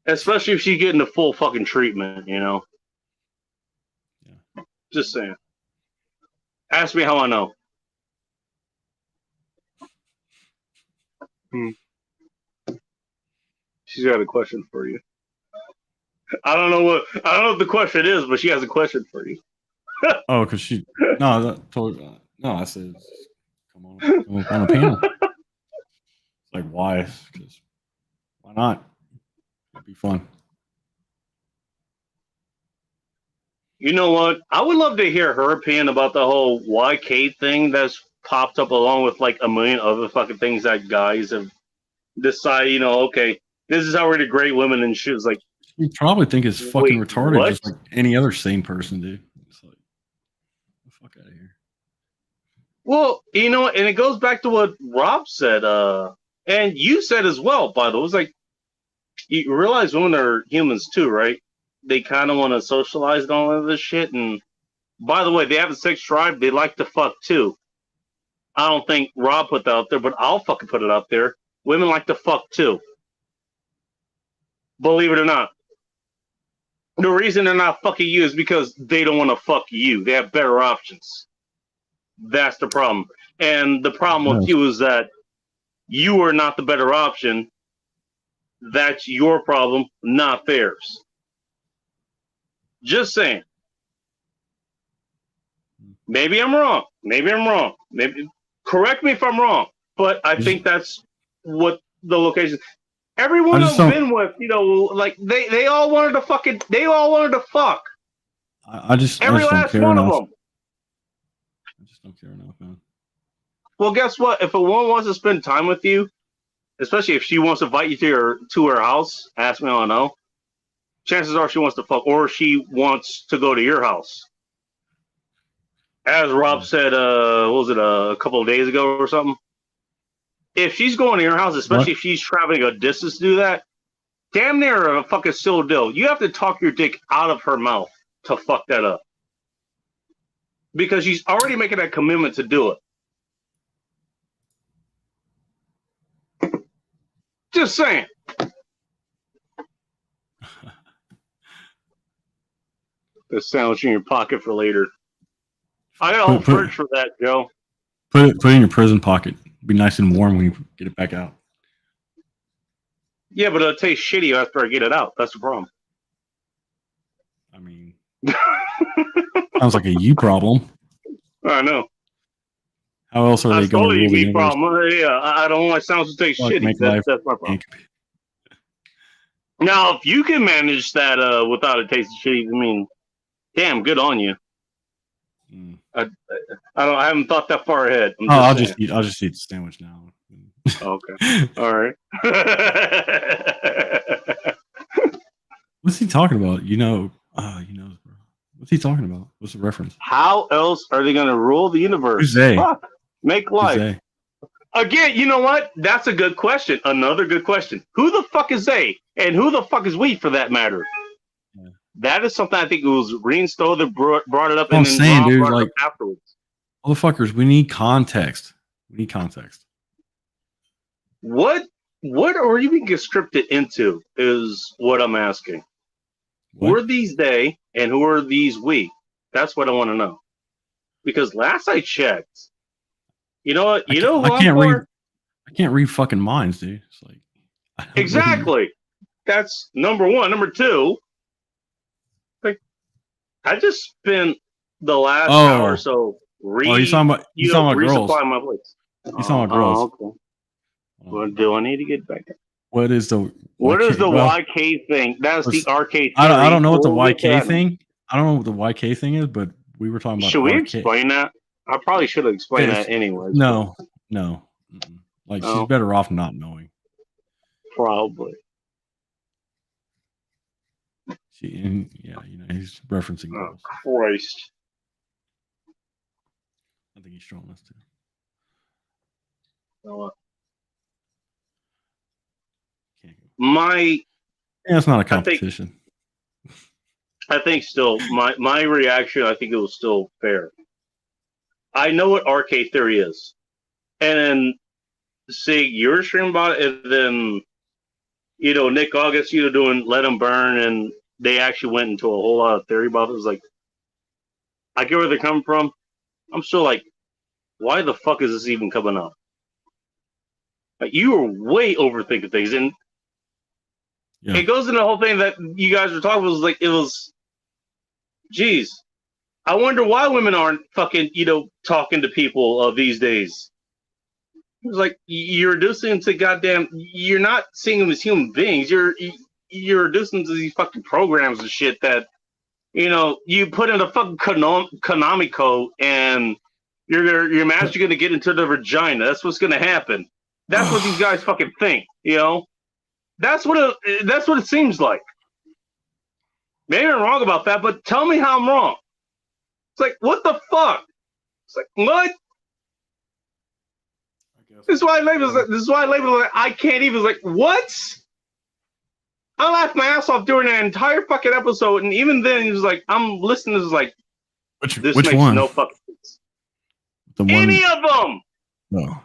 Especially if she's getting the full fucking treatment, Yeah. Just saying. Ask me how I know. She's got a question for you. I don't know what the question is, but she has a question for you. Oh, because I said, come on a panel. It's like, why? Because why not? It'd be fun. You know what? I would love to hear her opinion about the whole YK thing that's popped up along with like a million other fucking things that guys have decided, okay, this is how we're to grade women and shit. It's like, you probably think it's fucking retarded, what? Just like any other sane person, dude. It's like, get the fuck out of here. Well, and it goes back to what Rob said, and you said as well, by the way. It was like, you realize women are humans too, right? They kind of want to socialize and all of this shit. And by the way, they have a sex drive. They like to fuck too. I don't think Rob put that out there, but I'll fucking put it out there. Women like to fuck too. Believe it or not. The reason they're not fucking you is because they don't want to fuck you. They have better options. That's the problem. And the problem with you is that you are not the better option. That's your problem, not theirs. Just saying. Maybe I'm wrong. Maybe correct me if I'm wrong. But I think that's what the location. Everyone I've been with, like they all wanted to fuck. Every last one of them. I just don't care enough, man. Well, guess what? If a woman wants to spend time with you, especially if she wants to invite you to her house, ask me, I don't know. Chances are she wants to fuck, or she wants to go to your house. As Rob said, what was it, a couple of days ago or something? If she's going to your house, especially if she's traveling a distance to do that, damn near a fucking sealed deal. You have to talk your dick out of her mouth to fuck that up. Because she's already making that commitment to do it. Just saying. The sandwich in your pocket for later. I got a whole fridge for that, Joe. Put it in your prison pocket. Be nice and warm when you get it back out. Yeah, but it'll taste shitty after I get it out. That's the problem. I mean, sounds like a you problem. I know. How else are they going to rule the universe? Problem. Yeah, I don't want my sounds to taste shitty. That's my problem. Now, if you can manage that without it tasting shitty, I mean, damn, good on you. I haven't thought that far ahead. I'll just eat the sandwich now. Okay. All right. What's he talking about? What's he talking about? What's the reference? How else are they going to rule the universe? Who's they? Make life. Again, you know what? That's a good question. Another good question. Who the fuck is they? And who the fuck is we, for that matter? Yeah. That is something I think it was Reen Stowe that brought it up. I'm saying, dude, like, afterwards. Motherfuckers, we need context. What are you being conscripted into is what I'm asking. What? Who are these they and who are these we? That's what I want to know. Because last I checked, you know what? I can't read fucking minds, dude. It's like exactly. That's number one. Number two, like, I just spent the last hour or so he's talking about girls. My voice. He's talking about girls. Okay. Well, do I need to get back there? What is the YK thing? That's the RK theory. I don't know what the YK thing. I don't know what the YK thing is, but we were talking about. Should we explain that? I probably should have explained that anyway. No. Like, she's better off not knowing. Probably. He's referencing girls. Christ. I think he's showing us too. It's not a competition. I think still my reaction, I think it was still fair. I know what RK theory is. And then seeing your stream about it, and then Nick August, doing Let 'Em Burn, and they actually went into a whole lot of theory about it. It was like, I get where they're coming from. I'm still like, why the fuck is this even coming up? Like, you are way overthinking things, and it goes into the whole thing that you guys were talking about. It was, geez, I wonder why women aren't fucking, talking to people these days. It was like, you're reducing them to goddamn, you're not seeing them as human beings. You're reducing them to these fucking programs and shit that, you put in a fucking Konami code and you're magically going to get into the vagina. That's what's going to happen. That's what these guys fucking think, That's what it seems like. Maybe I'm wrong about that, but tell me how I'm wrong. It's like, what the fuck? It's like, what? This is why I label it. I can't even. Like, what? I laughed my ass off during that entire fucking episode, and even then, he was like, I'm listening to this, like, which makes one? No fucking sense. Any of them? No.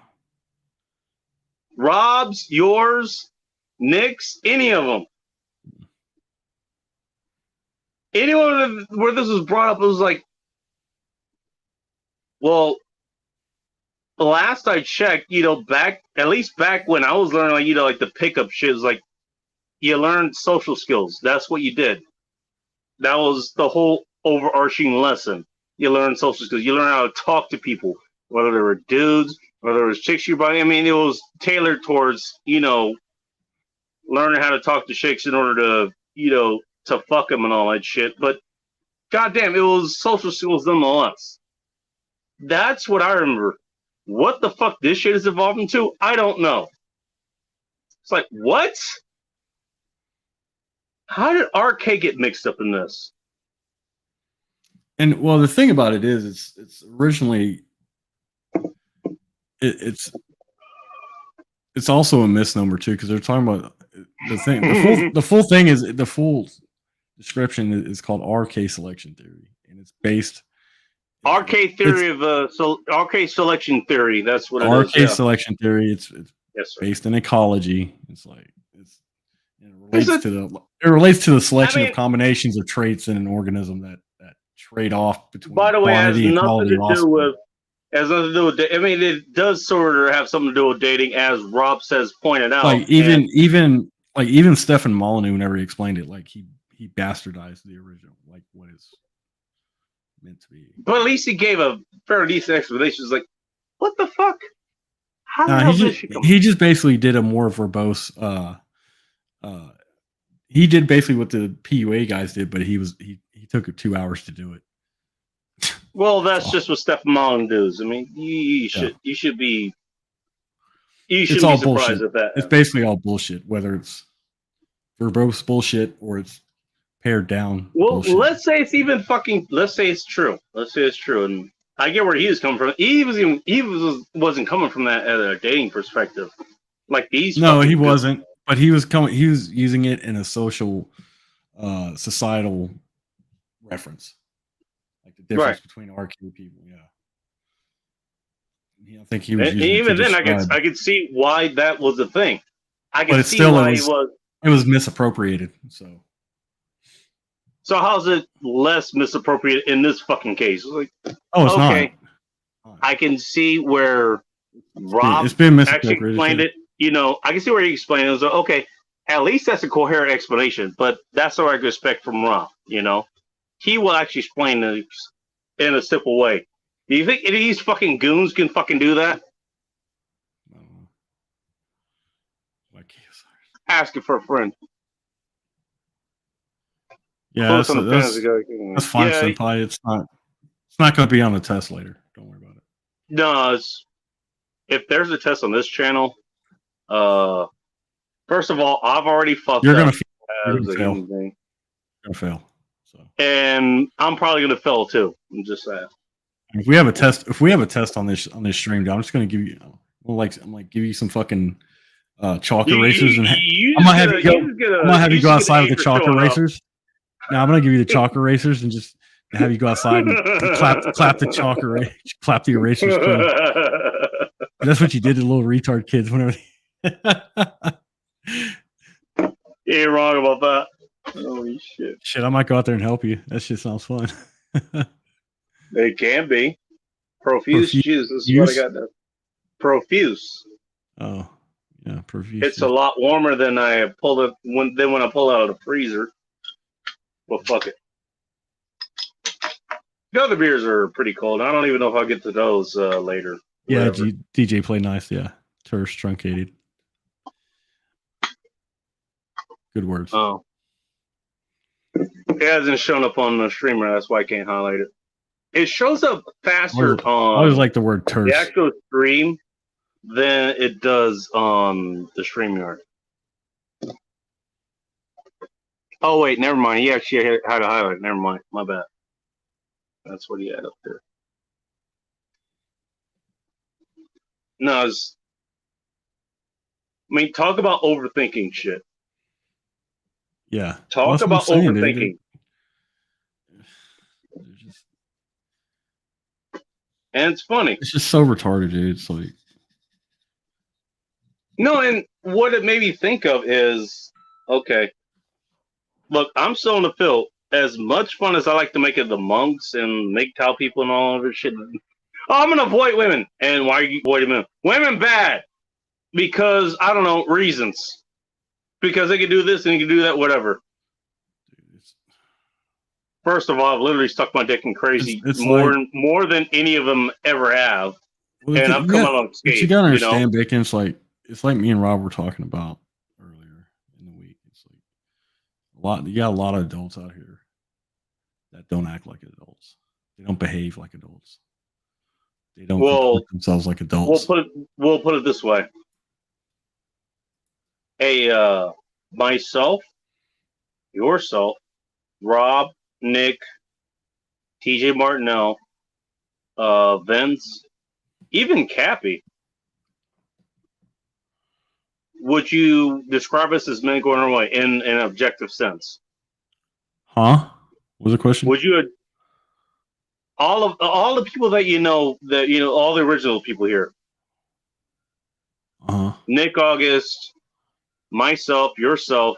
Rob's, yours, Nick's, any of them. Anyone where this was brought up, it was like, well, last I checked, back when I was learning, like the pickup shit, was like, you learned social skills. That's what you did. That was the whole overarching lesson. You learn social skills. You learn how to talk to people, whether they were dudes, whether it was chicks you body. I mean, it was tailored towards, learning how to talk to chicks in order to, to fuck them and all that shit. But goddamn, it was social skills nonetheless. That's what I remember. What the fuck this shit is evolving to, I don't know. It's like, what? How did RK get mixed up in this? And well, the thing about it is, it's originally it's also a misnomer too, because they're talking about the thing. The full thing is the full description is called RK selection theory, and it's based RK theory RK selection theory. That's what it RK is. Selection theory. It's yes, based in ecology. It's like it relates to the selection of combinations of traits in an organism that trade off between. By the way, it has quantity and nothing quality to of do with. Has nothing to do with. I mean, it does sort of have something to do with dating, as Rob says, pointed out. Like even Stefan Molyneux never explained it. Like he bastardized the original, like what is meant to be. But at least he gave a fairly decent explanation. It's like, what the fuck? How the hell he just basically did a more verbose. He did basically what the PUA guys did, but he took 2 hours to do it. Well, that's just what Stefan Molyneux does. I mean, you should be surprised bullshit. at that. It's basically all bullshit, whether it's verbose bullshit or it's pared down. Well, bullshit. let's say it's even fucking. Let's say it's true. And I get where he was coming from. He wasn't coming from that at a dating perspective, like these. No, he wasn't. But he was using it in a social, societal reference, like the difference between RQ people. Yeah, I think he was. Even then, I could see why that was a thing. I can see still, why it was misappropriated. So how's it less misappropriated in this fucking case? Like, it's okay, not. I can see where Rob it's been actually explained it. I can see where he explained it. It was like, okay, at least that's a coherent explanation, but that's what I could expect from Rob. He will actually explain it in a simple way. Do you think any of these fucking goons can fucking do that? Ask it for a friend. Yeah, that's fine, Senpai. It's not going to be on the test later. Don't worry about it. No, if there's a test on this channel, first of all, I've already fucked You're up. You're gonna fail. So. And I'm probably gonna fail too. I'm just saying. If we have a test on this stream, I'm just gonna give you, give you some fucking chalk erasers, and I'm gonna have you go outside with the chalk erasers. Now I'm gonna give you the chalk erasers and just have you go outside and clap the chalk erasers, clap the erasers. That's what you did to little retard kids whenever. You ain't wrong about that. Holy shit! Shit, I might go out there and help you. That shit sounds fun. It can be profuse. Jesus, what I got there. Profuse. Oh, yeah, profuse. It's a lot warmer than I pull it when I pull it out of the freezer. Well, fuck it. The other beers are pretty cold. I don't even know if I'll get to those later. Yeah, DJ Play Nice. Yeah, terse truncated. Good words. Oh, it hasn't shown up on the streamer. That's why I can't highlight it. It shows up faster on. I always like the word terse. The actual stream than it does on the StreamYard. Oh wait, never mind. He actually had to highlight it. Never mind. My bad. That's what he had up there. No, talk about overthinking shit. Yeah. Talk about overthinking. And it's funny. It's just so retarded, dude. It's like. No, and what it made me think of is, okay, look, I'm still in the field. As much fun as I like to make it the monks and MGTOW people and all of this shit. Oh, I'm gonna avoid women. And why are you avoiding women? Women bad. Because, I don't know, reasons. Because they can do this and they can do that, whatever. First of all, I've literally stuck my dick in crazy it's more than any of them ever have. Well, and I'm coming on skate. You gotta understand, Bacon, it's like me and Rob were talking about earlier in the You got a lot of adults out here that don't act like adults. They don't behave like adults. They don't conduct themselves like adults. We'll put it this way. Myself, yourself, Rob, Nick, TJ Martinell, Vince, even Cappy. Would you describe us as men going our way in an objective sense? Huh? What was the question? Would you all the people that all the original people here? Nick August, myself, yourself,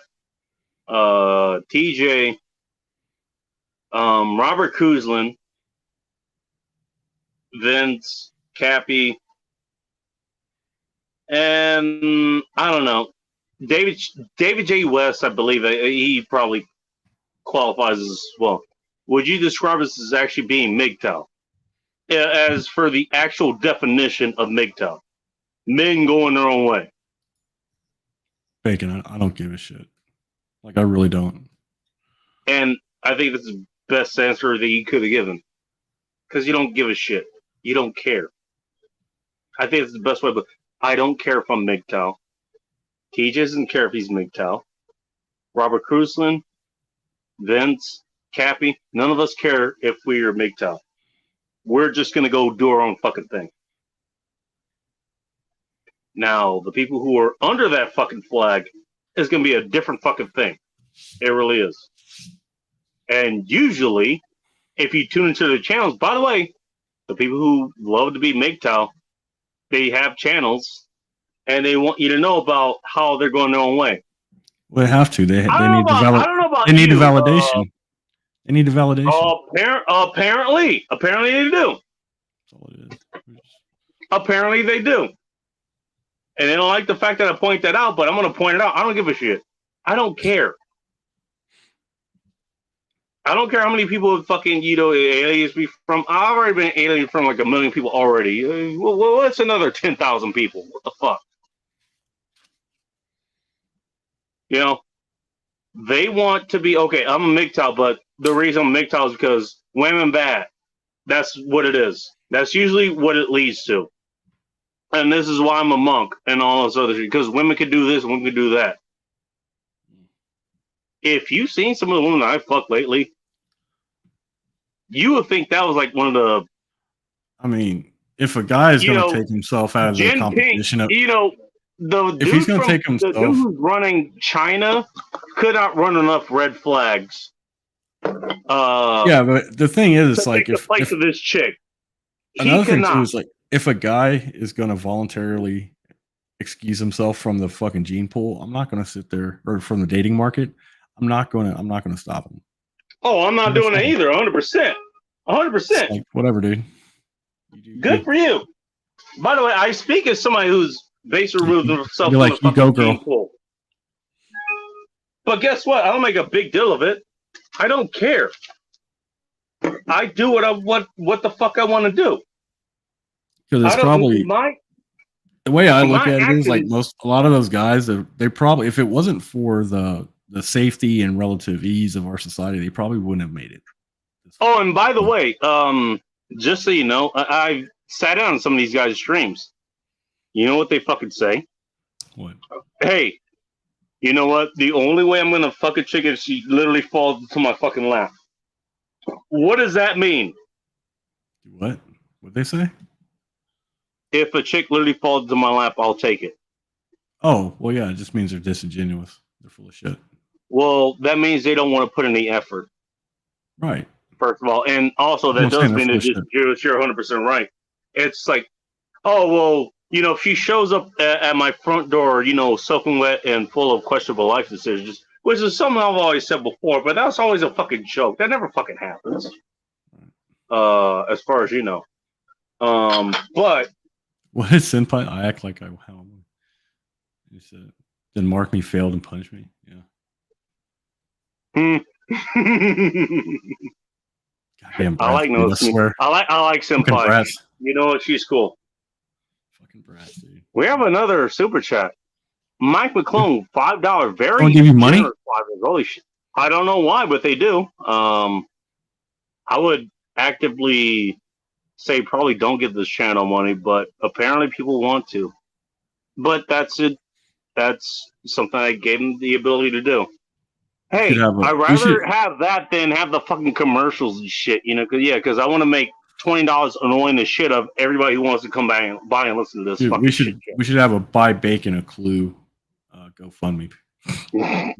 TJ, Robert Kuzlin, Vince, Cappy, and I don't know, David J. West. I believe he probably qualifies as well. Would you describe us as actually being MGTOW? As for the actual definition of MGTOW, men going their own way. Bacon, I don't give a shit. Like, I really don't. And I think that's the best answer that you could have given. Because you don't give a shit. You don't care. I think it's the best way, but I don't care if I'm MGTOW. TJ doesn't care if he's MGTOW. Robert Kuzlin, Vince, Cappy, none of us care if we are MGTOW. We're just going to go do our own fucking thing. Now, the people who are under that fucking flag is going to be a different fucking thing. It really is. And usually, if you tune into the channels, by the way, the people who love to be MGTOW, they have channels, and they want you to know about how they're going their own way. Well, they have to. They need validation. They need a validation. Apparently they do. That's all it is. Apparently they do. And they don't like the fact that I point that out, but I'm going to point it out. I don't give a shit. I don't care. I don't care how many people fucking, aliens be from. I've already been alien from like 1 million people already. What's another 10,000 people? What the fuck? They want to be, okay, I'm a MGTOW, but the reason I'm MGTOW is because women bad. That's what it is. That's usually what it leads to. And this is why I'm a monk and all this other shit. Because women can do this and women can do that. If you've seen some of the women that I've fucked lately, you would think that was like one of the... I mean, if a guy is going to take himself out of the competition... if he's going to take himself... The dude who's running China could not run enough red flags. Yeah, but the thing is, like... the place of this chick. Another thing, too, is like, if a guy is going to voluntarily excuse himself from the fucking gene pool, I'm not going to sit there, or from the dating market, I'm not going to stop him. Oh, I'm not doing it either. 100%. 100%. Like, whatever, dude. Good for you. By the way, I speak as somebody who's basically removed himself from the fucking gene pool. But guess what? I don't make a big deal of it. I don't care. I do what the fuck I want to do. Because it's probably the way I look at it is like a lot of those guys, they probably, if it wasn't for the safety and relative ease of our society, they probably wouldn't have made it. Oh, and by the way, just so you know, I sat down on some of these guys' streams. You know what they fucking say? What? Hey, you know what? The only way I'm gonna fuck a chick is she literally falls into my fucking lap. What does that mean? What? What'd they say? If a chick literally falls into my lap, I'll take it. Oh, well, yeah, it just means they're disingenuous. They're full of shit. Well, that means they don't want to put any effort. Right. First of all, and also that does mean they're disingenuous. You're 100% right. It's like, oh, well, if she shows up at my front door, soaking wet and full of questionable life decisions, which is something I've always said before, but that's always a fucking joke. That never fucking happens. As far as you know. But what is Senpai? I act like how he said. Then mark me failed and punish me. Yeah. Goddamn, I like no. I like Senpai. You know what? She's cool. Fucking brats, dude. We have another super chat. Mike McClone, $5. Very. Don't give you money. Holy shit! I don't know why, but they do. I would actively say probably don't give this channel money, but apparently people want to. But that's it. That's something I gave them the ability to do. Hey, I'd rather have that than have the fucking commercials and shit, you know? Because I want to make $20 annoying the shit of everybody who wants to come by and listen to this. Dude, fucking we should have a buy bacon a clue GoFundMe. That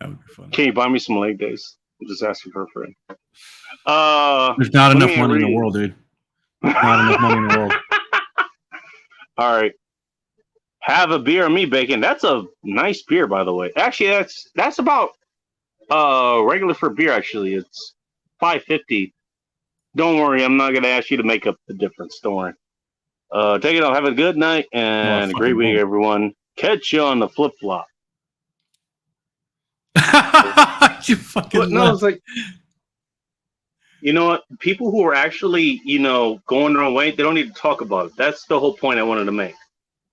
would be fun. Can you buy me some leg days? I'm just asking for a friend. There's not enough money in the world, dude. Not enough money in the world. All right. Have a beer on me, bacon. That's a nice beer, by the way. Actually, that's about regular for beer. Actually, it's $5.50. Don't worry, I'm not gonna ask you to make up the difference. Don't worry. Take it off. Have a good night and a great week, everyone. Catch you on the flip flop. You fucking. No, it's like, you know what? People who are actually, going their own way, they don't need to talk about it. That's the whole point I wanted to make.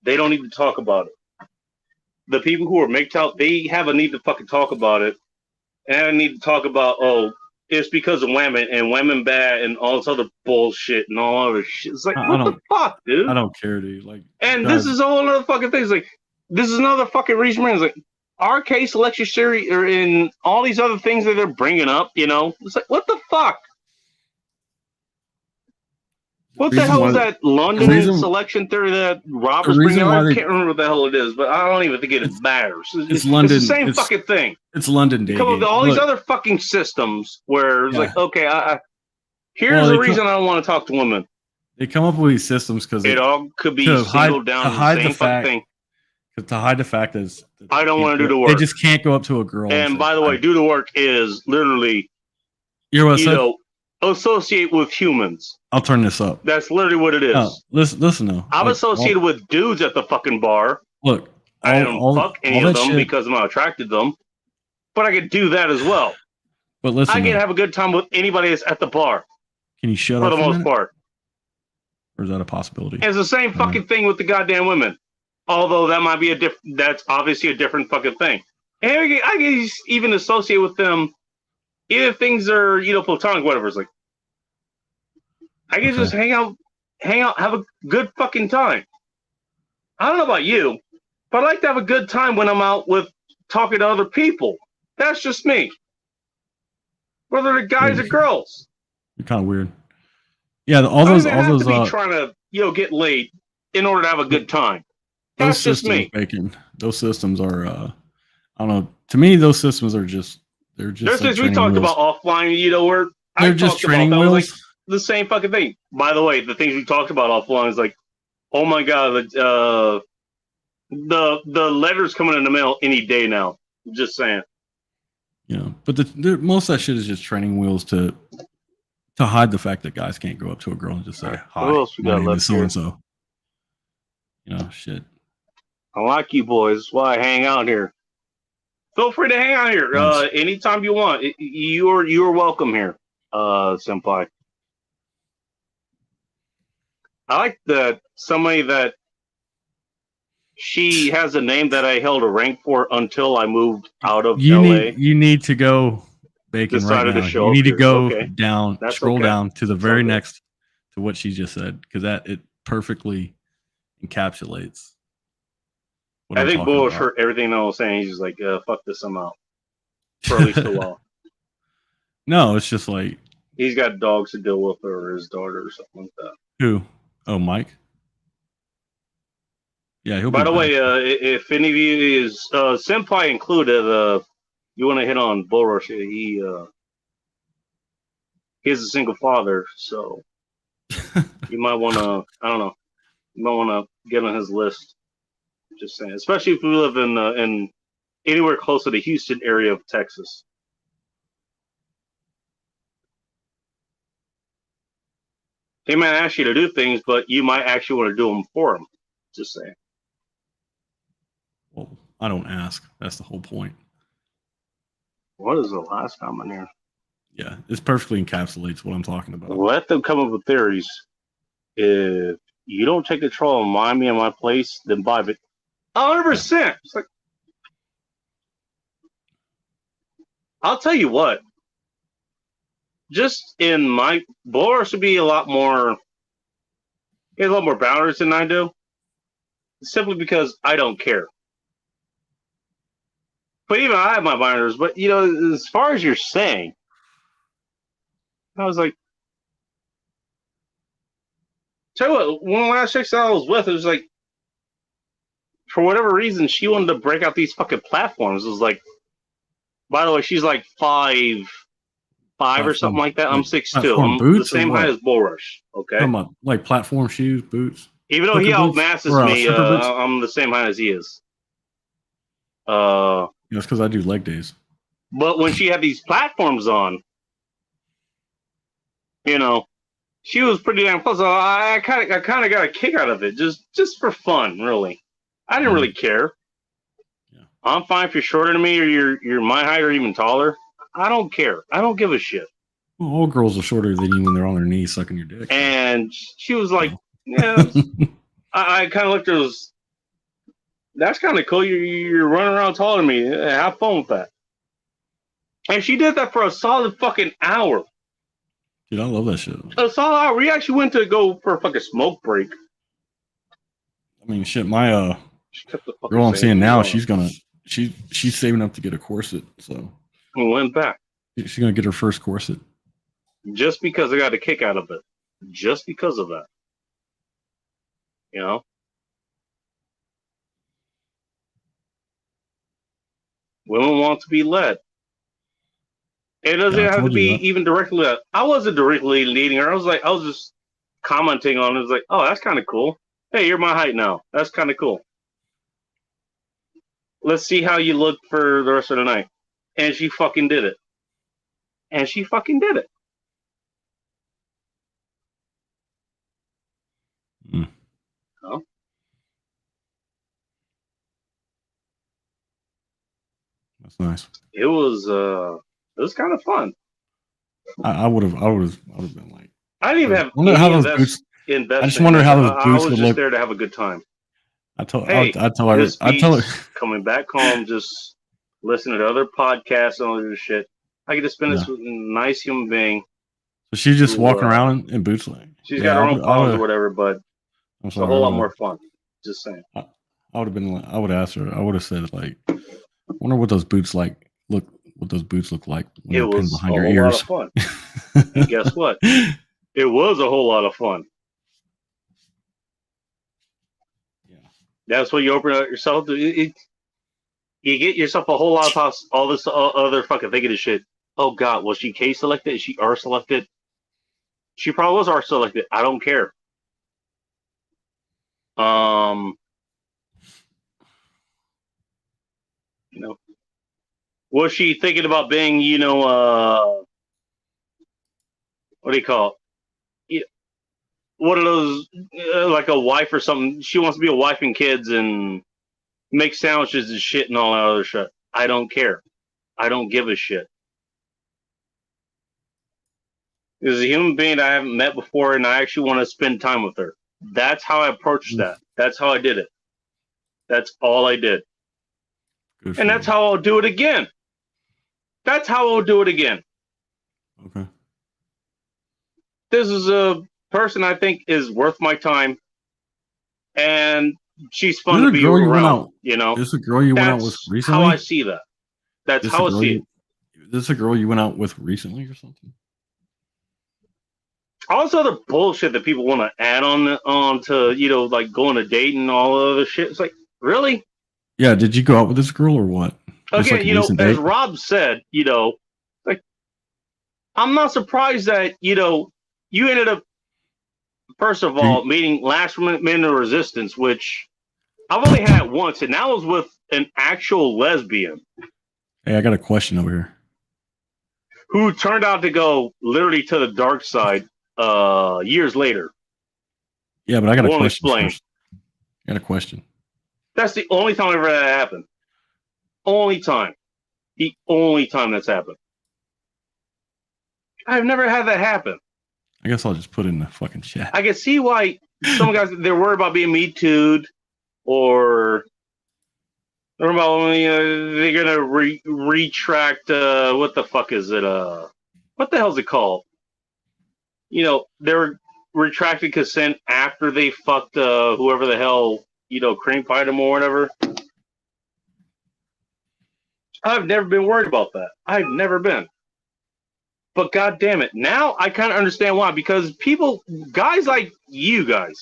They don't need to talk about it. The people who are MGTOW, they have a need to fucking talk about it. And I need to talk about, it's because of women and women bad and all this other bullshit and all other shit. It's like, what the fuck, dude? I don't care, dude. Like, and this is all another fucking thing. It's like, this is another fucking reason. It's like, our case election series or in all these other things that they're bringing up, it's like, what the fuck? What the hell is that London selection theory that Rob was bringing up? I can't remember what the hell it is, but I don't even think it matters. It's London. It's the same fucking thing. It's London day. Come up with all these other fucking systems where it's like, okay, here's the reason I don't want to talk to women. They come up with these systems because it all could be singled down to the same fucking thing. To hide the fact that I don't want to do the work. They just can't go up to a girl. And by the way, do the work is literally, associate with humans. I'll turn this up. That's literally what it is. No, listen though. I'm associated with dudes at the fucking bar. Look, I don't fuck any of them because I'm not attracted to them, but I could do that as well. But listen, I can have a good time with anybody that's at the bar. Can you shut up for the most part? Or is that a possibility? It's the same fucking thing with the goddamn women. Although that might be that's obviously a different fucking thing. And I can even associate with them if things are, platonic, whatever. It's like, I can just hang out, have a good fucking time. I don't know about you, but I like to have a good time when I'm out with talking to other people. That's just me. Whether they're guys or girls. You're kind of weird. Yeah, all those to be trying to, get laid in order to have a good time. That's just me. Those systems are, I don't know. To me, those systems are just, they're just. There's things we talked about offline, where they're just training wheels. Like the same fucking thing. By the way, the things we talked about offline is like, oh my god, the letters coming in the mail any day now. Just saying. Yeah, but most of that shit is just training wheels to hide the fact that guys can't go up to a girl and just say, "Hi, my name is so and so." Shit. I like you boys. That's why I hang out here. Feel free to hang out here anytime you want. You're welcome here, senpai. I like that somebody that she has a name that I held a rank for until I moved out of LA. You need to go bacon right now. You need to go down, scroll down to the very next to what she just said, because it perfectly encapsulates. I think Bull heard everything I was saying. He's just like, fuck this, I'm out. For at least a while. No, it's just like he's got dogs to deal with, or his daughter, or something like that. Who? Oh, Mike. Yeah, he'll. By the way, if any of you is senpai included, you want to hit on Bull Rush? He's a single father, so you might want to. I don't know. You might want to get on his list. Just saying, especially if we live in anywhere close to the Houston area of Texas. He might ask you to do things, but you might actually want to do them for him. Just saying. Well, I don't ask. That's the whole point. What is the last comment here? Yeah, this perfectly encapsulates what I'm talking about. Let them come up with theories. If you don't take control and mind me in my place, then buy it. 100%. It's like, I'll tell you what. Just in my Boris would be a lot more. He has a lot more boundaries than I do. Simply because I don't care. But even I have my boundaries. But you know, as far as you're saying, I was like, tell you what, one of the last chicks I was with, it was like, for whatever reason, she wanted to break out these fucking platforms. It was like, by the way, she's like 5'5" or something like that. I'm 6'2". I'm the same height as Bulrush. Okay. Come on, like platform shoes, boots. Even though he outmasses me, I'm the same height as he is. That's because I do leg days. But when she had these platforms on, you know, she was pretty damn close. So I kind of got a kick out of it, just for fun, really. I didn't really care. Yeah. I'm fine if you're shorter than me or you're my height or even taller. I don't care. I don't give a shit. Well, all girls are shorter than you when they're on their knees sucking your dick. And she was like, yeah. I kind of looked at her as, that's kind of cool. You're running around taller than me. Have fun with that. And she did that for a solid fucking hour. Dude, I love that shit. A solid hour. We actually went to go for a fucking smoke break. I mean, shit, my girl I'm seeing now, she's saving up to get a corset, so we went back. She's gonna get her first corset. Just because I got a kick out of it. Just because of that. You know? Women want to be led. It doesn't have to be even directly led. I wasn't directly leading her. I was just commenting on it. I was like, oh, that's kind of cool. Hey, you're my height now. That's kind of cool. Let's see how you look for the rest of the night. And she fucking did it. And she fucking did it. Mm. Huh? That's nice. It was kind of fun. I would have been like, I didn't even have boots. I just wonder how those boots would look. I was just there to have a good time. I tell her coming back home, just listening to other podcasts and all this shit. I get to spend this with a nice human being. So she's just walking around in boots, like she's got her own problems or whatever, but it's a whole lot more fun. Just saying. I would have been like, I would have asked her. I would have said like, I wonder what those boots look like when it was behind your ears. Lot of fun. And guess what? It was a whole lot of fun. Yeah, that's what you open up yourself to. You get yourself a whole lot of all this other fucking thinking of shit. Oh God, was she K selected? Is she R selected? She probably was R selected. I don't care. You know, was she thinking about being, you know, what do you call it? One of those, like a wife or something. She wants to be a wife and kids and make sandwiches and shit and all that other shit. I don't care. I don't give a shit. There's a human being I haven't met before, and I actually want to spend time with her. That's how I approached that. That's how I did it. That's all I did. And that's how I'll do it again. That's how I'll do it again. Okay. This is a person I think is worth my time, and she's fun to be around. You know, this is a girl you went out with recently. How I see that. That's how I see it. This is a girl you went out with recently or something? All this other bullshit that people want to add on to, you know, like going to date and all the other shit. It's like, really? Yeah. Did you go out with this girl or what? Again, you know, as Rob said, you know, like, I'm not surprised that, you know, you ended up, first of all, meeting Last Man of Resistance, which I've only had once, and that was with an actual lesbian. Hey, I got a question over here. Who turned out to go literally to the dark side years later. Yeah, but I got a question. I got a question. That's the only time ever that happened. Only time. The only time that's happened. I've never had that happen. I guess I'll just put it in the fucking chat. I can see why some guys, they're worried about being Me Too'd or Or about they're gonna retract. What the fuck is it? What the hell's it called? They're retracting consent after they fucked whoever the hell cream pied them or whatever. I've never been worried about that. I've never been. But god damn it, now I kind of understand why. Because guys like you guys,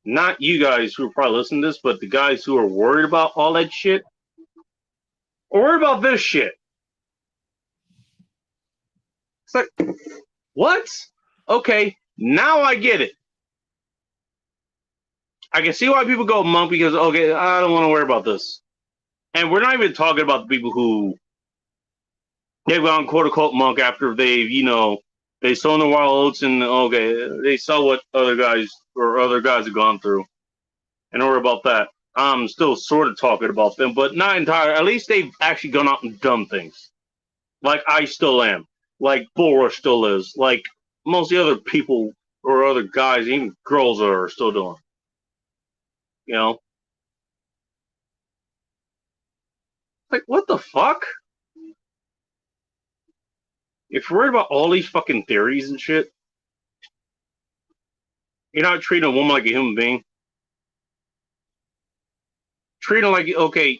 not you guys who are probably listening to this, but the guys who are worried about all that shit, are worried about this shit. It's like, what? Okay, now I get it. I can see why people go monk because, okay, I don't want to worry about this. And we're not even talking about the people who they've gone quote-unquote monk after they've, they sown the wild oats and, okay, they saw what other guys have gone through and worry about that. I'm still sort of talking about them, but not entirely. At least they've actually gone out and done things. Like I still am. Like Bull Rush still is. Like most of the other people or other guys, even girls are still doing. Like, what the fuck? If you're worried about all these fucking theories and shit, you're not treating a woman like a human being. Treat her like, okay,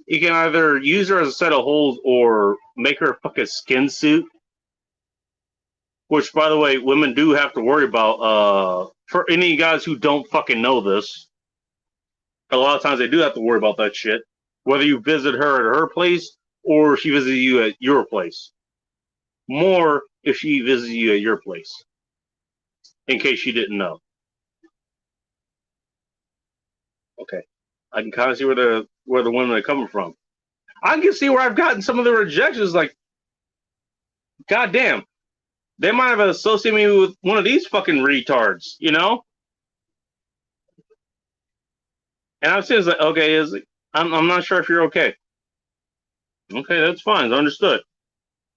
you can either use her as a set of holes or make her a fucking skin suit. Which, by the way, women do have to worry about. For any guys who don't fucking know this, a lot of times they do have to worry about that shit. Whether you visit her at her place or she visits you at your place. More if she visits you at your place. In case you didn't know. Okay. I can kind of see where the women are coming from. I can see where I've gotten some of the rejections. Like, goddamn, they might have associated me with one of these fucking retards, And I'm saying, like, okay, I'm not sure if you're okay. Okay, that's fine. It's understood.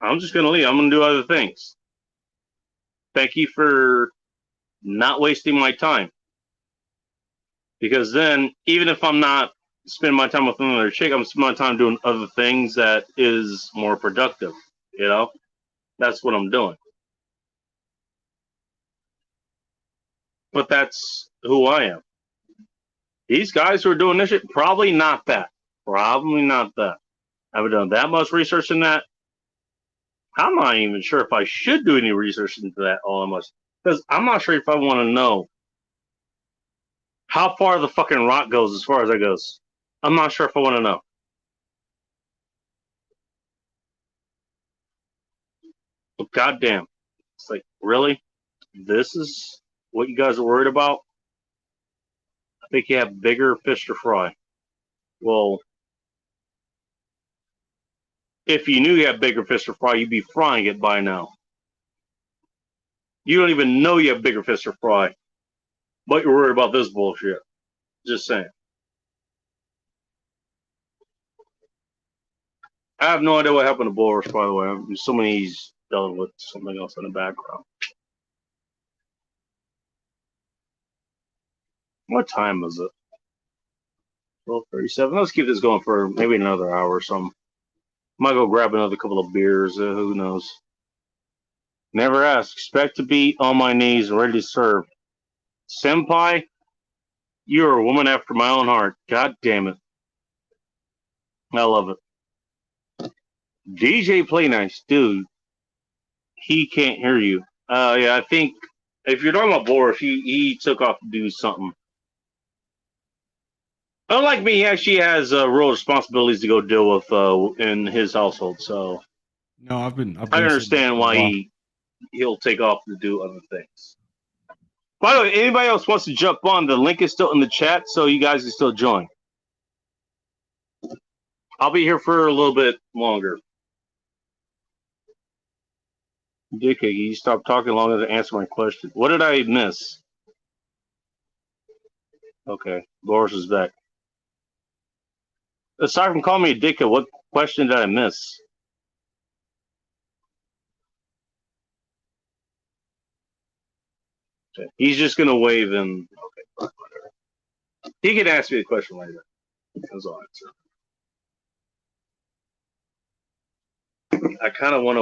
I'm just gonna leave. I'm gonna do other things. Thank you for not wasting my time. Because then, even if I'm not spending my time with another chick, I'm spending my time doing other things that is more productive. That's what I'm doing. But that's who I am. These guys who are doing this shit, probably not that. Probably not that. I haven't done that much research in that. I'm not even sure if I should do any research into that all that much. Because I'm not sure if I want to know how far the fucking rock goes as far as that goes. I'm not sure if I want to know. But goddamn. It's like, really? This is what you guys are worried about? I think you have bigger fish to fry. Well, if you knew you had bigger fish to fry, you'd be frying it by now. You don't even know you have bigger fish to fry. But you're worried about this bullshit. Just saying. I have no idea what happened to Bull Rush, by the way. I'm assuming he's dealing with something else in the background. What time is it? 12:37. Let's keep this going for maybe another hour or something. Might go grab another couple of beers. Who knows? Never ask. Expect to be on my knees, ready to serve. Senpai, you're a woman after my own heart. God damn it. I love it. DJ Play Nice, dude. He can't hear you. Yeah, I think if you're talking about Boris, he took off to do something. Unlike me, he actually has real responsibilities to go deal with in his household. So, no, I've been I understand why he'll take off to do other things. By the way, anybody else wants to jump on, the link is still in the chat, so you guys can still join. I'll be here for a little bit longer. Dickhead, you stop talking long enough to answer my question. What did I miss? Okay, Boris is back. Aside from calling me a dickhead, what question did I miss? Okay. He's just gonna wave and okay, whatever. He can ask me a question later. That's all answer. I kind of want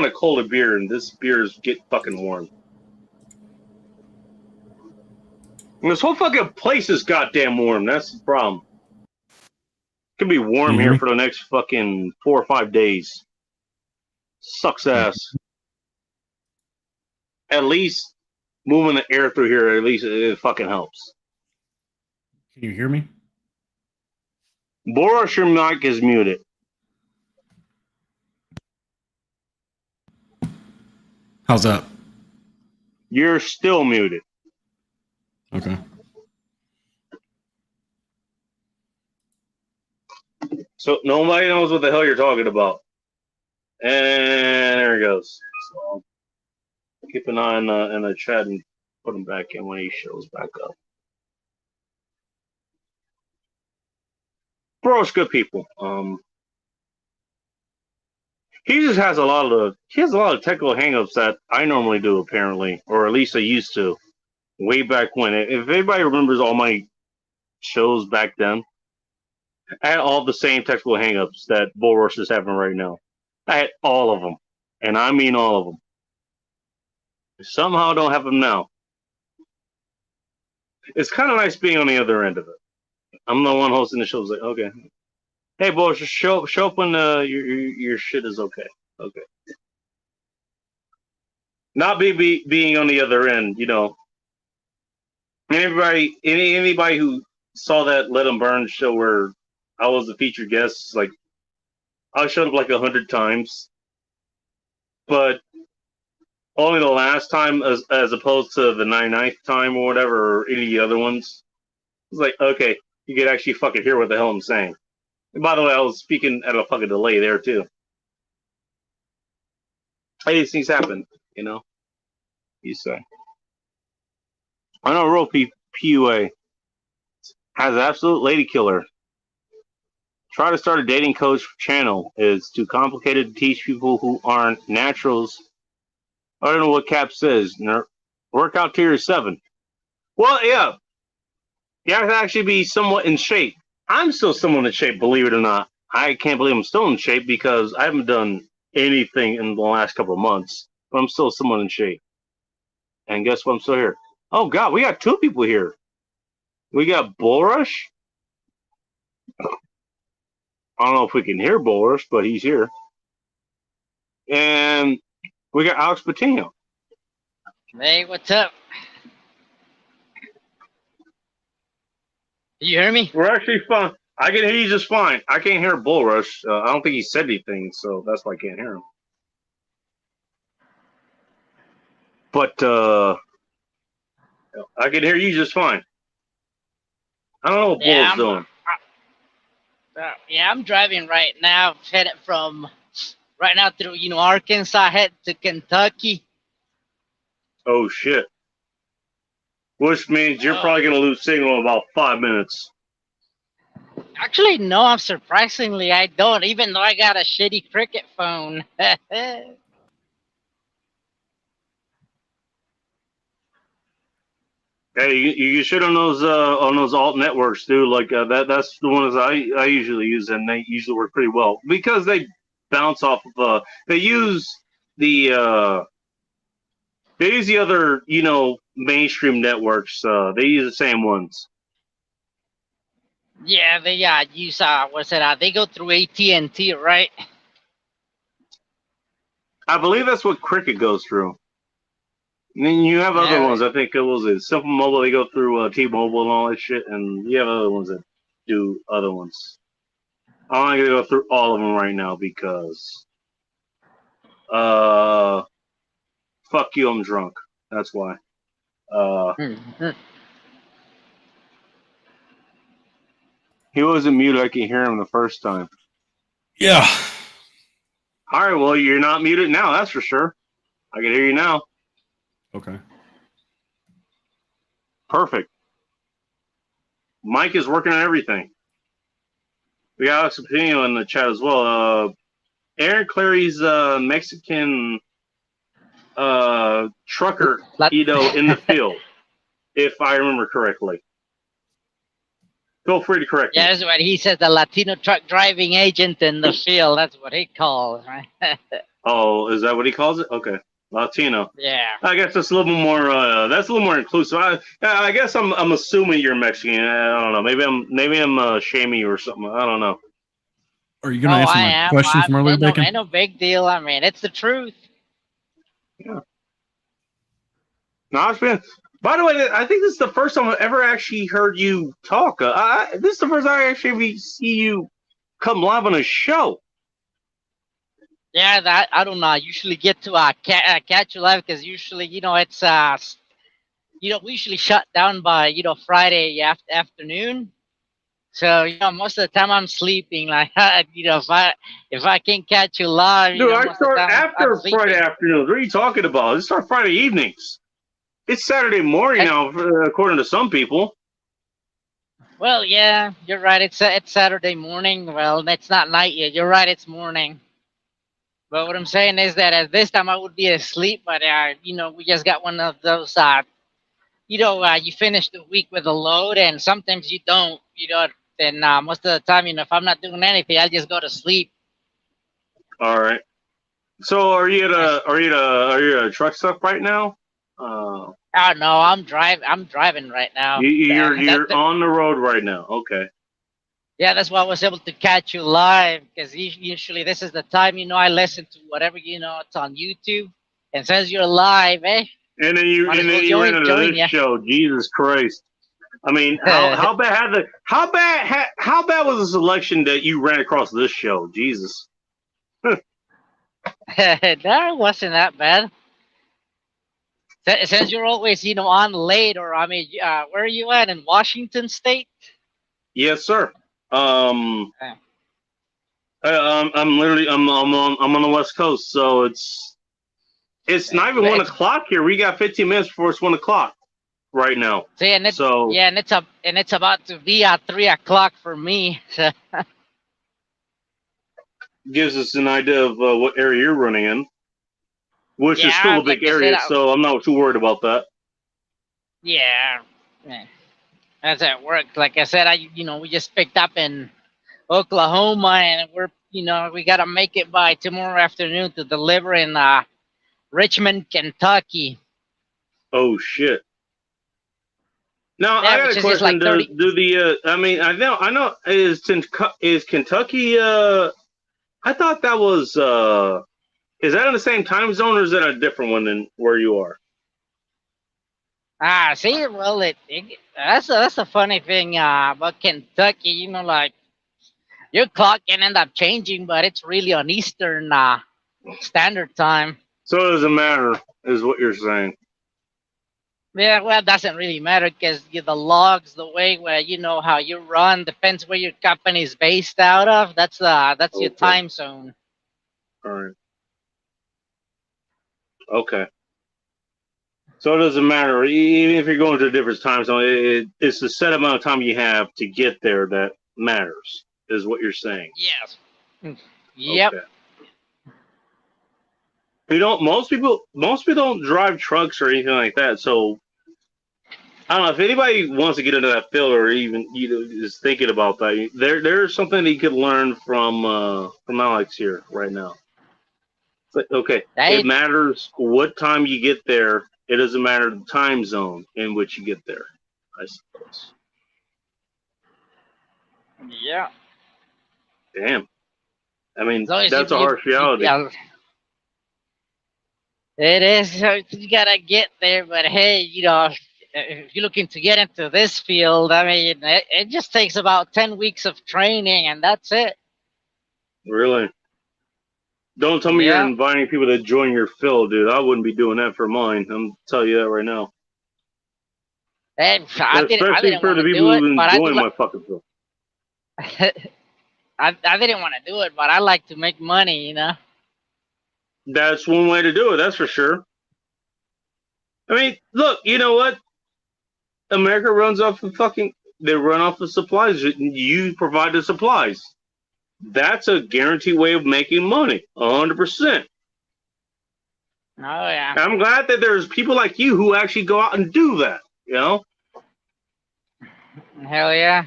a colder beer, and this beer is get fucking warm. And this whole fucking place is goddamn warm. That's the problem. It could be warm here for the next fucking 4 or 5 days. Sucks ass. At least moving the air through here, at least it fucking helps. Can you hear me? Boris, your mic is muted. How's that? You're still muted. Okay. So nobody knows what the hell you're talking about. And there he goes. So keep an eye on in the chat and put him back in when he shows back up. Bro's good people. He just has a lot of technical hangups that I normally do, apparently, or at least I used to, way back when. If anybody remembers all my shows back then, I had all the same technical hangups that Boris is having right now. I had all of them, and I mean all of them. Somehow I don't have them now. It's kind of nice being on the other end of it. I'm the one hosting the show. It's like, okay. Hey, boys, just show up when your shit is okay. Okay. Not being on the other end, you know. Anybody who saw that Let 'Em Burn show where I was the featured guest, like I showed up like 100 times, but only the last time, as opposed to the 99th time or whatever, or any of the other ones. It's like, okay, you could actually fucking hear what the hell I'm saying. And by the way, I was speaking at a fucking delay there too. Hey, these things happen, you know. You say. I know Real PUA has absolute lady killer. Try to start a dating coach channel. It's too complicated to teach people who aren't naturals. I don't know what Cap says. Work out till you're 7. Well, yeah. You have to actually be somewhat in shape. I'm still somewhat in shape, believe it or not. I can't believe I'm still in shape because I haven't done anything in the last couple of months, but I'm still somewhat in shape. And guess what? I'm still here. Oh, God, we got 2 people here. We got Borush. I don't know if we can hear Borush, but he's here. And we got Alex Patino. Hey, what's up? You hear me? We're actually fine. I can hear you just fine. I can't hear Bullrush. I don't think he said anything, so that's why I can't hear him. But I can hear you just fine. I don't know what Bull's doing. I'm driving right now, headed from right now through Arkansas, head to Kentucky. Oh shit! Which means you're probably gonna lose signal in about 5 minutes. Actually, no. Surprisingly, I don't. Even though I got a shitty cricket phone. Hey, you should on those alt networks, dude. Like that's the ones I usually use, and they usually work pretty well because they bounce off of they use the other mainstream networks. They use the same ones. Yeah, they use what's it? They go through AT&T, right? I believe that's what Cricket goes through. And then you have other ones. I think it was Simple Mobile. They go through T-Mobile and all that shit, and you have other ones that do other ones. I'm not gonna go through all of them right now because, fuck you, I'm drunk. That's why. He wasn't muted. I can hear him the first time. Yeah. All right. Well, you're not muted now. That's for sure. I can hear you now. Okay. Perfect. Mike is working on everything. We got Alex Patino in the chat as well. Aaron Clary's Mexican trucker, in the field, if I remember correctly. Feel free to correct me. Yeah, that's what he says. The Latino truck driving agent in the field. That's what he calls, right? Oh, is that what he calls it? Okay, Latino. Yeah. I guess that's a little more. That's a little more inclusive. I guess I'm assuming you're Mexican. I don't know. Maybe I'm shaming you or something. I don't know. Are you gonna answer I my am. question from earlier, Bacon? Ain't no big deal. I mean, it's the truth. Yeah. No, it's been. By the way, I think this is the first time I've ever actually heard you talk. This is the first time I actually see you come live on a show. Yeah, that I don't know. I usually get to catch you live because usually, it's we usually shut down by Friday afternoon. So most of the time I'm sleeping. Like if I can't catch you live, Dude, I start after Friday afternoons. What are you talking about? I start Friday evenings. It's Saturday morning now, according to some people. Well, yeah, you're right. It's Saturday morning. Well, it's not night yet. You're right. It's morning. But what I'm saying is that at this time I would be asleep. But we just got one of those. You finish the week with a load, and sometimes you don't. Then most of the time, if I'm not doing anything, I'll just go to sleep. All right. So are you at a truck stop right now? Oh no, I'm driving right now. You're on the road right now. Okay. Yeah, that's why I was able to catch you live, because usually this is the time I listen to whatever it's on YouTube, and since you're live, And then you ran into this show. Jesus Christ! I mean, how bad was the selection that you ran across this show? Jesus. That wasn't that bad. Since you're always on late, or where are you at, in Washington State? Yes, sir. I'm literally I'm on the West Coast, so it's not even 1 o'clock here. We got 15 minutes before it's 1 o'clock right now. See, and it's about to be at 3 o'clock for me. Gives us an idea of what area you're running in, which is still a big area, so I'm not too worried about that. Yeah. As at work, like I said, we just picked up in Oklahoma, and we gotta make it by tomorrow afternoon to deliver in Richmond, Kentucky. Oh shit! Now I got a question. I know is Kentucky? I thought that was. Is that in the same time zone, or is that a different one than where you are? See, well, that's a funny thing about Kentucky. Like your clock can end up changing, but it's really on Eastern Standard Time. So it doesn't matter, is what you're saying? Yeah, well, it doesn't really matter because the logs, the way where how you run, depends where your company is based out of. That's your time zone. All right. Okay. So it doesn't matter, even if you're going to a different time zone. It's the set amount of time you have to get there that matters, is what you're saying. Yes. Yep. Okay. Most people don't drive trucks or anything like that. So I don't know if anybody wants to get into that field or even is thinking about that. There's something that you could learn from Alex here right now. But, okay, it matters what time you get there. It doesn't matter the time zone in which you get there, I suppose. Yeah. Damn. I mean, that's a harsh reality. It is. You gotta get there, but hey, if you're looking to get into this field, I mean, it just takes about 10 weeks of training, and that's it. Really? Don't tell me you're inviting people to join your field, dude. I wouldn't be doing that for mine. I'm telling you that right now. Hey, I didn't for the people who join my fucking field. I didn't want to do it, but I like to make money, That's one way to do it, that's for sure. I mean, look, you know what? America runs off of they run off of supplies. You provide the supplies. That's a guaranteed way of making money, 100%. Oh, yeah. I'm glad that there's people like you who actually go out and do that, Hell yeah.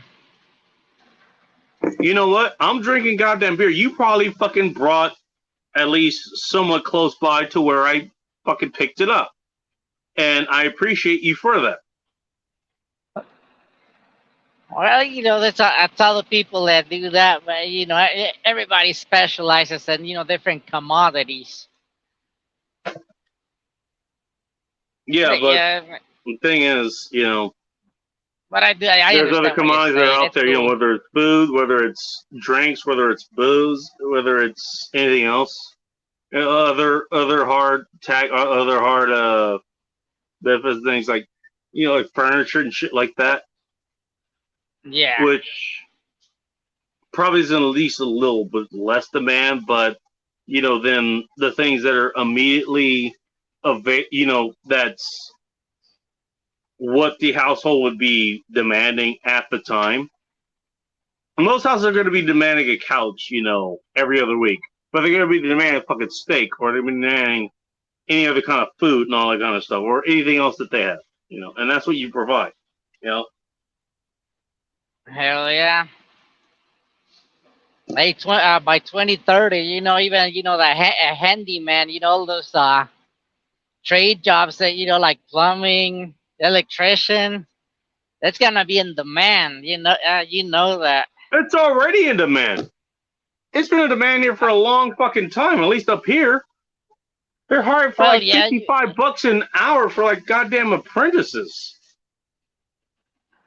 You know what? I'm drinking goddamn beer. You probably fucking brought at least somewhat close by to where I fucking picked it up. And I appreciate you for that. Well, that's all the people that do that. But everybody specializes in different commodities. Yeah, but yeah, the thing is, but I there's understand other what commodities you're that are saying. out there. Cool. Whether it's food, whether it's drinks, whether it's booze, whether it's anything else, other hard things like like furniture and shit like that. Yeah. Which probably is at least a little bit less demand, but then the things that are immediately that's what the household would be demanding at the time. Most houses are going to be demanding a couch, every other week, but they're going to be demanding a fucking steak, or they're demanding any other kind of food and all that kind of stuff, or anything else that they have, and that's what you provide, Hell yeah. By 2030, even the handyman, all those trade jobs that like plumbing, electrician, that's gonna be in demand. You know that. It's already in demand. It's been in demand here for a long fucking time, at least up here. They're hiring for $55 an hour for like goddamn apprentices.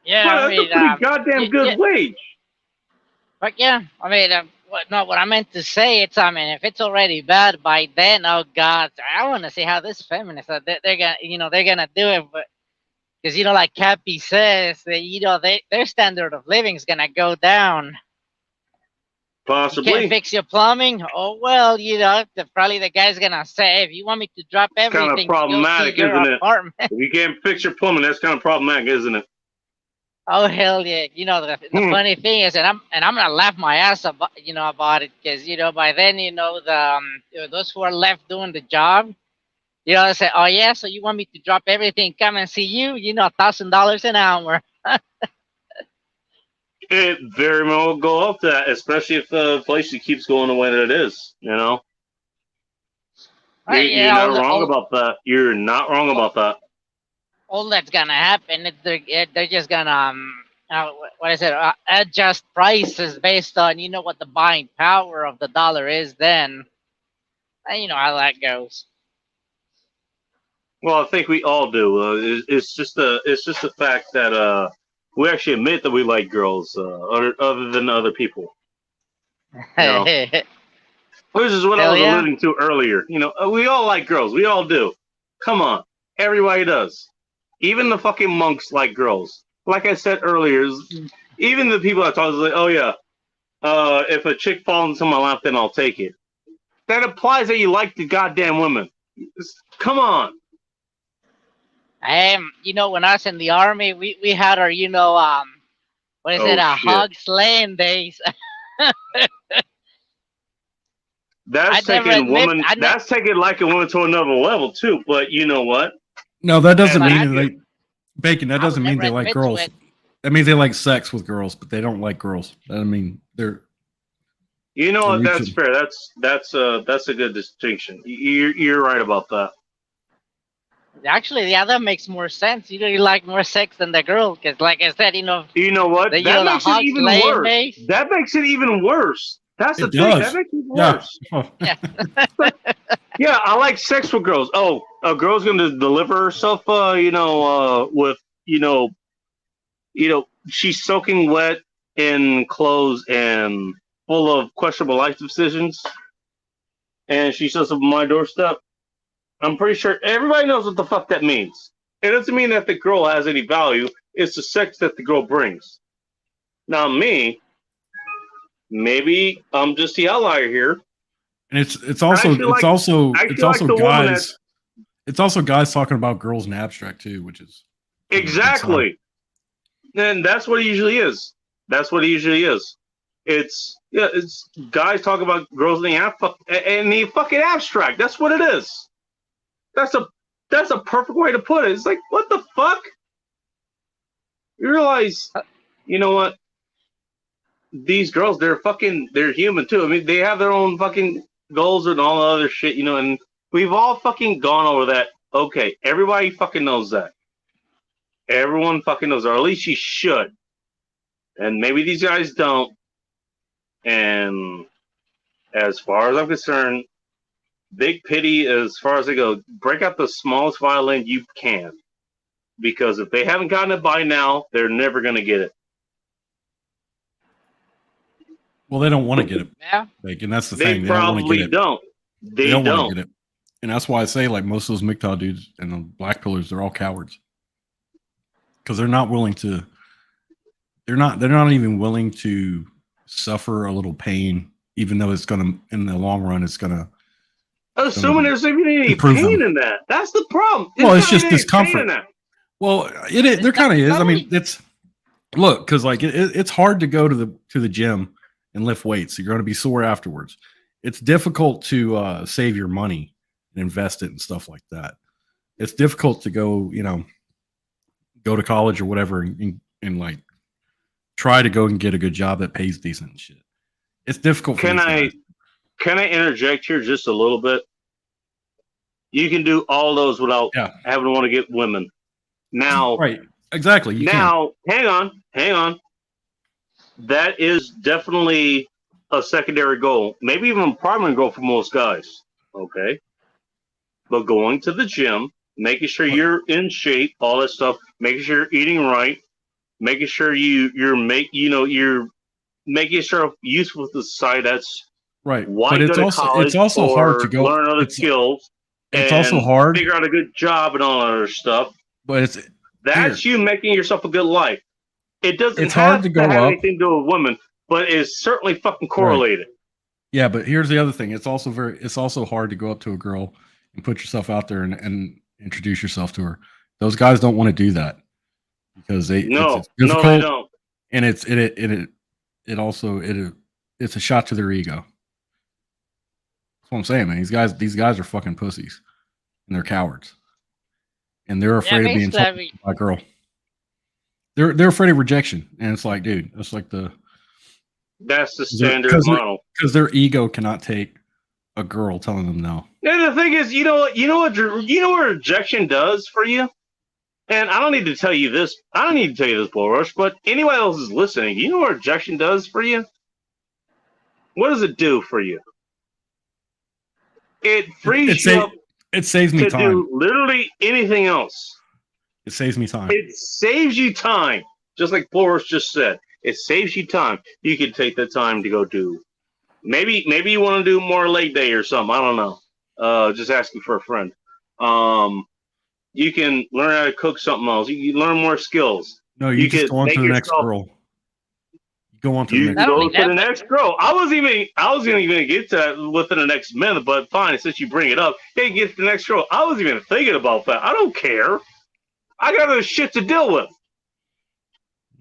Yeah, well, that's a pretty goddamn good wage. But yeah, what I meant to say, if it's already bad by then, oh God, I want to see how this feminists they're gonna do it, but because like Cappy says, that their standard of living is gonna go down. Possibly. You can't fix your plumbing. Oh well, probably the guy's gonna say, if you want me to drop everything, kind of problematic, isn't it? If you can't fix your plumbing, that's kind of problematic, isn't it? Oh hell yeah! The funny thing is, and I'm gonna laugh my ass about it, because by then those who are left doing the job, they say, oh yeah, so you want me to drop everything, come and see you, $1,000 an hour. It very well will go up to that, especially if the place keeps going the way that it is. You're not wrong about that. You're not wrong about that. All that's gonna happen is they're just gonna adjust prices based on what the buying power of the dollar is then. And you know how that goes. Well, I think we all do. It's just the fact that we actually admit that we like girls, other than other people. Which is what I was alluding to earlier. We all like girls. We all do. Come on, everybody does. Even the fucking monks like girls. Like I said earlier, even the people I talk to, like, oh yeah, if a chick falls into my lap, then I'll take it. That implies that you like the goddamn women. Come on. When I was in the army, we had our, hog slaying days. That's taking like a woman to another level too. But you know what? No, that doesn't mean they bacon. That doesn't mean they like girls. That means they like sex with girls, but they don't like girls. I mean, they're. You know what? That's fair. That's a good distinction. You're right about that. Actually, yeah, that makes more sense. You like more sex than the girl, because, like I said, You know what? That makes it even worse. That makes it even worse. That's the thing. That makes it worse. Yeah. Yeah, I like sex with girls. Oh, a girl's gonna deliver herself. With she's soaking wet in clothes and full of questionable life decisions, and she shows up on my doorstep. I'm pretty sure everybody knows what the fuck that means. It doesn't mean that the girl has any value. It's the sex that the girl brings. Now, me, maybe I'm just the outlier here. And it's also guys. It's also guys talking about girls in abstract too, which is exactly. And that's what it usually is. It's guys talking about girls in the fucking abstract. That's what it is. That's a perfect way to put it. It's like, what the fuck? You realize, you know what? these girls, they're human too. I mean, they have their own fucking goals and all the other shit, and we've all fucking gone over that. Okay, everybody fucking knows that. Everyone fucking knows, or at least you should. And maybe these guys don't. And as far as I'm concerned, big pity as far as they go. Break out the smallest violin you can. Because if they haven't gotten it by now, they're never going to get it. Well, they don't want to get it. Yeah. Like, and that's the They thing. They probably don't. They don't. Want to get it. And that's why I say, like, most of those MGTOW dudes and the black pillars, they're all cowards. Because they're not willing to. They're not even willing to suffer a little pain, even though it's gonna, in the long run, it's gonna. Assuming there's even any pain in that. That's the problem. Well, it's just discomfort. Well, there kind of is. I mean, it's look, because like it's hard to go to the gym and lift weights. You're going to be sore afterwards. It's difficult to save your money and invest it and stuff like that. It's difficult to go to college or whatever and like try to go and get a good job that pays decent and shit. It's difficult. Can I interject here just a little bit? You can do all those without having to want to get women. Now, right? Exactly. Hang on. That is definitely a secondary goal, maybe even a primary goal for most guys. Okay, but going to the gym, making sure you're in shape, all that stuff, making sure you're eating right, making sure you're making yourself useful to society. That's right. Why but it's also hard to go learn other skills. It's also hard figure out a good job and all that other stuff. But that's you making yourself a good life. It doesn't. It's hard to have up. anything to do with women, but it's certainly fucking correlated. Right. Yeah, but here's the other thing. It's also hard to go up to a girl and put yourself out there and introduce yourself to her. Those guys don't want to do that because it's difficult, they don't. And it's a shot to their ego. That's what I'm saying, man. These guys are fucking pussies, and they're cowards, and they're afraid of being told by a girl. They're afraid of rejection, and it's like, dude, that's the standard model because their ego cannot take a girl telling them no. And the thing is, you know what rejection does for you. And I don't need to tell you this. I don't need to tell you this, Bull Rush, but anyone else is listening. You know what rejection does for you? What does it do for you? It frees you up. It saves me time. Do literally anything else. It saves me time. It saves you time. Just like Bull Rush just said. It saves you time. You can take the time to go do. Maybe you want to do more leg day or something. I don't know. Just asking for a friend. You can learn how to cook something else. You can learn more skills. No, you just go on to the next girl. Go on to the next. Go to the next girl. I was even even get to that within the next minute, but fine. Since you bring it up, hey, get to the next girl. I was even thinking about that. I don't care. I got other shit to deal with.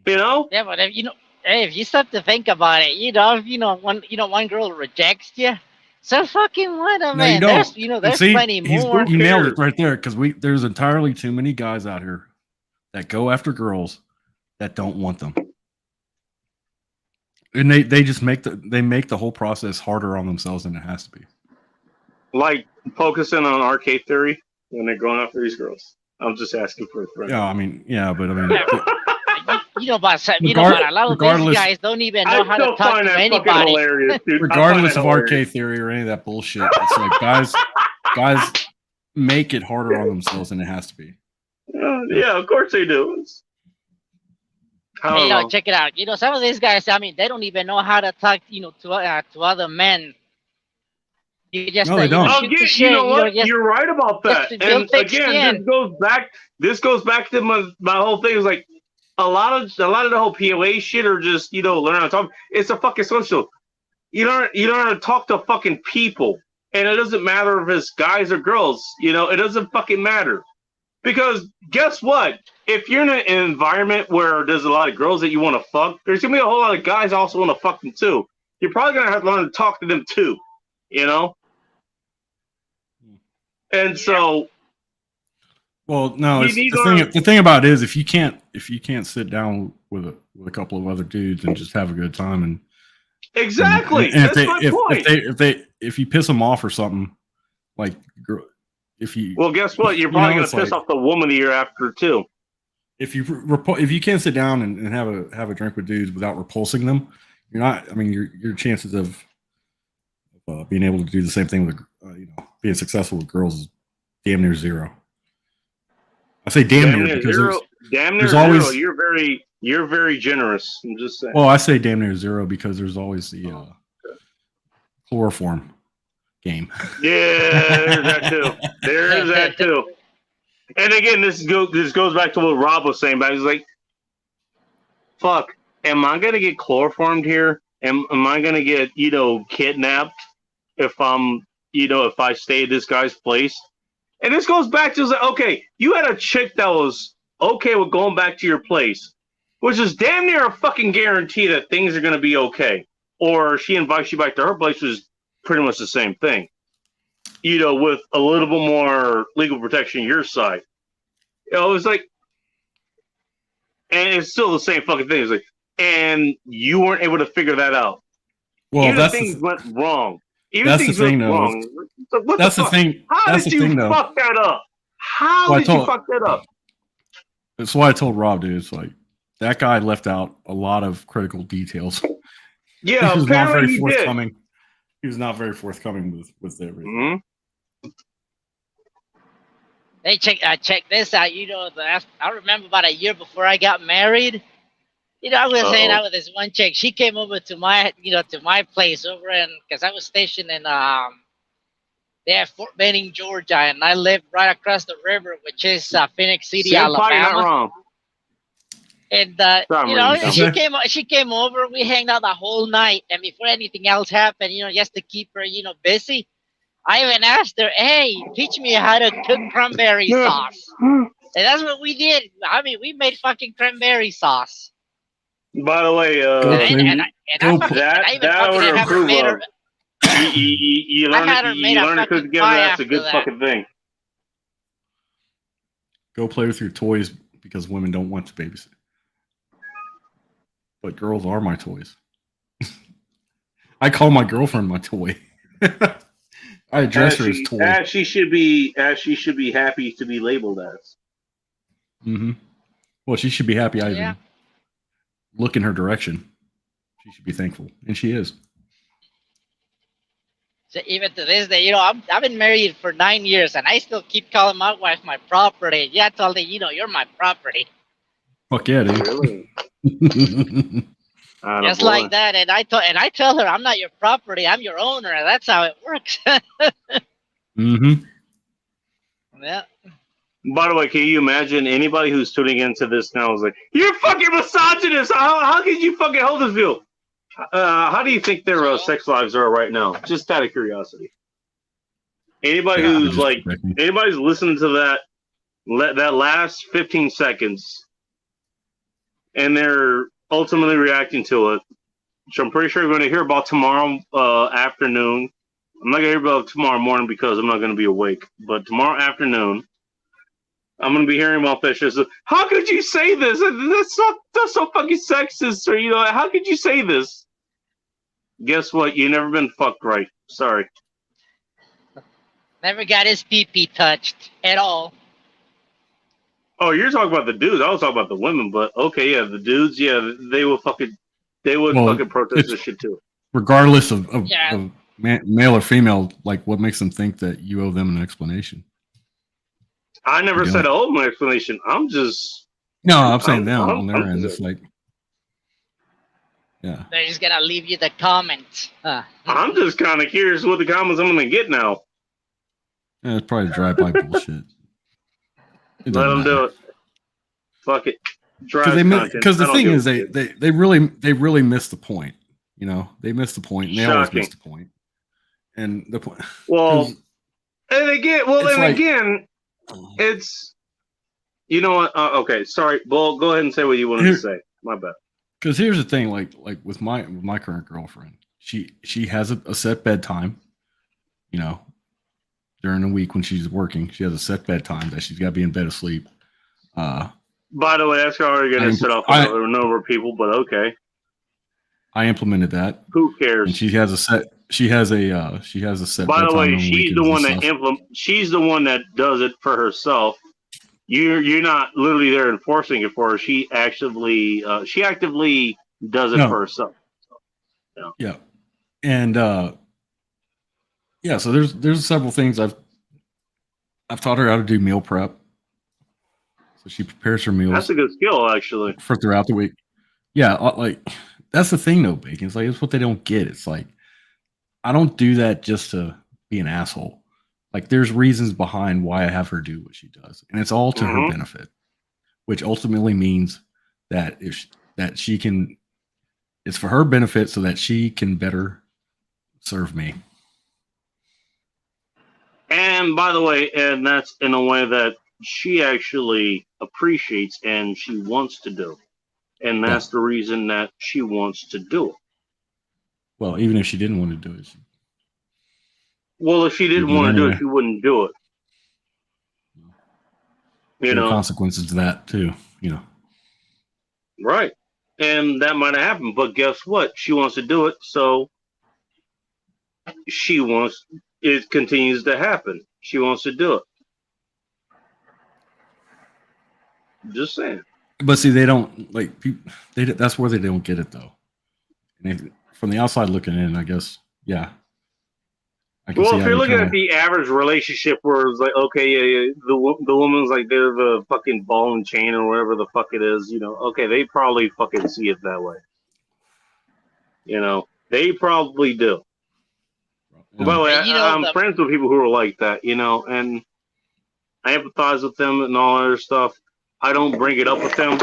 Yeah, but if you start to think about it, if one girl rejects you, so fucking what, man? There's plenty more. You nailed it right there, because there's entirely too many guys out here that go after girls that don't want them. And they just make the whole process harder on themselves than it has to be. Like focusing on arcade theory when they're going after these girls. I'm just asking for a friend. Yeah, I mean. But a lot of these guys don't even know how to talk to anybody. Regardless of arcade theory or any of that bullshit, it's like guys make it harder on themselves than it has to be. Yeah, of course they do. Check it out. Some of these guys, I mean, they don't even know how to talk, to other men. You just, no, they don't. You're right about that. And again, this goes back to my whole thing. Is like a lot of the whole POA shit, or just learn how to talk. It's a fucking social. You learn how to talk to fucking people, and it doesn't matter if it's guys or girls. It doesn't fucking matter. Because guess what? If you're in an environment where there's a lot of girls that you want to fuck, there's going to be a whole lot of guys also want to fuck them too. You're probably going to have to learn to talk to them too, And so... Well, no, the thing about it is if you can't sit down with a couple of other dudes and just have a good time and Exactly. And That's my point. if you piss them off or something, like if you well, guess what? You're probably going to piss off the woman the year after too. If you can't sit down and have a drink with dudes without repulsing them, you're not. I mean, your chances of being able to do the same thing with being successful with girls is damn near zero. I say damn near because zero. There's always zero. You're very generous. I'm just saying. Well, I say damn near zero because there's always the chloroform game. Yeah, there's that too. And again, this goes back to what Rob was saying. But he's like, "Fuck, am I gonna get chloroformed here? Am I gonna get kidnapped if if I stay at this guy's place?" And this goes back to like, okay, you had a chick that was okay with going back to your place, which is damn near a fucking guarantee that things are gonna be okay. Or she invites you back to her place, which is pretty much the same thing. With a little bit more legal protection on your side. It was like, and it's still the same fucking thing. It's like, and you weren't able to figure that out. Well, even things went wrong. Even that's the thing, though. That's the thing. How did you fuck that up? How did you fuck that up? That's why I told Rob, dude. It's like that guy left out a lot of critical details. Yeah, he was not very forthcoming. He was not very forthcoming with everything. Mm-hmm. Hey, check this out. I remember about a year before I got married. I was hanging out with this one chick. She came over to my, to my place over because I was stationed in Fort Benning, Georgia, and I lived right across the river, which is Phoenix City, Alabama. Not wrong. And she came over. We hanged out the whole night, and before anything else happened, just to keep her, busy, I even asked her, "Hey, teach me how to cook cranberry sauce." And that's what we did. I mean, we made fucking cranberry sauce. By the way, I would approve of. You learn to cook together. That's a good fucking thing. Go play with your toys because women don't want to babysit. But girls are my toys. I call my girlfriend my toy. I address her as toy. As she should be happy to be labeled as. Mm-hmm. Well, she should be happy I even look in her direction. She should be thankful, and she is. So even to this day, I've been married for 9 years, and I still keep calling my wife my property. Yeah, I told her, you're my property. Fuck yeah, dude. Really? Just like that, and I tell her I'm not your property, I'm your owner. That's how it works. Mm-hmm. Yeah. By the way, can you imagine anybody who's tuning into this now is like, "You're fucking misogynist. How could you fucking hold this view?" How do you think their sex lives are right now? Just out of curiosity. Anybody's listening to that last 15 seconds, and they're ultimately reacting to it, which I'm pretty sure we're going to hear about tomorrow afternoon. I'm not going to hear about tomorrow morning because I'm not going to be awake. But tomorrow afternoon, I'm going to be hearing about this. Just, how could you say this? That's so fucking sexist. Or how could you say this? Guess what? You never been fucked right. Sorry. Never got his pee-pee touched at all. Oh, you're talking about the dudes. I was talking about the women, but okay, yeah, the dudes, yeah, they would fucking protest this shit too. Regardless of male or female, like what makes them think that you owe them an explanation? I never said I owe them an explanation. I'm saying them on their end. It's like, yeah, they're just gonna leave you the comments. I'm just kind of curious what the comments I'm gonna get now. Yeah, it's probably drive-by bullshit. Let them do it. Fuck it. Because the thing is, they really missed the point. They missed the point. And they always miss the point. And the point. Well, again, it's. You know what? Okay, sorry. Well, go ahead and say what you wanted to say. My bad. Because here's the thing, like with my current girlfriend, she has a set bedtime. During the week when she's working, she has a set bedtime that she's got to be in bed asleep. By the way, that's already going to set off a number of people, but okay. I implemented that. Who cares? And she has a set. She has a set. By the bedtime way, on she's the weekends one and that stuff. She's the one that does it for herself. You're not literally there enforcing it for her. She actively does it for herself. So, yeah, and yeah. So there's several things I've taught her how to do meal prep. So she prepares her meals. That's a good skill, actually, for throughout the week. Yeah, like that's the thing, though, Bacon. It's like it's what they don't get. It's like I don't do that just to be an asshole. Like there's reasons behind why I have her do what she does, and it's all to her benefit, which ultimately means that she can, it's for her benefit so that she can better serve me. And by the way, and that's in a way that she actually appreciates and she wants to do, and that's the reason that she wants to do it. Well, even if she didn't want to do it. Well, if she didn't want to do it, she wouldn't do it. There are consequences to that too, Right. And that might have happened, but guess what? She wants to do it, so it continues to happen. She wants to do it. Just saying. But see, they don't like. That's where they don't get it though. And from the outside looking in, I guess, yeah. Well, if you're looking at the average relationship, where it's like, okay, yeah, the woman's like they're the fucking ball and chain or whatever the fuck it is, okay, they probably fucking see it that way. They probably do. Yeah. By the way, I'm friends with people who are like that, and I empathize with them and all other stuff. I don't bring it up with them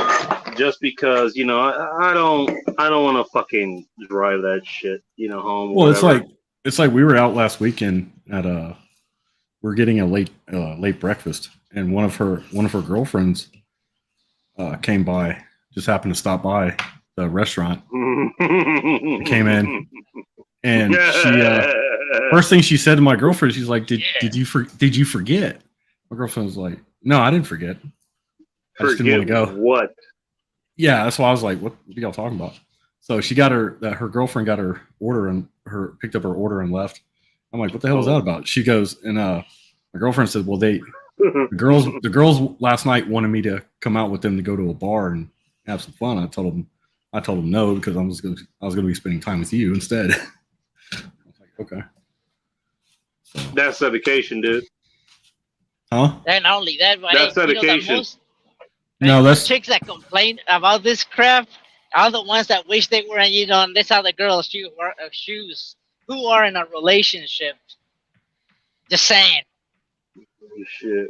just because, I don't want to fucking drive that shit, home. Well, it's like we were out last weekend at we're getting a late breakfast, and one of her girlfriends came by, just happened to stop by the restaurant. Came in, and she first thing she said to my girlfriend, she's like, "Did you forget?" My girlfriend was like, "No, I didn't forget. I just didn't want to go." What? Yeah, that's why I was like, "What are y'all talking about?" So she got her girlfriend got her order and picked up her order and left. I'm like, what the hell is that about? She goes, and my girlfriend said, well, the girls last night wanted me to come out with them to go to a bar and have some fun. I told them no, because I was going to be spending time with you instead. I was like, okay. So. That's dedication, dude. Huh? And not only that, but that's dedication. Most chicks that complain about this crap are the ones that wish they were in, this other girl's shoes who are in a relationship. Just saying. Shit.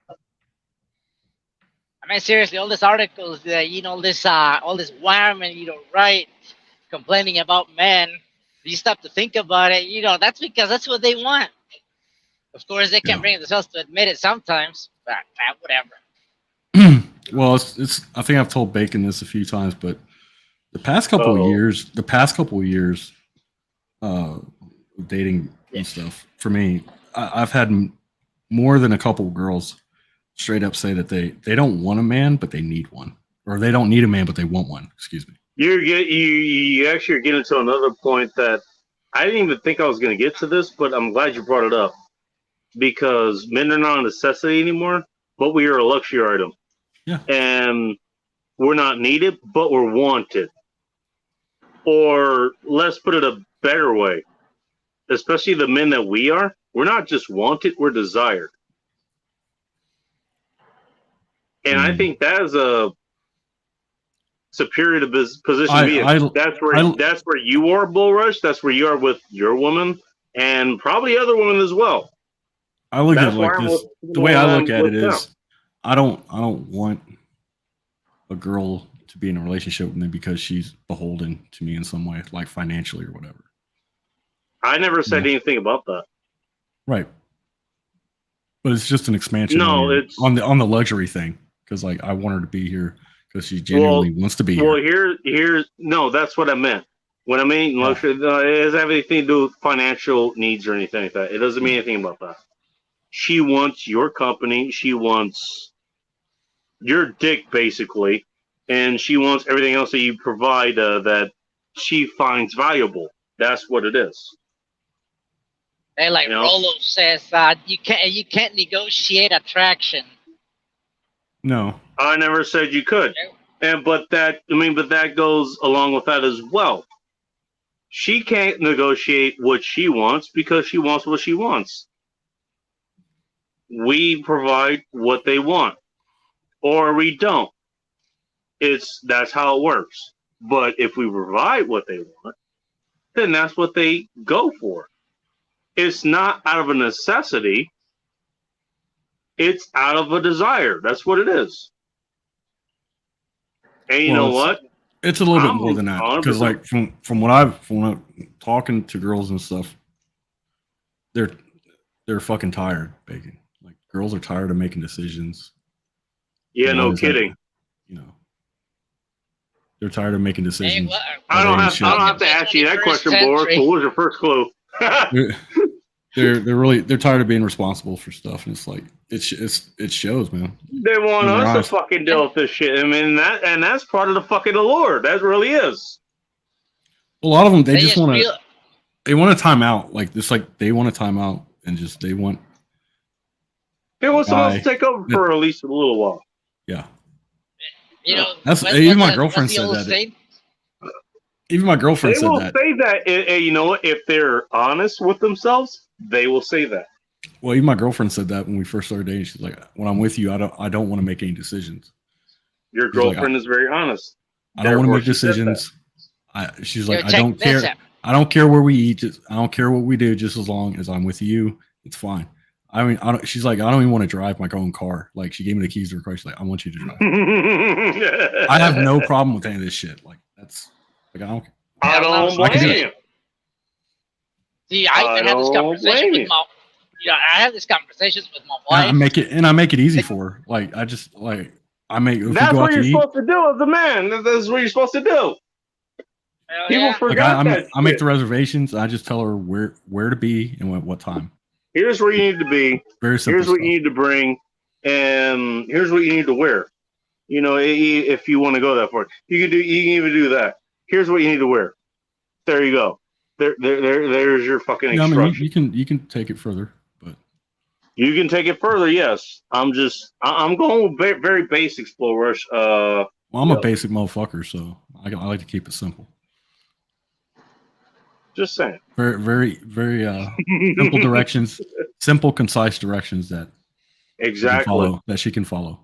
I mean, seriously, all these articles that, all this women, write, complaining about men. You stop to think about it, that's because that's what they want. Of course, they can bring themselves to admit it sometimes, but whatever. Well, it's. I think I've told Bacon this a few times, but the past couple of years, dating and stuff, for me, I've had more than a couple of girls straight up say that they don't want a man, but they need one, or they don't need a man, but they want one. Excuse me. You actually are getting to another point that I didn't even think I was going to get to this, but I'm glad you brought it up, because men are not a necessity anymore, but we are a luxury item. Yeah. And we're not needed, but we're wanted. Or let's put it a better way, especially the men that we are, we're not just wanted, we're desired. And I think that is a superior position to be in. That's where you are, Bull Rush. That's where you are with your woman, and probably other women as well. I look at it like this. The way I look at it is, I don't want a girl to be in a relationship with me because she's beholden to me in some way, like financially or whatever. I never said anything about that. Right. But it's just an expansion. No, it's on the luxury thing, because like I want her to be here because she genuinely wants to be here. Well, no, that's what I meant. When I mean luxury, it doesn't have anything to do with financial needs or anything like that. It doesn't mean anything about that. She wants your company. She wants your dick, basically, and she wants everything else that you provide that she finds valuable. That's what it is. And like You know? Rolo says, you can't negotiate attraction. No. I never said you could. But that goes along with that as well. She can't negotiate what she wants because she wants what she wants. We provide what they want, or we don't. That's how it works. But if we provide what they want, then that's what they go for. It's not out of a necessity. It's out of a desire. That's what it is. And you know what? It's a little bit more than that, because like from what I'm talking to girls and stuff, they're fucking tired, Bacon. Like girls are tired of making decisions. Yeah, no kidding. They're tired of making decisions. Hey, I don't have to ask you that question, Boris. What was your first clue? they're tired of being responsible for stuff, and it's like it shows, man. They want us to fucking deal with this shit. I mean that's part of the fucking allure. That really is. A lot of them they just want to. They want a timeout, like this. Like they want a timeout, and they want someone else to take over for at least a little while. Yeah. Even my girlfriend said that. Even my girlfriend said that. They will say that. You know what? If they're honest with themselves, they will say that. Well, even my girlfriend said that when we first started dating. She's like, "When I'm with you, I don't want to make any decisions." Your girlfriend is very honest. I don't want to make decisions. She's like, I don't care. I don't care where we eat. I don't care what we do. Just as long as I'm with you, it's fine. I mean, she's like, I don't even want to drive my own car. Like, she gave me the keys to her car. She's like, I want you to drive. I have no problem with any of this shit. Like, that's like, I don't blame you. See, I have this conversation with my. I have this conversations with my wife. I make it easy for her. Like, I just like I make. That's what you're supposed to do as a man. That's what you're supposed to do. People forgot that. I make the reservations. I just tell her where to be and what time. Here's where you need to be. Very simple. Here's what you need to bring, and here's what you need to wear. You know, if you want to go that far, you can even do that. Here's what you need to wear. There you go. There's your fucking instruction. I mean, you can take it further, but you can take it further. Yes, I'm going with very basic, Rush. Well, I'm a basic motherfucker, so I like to keep it simple. Just saying. Very, very, very simple directions, simple, concise directions that she can follow.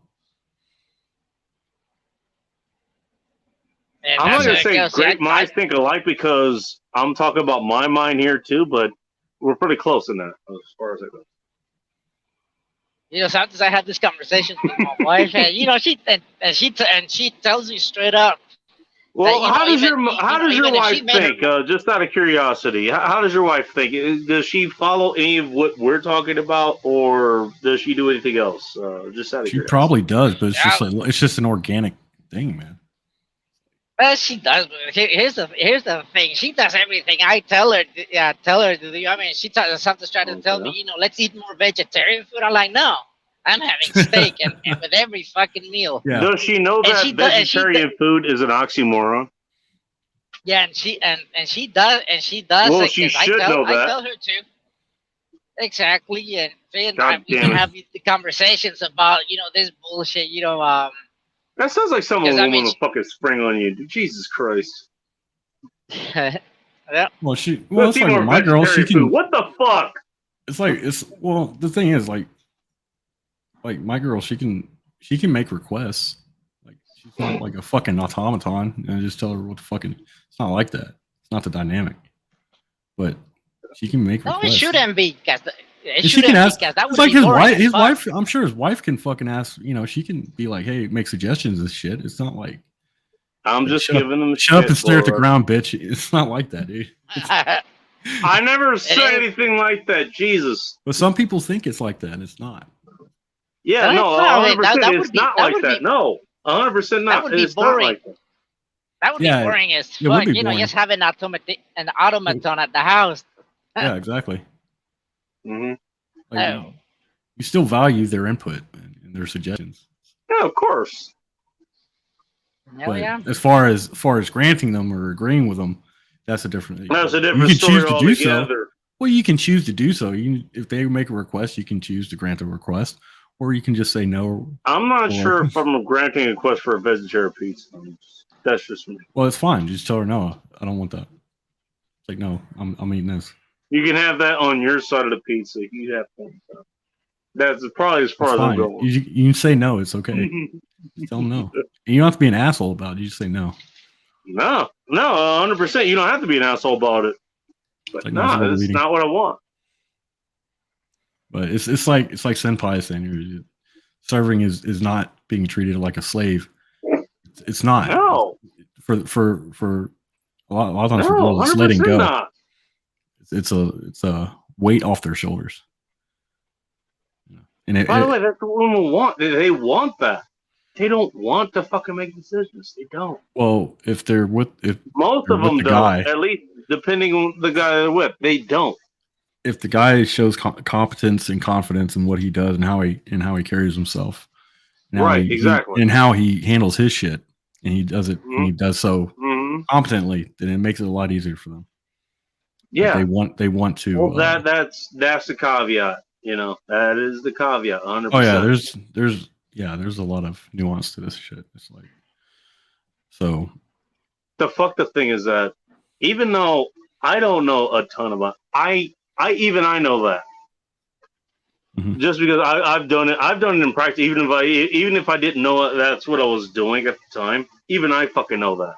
I'm not gonna say great minds think alike because I'm talking about my mind here too, but we're pretty close in that as far as it goes. You know, sometimes I have this conversation with my wife, and she tells me straight up. Well, how does your wife think? Just out of curiosity, how does your wife think? Does she follow any of what we're talking about, or does she do anything else? Just out of curiosity. She probably does, but it's just an organic thing, man. Well, she does. But here's the thing. She does everything I tell her. Tell her to do. I mean, she sometimes trying to tell me, let's eat more vegetarian food. I'm like, no. I'm having steak and with every fucking meal. Yeah. Does she know that vegetarian food is an oxymoron? Yeah, and she does. Well, she should know that. I tell her to. Exactly, and we can have the conversations about this bullshit. That sounds like someone will fucking spring on you. Jesus Christ. Yeah. Well, it's like my girl. She can. Food. What the fuck? The thing is like my girl, she can make requests. Like she's not like a fucking automaton, and I just tell her what the fucking. It's not like that. It's not the dynamic, but she can make requests. No, it shouldn't be. She can ask. That would like his wife. His wife. I'm sure his wife can fucking ask. She can be like, "Hey, make suggestions and shit." It's not like. I'm just giving them. Shut up and stare at the ground, bitch. It's not like that, dude. I never said anything like that. Jesus. But some people think it's like that, and it's not. Yeah, no, 100%. It's not like that. No, 100% not. It's not like that. That would be boring as fuck. Just have an automaton at the house. Yeah, exactly. Mm-hmm. You still value their input and their suggestions. Yeah, of course. But as far as granting them or agreeing with them, that's a different. That's a different you can story choose to do altogether. so. Well, you can choose to do so. If they make a request, you can choose to grant a request, or you can just say no. I'm not sure if I'm granting a request for a vegetarian pizza. That's just me. Well, it's fine. Just tell her no. I don't want that. It's like no, I'm eating this. You can have that on your side of the pizza. You have fun. That's probably as far as I'm going. You can say no. It's okay. Tell them no. And you don't have to be an asshole about it. You just say no. No, 100%. You don't have to be an asshole about it. But no, it's not what I want. But it's like Senpai saying serving is not being treated like a slave. It's not. No. For a lot of times for girls, it's letting go. Not. It's a weight off their shoulders. And by the way, that's what women want. They want that. They don't want to fucking make decisions. They don't. Well, if most of them don't, at least depending on the guy they're with, they don't. If the guy shows competence and confidence in what he does and how he carries himself, right? Exactly. And how he handles his shit, and he does it, and he does so competently, then it makes it a lot easier for them. Yeah, like they want to. Well, that's the caveat. You know, that is the caveat. 100%. Oh yeah, there's a lot of nuance to this shit. It's like, so the fucked up thing is that even though I don't know a ton about, I know that just because I've done it in practice. Even if I didn't know that's what I was doing at the time, even I fucking know that.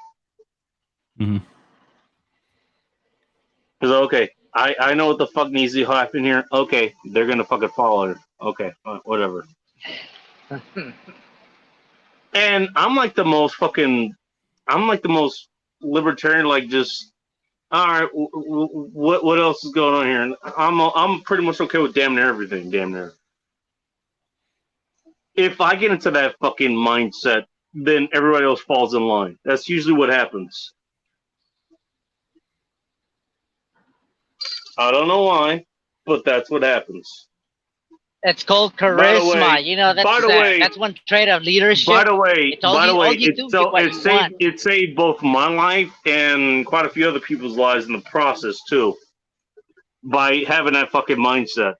Because okay, I know what the fuck needs to happen here. Okay, they're gonna fucking follow her. Okay, whatever. And I'm like the most libertarian. Like, just all right. What else is going on here? And I'm pretty much okay with damn near everything. Damn near. If I get into that fucking mindset, then everybody else falls in line. That's usually what happens. I don't know why, but that's what happens. It's called charisma. You know, that's one trait of leadership. By the way, it saved both my life and quite a few other people's lives in the process too. By having that fucking mindset.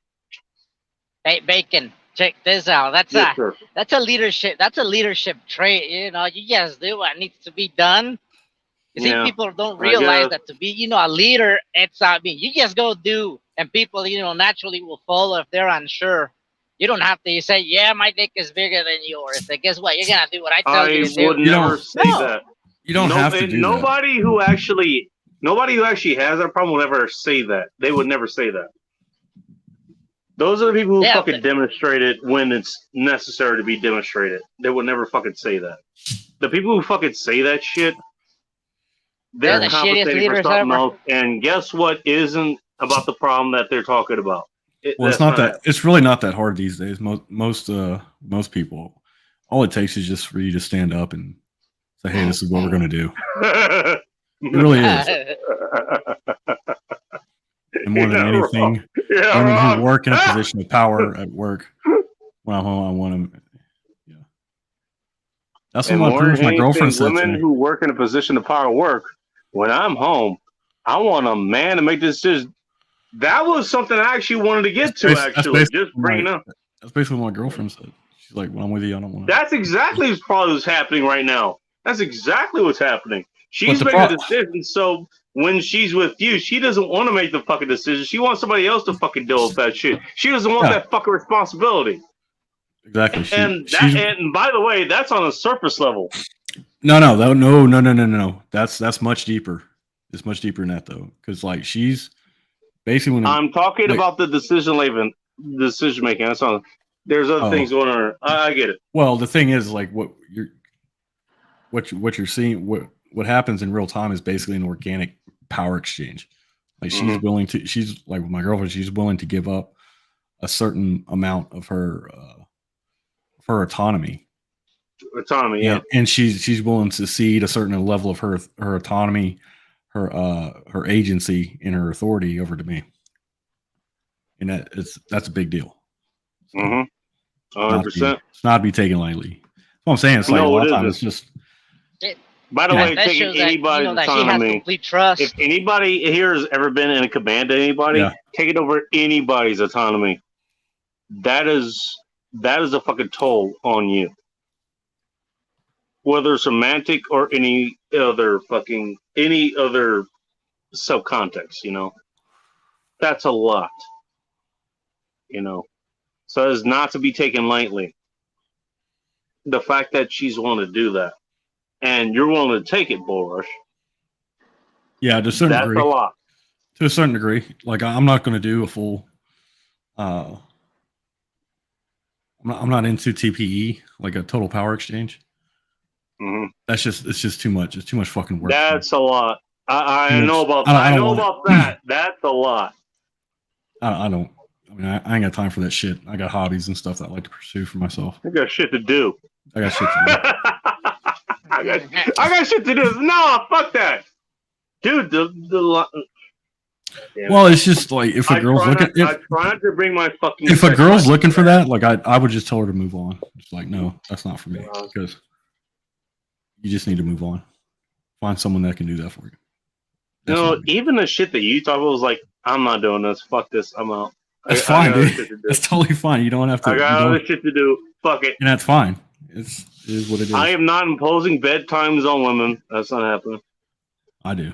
Hey, Bacon, check this out. That's a leadership. That's a leadership trait. You know, you just do what needs to be done. You see, people don't realize that to be, a leader, it's you just go do, and people, naturally will follow if they're unsure. You don't have to say, yeah, my dick is bigger than yours. But guess what? You're gonna do what I tell you to do. I would never say that. You don't have to do nobody that. Who actually has that problem will ever say that. They would never say that. Those are the people who fucking demonstrate it when it's necessary to be demonstrated. They would never fucking say that. The people who fucking say that shit, they're compensating for something else. And guess what isn't about the problem that they're talking about? It's not that. It's really not that hard these days. Most people, all it takes is just for you to stand up and say, "Hey, this is what we're going to do." It really is. And more than anything, women who work in a position of power at work, when I'm home, I want them. Yeah, that's what my girlfriend said. Women who work in a position of power at work, when I'm home, I want a man to make this decision. That was something I actually wanted to get to. Just bringing up. That's basically what my girlfriend said. She's like, "When I'm with you, I don't want to." That's exactly what's happening right now. That's exactly what's happening. She's making a decision, so when she's with you, she doesn't want to make the fucking decision. She wants somebody else to fucking deal with that shit. She doesn't want that fucking responsibility. Exactly. And by the way, that's on a surface level. No. That's much deeper. It's much deeper than that though, because like she's basically when I'm talking about the decision making. That's on. There's other things going on. I get it. Well, the thing is, like what you're seeing, what happens in real time is basically an organic power exchange. Like she's willing to. She's like with my girlfriend. She's willing to give up a certain amount of her autonomy. And she's willing to cede a certain level of her autonomy, her agency, and her authority over to me. And that's a big deal. 100%. It's not to be taken lightly. That's what I'm saying. It's like a lot of times it's just By the way, That taking shows that, anybody's that she has autonomy. complete trust. If anybody here has ever been in a command to anybody, taking over anybody's autonomy, that is a fucking toll on you. Whether it's romantic or any other subcontext, that's a lot, so it's not to be taken lightly. The fact that she's willing to do that, and you're willing to take it, Bull Rush. Yeah, to a certain degree. That's a lot. To a certain degree, like I'm not going to do a full. I'm not into TPE, like a total power exchange. Mm-hmm. It's just too much. It's too much fucking work. That's a lot. I know about that. I know about that. That's a lot. I don't. I mean, I ain't got time for that shit. I got hobbies and stuff that I like to pursue for myself. I got shit to do. I got shit to do. I got shit to do. No, fuck that, dude. Well, it's just like if a girl's looking. I tried to bring my fucking. If a girl's looking for that, like I would just tell her to move on. It's like, no, that's not for me, because you just need to move on. Find someone that can do that for you. Even the shit that you talk about was like, I'm not doing this. Fuck this. I'm out. That's fine, dude. That's totally fine. You don't have to. I got other shit to do. Fuck it. And that's fine. It is what it is. I am not imposing bedtimes on women. That's not happening. I do.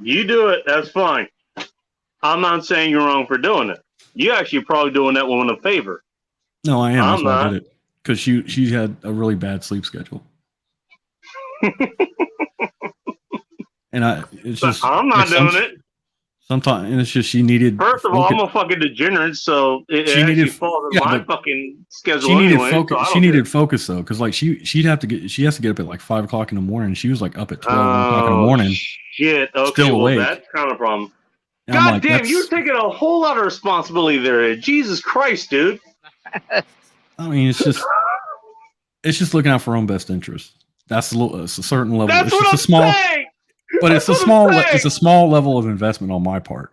You do it. That's fine. I'm not saying you're wrong for doing it. You actually probably doing that woman a favor. No, I am. That's why I did it. Because she had a really bad sleep schedule. And it's just. I'm not doing it. Sometimes, and it's just she needed. First of all, I'm a fucking degenerate, so she needed falls in my fucking schedule. She needed anyway, focus. So she needed focus though, because like she has to get up at like 5 o'clock in the morning. She was like up at 12 o'clock in the morning. Shit. Okay, still awake. That's kind of a problem. And God damn, you're taking a whole lot of responsibility there. Jesus Christ, dude. I mean, it's just looking out for her own best interest. That's a certain level. That's it's what just I'm a small. saying. But it's a small level of investment on my part,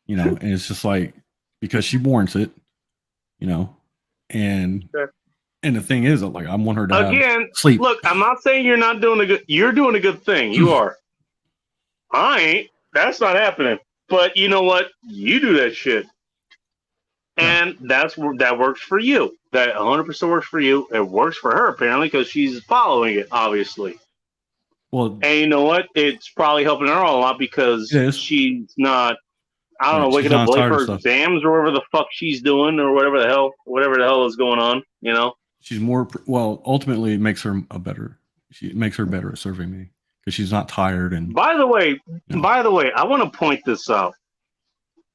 and it's just like, because she warrants it, and the thing is, like, I want her to have sleep. Look, I'm not saying you're not doing you're doing a good thing. You are. I ain't. That's not happening. But you know what? You do that shit, and that works for you. That 100% works for you. It works for her apparently because she's following it, obviously. Well, and you know what? It's probably helping her a lot because she's not, I don't know, waking up late for exams or whatever the fuck she's doing or whatever the hell is going on. She's more ultimately it makes her better at serving me because she's not tired. And by the way, I want to point this out.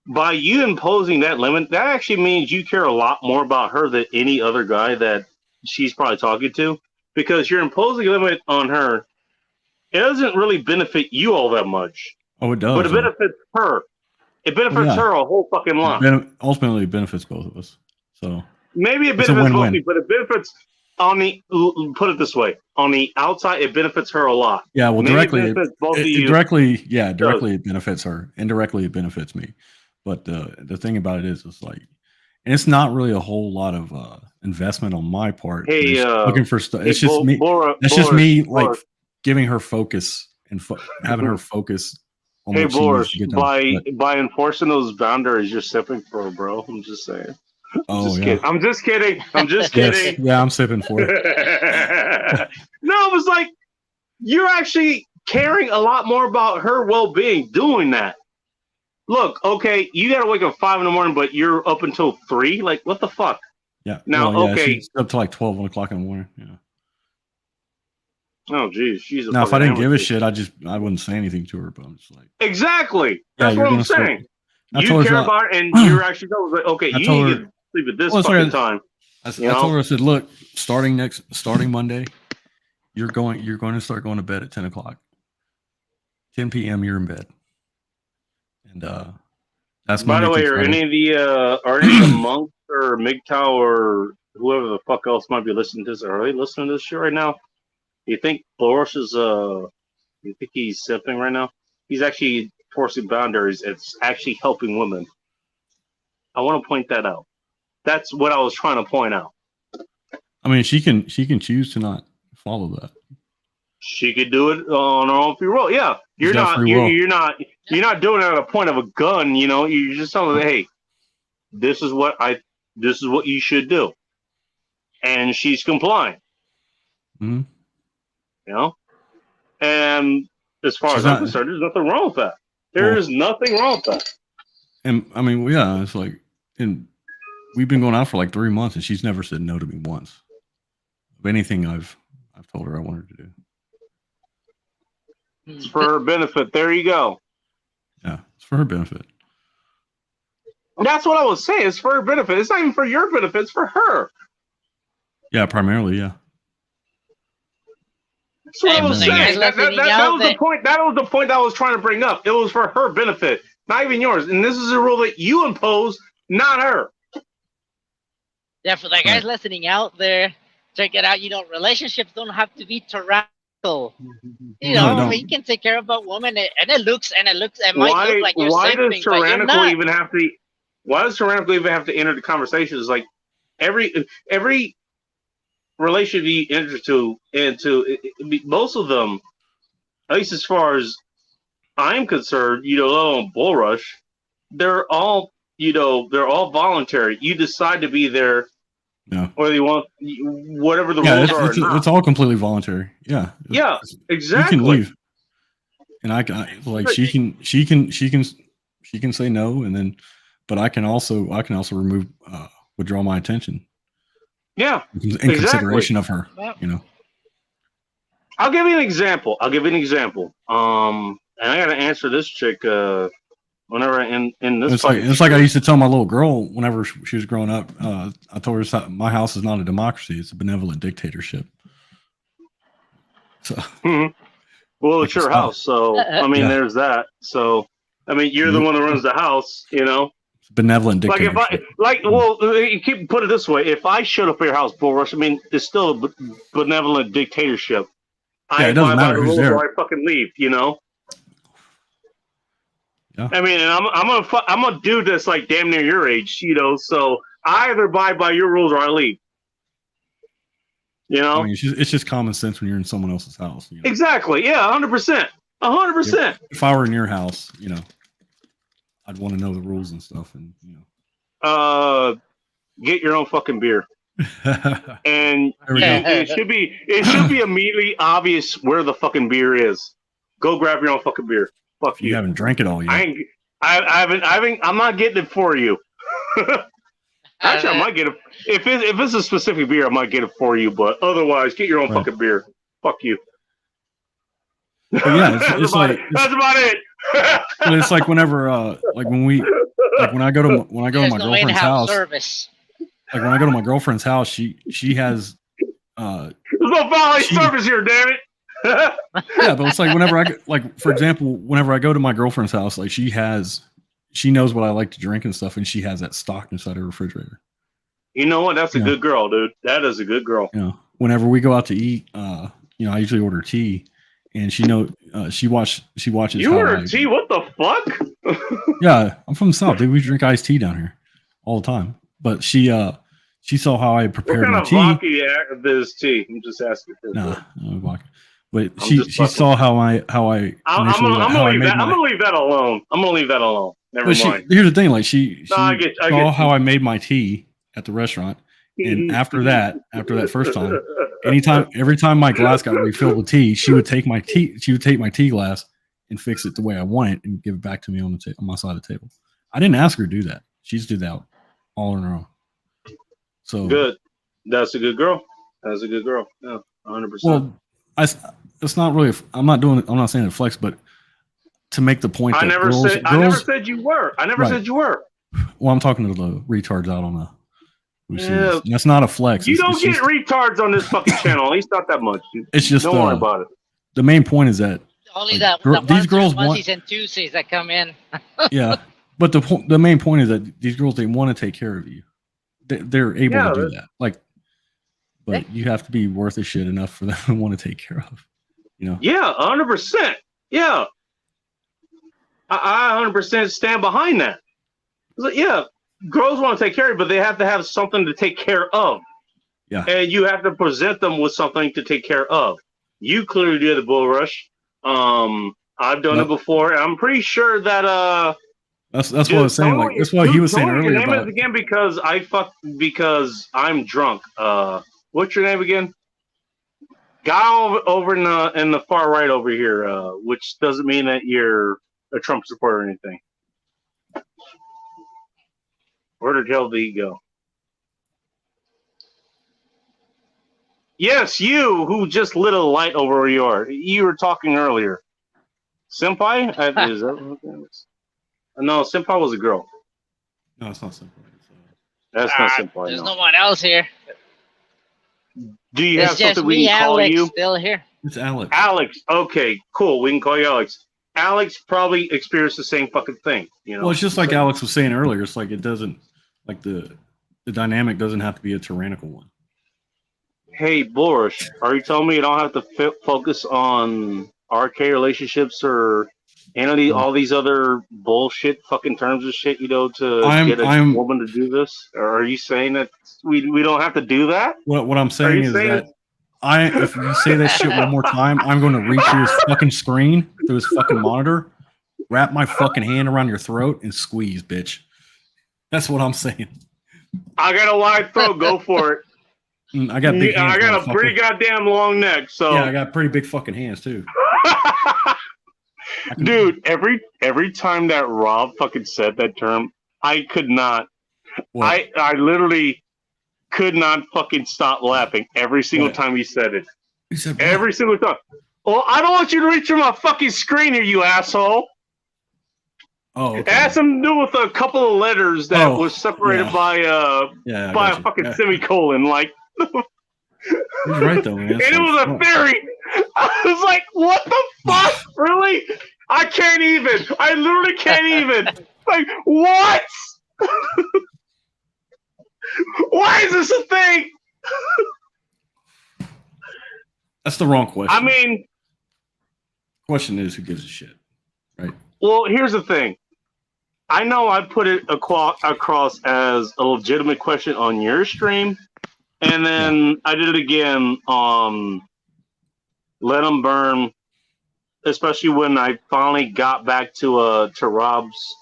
By you imposing that limit, that actually means you care a lot more about her than any other guy that she's probably talking to, because you're imposing a limit on her. It doesn't really benefit you all that much. Oh, it does. But it benefits her. It benefits her a whole fucking lot. Ultimately, it benefits both of us. So maybe it benefits both of you, but it benefits put it this way, on the outside, it benefits her a lot. Yeah, well, directly it Directly benefits her. Indirectly, it benefits me. But the thing about it is, it's like, and it's not really a whole lot of investment on my part. Hey, looking for stuff. It's just me. It's just me, like, giving her focus and having her focus on what she needs to get done. By enforcing those boundaries, you're sipping for her, bro. I'm just saying. I'm just kidding. Yes, yeah, I'm sipping for it. No, it was like, you're actually caring a lot more about her well-being doing that. Look, okay, you got to wake up 5 a.m, but you're up until 3. Like, what the fuck? Yeah. Now, okay, she's up to like 12 o'clock in the morning. Yeah. Oh, geez, she's. Now, if I didn't give a shit, I wouldn't say anything to her. But I'm just like, exactly. That's what I'm saying. You care about her, and you're actually like, okay, you need to get sleep at this fucking time. I told her, I said, look, starting Monday, you're going to start going to bed at 10 o'clock. 10 p.m. you're in bed. And that's by the way, are any of the monks or MGTOW or whoever the fuck else might be listening to this, are they listening to this shit right now? Do you think Boris is you think he's simping right now? He's actually forcing boundaries. It's actually helping women. I want to point that out. That's what I was trying to point out. I mean, she can choose to not follow that. she could do it on her own free will. Yeah, you're not doing it at a point of a gun. You know, you're just telling them, hey, this is what you should do, and she's complying. Mm-hmm. You know, and as far as I'm concerned, there's nothing wrong with that. There is nothing wrong with that. And I mean, yeah, it's like, and we've been going out for like 3 months, and she's never said no to me once of anything I've told her I wanted to do. It's for her benefit. There you go. Yeah, it's for her benefit. That's what I was saying. It's for her benefit. It's not even for your benefit. It's for her. Yeah, primarily, yeah. That's what I was saying. That was the point. That was the point that I was trying to bring up. It was for her benefit, not even yours. And this is a rule that you impose, not her. Yeah, for the guys listening out there, check it out. You know, relationships don't have to be tyrannical. You know, you can take care of a woman, and it might look like you're simping, but you're not. Why does tyrannical even have to enter the conversation? It's like every relationship you enter into most of them, at least as far as I'm concerned, you know, on Bull Rush, they're all voluntary. You decide to be there. Yeah. Whether you want whatever the rules are. It's all completely voluntary. Yeah. Yeah, exactly. You can leave. And I can she can say no, and then but I can also withdraw my attention. Yeah. In consideration of her. You know. I'll give you an example. And I gotta answer this chick whenever in this it's like I used to tell my little girl whenever she was growing up, I told her my house is not a democracy, it's a benevolent dictatorship. So well, it's your house, so I mean there's that. So I mean you're the one that runs the house, you know. It's benevolent dictatorship. Keep put it this way, if I showed up at your house, Bull Rush, I mean it's still a benevolent dictatorship. Yeah, it doesn't matter who's there. Or I fucking leave, you know. Yeah. I mean, and I'm a dude that's like damn near your age, you know. So I either abide by your rules or I leave. You know, I mean, it's just common sense when you're in someone else's house. You know? Exactly. Yeah, 100%. 100%. If I were in your house, you know, I'd want to know the rules and stuff, and you know. Get your own fucking beer. And it should be immediately obvious where the fucking beer is. Go grab your own fucking beer. Fuck you. You haven't drank it all yet. I'm not getting it for you. Actually, I might get it if it's a specific beer. I might get it for you, but otherwise, get your own fucking beer. Fuck you. But yeah, that's about it. But it's like whenever, when I go to my girlfriend's house. Service. Like when I go to my girlfriend's house, she has. There's no valet service here, damn it. Yeah, but it's like whenever for example, whenever I go to my girlfriend's house, like she knows what I like to drink and stuff, and she has that stocked inside her refrigerator. You know what? That's a good girl, dude. That is a good girl. You know, whenever we go out to eat, I usually order tea, and she watches. You order tea? What the fuck? Yeah, I'm from the South, dude. We drink iced tea down here all the time. But she saw how I prepared my tea. What kind of vodka is tea? I'm just asking. No vodka. But she saw how I I'm gonna leave that alone. Never mind. Here's the thing, like she saw how I made my tea at the restaurant, and after that first time, every time my glass got refilled with tea, she would take my tea glass and fix it the way I want it and give it back to me on my side of the table. I didn't ask her to do that. She just did that all on her own. So good. That's a good girl. Yeah, 100%. Well, it's not really. I'm not saying it flex, but to make the point. I never said you were. Said you were. Well, I'm talking to the retards out on the. That's not a flex. You don't get retards on this fucking channel. At least not that much. It's just don't worry about it. The main point is that only these girls onesies and twosies that come in. Yeah, but the main point is that these girls, they want to take care of you. They're able to do that. But you have to be worth a shit enough for them to want to take care of. You know? Yeah, 100%. Yeah. I 100% stand behind that. Yeah, girls want to take care of you, but they have to have something to take care of. Yeah. And you have to present them with something to take care of. You clearly did the bull rush. I've done it before. I'm pretty sure that That's what I was saying. Like that's what he was saying earlier your name about is again because I'm drunk. What's your name again? Guy over in the far right over here, which doesn't mean that you're a Trump supporter or anything. Where did hell did he go? Yes, you who just lit a light over where you are. You were talking earlier. Senpai? Is that what it is? No, Senpai was a girl. No, it's not Senpai. That's not Senpai. There's no one else here. Do you It's have just something we me, can call Alex, you? still here. It's Alex. Alex. Okay, cool. We can call you Alex. Alex probably experienced the same fucking thing. You know. Well, it's just like Alex was saying earlier. It's like it doesn't like the dynamic doesn't have to be a tyrannical one. Hey, Boris, are you telling me you don't have to focus on RK relationships or any all these other bullshit fucking terms of shit, you know, to get a woman to do this? Or are you saying that we don't have to do that? What I'm saying is that if you say that shit one more time, I'm going to reach through his fucking screen, through his fucking monitor, wrap my fucking hand around your throat, and squeeze, bitch. That's what I'm saying. I got a wide throat. Go for it. I got big hands. I got a pretty goddamn long neck. So yeah, I got pretty big fucking hands too. Dude, every time that Rob fucking said that term, I could not. What? I literally could not fucking stop laughing every single time he said it. He said every single time. Well, I don't want you to reach through my fucking screen here, you asshole. Oh, okay. It has something to do with a couple of letters that was separated by a fucking semicolon. Like, he's right though, man. And it was a theory. I was like, what the fuck? Really? I can't even. I literally can't even. Like, what? Why is this a thing? That's the wrong question. I mean, question is, who gives a shit, right? Well, here's the thing. I know I put it across as a legitimate question on your stream, and then I did it again on Let 'Em Burn, especially when I finally got back to Rob's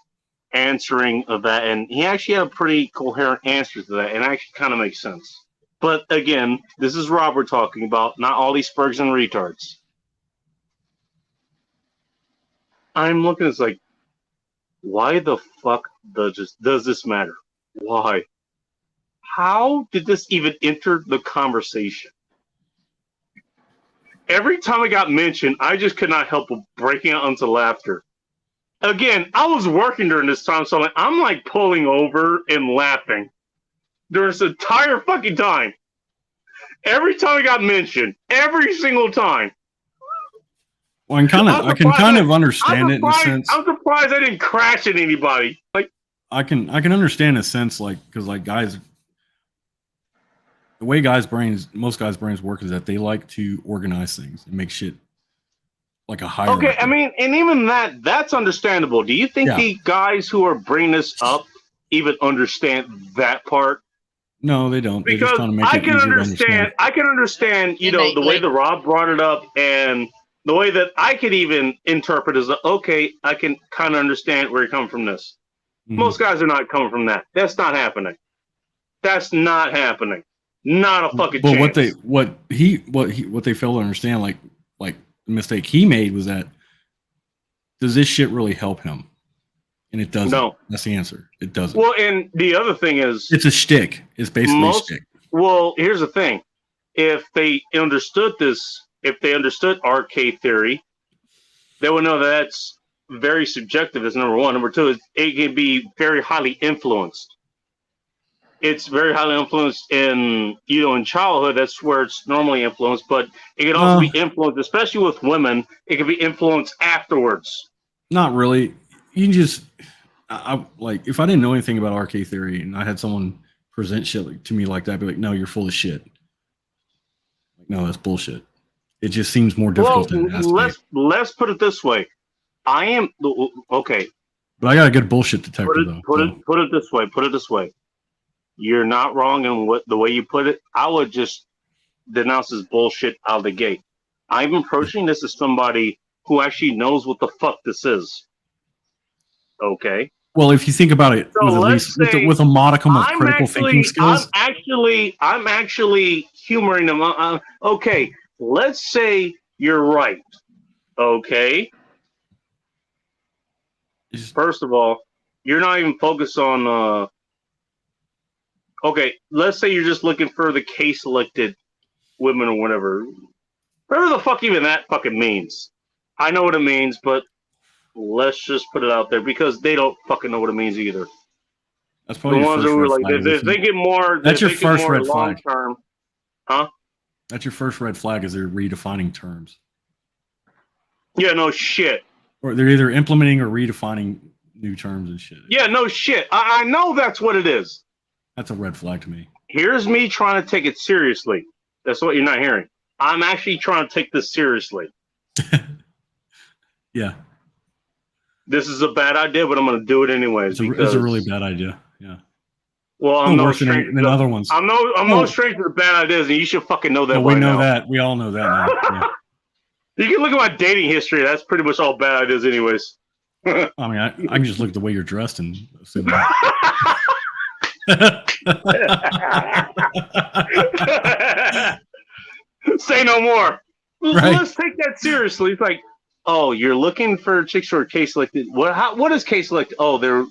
answering of that, and he actually had a pretty coherent answer to that, and it actually kind of makes sense. But again, this is Rob we're talking about, not all these spurgs and retards. I'm looking, it's like, why the fuck does this matter? Why? How did this even enter the conversation? Every time it got mentioned, I just could not help but breaking out into laughter. Again, I was working during this time, so I'm like pulling over and laughing during this entire fucking time. Every time it got mentioned, every single time. Well, I can kind of understand it in a sense. I'm surprised I didn't crash at anybody. Like, I can understand a sense, like, because like guys, the way most guys' brains work is that they like to organize things and make shit like a hierarchy. Okay, I mean, and even that's understandable. Do you think the guys who are bringing this up even understand that part? No, they don't. Because they're just trying to make it easier to understand. I can understand, you know, the way that Rob brought it up, and the way that I could even interpret is, okay, I can kind of understand where you're coming from this. Mm-hmm. Most guys are not coming from that. That's not happening. That's not happening. Not a fucking chance. But what they fail to understand, like the mistake he made was that, does this shit really help him? And it doesn't. No. That's the answer. It doesn't. Well, and the other thing is, it's a shtick. It's basically a shtick. Well, here's the thing. If they understood this, if they understood RK theory, they would know that that's very subjective. That's number one. Number two is it can be very highly influenced. It's very highly influenced in childhood. That's where it's normally influenced, but it can also be influenced, especially with women. It can be influenced afterwards. Not really. You can just, like, if I didn't know anything about RK theory and I had someone present shit to me like that, I'd be like, no, you're full of shit. Like, no, that's bullshit. It just seems more difficult than it has to be. Let's put it this way. I am okay. But I got a good bullshit detector though. Put it this way. You're not wrong in the way you put it. I would just denounce this bullshit out of the gate. I'm approaching this as somebody who actually knows what the fuck this is. Okay. Well, if you think about it, So with at least with a modicum of critical thinking skills, I'm actually humoring them. Okay, let's say you're right. Okay. First of all, you're not even focused on. Okay, let's say you're just looking for the case-selected women or whatever. Whatever the fuck even that fucking means. I know what it means, but let's just put it out there because they don't fucking know what it means either. That's probably the ones that were like they're thinking more. That's your first red flag. Term. Huh? That's your first red flag is they're redefining terms. Yeah, no shit. Or they're either implementing or redefining new terms and shit. Yeah, no shit. I know that's what it is. That's a red flag to me. Here's me trying to take it seriously. That's what you're not hearing. I'm actually trying to take this seriously. Yeah. This is a bad idea, but I'm going to do it anyways. It's a really bad idea. Yeah. Well, I'm no stranger than other ones. I'm no stranger to bad ideas, and you should fucking know that. No, we know that. We all know that now. Yeah. You can look at my dating history. That's pretty much all bad ideas, anyways. I mean, I can just look at the way you're dressed and assume that. Say no more. Right. Let's take that seriously. It's like, oh, you're looking for chicks who are case selected. What is case selected? Oh, they're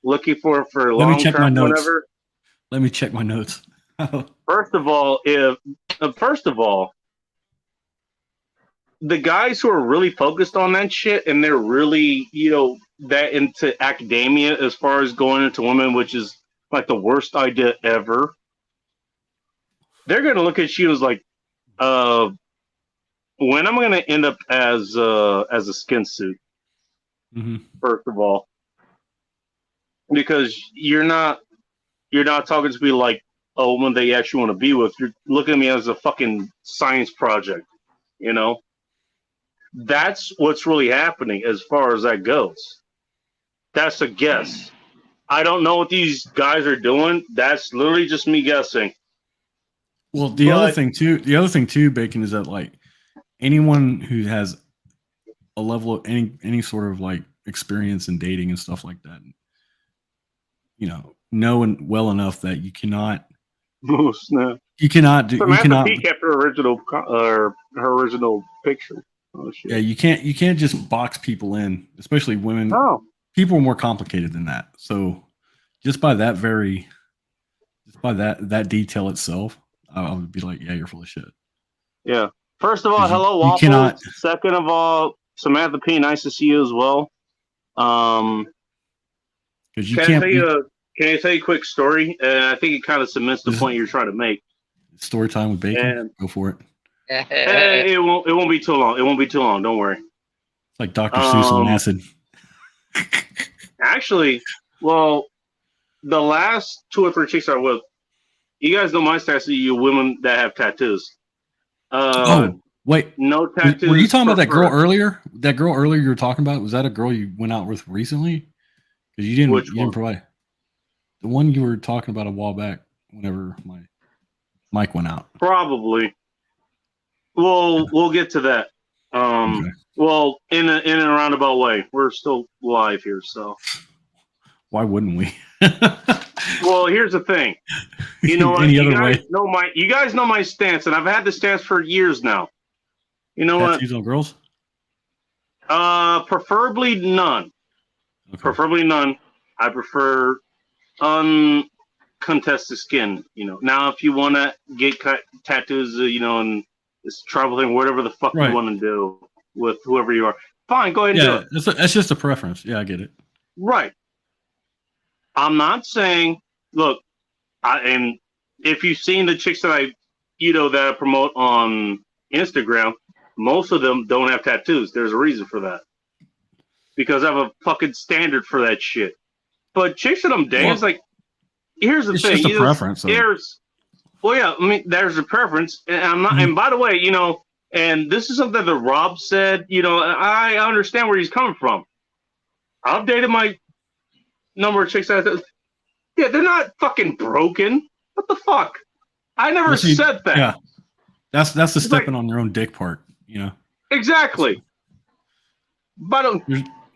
looking for long term, whatever. Let me check my notes. First of all, the guys who are really focused on that shit and they're really, that into academia as far as going into women, which is like the worst idea ever. They're gonna look at you as like, when am I gonna end up as a skin suit? Mm-hmm. First of all, because you're not talking to me like a woman that you actually want to be with. You're looking at me as a fucking science project. That's what's really happening as far as that goes. That's a guess. I don't know what these guys are doing. That's literally just me guessing. Well, the other thing too, Bacon, is that like anyone who has a level of any sort of like experience in dating and stuff like that, knowing well enough that you cannot. Oh snap! You cannot do. Samantha you cannot. P kept her original picture. Oh shit! Yeah, you can't just box people in, especially women. No. People are more complicated than that. So, just by that detail itself, I would be like, yeah, you're full of shit. Yeah. First of all, hello, Waffles. Second of all, Samantha P, nice to see you as well. Because you Can I tell you a quick story? And I think it kind of cements the point you're trying to make. Story time with Bacon. Go for it. It won't be too long. It won't be too long. Don't worry. It's like Dr. Seuss on acid. Actually, well, the last 2 or 3 chicks I was with, you guys know my stats. You women that have tattoos. Wait. No tattoos. Were you talking about that girl earlier? That girl earlier you were talking about? Was that a girl you went out with recently? Because you didn't provide. The one you were talking about a while back, whenever my mic went out. Probably. We'll get to that. Okay. Well, in a roundabout way. We're still live here, so. Why wouldn't we? Well, here's the thing. You know what? You guys know my stance, and I've had this stance for years now. You know what? Tattoos on girls? Preferably none. Okay. Preferably none. I prefer uncontested skin. Now if you want to get tattoos, and this tribal thing, whatever the fuck you want to do with whoever you are, fine, go ahead and do it. That's just a preference. Yeah, I get it. Right. I'm not saying, look, and if you've seen the chicks that I promote on Instagram, most of them don't have tattoos. There's a reason for that. Because I have a fucking standard for that shit. But chicks that I'm dating, it's like, here's the thing. It's just a preference. There's a preference. And I'm not, and by the way, and this is something that Rob said, I understand where he's coming from. I've dated my number of chicks that, they're not fucking broken. What the fuck? I never said that. Yeah. That's the stepping on your own dick part. You know. Exactly. But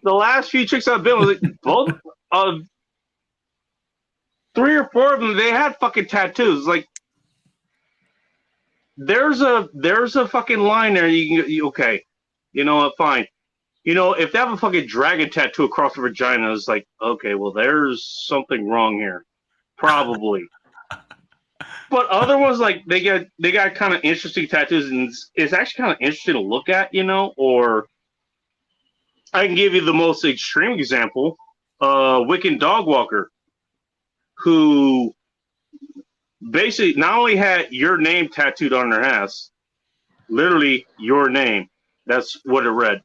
the last few chicks I've been with, both of 3 or 4 of them, they had fucking tattoos. Like, there's a fucking line there. Okay, you know what? Fine. You know, if they have a fucking dragon tattoo across the vagina, it's like, okay, well, there's something wrong here, probably. But other ones, like they got kind of interesting tattoos, and it's actually kind of interesting to look at, you know. Or I can give you the most extreme example, Wiccan Dogwalker, who basically not only had your name tattooed on their ass, literally your name. That's what it read.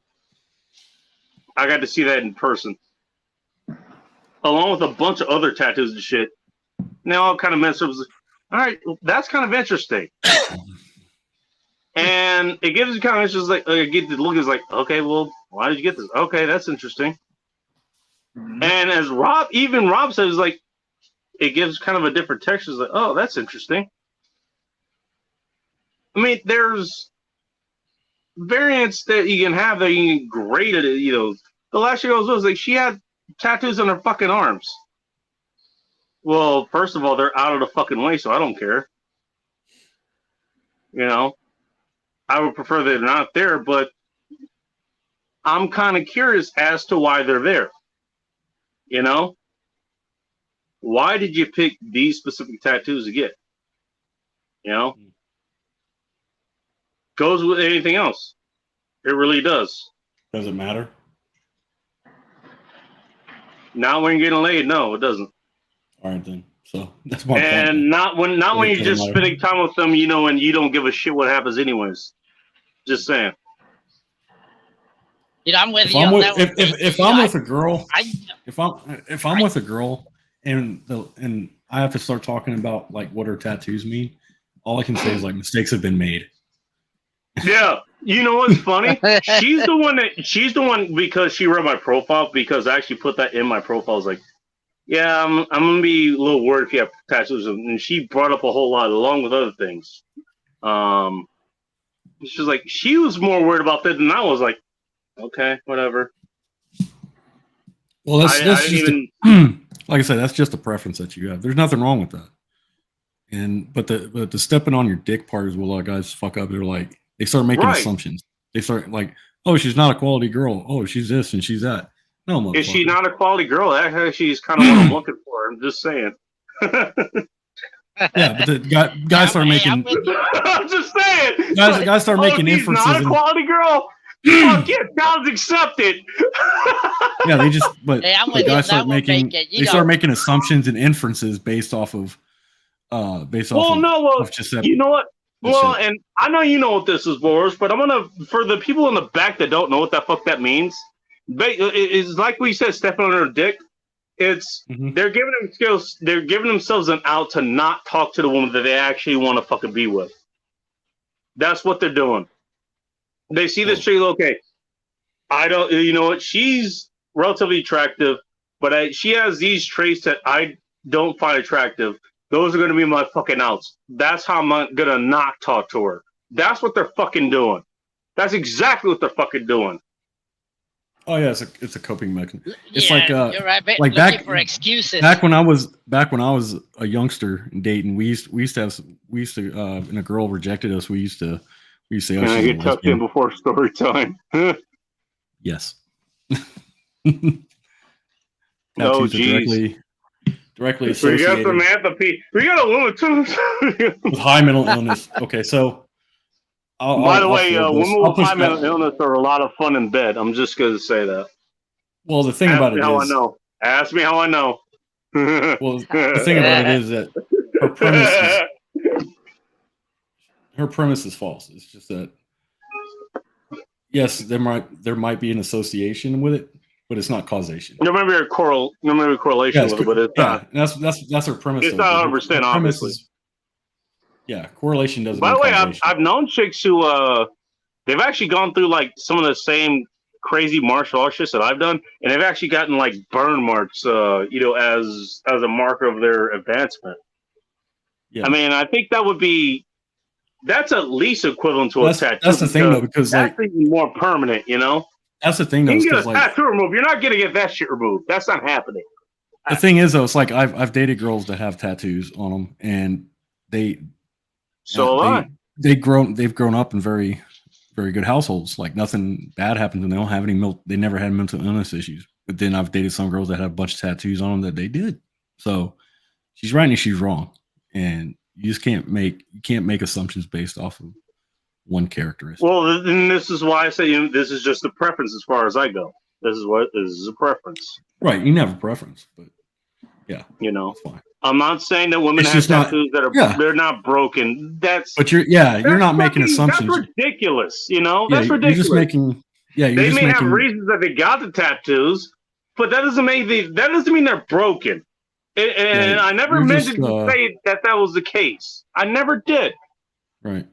I got to see that in person, along with a bunch of other tattoos and shit. Now all kind of messed up. All right, well, that's kind of interesting, and it gives you kind of interest. Like, get the look is like, okay, well, why did you get this? Okay, that's interesting. Mm-hmm. And as Rob says, like, it gives kind of a different texture. It's like, oh, that's interesting. I mean, there's variants that you can have that you can grade it. You know, the last year was like she had tattoos on her fucking arms. Well, first of all, they're out of the fucking way, so I don't care. You know, I would prefer they're not there, but I'm kind of curious as to why they're there. You know, why did you pick these specific tattoos to get? You know, goes with anything else. It really does. Does it matter? Not when you're getting laid. No, it doesn't. All right, then. So that's my and point. not when you're just spending time with them, you know, and you don't give a shit what happens anyways. Just saying. You know, I'm with you. If I'm with a girl, if I'm with a girl and I have to start talking about like what her tattoos mean, all I can say is like mistakes have been made. Yeah, you know what's funny? She's the one because she read my profile, because I actually put that in my profile. I was like, yeah, I'm gonna be a little worried if you have tattoos, and she brought up a whole lot along with other things. She's like, she was more worried about that than I was. Like, okay, whatever. Well, that's just like I said, that's just a preference that you have. There's nothing wrong with that. But the stepping on your dick part is what a lot of guys fuck up. They're like, they start making assumptions. They start like, oh, she's not a quality girl. Oh, she's this and she's that. No, is she not a quality girl? Actually, she's kind of what I'm looking for. I'm just saying. Yeah, but the guys start making. I'm just saying. Guys start making inferences. Not a quality girl. Fuck yeah, challenge accepted. Yeah, they just. But guys start making. They start making assumptions and inferences based off of. Of just that. You know what? Well, and I know you know what this is, Boris, but I'm gonna, for the people in the back that don't know what the fuck that means. It's like we said, stepping on their dick. It's they're giving them skills. They're giving themselves an out to not talk to the woman that they actually want to fucking be with. That's what they're doing. They see this chick. Okay, I don't. You know what? She's relatively attractive, but she has these traits that I don't find attractive. Those are going to be my fucking outs. That's how I'm going to not talk to her. That's what they're fucking doing. That's exactly what they're fucking doing. Oh yeah, it's a coping mechanism. It's yeah, like you're right. Like back for excuses. Back when I was a youngster and dating, we used to and a girl rejected us. We used to say, "Oh, I get tucked in before story time." Yes. Oh, geez. Directly associated. We got Samantha P. We got a woman too with high mental illness. Okay, so. By the way, women with high mental illness are a lot of fun in bed. I'm just going to say that. Well, the thing about it is, I know. Ask me how I know. Well, the thing about it is that her premise is false. It's just that yes, there might be an association with it, but it's not causation. There might be a correlation with it, but it's not. That's her premise. It's not 100%, obviously. Yeah, correlation doesn't. By the way, I've known chicks who they've actually gone through like some of the same crazy martial arts shit that I've done, and they've actually gotten like burn marks, as a marker of their advancement. Yeah. I mean, I think that would be that's at least equivalent to a tattoo. That's the thing, though, because that's even more permanent, you know? That's the thing, though. You can get a tattoo removed. You're not going to get that shit removed. That's not happening. The thing is, though, it's like I've dated girls that have tattoos on them, and they've grown up in very, very good households. Like nothing bad happens, and they don't have any they never had mental illness issues. But then I've dated some girls that have a bunch of tattoos on them that they did. So she's right and she's wrong, and you just can't make assumptions based off of one characteristic. Well, then this is why I say this is just a preference as far as I go. This is a preference. Right, you can have a preference, but yeah, that's fine. I'm not saying that women have tattoos that are they're not broken. But you're not making assumptions. That's ridiculous. That's ridiculous. You're just making they may have reasons that they got the tattoos, but that doesn't mean they're broken. And I never meant to say that was the case. I never did. Right.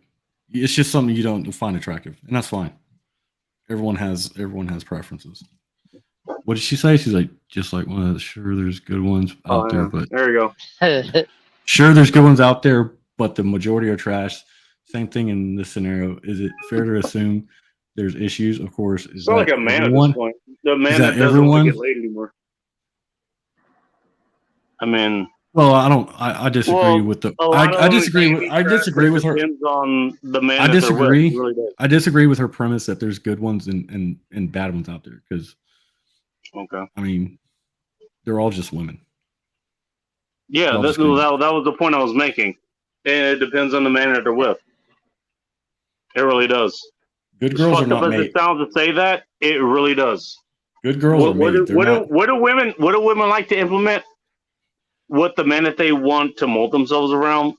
It's just something you don't find attractive, and that's fine. Everyone has preferences. What did she say? She's like, just like, well, sure, there's good ones out there, but there you go. Sure, there's good ones out there, but the majority are trash. Same thing in this scenario. Is it fair to assume there's issues? Of course. Is that like a man at this point? The man that doesn't want to get laid anymore. I mean, well, I disagree with the. I disagree with her. Depends on the man. I disagree. Really I disagree with her premise that there's good ones and bad ones out there because. Okay. I mean, they're all just women. Yeah, that was the point I was making. And it depends on the man that they're with. It really does. Good girls are not made. It sounds to say that it really does. Good girls are made. What do women like to implement? What the men that they want to mold themselves around?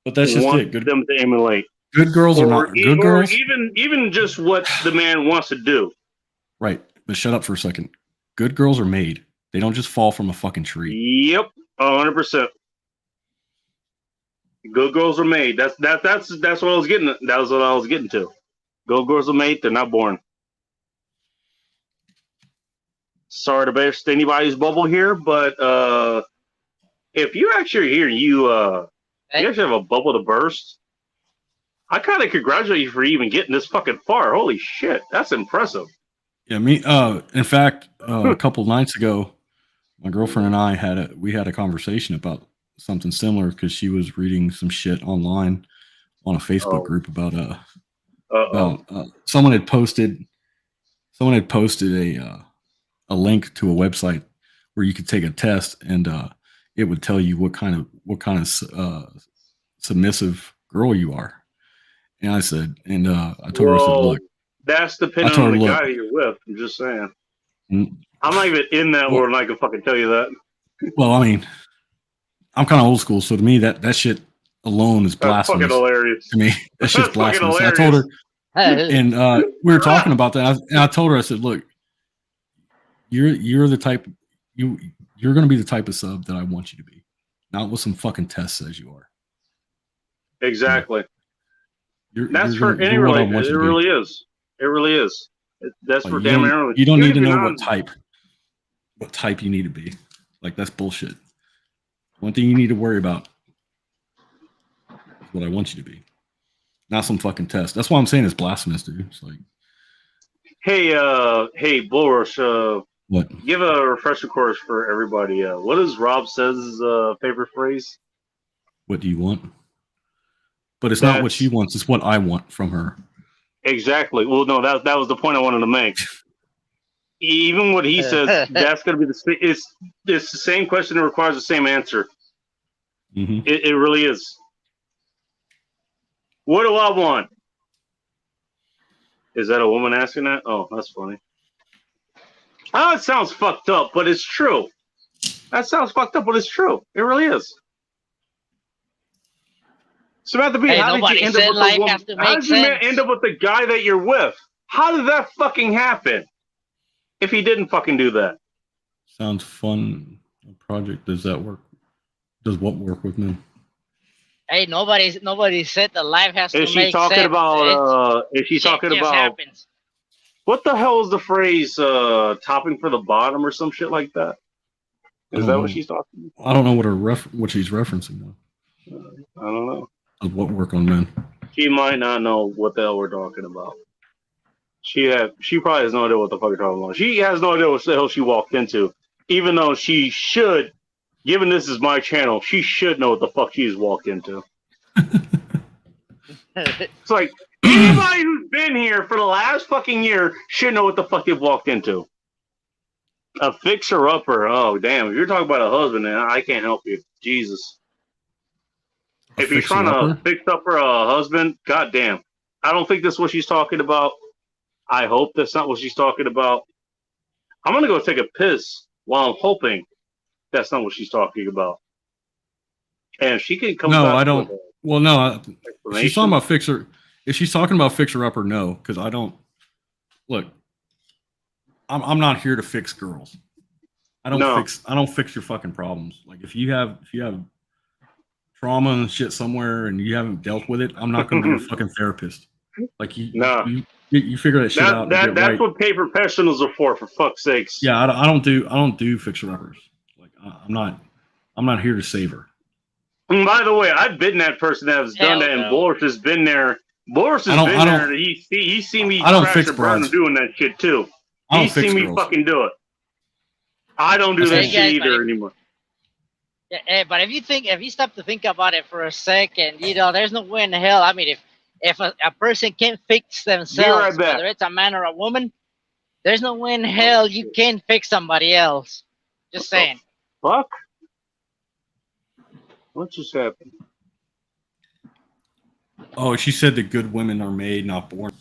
But that's just it. Good them to emulate. Good girls are not good girls. Even just what the man wants to do. Right. But shut up for a second. Good girls are made. They don't just fall from a fucking tree. Yep, 100%. Good girls are made. That's what I was getting. That was what I was getting to. Good girls are made. They're not born. Sorry to burst anybody's bubble here, but if you actually hear you actually have a bubble to burst, I kind of congratulate you for even getting this fucking far. Holy shit, that's impressive. Yeah, me. In fact, a couple of nights ago, my girlfriend and I had a conversation about something similar because she was reading some shit online on a Facebook group about someone had posted a link to a website where you could take a test and it would tell you what kind of submissive girl you are. And I said, I told her, I said, look. That's depending on the guy you're with. I'm just saying. I'm not even in that world and I can fucking tell you that. Well, I mean, I'm kind of old school, so to me that shit alone is blasphemous. That's fucking hilarious. To me, that's just blasphemous. I told her, and we were talking about that, and I told her, I said, look, you're the type you're going to be the type of sub that I want you to be, not what some fucking test says you are. Exactly. That's for any relationship. It really is. It really is. That's for damn near. You don't need to know what type you need to be. Like that's bullshit. One thing you need to worry about is what I want you to be, not some fucking test. That's why I'm saying it's blasphemous, dude. It's like, hey, Bulrush. What? Give a refresher course for everybody. What is Rob says favorite phrase? What do you want? But it's not what she wants. It's what I want from her. Exactly. Well, no, that was the point I wanted to make. Even what he says, that's going to be it's the same question that requires the same answer. Mm-hmm. It really is. What do I want? Is that a woman asking that? Oh, that's funny. Oh, it sounds fucked up, but it's true. That sounds fucked up, but it's true. It really is. Samantha B, how did you end up with the woman? How did you end up with the guy that you're with? How did that fucking happen? If he didn't fucking do that. Sounds fun. A project. Does that work? Does what work with me? Hey, nobody said the life has to make sense. Is she talking about? Happens. What the hell is the phrase? Topping for the bottom or some shit like that. Is that what she's talking about? I don't know what she's referencing though. I don't know. Of what work on men? She might not know what the hell we're talking about. She probably has no idea what the fuck you're talking about. She has no idea what the hell she walked into, even though she should. Given this is my channel, she should know what the fuck she's walked into. It's like anybody who's been here for the last fucking year should know what the fuck they've walked into. A fixer-upper. Oh, damn. If you're talking about a husband, then I can't help you. Jesus. If you're trying to fix up for a husband, goddamn. I don't think that's what she's talking about. I hope that's not what she's talking about. I'm going to go take a piss while I'm hoping that's not what she's talking about. And if she can come back. No, I don't. Well, no. If she's talking about fixer. If she's talking about fixer-upper, no. Because I don't. Look. I'm not here to fix girls. I don't fix your fucking problems. Like if you have trauma and shit somewhere and you haven't dealt with it, I'm not going to be a fucking therapist. Like you figure that shit out. That's right. What paid professionals are for fuck's sakes. Yeah, I don't do fixer uppers. Like I'm not here to save her. And by the way, I've been that person that has done that, and Boris has been there. Boris has been there. He's seen me. I don't fix bros. Doing that shit too. He's seen me fucking do it. I don't do that shit either anymore. Yeah, but if you stop to think about it for a second, there's no way in hell. I mean, if a person can't fix themselves, whether it's a man or a woman, there's no way in hell you can fix somebody else. Just saying. Fuck. What just happened? Oh, she said that good women are made, not born.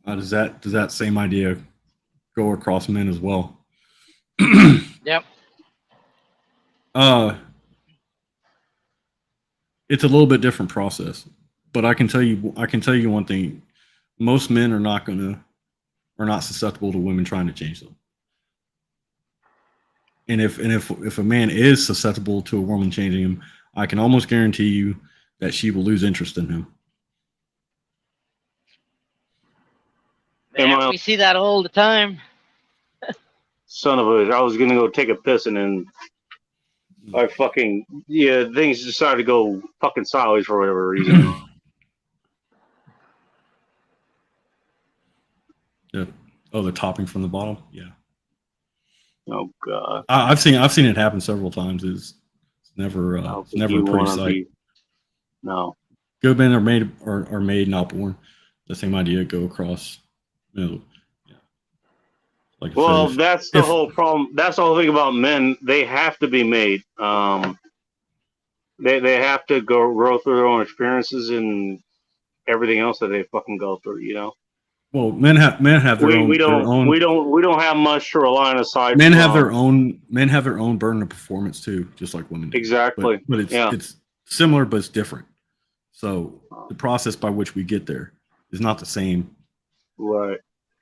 Does that same idea go across men as well? Yep. It's a little bit different process, but I can tell you one thing: most men are not susceptible to women trying to change them. And if a man is susceptible to a woman changing him, I can almost guarantee you that she will lose interest in him. Yeah, we see that all the time. Son of a! I was gonna go take a piss and then things decided to go fucking sideways for whatever reason. Yeah. Oh, the topping from the bottom. Yeah. Oh god. I've seen it happen several times. It's never a pretty sight. No. Good men are made, not born. The same idea go across. Yeah. Like that's the whole problem. That's the whole thing about men. They have to be made. They have to grow through their own experiences and everything else that they fucking go through. Well, men have their own. We don't have much to rely on aside. Men have their own burden of performance too, just like women do. Exactly. But it's similar, but it's different. So the process by which we get there is not the same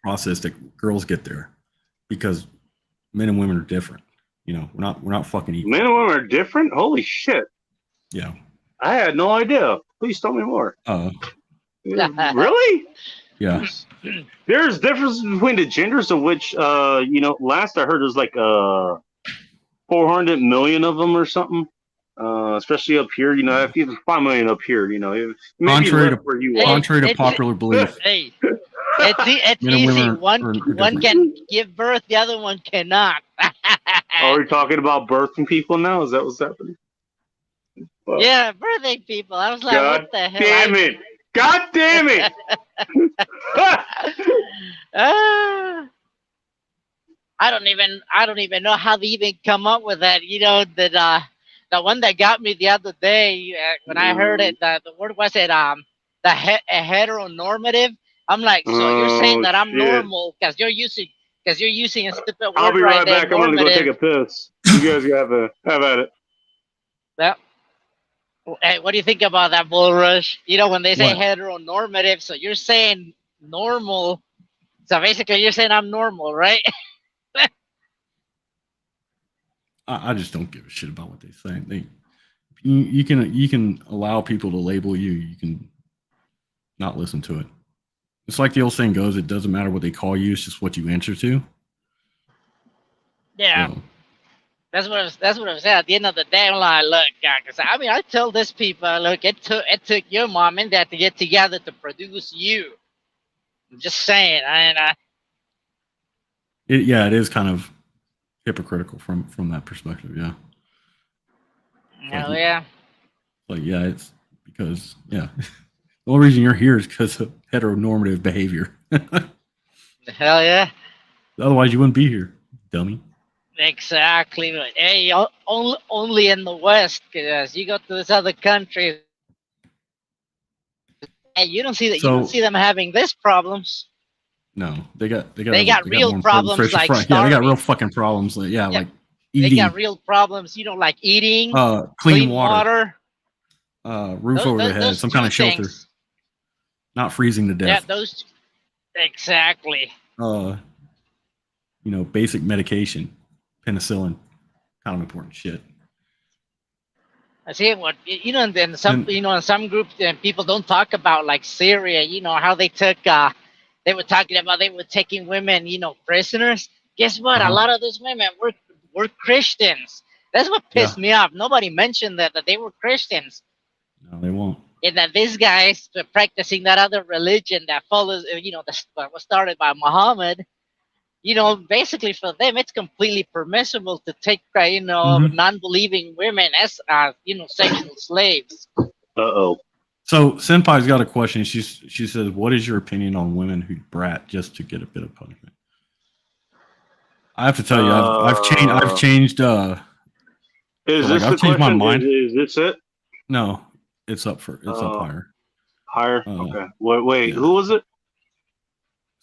process that girls get there, because men and women are different. We're not fucking equal. Men and women are different? Holy shit. Yeah. I had no idea. Please tell me more. Really? Yeah. There's differences between the genders, of which last I heard there's like 400 million of them or something. Especially up here, if you have 5 million up here, contrary to popular belief. Hey, it's easy. One can give birth, the other one cannot. Are we talking about birthing people now? Is that what's happening? Well, yeah, birthing people. I was like, what the hell? Damn it! God damn it! I don't even know how they even come up with that. The one that got me the other day when I heard it, the word was it heteronormative. I'm like, so you're saying that I'm normal because you're using a stupid word. I'll be right back. I'm gonna go take a piss. You guys have at it. Yeah. Hey, what do you think about that, Bull Rush? When they say heteronormative, so you're saying normal. So basically, you're saying I'm normal, right? I just don't give a shit about what they say. You can allow people to label you. You can not listen to it. It's like the old saying goes: it doesn't matter what they call you; it's just what you answer to. Yeah. That's what I'm saying. At the end of the day, I'm like, look, because I mean, I tell these people, look, it took your mom and dad to get together to produce you. I'm just saying. It is kind of hypocritical from that perspective. Yeah. Hell yeah. Like, yeah, it's because, yeah, the only reason you're here is because of heteronormative behavior. Hell yeah. Otherwise, you wouldn't be here, dummy. Exactly. But hey, only in the West, because you go to this other country, and you don't see that. You don't see them having this problems. No, they got real problems like yeah, they got real fucking problems. Like, yeah, like eating. They got real problems. You know, like eating, clean water, roof those, over their head, some kind of shelter, things. Not freezing to death. Yeah, those exactly. You know, basic medication, penicillin, kind of important shit. I see what you know. And then some, you know, in some groups, people don't talk about like Syria. You know how they took. They were talking about they were taking women, you know, prisoners. Guess what? A lot of those women were Christians. That's what pissed me off. Nobody mentioned that they were Christians. No, they won't. And that these guys were practicing that other religion that follows, you know, that was started by Muhammad. You know, basically for them, it's completely permissible to take, you know, non-believing women as, you know, sexual slaves. Uh-oh. So Senpai's got a question. She says, "What is your opinion on women who brat just to get a bit of punishment?" I have to tell you, I've changed. Is so, this I've changed my mind. Is this it? No, it's up higher. Higher. Okay. Wait. Yeah. Who was it?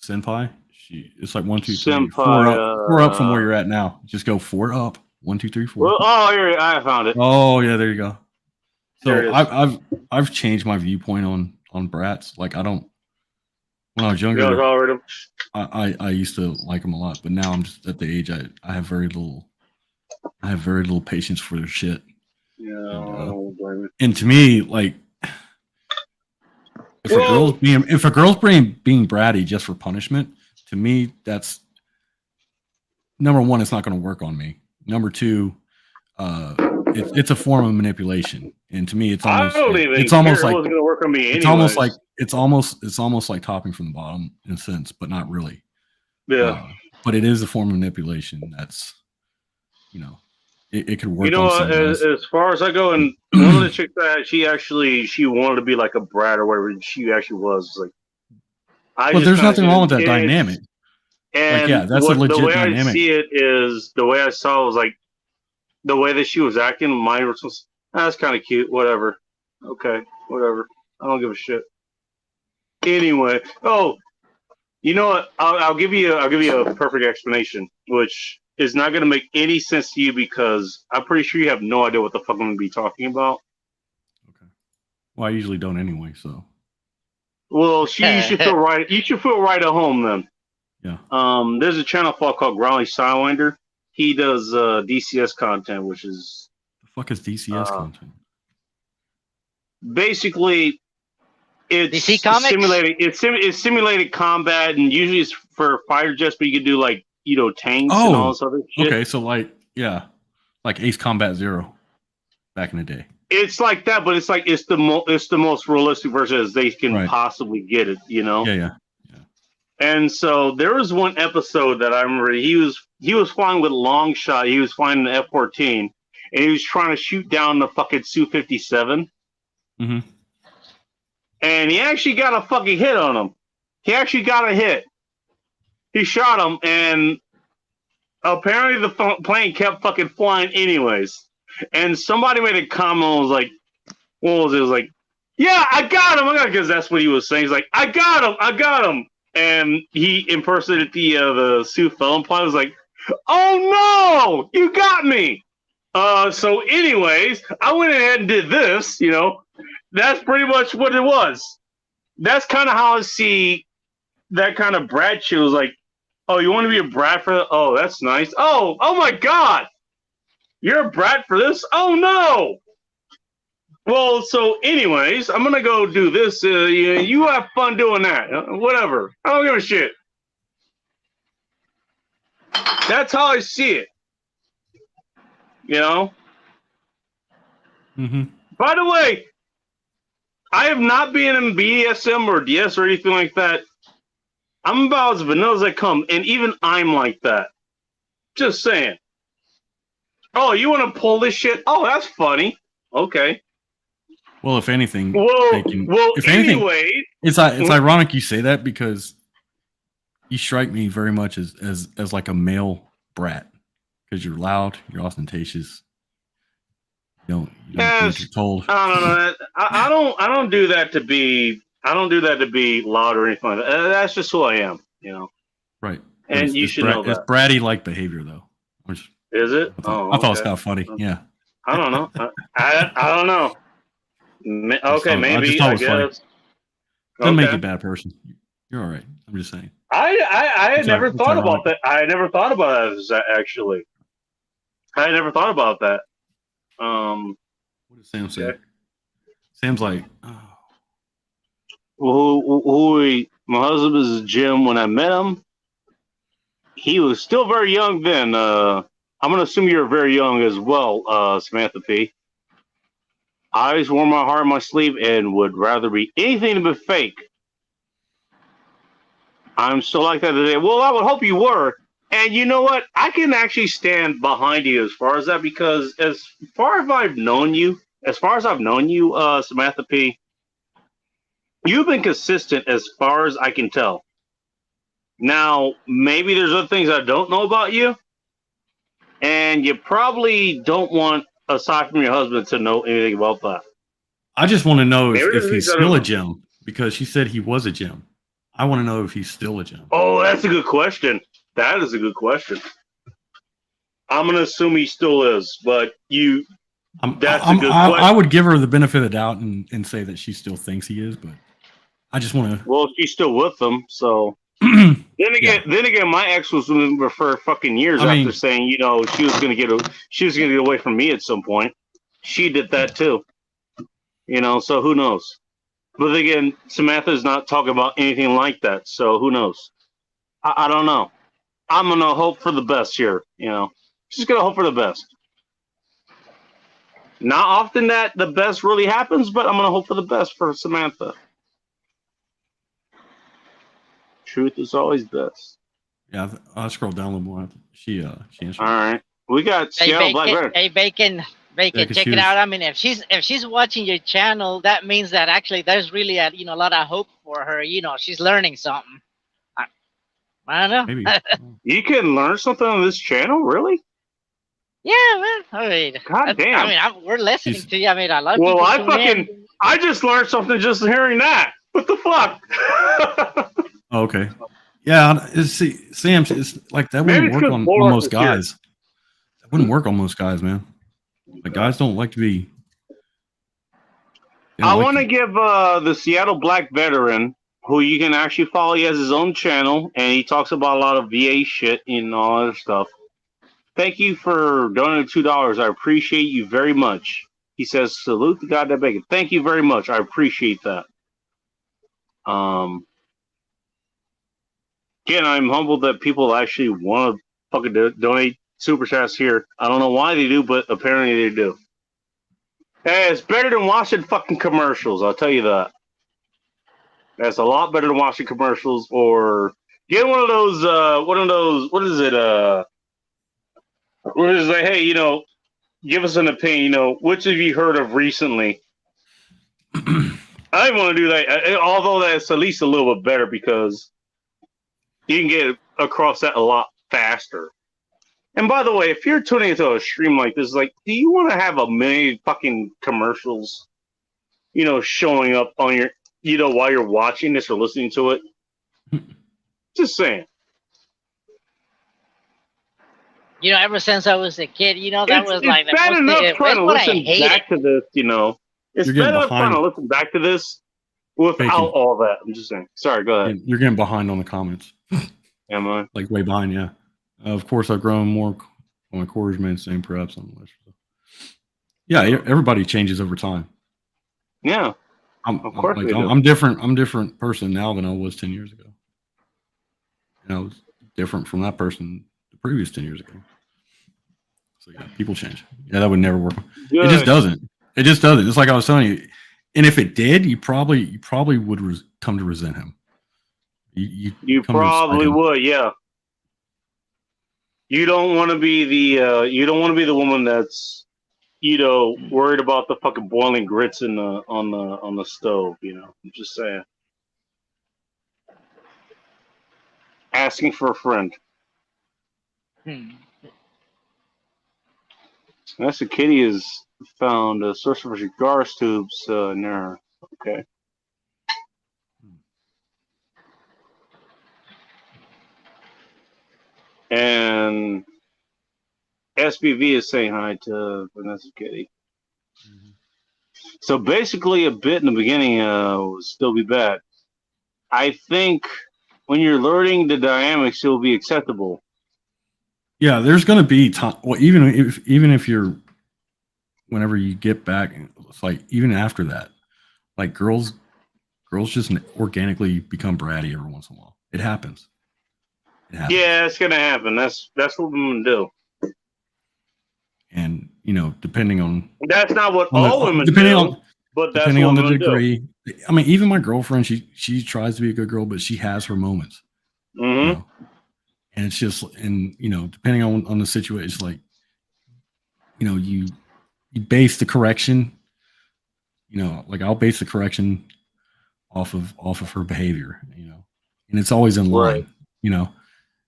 Senpai. It's like 1, 2, 3, Senpai, 4 up. 4 up from where you're at now. Just go 4 up. 1, 2, 3, 4. Well, oh, here I found it. Oh yeah, there you go. So I've changed my viewpoint on brats. Like I don't. When I was younger, I used to like them a lot, but now I'm just at the age I have very little patience for their shit. Yeah, I don't blame it. And to me, like, if a girl's being bratty just for punishment, to me that's number one. It's not going to work on me. Number two, it's a form of manipulation, and to me, it's almost like topping from the bottom in a sense, but not really. Yeah, but it is a form of manipulation. That's, you know, it could work. You know, as far as I go, and one of the chicks that she wanted to be like a brat or whatever she actually was like. Well, there's nothing wrong with that dynamic. And like, yeah, that's a legit dynamic. I see it is the way I saw it was like the way that she was acting. Mine was that's kind of cute. Whatever. Okay, whatever. I don't give a shit. Anyway, you know what? I'll give you a perfect explanation, which is not going to make any sense to you because I'm pretty sure you have no idea what the fuck I'm going to be talking about. Okay. Well, I usually don't anyway, so. Well, you should feel right. You should feel right at home then. Yeah. There's a channel called Growly Sidewinder. He does DCS content, which is the fuck is DCS content? Basically, it's DC Comics? simulated. It's simulated combat, and usually it's for fighter jets, but you can do like tanks and all this other shit. Okay, so like Ace Combat Zero back in the day. It's like that, but it's the most realistic version as they can possibly get it. You know. Yeah. And so there was one episode that I remember. He was flying with long shot. He was flying the F-14, and he was trying to shoot down the fucking Su-57. Mm-hmm. And he actually got a fucking hit on him. He actually got a hit. He shot him, and apparently the plane kept fucking flying anyways. And somebody made a comment and was like, what was it? It was like, yeah, I got him. Because that's what he was saying. He's like, I got him. And he impersonated the Sioux Felon pilot. Was like, oh no, you got me. So anyways, I went ahead and did this, That's pretty much what it was. That's kind of how I see that kind of brat shit. Was like, oh, you want to be a brat for that? Oh, that's nice. Oh my God. You're a brat for this? Oh no. Well, so anyways, I'm going to go do this. You have fun doing that. Whatever. I don't give a shit. That's how I see it. You know. Mm-hmm. By the way, I have not been in BDSM or DS or anything like that. I'm about as vanilla as I come, and even I'm like that. Just saying. Oh, you want to pull this shit? Oh, that's funny. Okay. Well, if anything, if anyway, it's ironic you say that because you strike me very much as like a male brat because you're loud, you're ostentatious. You don't do what you're told. I don't do that to be. I don't do that to be loud or anything like that. That's just who I am. You know. Right. And you should know that. It's bratty like behavior, though. Is it? I thought it was kind of funny. Yeah. I don't know. I don't know. Okay, maybe. I guess. Doesn't make you a bad person. You're all right. I'm just saying. I had never thought about that. I never thought about that actually. I had never thought about that. What does Sam say? Sam's like, my husband is Jim. When I met him, he was still very young then. I'm gonna assume you're very young as well, Samantha P. I always wore my heart on my sleeve and would rather be anything but fake. I'm still like that today. Well, I would hope you were. And you know what? I can actually stand behind you as far as that because as far as I've known you, Samantha P., you've been consistent as far as I can tell. Now, maybe there's other things I don't know about you, and you probably don't want, aside from your husband, to know anything about that. I just want to know if he's still a gem because she said he was a gem. I want to know if he's still a gem. Oh, that's a good question. That is a good question. I'm going to assume he still is, but that's a good question. I would give her the benefit of the doubt and say that she still thinks he is, but I just want to. Well, she's still with him, so. Then again, my ex was with her for fucking years after saying, you know, she was going to get away from me at some point. She did that too. You know, so who knows? But again, Samantha's not talking about anything like that, so who knows? I don't know. I'm going to hope for the best here, you know. Just going to hope for the best. Not often that the best really happens, but I'm going to hope for the best for Samantha. Truth is always best. Yeah, I'll scroll down a little more. She answered. All right. We got Seattle Black Bear. Hey, Bacon, check it out. I mean, if she's watching your channel, that means that actually there's really a lot of hope for her. You know, she's learning something. I don't know. Maybe. You can learn something on this channel, really? Yeah, man. I mean, God damn. I mean, we're listening to you. I mean, I love. Well, I just learned something just hearing that. What the fuck? Oh, okay. Yeah, Sam, it's like that wouldn't work on most guys. That wouldn't work on most guys, man. Like guys don't like to be. I want to give the Seattle Black Veteran, who you can actually follow. He has his own channel, and he talks about a lot of VA shit and all other stuff. Thank you for donating $2. I appreciate you very much. He says, salute the goddamn bacon. Thank you very much. I appreciate that. Again, I'm humbled that people actually want to fucking donate super chats here. I don't know why they do, but apparently they do. Hey, it's better than watching fucking commercials. I'll tell you that. That's a lot better than watching commercials or get one of those. What is it? Where it's like, hey, you know, give us an opinion. You know, which have you heard of recently? I don't want to do that, although that's at least a little bit better because you can get across that a lot faster. And by the way, if you're tuning into a stream like this, like, do you want to have a million fucking commercials, you know, showing up on your, you know, while you're watching this or listening to it? Just saying. You know, ever since I was a kid, you know, that was like the most enough trying to listen back to this, you know. It's bad enough trying to listen back to this without all that. I'm just saying. Sorry, go ahead. You're getting behind on the comments. Am I? Like way behind, yeah. Of course, I've grown more on my quarters, man. Same perhaps on the list. Yeah, everybody changes over time. Yeah, of course. I'm different. I'm a different person now than I was 10 years ago. And I was different from that person the previous 10 years ago. So yeah, people change. Yeah, that would never work. Good. It just doesn't. It just doesn't. It's like I was telling you. And if it did, you probably would come to resent him. You probably would, yeah. You don't want to be the woman that's, worried about the fucking boiling grits on the stove. I'm just saying. Asking for a friend. That's a kitty has found a source for cigar tubes near her. Okay. And SBV is saying hi to Vanessa Kitty. Mm-hmm. So basically, a bit in the beginning will still be bad. I think when you're learning the dynamics, it will be acceptable. Yeah, there's going to be time. Well, even if you're, whenever you get back, it's like even after that, like girls just organically become bratty every once in a while. It happens. Yeah, it's gonna happen. That's what women do. And depending on that's not what all women do. But that's depending what on the women degree. Do. I mean, even my girlfriend, she tries to be a good girl, but she has her moments. Mm-hmm. And it's just, and depending on the situation, it's like, you base the correction. Like I'll base the correction off of her behavior. And it's always in line. Right.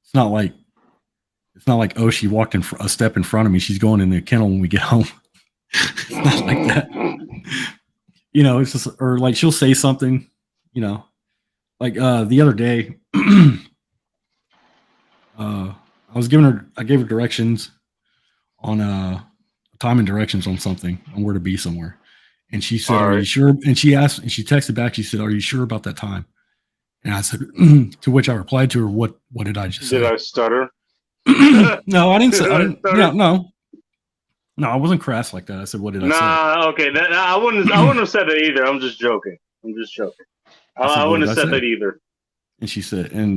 It's not like, oh, she walked a step in front of me. She's going in the kennel when we get home. It's not like that. It's just, or like she'll say something, like the other day, I gave her directions on time and directions on something, on where to be somewhere. And she said, "Are you sure?" And she texted back, she said, "Are you sure about that time?" And I said, to which I replied to her, what did I just say? Did I stutter? No, I didn't say. No, I wasn't crass like that. I said, "What did I say?" Nah, okay. I wouldn't have said it either. I'm just joking. I wouldn't have said that either. And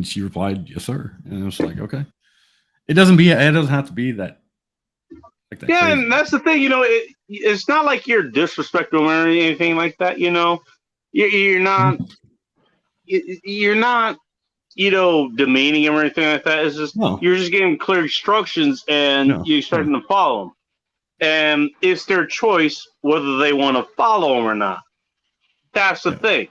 she replied, "Yes, sir." And I was like, "Okay." It doesn't have to be that. Like that. Yeah, crazy. And that's the thing. It's not like you're disrespectful or anything like that. You're not. You're not. Demeaning him or anything like that. It's just you're just giving clear instructions and you expect them to follow them. And it's their choice whether they want to follow them or not. That's the thing.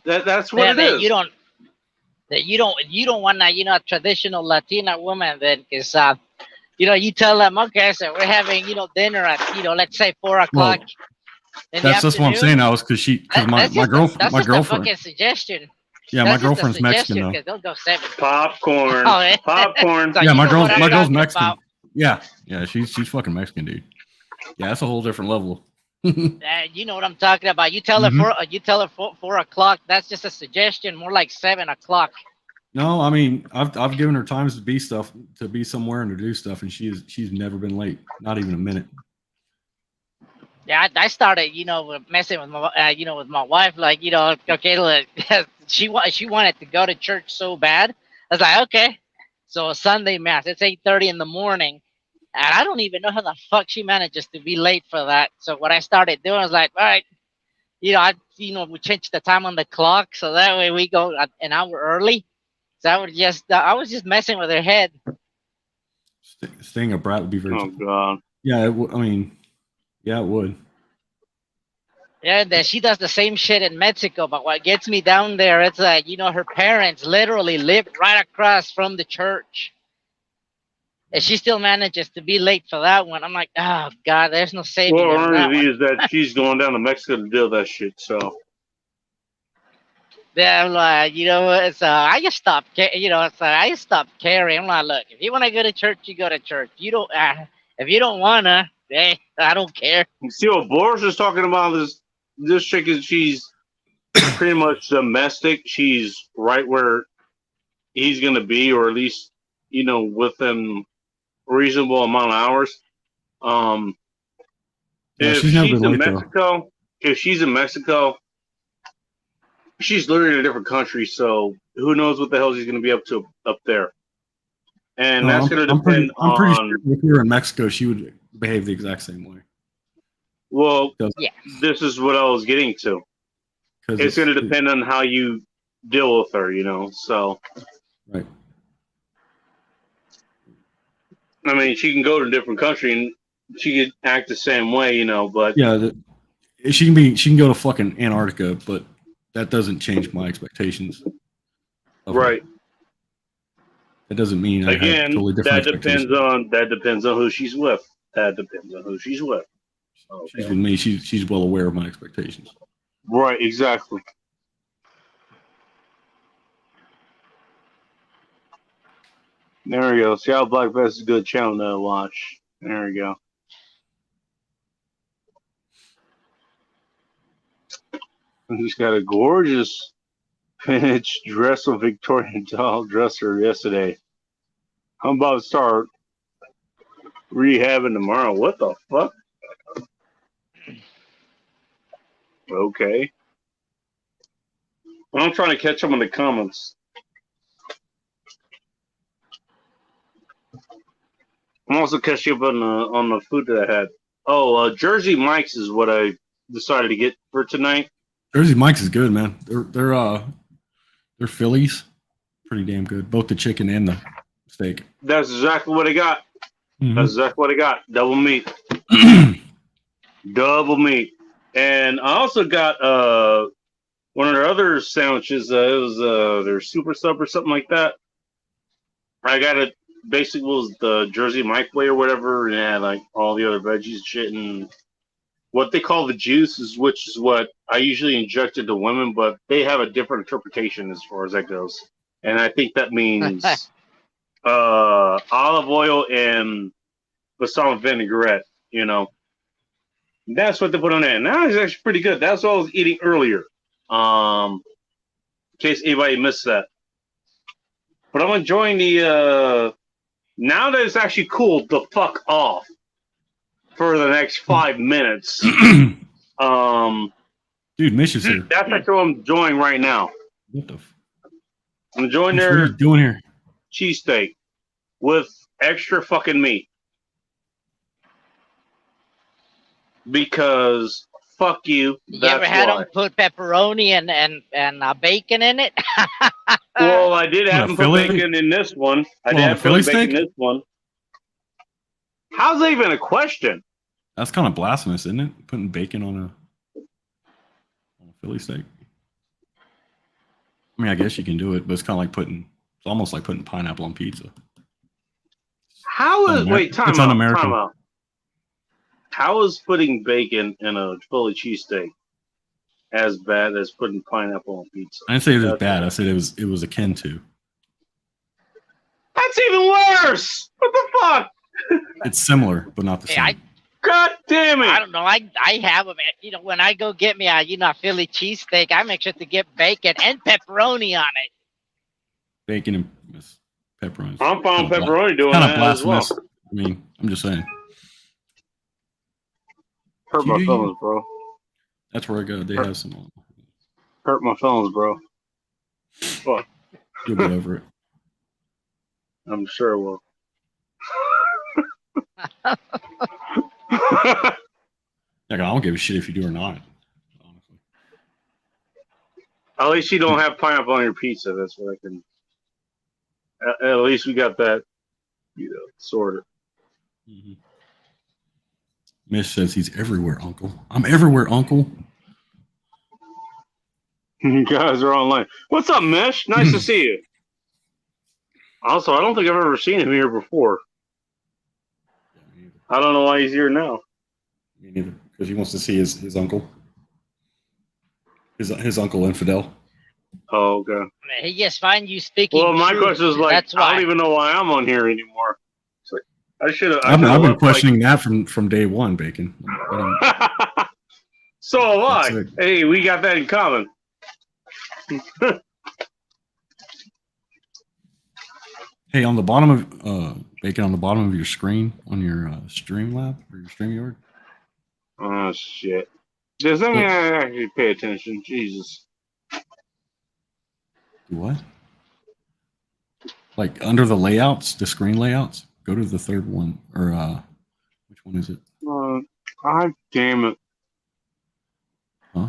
That's what it is. You don't want a traditional Latina woman then, because you tell them, okay, so we're having dinner at let's say 4 o'clock. That's what I'm saying. I was because my girlfriend. That's just a fucking suggestion. Yeah, my girlfriend's Mexican though. They'll go 7. Popcorn. Popcorn. So yeah, my girl's Mexican. About. Yeah, she's fucking Mexican, dude. Yeah, that's a whole different level. You know what I'm talking about. You tell her 4 o'clock. That's just a suggestion. More like 7 o'clock. No, I mean I've given her times to be somewhere and to do stuff, and she's never been late, not even a minute. Yeah, I started, messing with my, with my wife. Like, okay, look, she wanted to go to church so bad. I was like, okay. So Sunday mass, it's 8:30 in the morning, and I don't even know how the fuck she manages to be late for that. So what I started doing was like, all right, we changed the time on the clock so that way we go an hour early. So I was just messing with her head. Staying a brat would be very. Oh God. Yeah, yeah, it would. Yeah, and then she does the same shit in Mexico. But what gets me down there, it's like, her parents literally live right across from the church. And she still manages to be late for that one. I'm like, oh, God, there's no saving. Well, her review is that she's going down to Mexico to deal with that shit, so. Yeah, I'm like, it's I just stopped, I just stopped caring. I'm like, look, if you want to go to church, you go to church. If you don't want to, I don't care. You see what Boris is talking about? This chick she's pretty much domestic. She's right where he's going to be, or at least, within a reasonable amount of hours. If she's in Mexico, she's literally in a different country, so who knows what the hell she's going to be up to up there. And that's going to depend on. I'm pretty sure if we were in Mexico, she would behave the exact same way. Well, Yeah. this is what I was getting to. It's going to depend on how you deal with her, so. Right. I mean, she can go to a different country and she could act the same way, but. Yeah, she can go to fucking Antarctica, but that doesn't change my expectations. Right. That doesn't mean I have totally different expectations. That depends on who she's with. Okay. She's with me. She's well aware of my expectations. Right, exactly. There we go. Seattle Black Vest is a good channel to watch. There we go. He's got a gorgeous vintage dress of Victorian doll dresser yesterday. I'm about to start rehabbing tomorrow. What the fuck? Okay. I'm trying to catch up on the comments. I'm also catching up on the food that I had. Oh, Jersey Mike's is what I decided to get for tonight. Jersey Mike's is good, man. They're Phillies, pretty damn good. Both the chicken and the steak. That's exactly what I got. Mm-hmm. That's exactly what I got. Double meat. Double meat. And I also got one of their other sandwiches. It was their super sub or something like that. I got it. Basically, was the Jersey Mike way or whatever, and it had like all the other veggies and shit, and what they call the juice which is what I usually inject into women, but they have a different interpretation as far as that goes. And I think that means olive oil and balsamic vinaigrette. That's what they put on there. And that is actually pretty good. That's what I was eating earlier. In case anybody missed that. But I'm enjoying the now that it's actually cooled the fuck off for the next 5 minutes. Dude, Mish is here. That's actually what I'm enjoying right now. What the I'm enjoying Mish, what are their you doing here? cheesesteak with extra fucking meat. Because fuck you. You ever had them put pepperoni and bacon in it? Well, I did have them put bacon in this one. I did have Philly bacon in this one. How's that even a question? That's kind of blasphemous, isn't it? Putting bacon on a Philly steak. I mean, I guess you can do it, but it's kind of like it's almost like putting pineapple on pizza. Time out. How is putting bacon in a Philly cheesesteak as bad as putting pineapple on pizza? I didn't say it was bad. I said it was akin to. That's even worse. What the fuck? It's similar, but not the same. God damn it! I don't know. I have them. When I go get me a Philly cheesesteak, I make sure to get bacon and pepperoni on it. Bacon and pepperoni. I'm fine with pepperoni doing kind that of blasphemous. as well. I mean, I'm just saying. Hurt my feelings, bro. That's where I go. They have some. Hurt my feelings, bro. Fuck. You'll get over it. I'm sure it will. I don't give a shit if you do or not. Honestly. At least you don't have pineapple on your pizza. That's what I can. At least we got that, sorted. Mm-hmm. Mish says he's everywhere, Uncle. I'm everywhere, Uncle. You guys are online. What's up, Mish? Nice to see you. Also, I don't think I've ever seen him here before. I don't know why he's here now. Me neither, because he wants to see his uncle. His uncle infidel. Oh, okay. He just find you speaking. Well, my question is I don't even know why I'm on here anymore. It's like, I should have. I've been questioning that from day one, Bacon. So have I. Hey, we got that in common. Hey, on the bottom of Bacon, on the bottom of your screen on your Streamlab or your StreamYard. Oh shit! Does that mean I actually pay attention? Jesus. What? Like under the layouts, the screen layouts. Go to the third one, or which one is it? God damn it! Huh?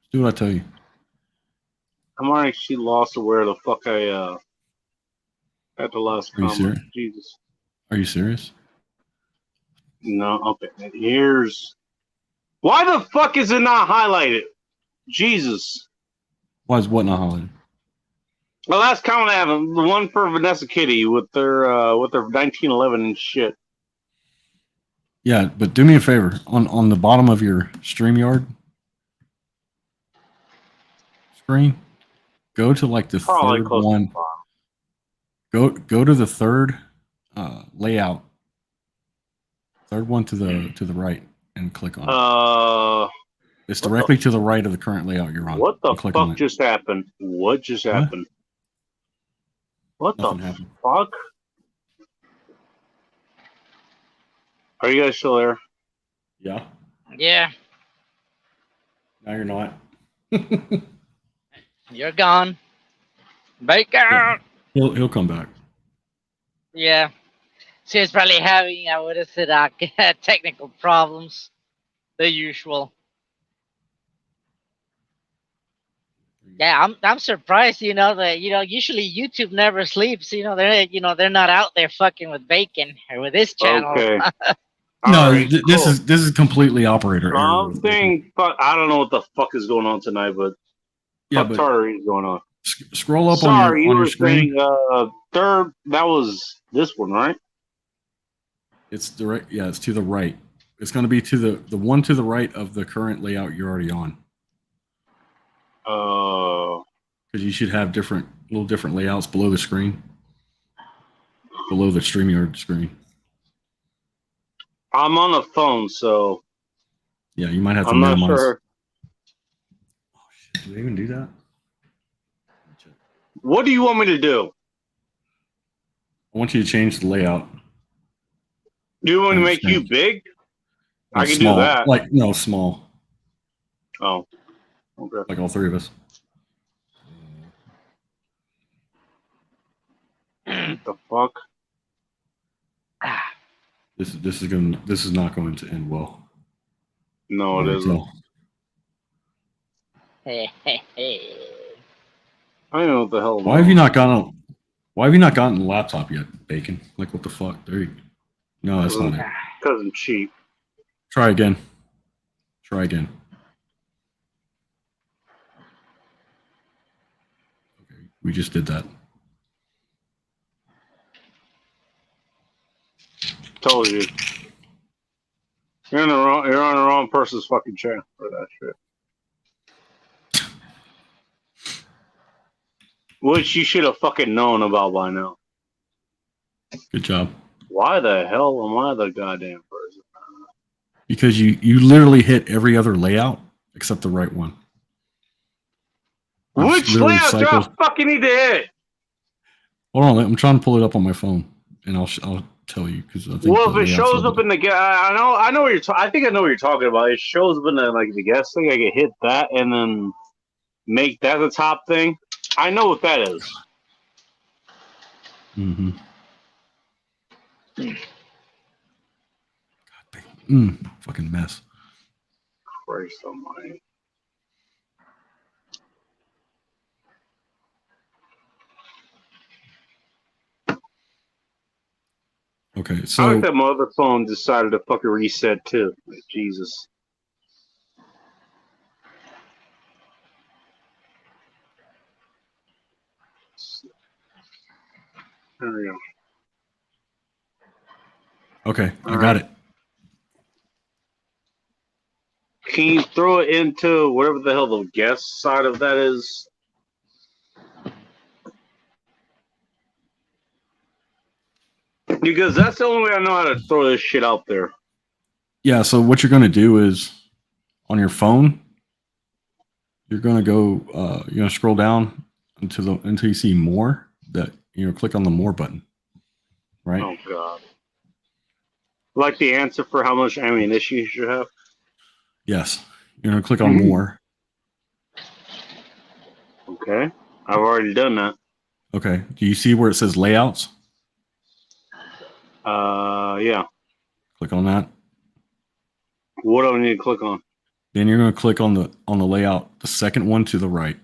Just do what I tell you. I'm actually lost of where the fuck I at the last Are you comment. serious? Jesus. Are you serious? No. Okay. Here's. Why the fuck is it not highlighted? Jesus. Why is what not highlighted? The last comment I have, the one for Vanessa Kitty with their 1911 and shit. Yeah, but do me a favor. On the bottom of your StreamYard screen, go to like the Probably third close to one. Go to the third layout. Third one to the right and click on it. It's directly to the right of the current layout you're on. What the click on fuck it. just happened? What just happened? What Nothing the happened. fuck? Are you guys still there? Yeah. Yeah, Now you're not. you're gone. Bake out. He'll come back. Yeah. She was probably having, I would have said, technical problems. The usual. Yeah, I'm surprised, that usually YouTube never sleeps, they're not out there fucking with bacon or with this channel. Okay. No, Alright, this cool. is completely operator error. Something. I don't know what the fuck is going on tonight, but Yeah, fuck but tartary is going on. scroll up Sorry, on you your were screen. saying third. That was this one, right? It's direct. Yeah, it's to the right. It's going to be to the one to the right of the current layout you're already on. Because you should have little different layouts below the screen, below the StreamYard screen. I'm on a phone, so Yeah, you might have to I'm not minimize. sure. Oh shit! Do they even do that? What do you want me to do? I want you to change the layout. Do you want me to make you Change. big? No, I can small. do that. Like no, small. Oh, okay. Like all three of us. What the fuck? This is not going to end well. No, it isn't. No. Hey, hey, hey. I don't know what the hell. Why have you not gotten a laptop yet, Bacon? Like what the fuck? There you. No, that's not it. Because I'm cheap. Try again. Try again. Okay, we just did that. Told you. You're on the wrong person's fucking channel for that shit. Which you should have fucking known about by now. Good job. Why the hell am I the goddamn person? Because you literally hit every other layout except the right one. You Which literally layout do I fucking need to hit? Hold on, I'm trying to pull it up on my phone, and I'll tell you because I think. Well, if it shows up in the I know what you're. I think I know what you're talking about. It shows up in the guest thing. I can hit that and then make that the top thing. I know what that is. Mm-hmm. Fucking mess. Christ almighty. Okay, so I like that my other phone decided to fucking reset too. Like, Jesus. There we go. okay, I got it. Can you throw it into whatever the hell the guest side of that is? Because that's the only way I know how to throw this shit out there. Yeah, so what you're going to do is on your phone, you're going to go, you're going to scroll down until you see more. That click on the more button, right? Oh god! Like the answer for how much ammunition you should have. Yes, you're going to click on more. Okay. I've already done that. Okay. Do you see where it says layouts? Yeah. Click on that. What do I need to click on? Then you're going to click on the layout, the second one to the right.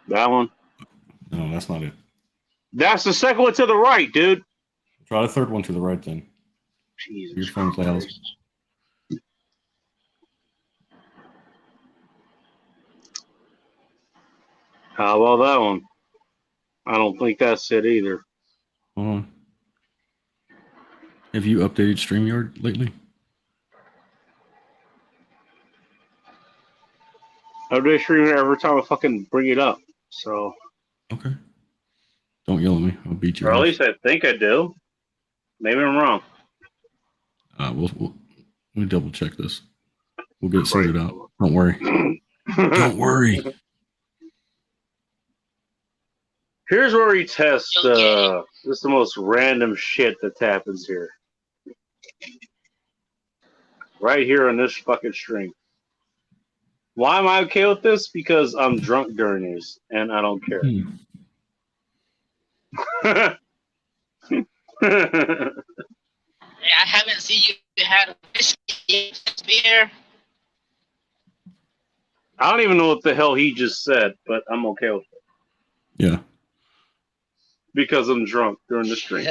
That one? No, that's not it. That's the second one to the right, dude. Try the third one to the right then. Jesus Your phone's layouts. How about that one? I don't think that's it either. Hold on. Have you updated StreamYard lately? I do stream every time I fucking bring it up. So. Okay. Don't yell at me. I'll beat you. Or at least I think I do. Maybe I'm wrong. We'll let me double check this. We'll get it sorted out. Don't worry. Don't worry. Here's where we test just the most random shit that happens here. Right here on this fucking stream. Why am I okay with this? Because I'm drunk during these, and I don't care. Yeah, I haven't seen you had whiskey beer. I don't even know what the hell he just said, but I'm okay with it. Yeah. Because I'm drunk during the stream.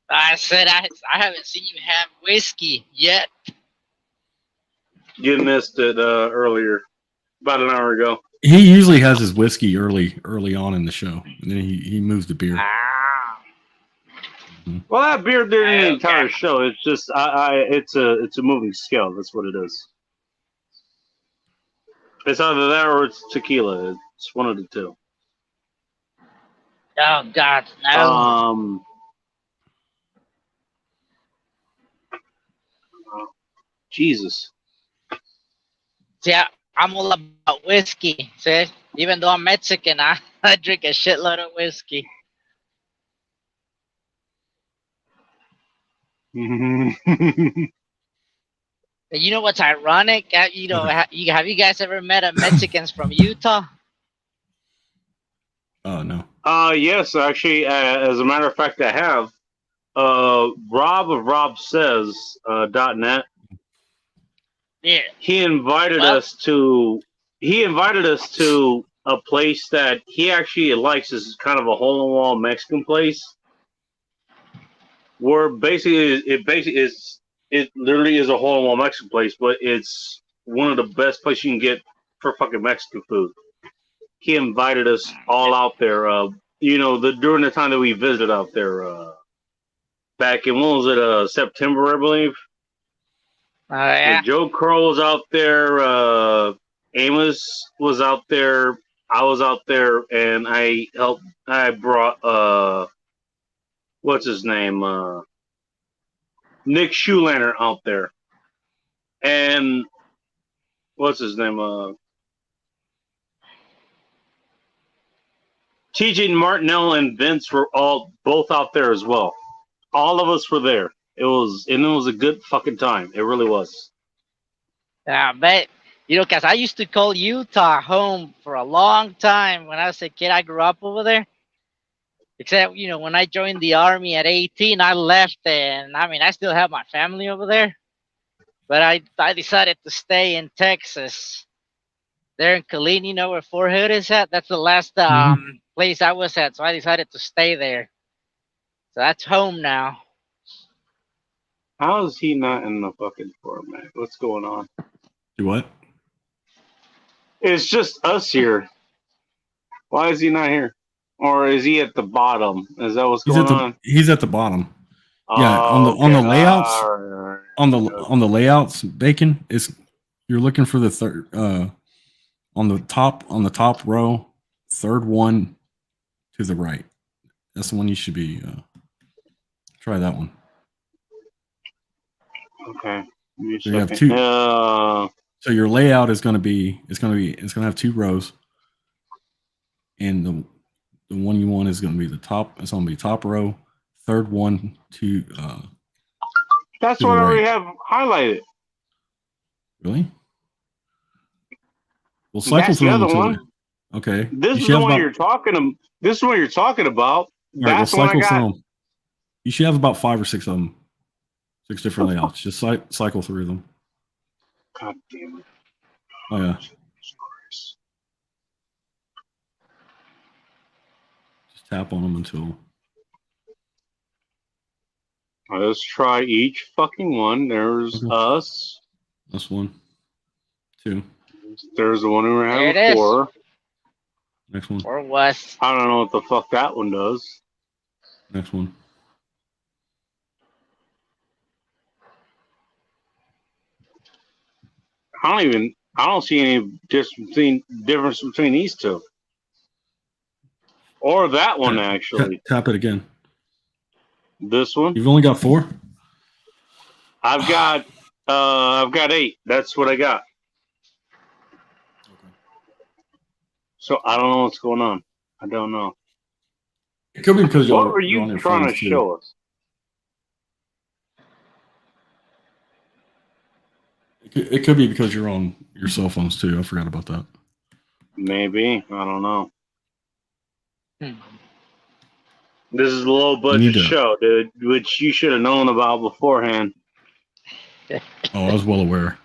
I said I haven't seen you have whiskey yet. You missed it earlier, about an hour ago. He usually has his whiskey early on in the show, and then he moves to beer. Well, that beer during the entire show. It's just it's a moving scale. That's what it is. It's either that or it's tequila. It's one of the two. Oh God, no. Jesus. Yeah, I'm all about whiskey. See, even though I'm Mexican, I drink a shitload of whiskey. You know what's ironic? Have you guys ever met a Mexicans from Utah? Oh no. Yes, actually, as a matter of fact, I have. Rob of RobSays.net. Yeah. He invited us to a place that he actually likes. Is kind of a hole-in-the-wall Mexican place, where it literally is a hole-in-the-wall Mexican place, but it's one of the best places you can get for fucking Mexican food. He invited us all out there. During the time that we visited out there, back in what was it? September, I believe. Yeah. Joe Crow was out there. Amos was out there. I was out there, and I brought what's his name? Nick Shoelander out there, and what's his name? TJ Martinell and Vince were both out there as well. All of us were there. It was a good fucking time. It really was. Yeah, but because I used to call Utah home for a long time when I was a kid. I grew up over there. Except, when I joined the Army at 18, I left, and I still have my family over there. But I decided to stay in Texas. There in Killeen, where Fort Hood is at? That's the last place I was at, so I decided to stay there. So that's home now. How is he not in the fucking format? What's going on? Do what? It's just us here. Why is he not here? Or is he at the bottom? Is that what's going on? He's at the bottom. Yeah, on the layouts. Right. On the layouts, Bacon you're looking for the third on the top row, third one to the right. That's the one you should be. Try that one. Okay. So you have two. So your layout is going to have two rows, and the one you want is going to be the top. It's going to be top row, third one to. That's what I already have highlighted. Really? Well, cycle That's through the them other until one. okay. This You is should the have one about- you're talking. This is what you're talking about. All right, That's the one I cycle got. through them. You should have about 5 or 6 of them. 6 different layouts. Just cycle through them. God damn it. Oh yeah. Just tap on them until. Let's try each fucking one. There's Okay. us. That's 1, 2. There's the one we were There having it is. before. Next one. Or was. I don't know what the fuck that one does. Next one. I don't see any difference between these two. Or that one, actually. Tap it again. This one. You've only got 4? I've got 8. That's what I got. Okay. So I don't know what's going on. I don't know. It could be because What were you trying to show us? It could be because you're on your cell phones too. I forgot about that. Maybe. I don't know. Hmm. This is a low budget show, dude, which you should have known about beforehand. Oh, I was well aware.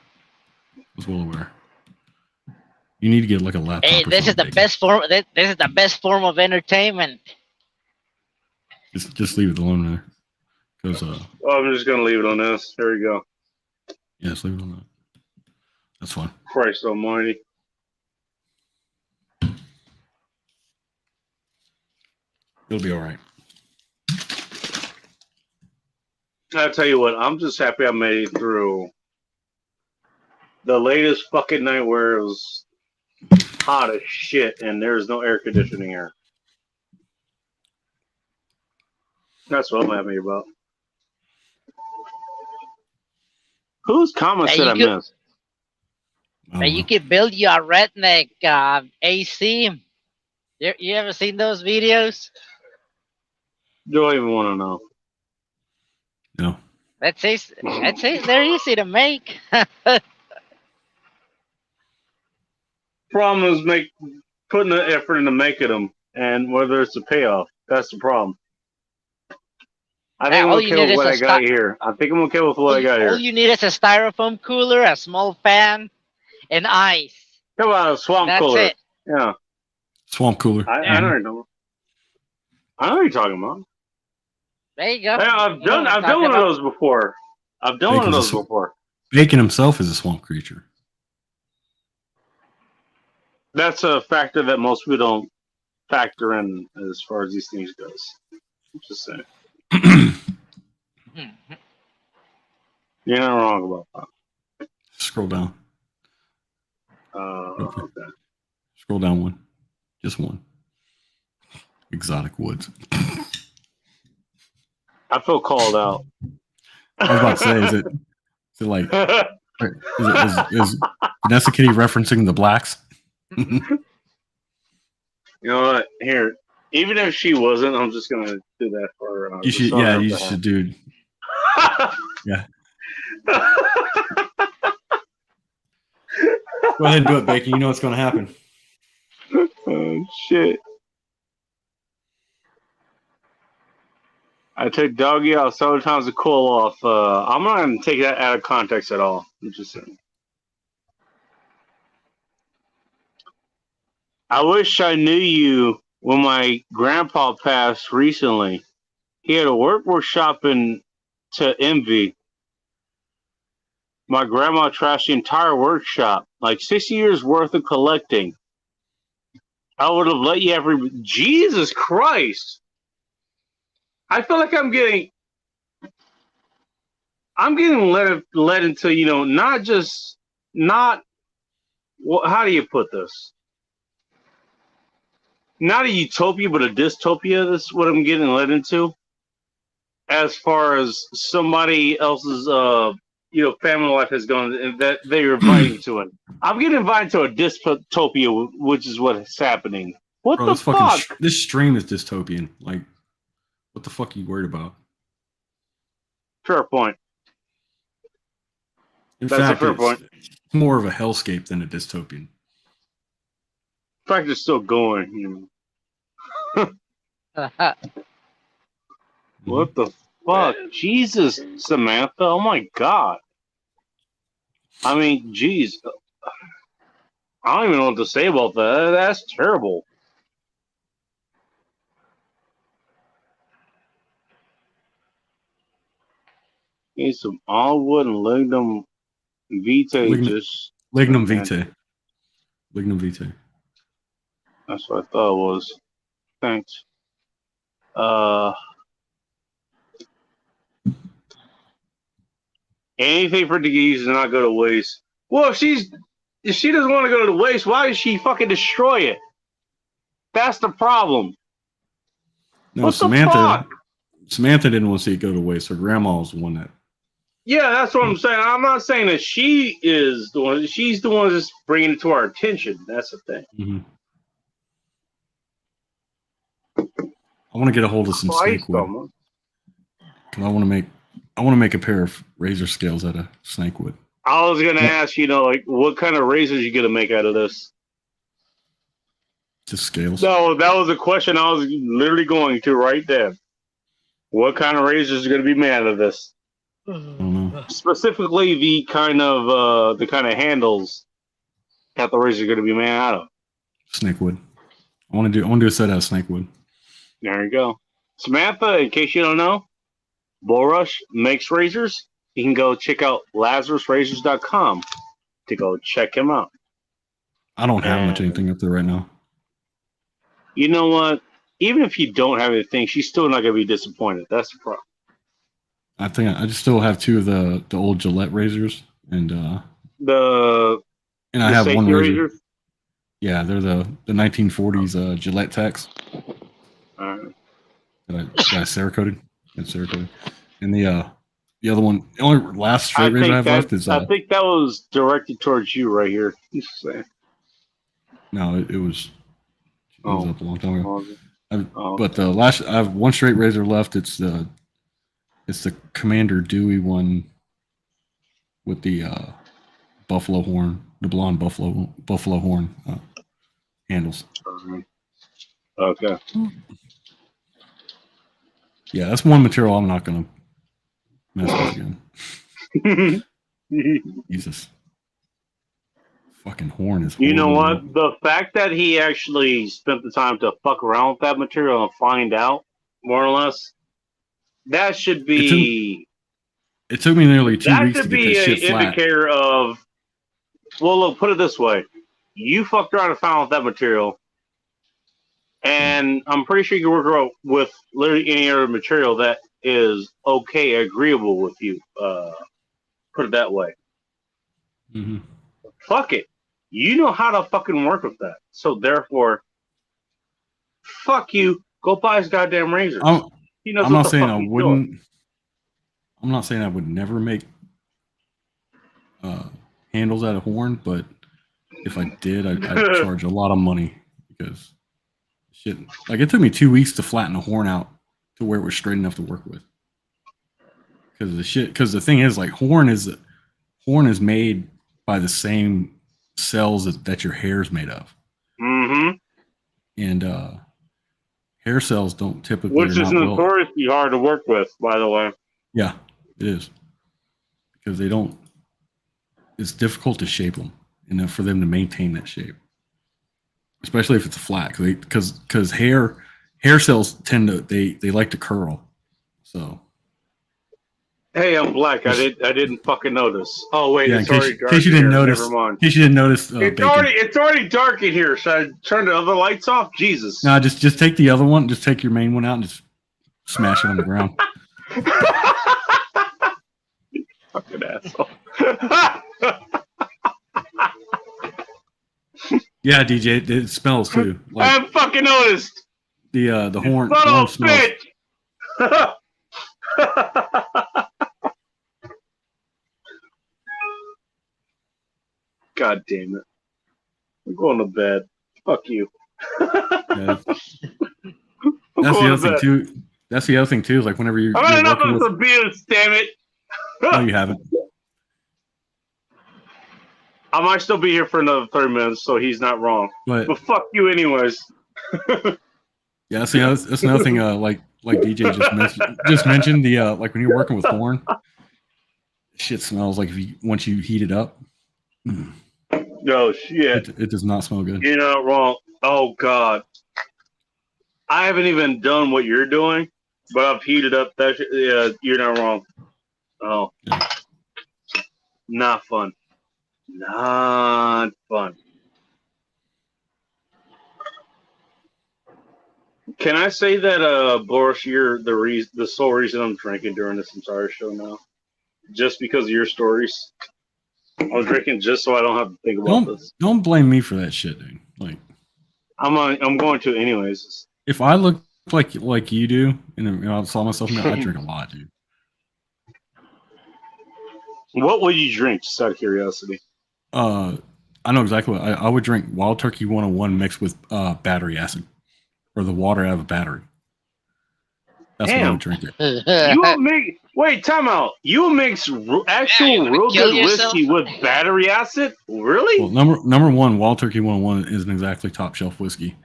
You need to get like a laptop. Hey, this is the best form. This is the best form of entertainment. Just leave it alone there. Because I'm just gonna leave it on this. There you go. yes, leave it on that. That's fine. Christ almighty. It'll be all right. I'll tell you what, I'm just happy I made it through the latest fucking night where it was hot as shit and there's no air conditioning here. That's what I'm happy about. Whose comments did I miss? Hey, you could build you a redneck AC. You ever seen those videos? Don't even want to know. No. That's they're easy to make. Problem is putting the effort into making them and whether it's a payoff. That's the problem. I think I'm okay with what I got here. I think I'm okay with what I got here. All you need is a styrofoam cooler, a small fan, and ice. Come on, a swamp cooler. That's it. Yeah. Swamp cooler. I don't know. I know what you're talking about. There you go. Hey, I've done one of those before. Bacon himself is a swamp creature. That's a factor that most people don't factor in as far as these things goes. I'm just saying. You're not wrong about that. Scroll down. Okay. Scroll down 1. Just 1. Exotic woods. I feel called out. I was about to say, is it like is Vanessa Kitty referencing the blacks? You know what? Here, even if she wasn't, I'm just gonna do that for. You should, yeah, you should, dude. Yeah. Go ahead and do it, Bacon. You know what's going to happen. Oh shit! I took Doggy out several times to cool off. I'm not gonna take that out of context at all. I'm just saying. I wish I knew you when my grandpa passed recently. He had a workshop to envy. My grandma trashed the entire workshop, like 60 years worth of collecting. I would have let you Jesus Christ! I feel like I'm getting led into, how do you put this? Not a utopia, but a dystopia. That's what I'm getting led into. As far as somebody else's, family life has gone, and that they're inviting to it. I'm getting invited to a dystopia, which is what's happening. What the fuck? This stream is dystopian. Like, what the fuck are you worried about? Fair point. That's a fair point. It's more of a hellscape than a dystopian. fact it's still going, you know. What the fuck? Jesus, Samantha. Oh my god. I mean, jeez. I don't even know what to say about that. That's terrible. Need some olive and lignum vitae. Lignum vitae. Lignum vitae. That's what I thought it was. Thanks. Anything for disease does not go to waste. Well, if she doesn't want to go to waste, why does she fucking destroy it? That's the problem. No, what Samantha. The fuck? Samantha didn't want to see it go to waste. Her grandma was the one that. Yeah, that's what I'm saying. I'm not saying that she is the one. She's the one that's bringing it to our attention. That's the thing. Mm-hmm. I want to get a hold of some snake wood. I want to make a pair of razor scales out of snake wood. I was gonna ask, like what kind of razors you gonna make out of this? Just scales. No, that was a question I was literally going to right there. What kind of razors are gonna be made out of this? I don't know. Specifically, the kind of handles that the razor is gonna be made out of. Snake wood. I want to do a set out of snake wood. There you go. Samantha, in case you don't know, Bull Rush makes razors. You can go check out LazarusRazors.com to go check him out. I don't have much anything up there right now. You know what? Even if you don't have anything, she's still not going to be disappointed. That's the problem. I think I just still have two of the old Gillette razors, and I have one razor. Yeah, they're the 1940s Gillette Tex. That I Cerakoted. That's Cerakoted. And the other one, the only last straight razor I have left is. I think that was directed towards you right here. No, it was up a long time ago. But the last, I have one straight razor left. It's the Commander Dewey one with the buffalo horn, the blonde buffalo horn handles. Okay. Yeah, that's one material I'm not going to mess with again. Jesus. Fucking horn is horrible. You know what? The fact that he actually spent the time to fuck around with that material and find out, more or less, that should be... It took me nearly 2 weeks to get this shit flat. That should be an indicator of... Well, look, put it this way. You fucked around and found out that material, and I'm pretty sure you can work out with literally any other material that is okay, agreeable with you. Put it that way. Mm-hmm. Fuck it. You know how to fucking work with that. So therefore, fuck you. Go buy his goddamn razor. I'm not saying I wouldn't. I'm not saying I would never make handles out of horn, but if I did, I'd charge a lot of money because shit. Like it took me 2 weeks to flatten a horn out to where it was straight enough to work with. Because the thing is, like horn is made by the same cells that your hair is made of. Mm-hmm. And hair cells don't typically. Which is notoriously hard to work with, by the way. Yeah, it is. Because they don't. It's difficult to shape them, and for them to maintain that shape, especially if it's flat. Because hair cells tend to they like to curl. So. Hey, I'm black. I didn't fucking notice. Oh wait, yeah, in case you didn't notice. Never mind. In case you didn't notice. It's already dark in here. Should I turn the other lights off? Jesus. No, just take the other one. Just take your main one out and just smash it on the ground. Fucking asshole. Yeah, DJ, it smells too. Like, I haven't fucking noticed. The horn. Son of a bitch. God damn it. I'm going to bed. Fuck you. Yeah. That's the other thing too. That's the other thing too. Is like whenever you're. I've had enough of this abuse, damn it. No, you haven't. I might still be here for another 30 minutes, so he's not wrong. But fuck you, anyways. Yeah, see, that's another thing. Like DJ just mentioned the like when you're working with horn, shit smells like once you heat it up. No shit. It does not smell good. You're not wrong. Oh god, I haven't even done what you're doing, but I've heated up that shit. Yeah, you're not wrong. Oh, yeah. Not fun. Not fun. Can I say that, Boris, you're the sole reason I'm drinking during this entire show now? Just because of your stories? I'm drinking just so I don't have to think about this. Don't blame me for that shit, dude. Like, I'm going to anyways. If I look like you do, and I saw myself now, I drink a lot, dude. What would you drink, just out of curiosity? I know exactly what I would drink. Wild Turkey 101 mixed with battery acid, or the water out of a battery. That's what I would drink it. You would make wait, time out. You would mix actual real good whiskey with battery acid? Really? Well, number one, Wild Turkey 101 isn't exactly top shelf whiskey.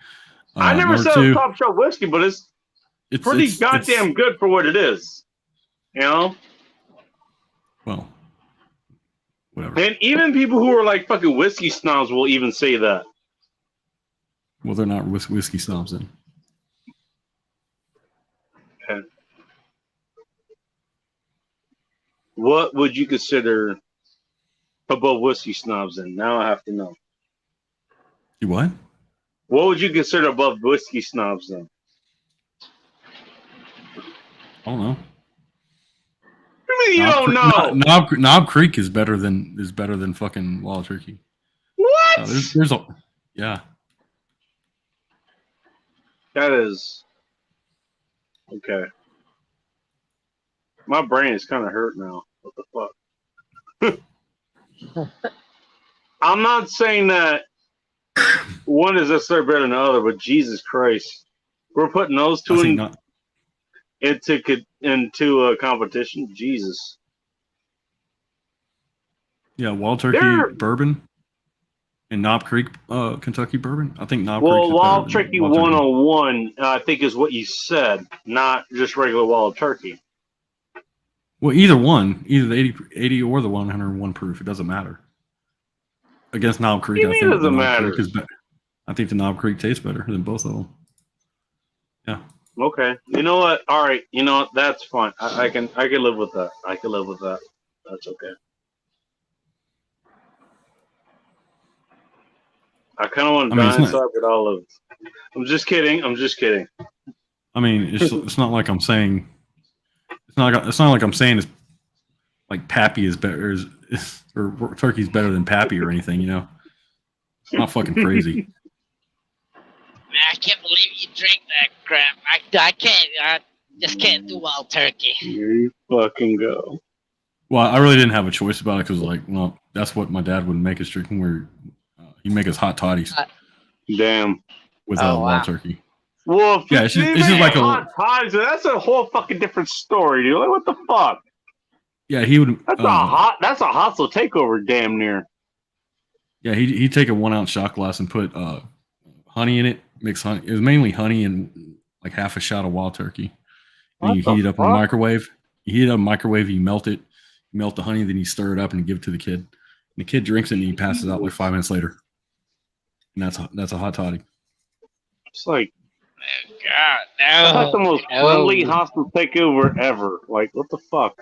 I never said it was top shelf whiskey, but it's pretty goddamn good for what it is. You know? Well, whatever. And even people who are like fucking whiskey snobs will even say that. Well, they're not whiskey snobs then. Okay. What would you consider above whiskey snobs then? Now I have to know. You what? What would you consider above whiskey snobs then? I don't know. I mean, you don't know. Knob Creek is better than fucking Wild Turkey. What? There's a yeah. That is okay. My brain is kind of hurt now. What the fuck? I'm not saying that one is necessarily better than the other, but Jesus Christ, we're putting those two into a competition. Jesus. Yeah, Wild Turkey bourbon and Knob Creek, Kentucky bourbon. I think Knob Creek. Well, Wild Turkey 101, I think, is what you said, not just regular Wild Turkey. Well, either one, either the 80 or the 101 proof, it doesn't matter. Against Knob Creek, I think it doesn't matter. I think the Knob Creek tastes better than both of them. Yeah. Okay. You know what? All right. You know what? That's fine. I can live with that. I can live with that. That's okay. I kind of want to die inside with all of it. I'm just kidding. I mean, it's not like I'm saying. It's not like I'm saying it's like Pappy is better or Turkey's better than Pappy or anything. You know, it's not fucking crazy. Man, I can't believe you drink that crap. I can't. I just can't do Wild Turkey. Here you fucking go. Well, I really didn't have a choice about it because, like, well, that's what my dad would make us drink when we were. He'd make us hot toddies. Damn. With Wild Turkey. Well, yeah, it's just like hot toddies. That's a whole fucking different story, dude. Like, what the fuck? Yeah, he would. That's a hostile takeover, damn near. Yeah, he'd take a 1 ounce shot glass and put honey in it. Mix honey. It was mainly honey and like half a shot of Wild Turkey. And you heat it up in the microwave. You heat it up in the microwave. You melt it. You melt the honey. Then you stir it up and you give it to the kid. And the kid drinks it and he passes out like 5 minutes later. And that's a hot toddy. It's like, oh God, no. That's like the most friendly hostile takeover ever. Like, what the fuck?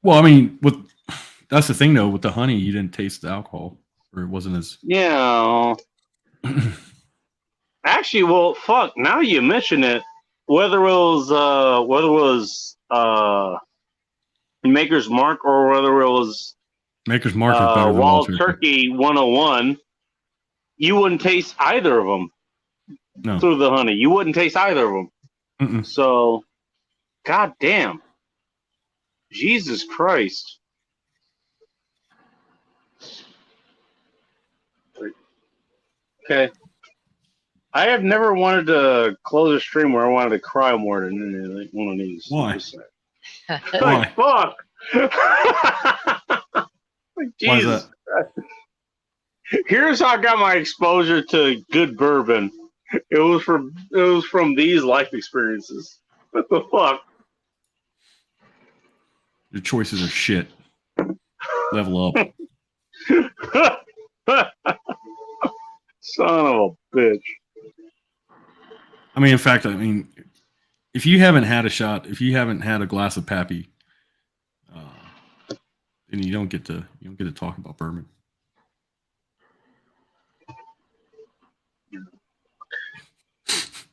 Well, I mean, that's the thing though. With the honey, you didn't taste the alcohol, or it wasn't as. Yeah. Actually, well, fuck. Now you mention it, whether it was Maker's Mark or whether it was Maker's Mark is better than Wild Turkey 101, you wouldn't taste either of them through the honey. You wouldn't taste either of them. Mm-mm. So, god damn. Jesus Christ. Okay. I have never wanted to close a stream where I wanted to cry more than like one of these. Why? Like, fuck. Why is that? Here's how I got my exposure to good bourbon. It was from these life experiences. What the fuck? Your choices are shit. Level up. Son of a bitch. I mean, in fact, if you haven't had a shot, if you haven't had a glass of Pappy, then you don't get to talk about bourbon.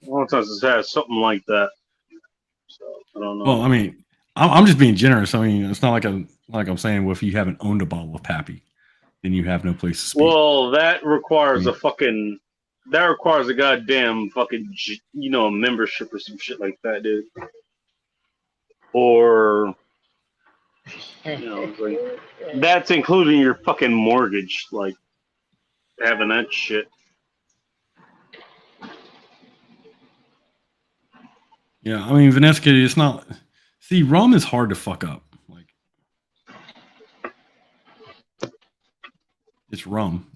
Well, it's had something like that. So I don't know. Well, I mean, I'm just being generous. I mean, it's not like I'm saying, well, if you haven't owned a bottle of Pappy, then you have no place to speak. Well, that requires a goddamn fucking, a membership or some shit like that, dude. Or, like, that's including your fucking mortgage, like having that shit. Yeah, I mean, Vanessa, it's not. See, rum is hard to fuck up. Like, it's rum.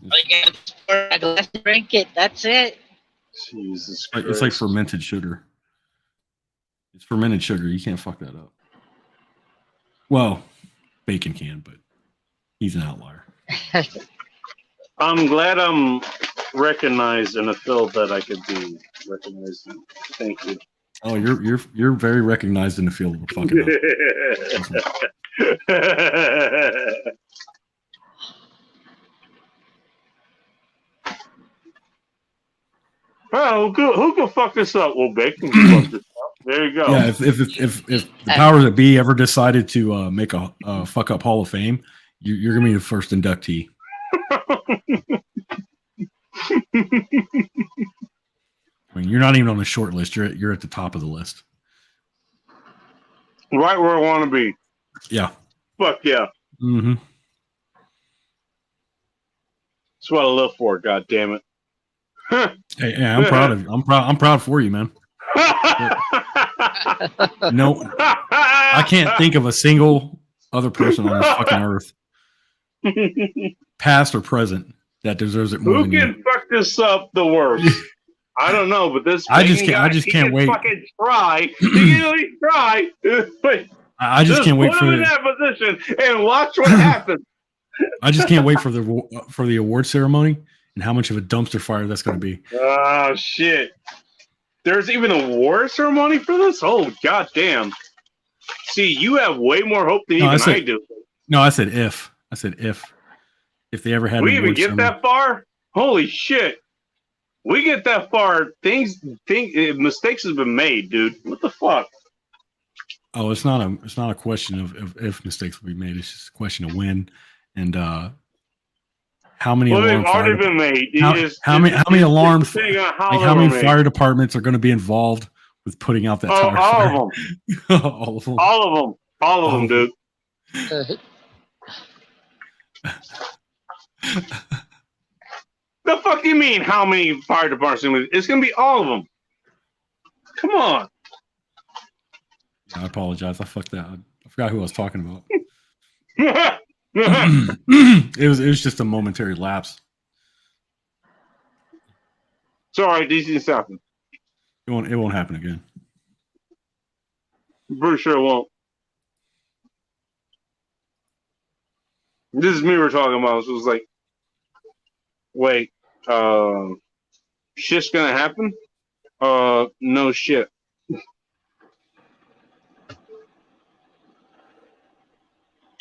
A glass to drink it. That's it. Jesus Christ. It's like fermented sugar. It's fermented sugar. You can't fuck that up. Well, Bacon can, but he's an outlier. I'm glad I'm recognized in a field that I could be recognized in. Thank you. Oh, you're very recognized in the field of fucking up. Well, who can fuck this up? Well, Bacon can fuck this up. There you go. Yeah, if the powers that be ever decided to make a fuck up Hall of Fame, you're gonna be the first inductee. I mean, you're not even on the short list. You're at the top of the list. Right where I want to be. Yeah. Fuck yeah. Mm-hmm. That's what I live for. God damn it. Hey, I'm proud of you. I'm proud for you, man. No, I can't think of a single other person on this fucking earth, past or present, that deserves it more Who than can you. fuck this up the worst? I don't know, but this I just he can't can wait. Fucking try. He can at least try. I just can't wait put for him in that position and watch what happens. I just can't wait for the award ceremony and how much of a dumpster fire that's going to be. Oh shit! There's even a award ceremony for this. Oh goddamn! See, you have way more hope than I do. No, I said if they ever had. We even get that far? Holy shit! We get that far. Mistakes have been made, dude. What the fuck? Oh, it's not a question of if mistakes will be made. It's just a question of when and how many. Well, they've already been made. How many alarms? How many made. fire departments are going to be involved with putting out that tire fire? All of them. All of them. All of them, dude. The fuck do you mean? How many fire departments? It's gonna be all of them. Come on. I apologize. I fucked that. I forgot who I was talking about. Sorry, It was just a momentary lapse. these things happen. It won't happen again. I'm pretty sure it won't. This is me we're talking about. So it was like, wait, shit's gonna happen? No shit.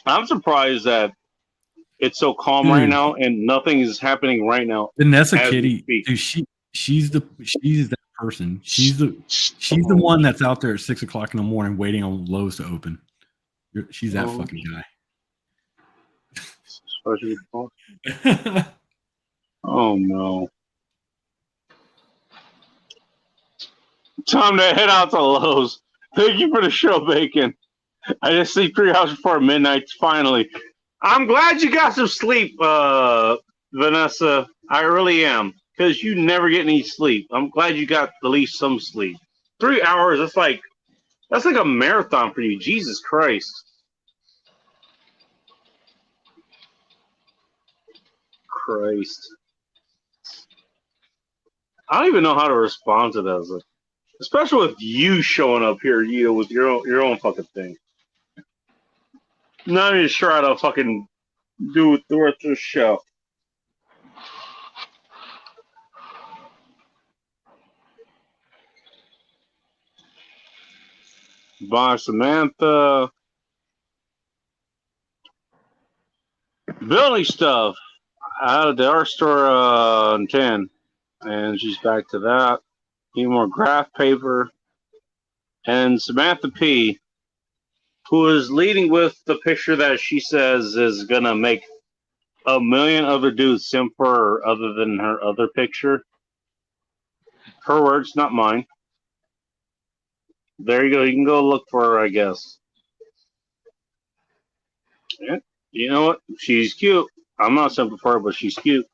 I'm surprised that it's so calm right now and nothing is happening right now. Vanessa Kitty, dude, she's that person. She's the one that's out there at 6 o'clock in the morning waiting on Lowe's to open. She's that fucking guy. Oh no. Time to head out to Lowe's. Thank you for the show, Bacon. I just sleep 3 hours before midnight, finally. I'm glad you got some sleep, Vanessa. I really am. Because you never get any sleep. I'm glad you got at least some sleep. 3 hours, that's like a marathon for you. Jesus Christ. Christ. I don't even know how to respond to that. Like, especially with you showing up here, with your own fucking thing. Not even sure how to fucking do it the rest of the show. Bye, Samantha. Building stuff. Out of the art store on 10. And she's back to that. Need more graph paper. And Samantha P, who is leading with the picture that she says is going to make a million other dudes simp for her other than her other picture. Her words, not mine. There you go. You can go look for her, I guess. Yeah. You know what? She's cute. I'm not simping for her, but she's cute.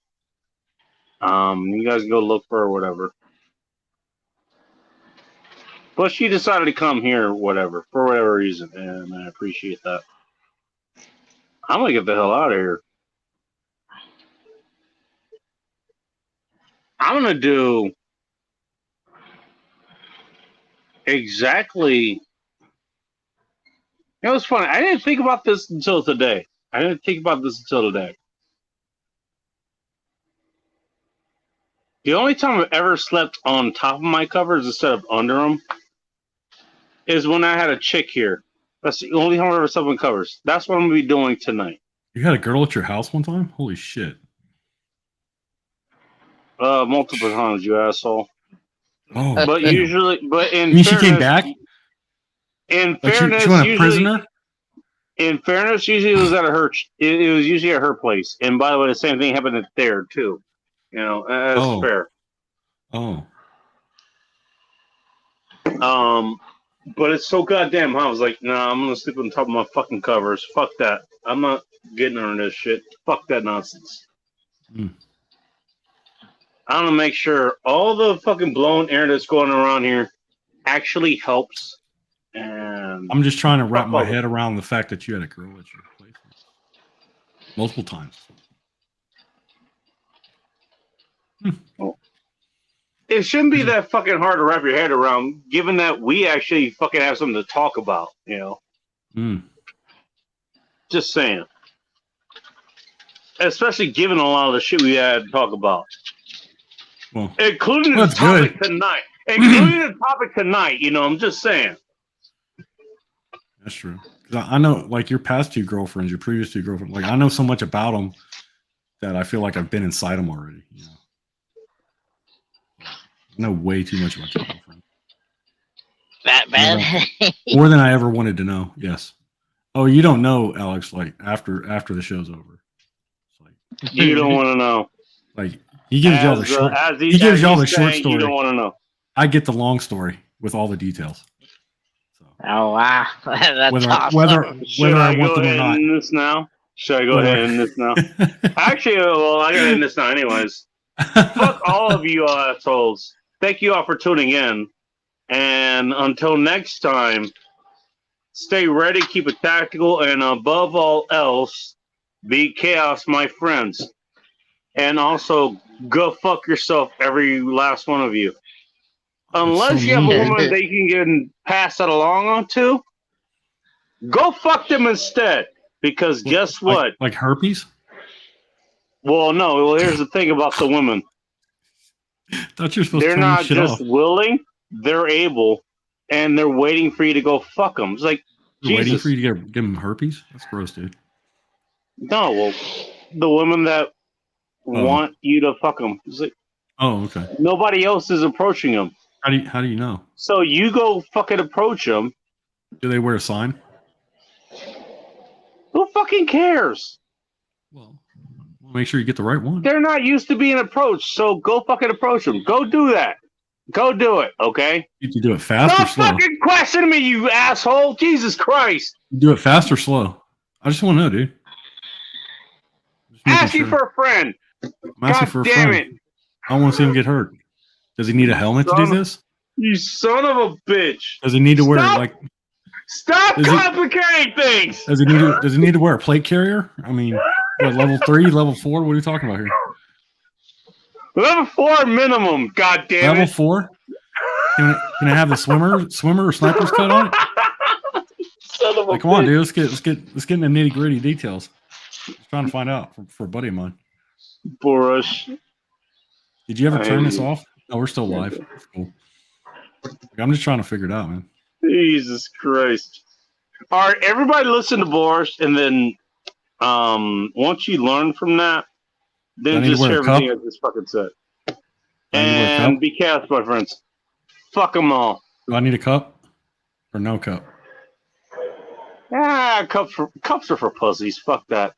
You guys go look for her, whatever. But she decided to come here, whatever, for whatever reason, and I appreciate that. I'm gonna get the hell out of here. I'm gonna do exactly. You know, it's funny. I didn't think about this until today. The only time I've ever slept on top of my covers instead of under them is when I had a chick here. That's the only time I've ever slept on covers. That's what I'm going to be doing tonight. You had a girl at your house one time? Holy shit. Multiple times, you asshole. Oh, but usually, but in you mean she came back? In like fairness, she went a usually, prisoner? In fairness, usually it was at her. It was usually at her place. And by the way, the same thing happened at there too. You know, that's fair. Oh. But it's so goddamn hot. I was like, nah, I'm gonna sleep on top of my fucking covers. Fuck that. I'm not getting on this shit. Fuck that nonsense. I'm gonna make sure all the fucking blown air that's going around here actually helps. And I'm just trying to wrap my head around the fact that you had a girl at your place multiple times. It shouldn't be that fucking hard to wrap your head around, given that we actually fucking have something to talk about, you know? Just saying. Especially given a lot of the shit we had to talk about. Well, including the topic tonight. Including the topic tonight, you know, I'm just saying. That's true. I know, like, your past two girlfriends, your previous two girlfriends, like, I know so much about them that I feel like I've been inside them already, you know? I know way too much about your girlfriend. That bad? More than I ever wanted to know. Yes. Oh, you don't know, Alex. Like after the show's over, it's like you don't want to know. Like he gives y'all the short. He gives y'all the short story. You don't want to know. I get the long story with all the details. So. Oh wow, that's whether awesome. whether I want them or not. End this now? Should I go ahead and end this now? Actually, well, I gotta end this now, anyways. Fuck all of you assholes. Thank you all for tuning in. And until next time, stay ready, keep it tactical, and above all else, be chaos, my friends. And also, go fuck yourself, every last one of you. Unless you have a woman that you can pass that along on to, go fuck them instead. Because guess what? Like herpes? Well, no. Well, here's the thing about the women. Thought you're supposed they're to not just off. willing, they're able, and they're waiting for you to go fuck them. It's like, waiting for you to give them herpes? That's gross, dude. No, well, the women that want you to fuck them. It's like, okay. Nobody else is approaching them. How do you know? So you go fucking approach them. Do they wear a sign? Who fucking cares? Well, make sure you get the right one. They're not used to being approached, so go fucking approach them. Go do that. Go do it, okay? You do it fast or slow? Don't fucking question me, you asshole! Jesus Christ! You do it fast or slow? I just want to know, dude. Ask you for a friend. God damn it! I don't want to see him get hurt. Does he need a helmet to do this? You son of a bitch! Does he need to wear like? Stop complicating things. Does he need to wear a plate carrier? I mean, What, level 3, level 4? What are you talking about here? Level 4 minimum. God damn Level it. 4? Can I have the swimmer or sniper's cut on it? Son of a Like, come on, bitch. dude. Let's get in the nitty gritty details. Just trying to find out for a buddy of mine. Borush. Did you ever turn this off? No, we're still live. That's cool. Like, I'm just trying to figure it out, man. Jesus Christ. All right, everybody listen to Boris, and then once you learn from that, then just share everything I just fucking said. And be cast, my friends. Fuck them all. Do I need a cup or no cup? Cups are for pussies. Fuck that.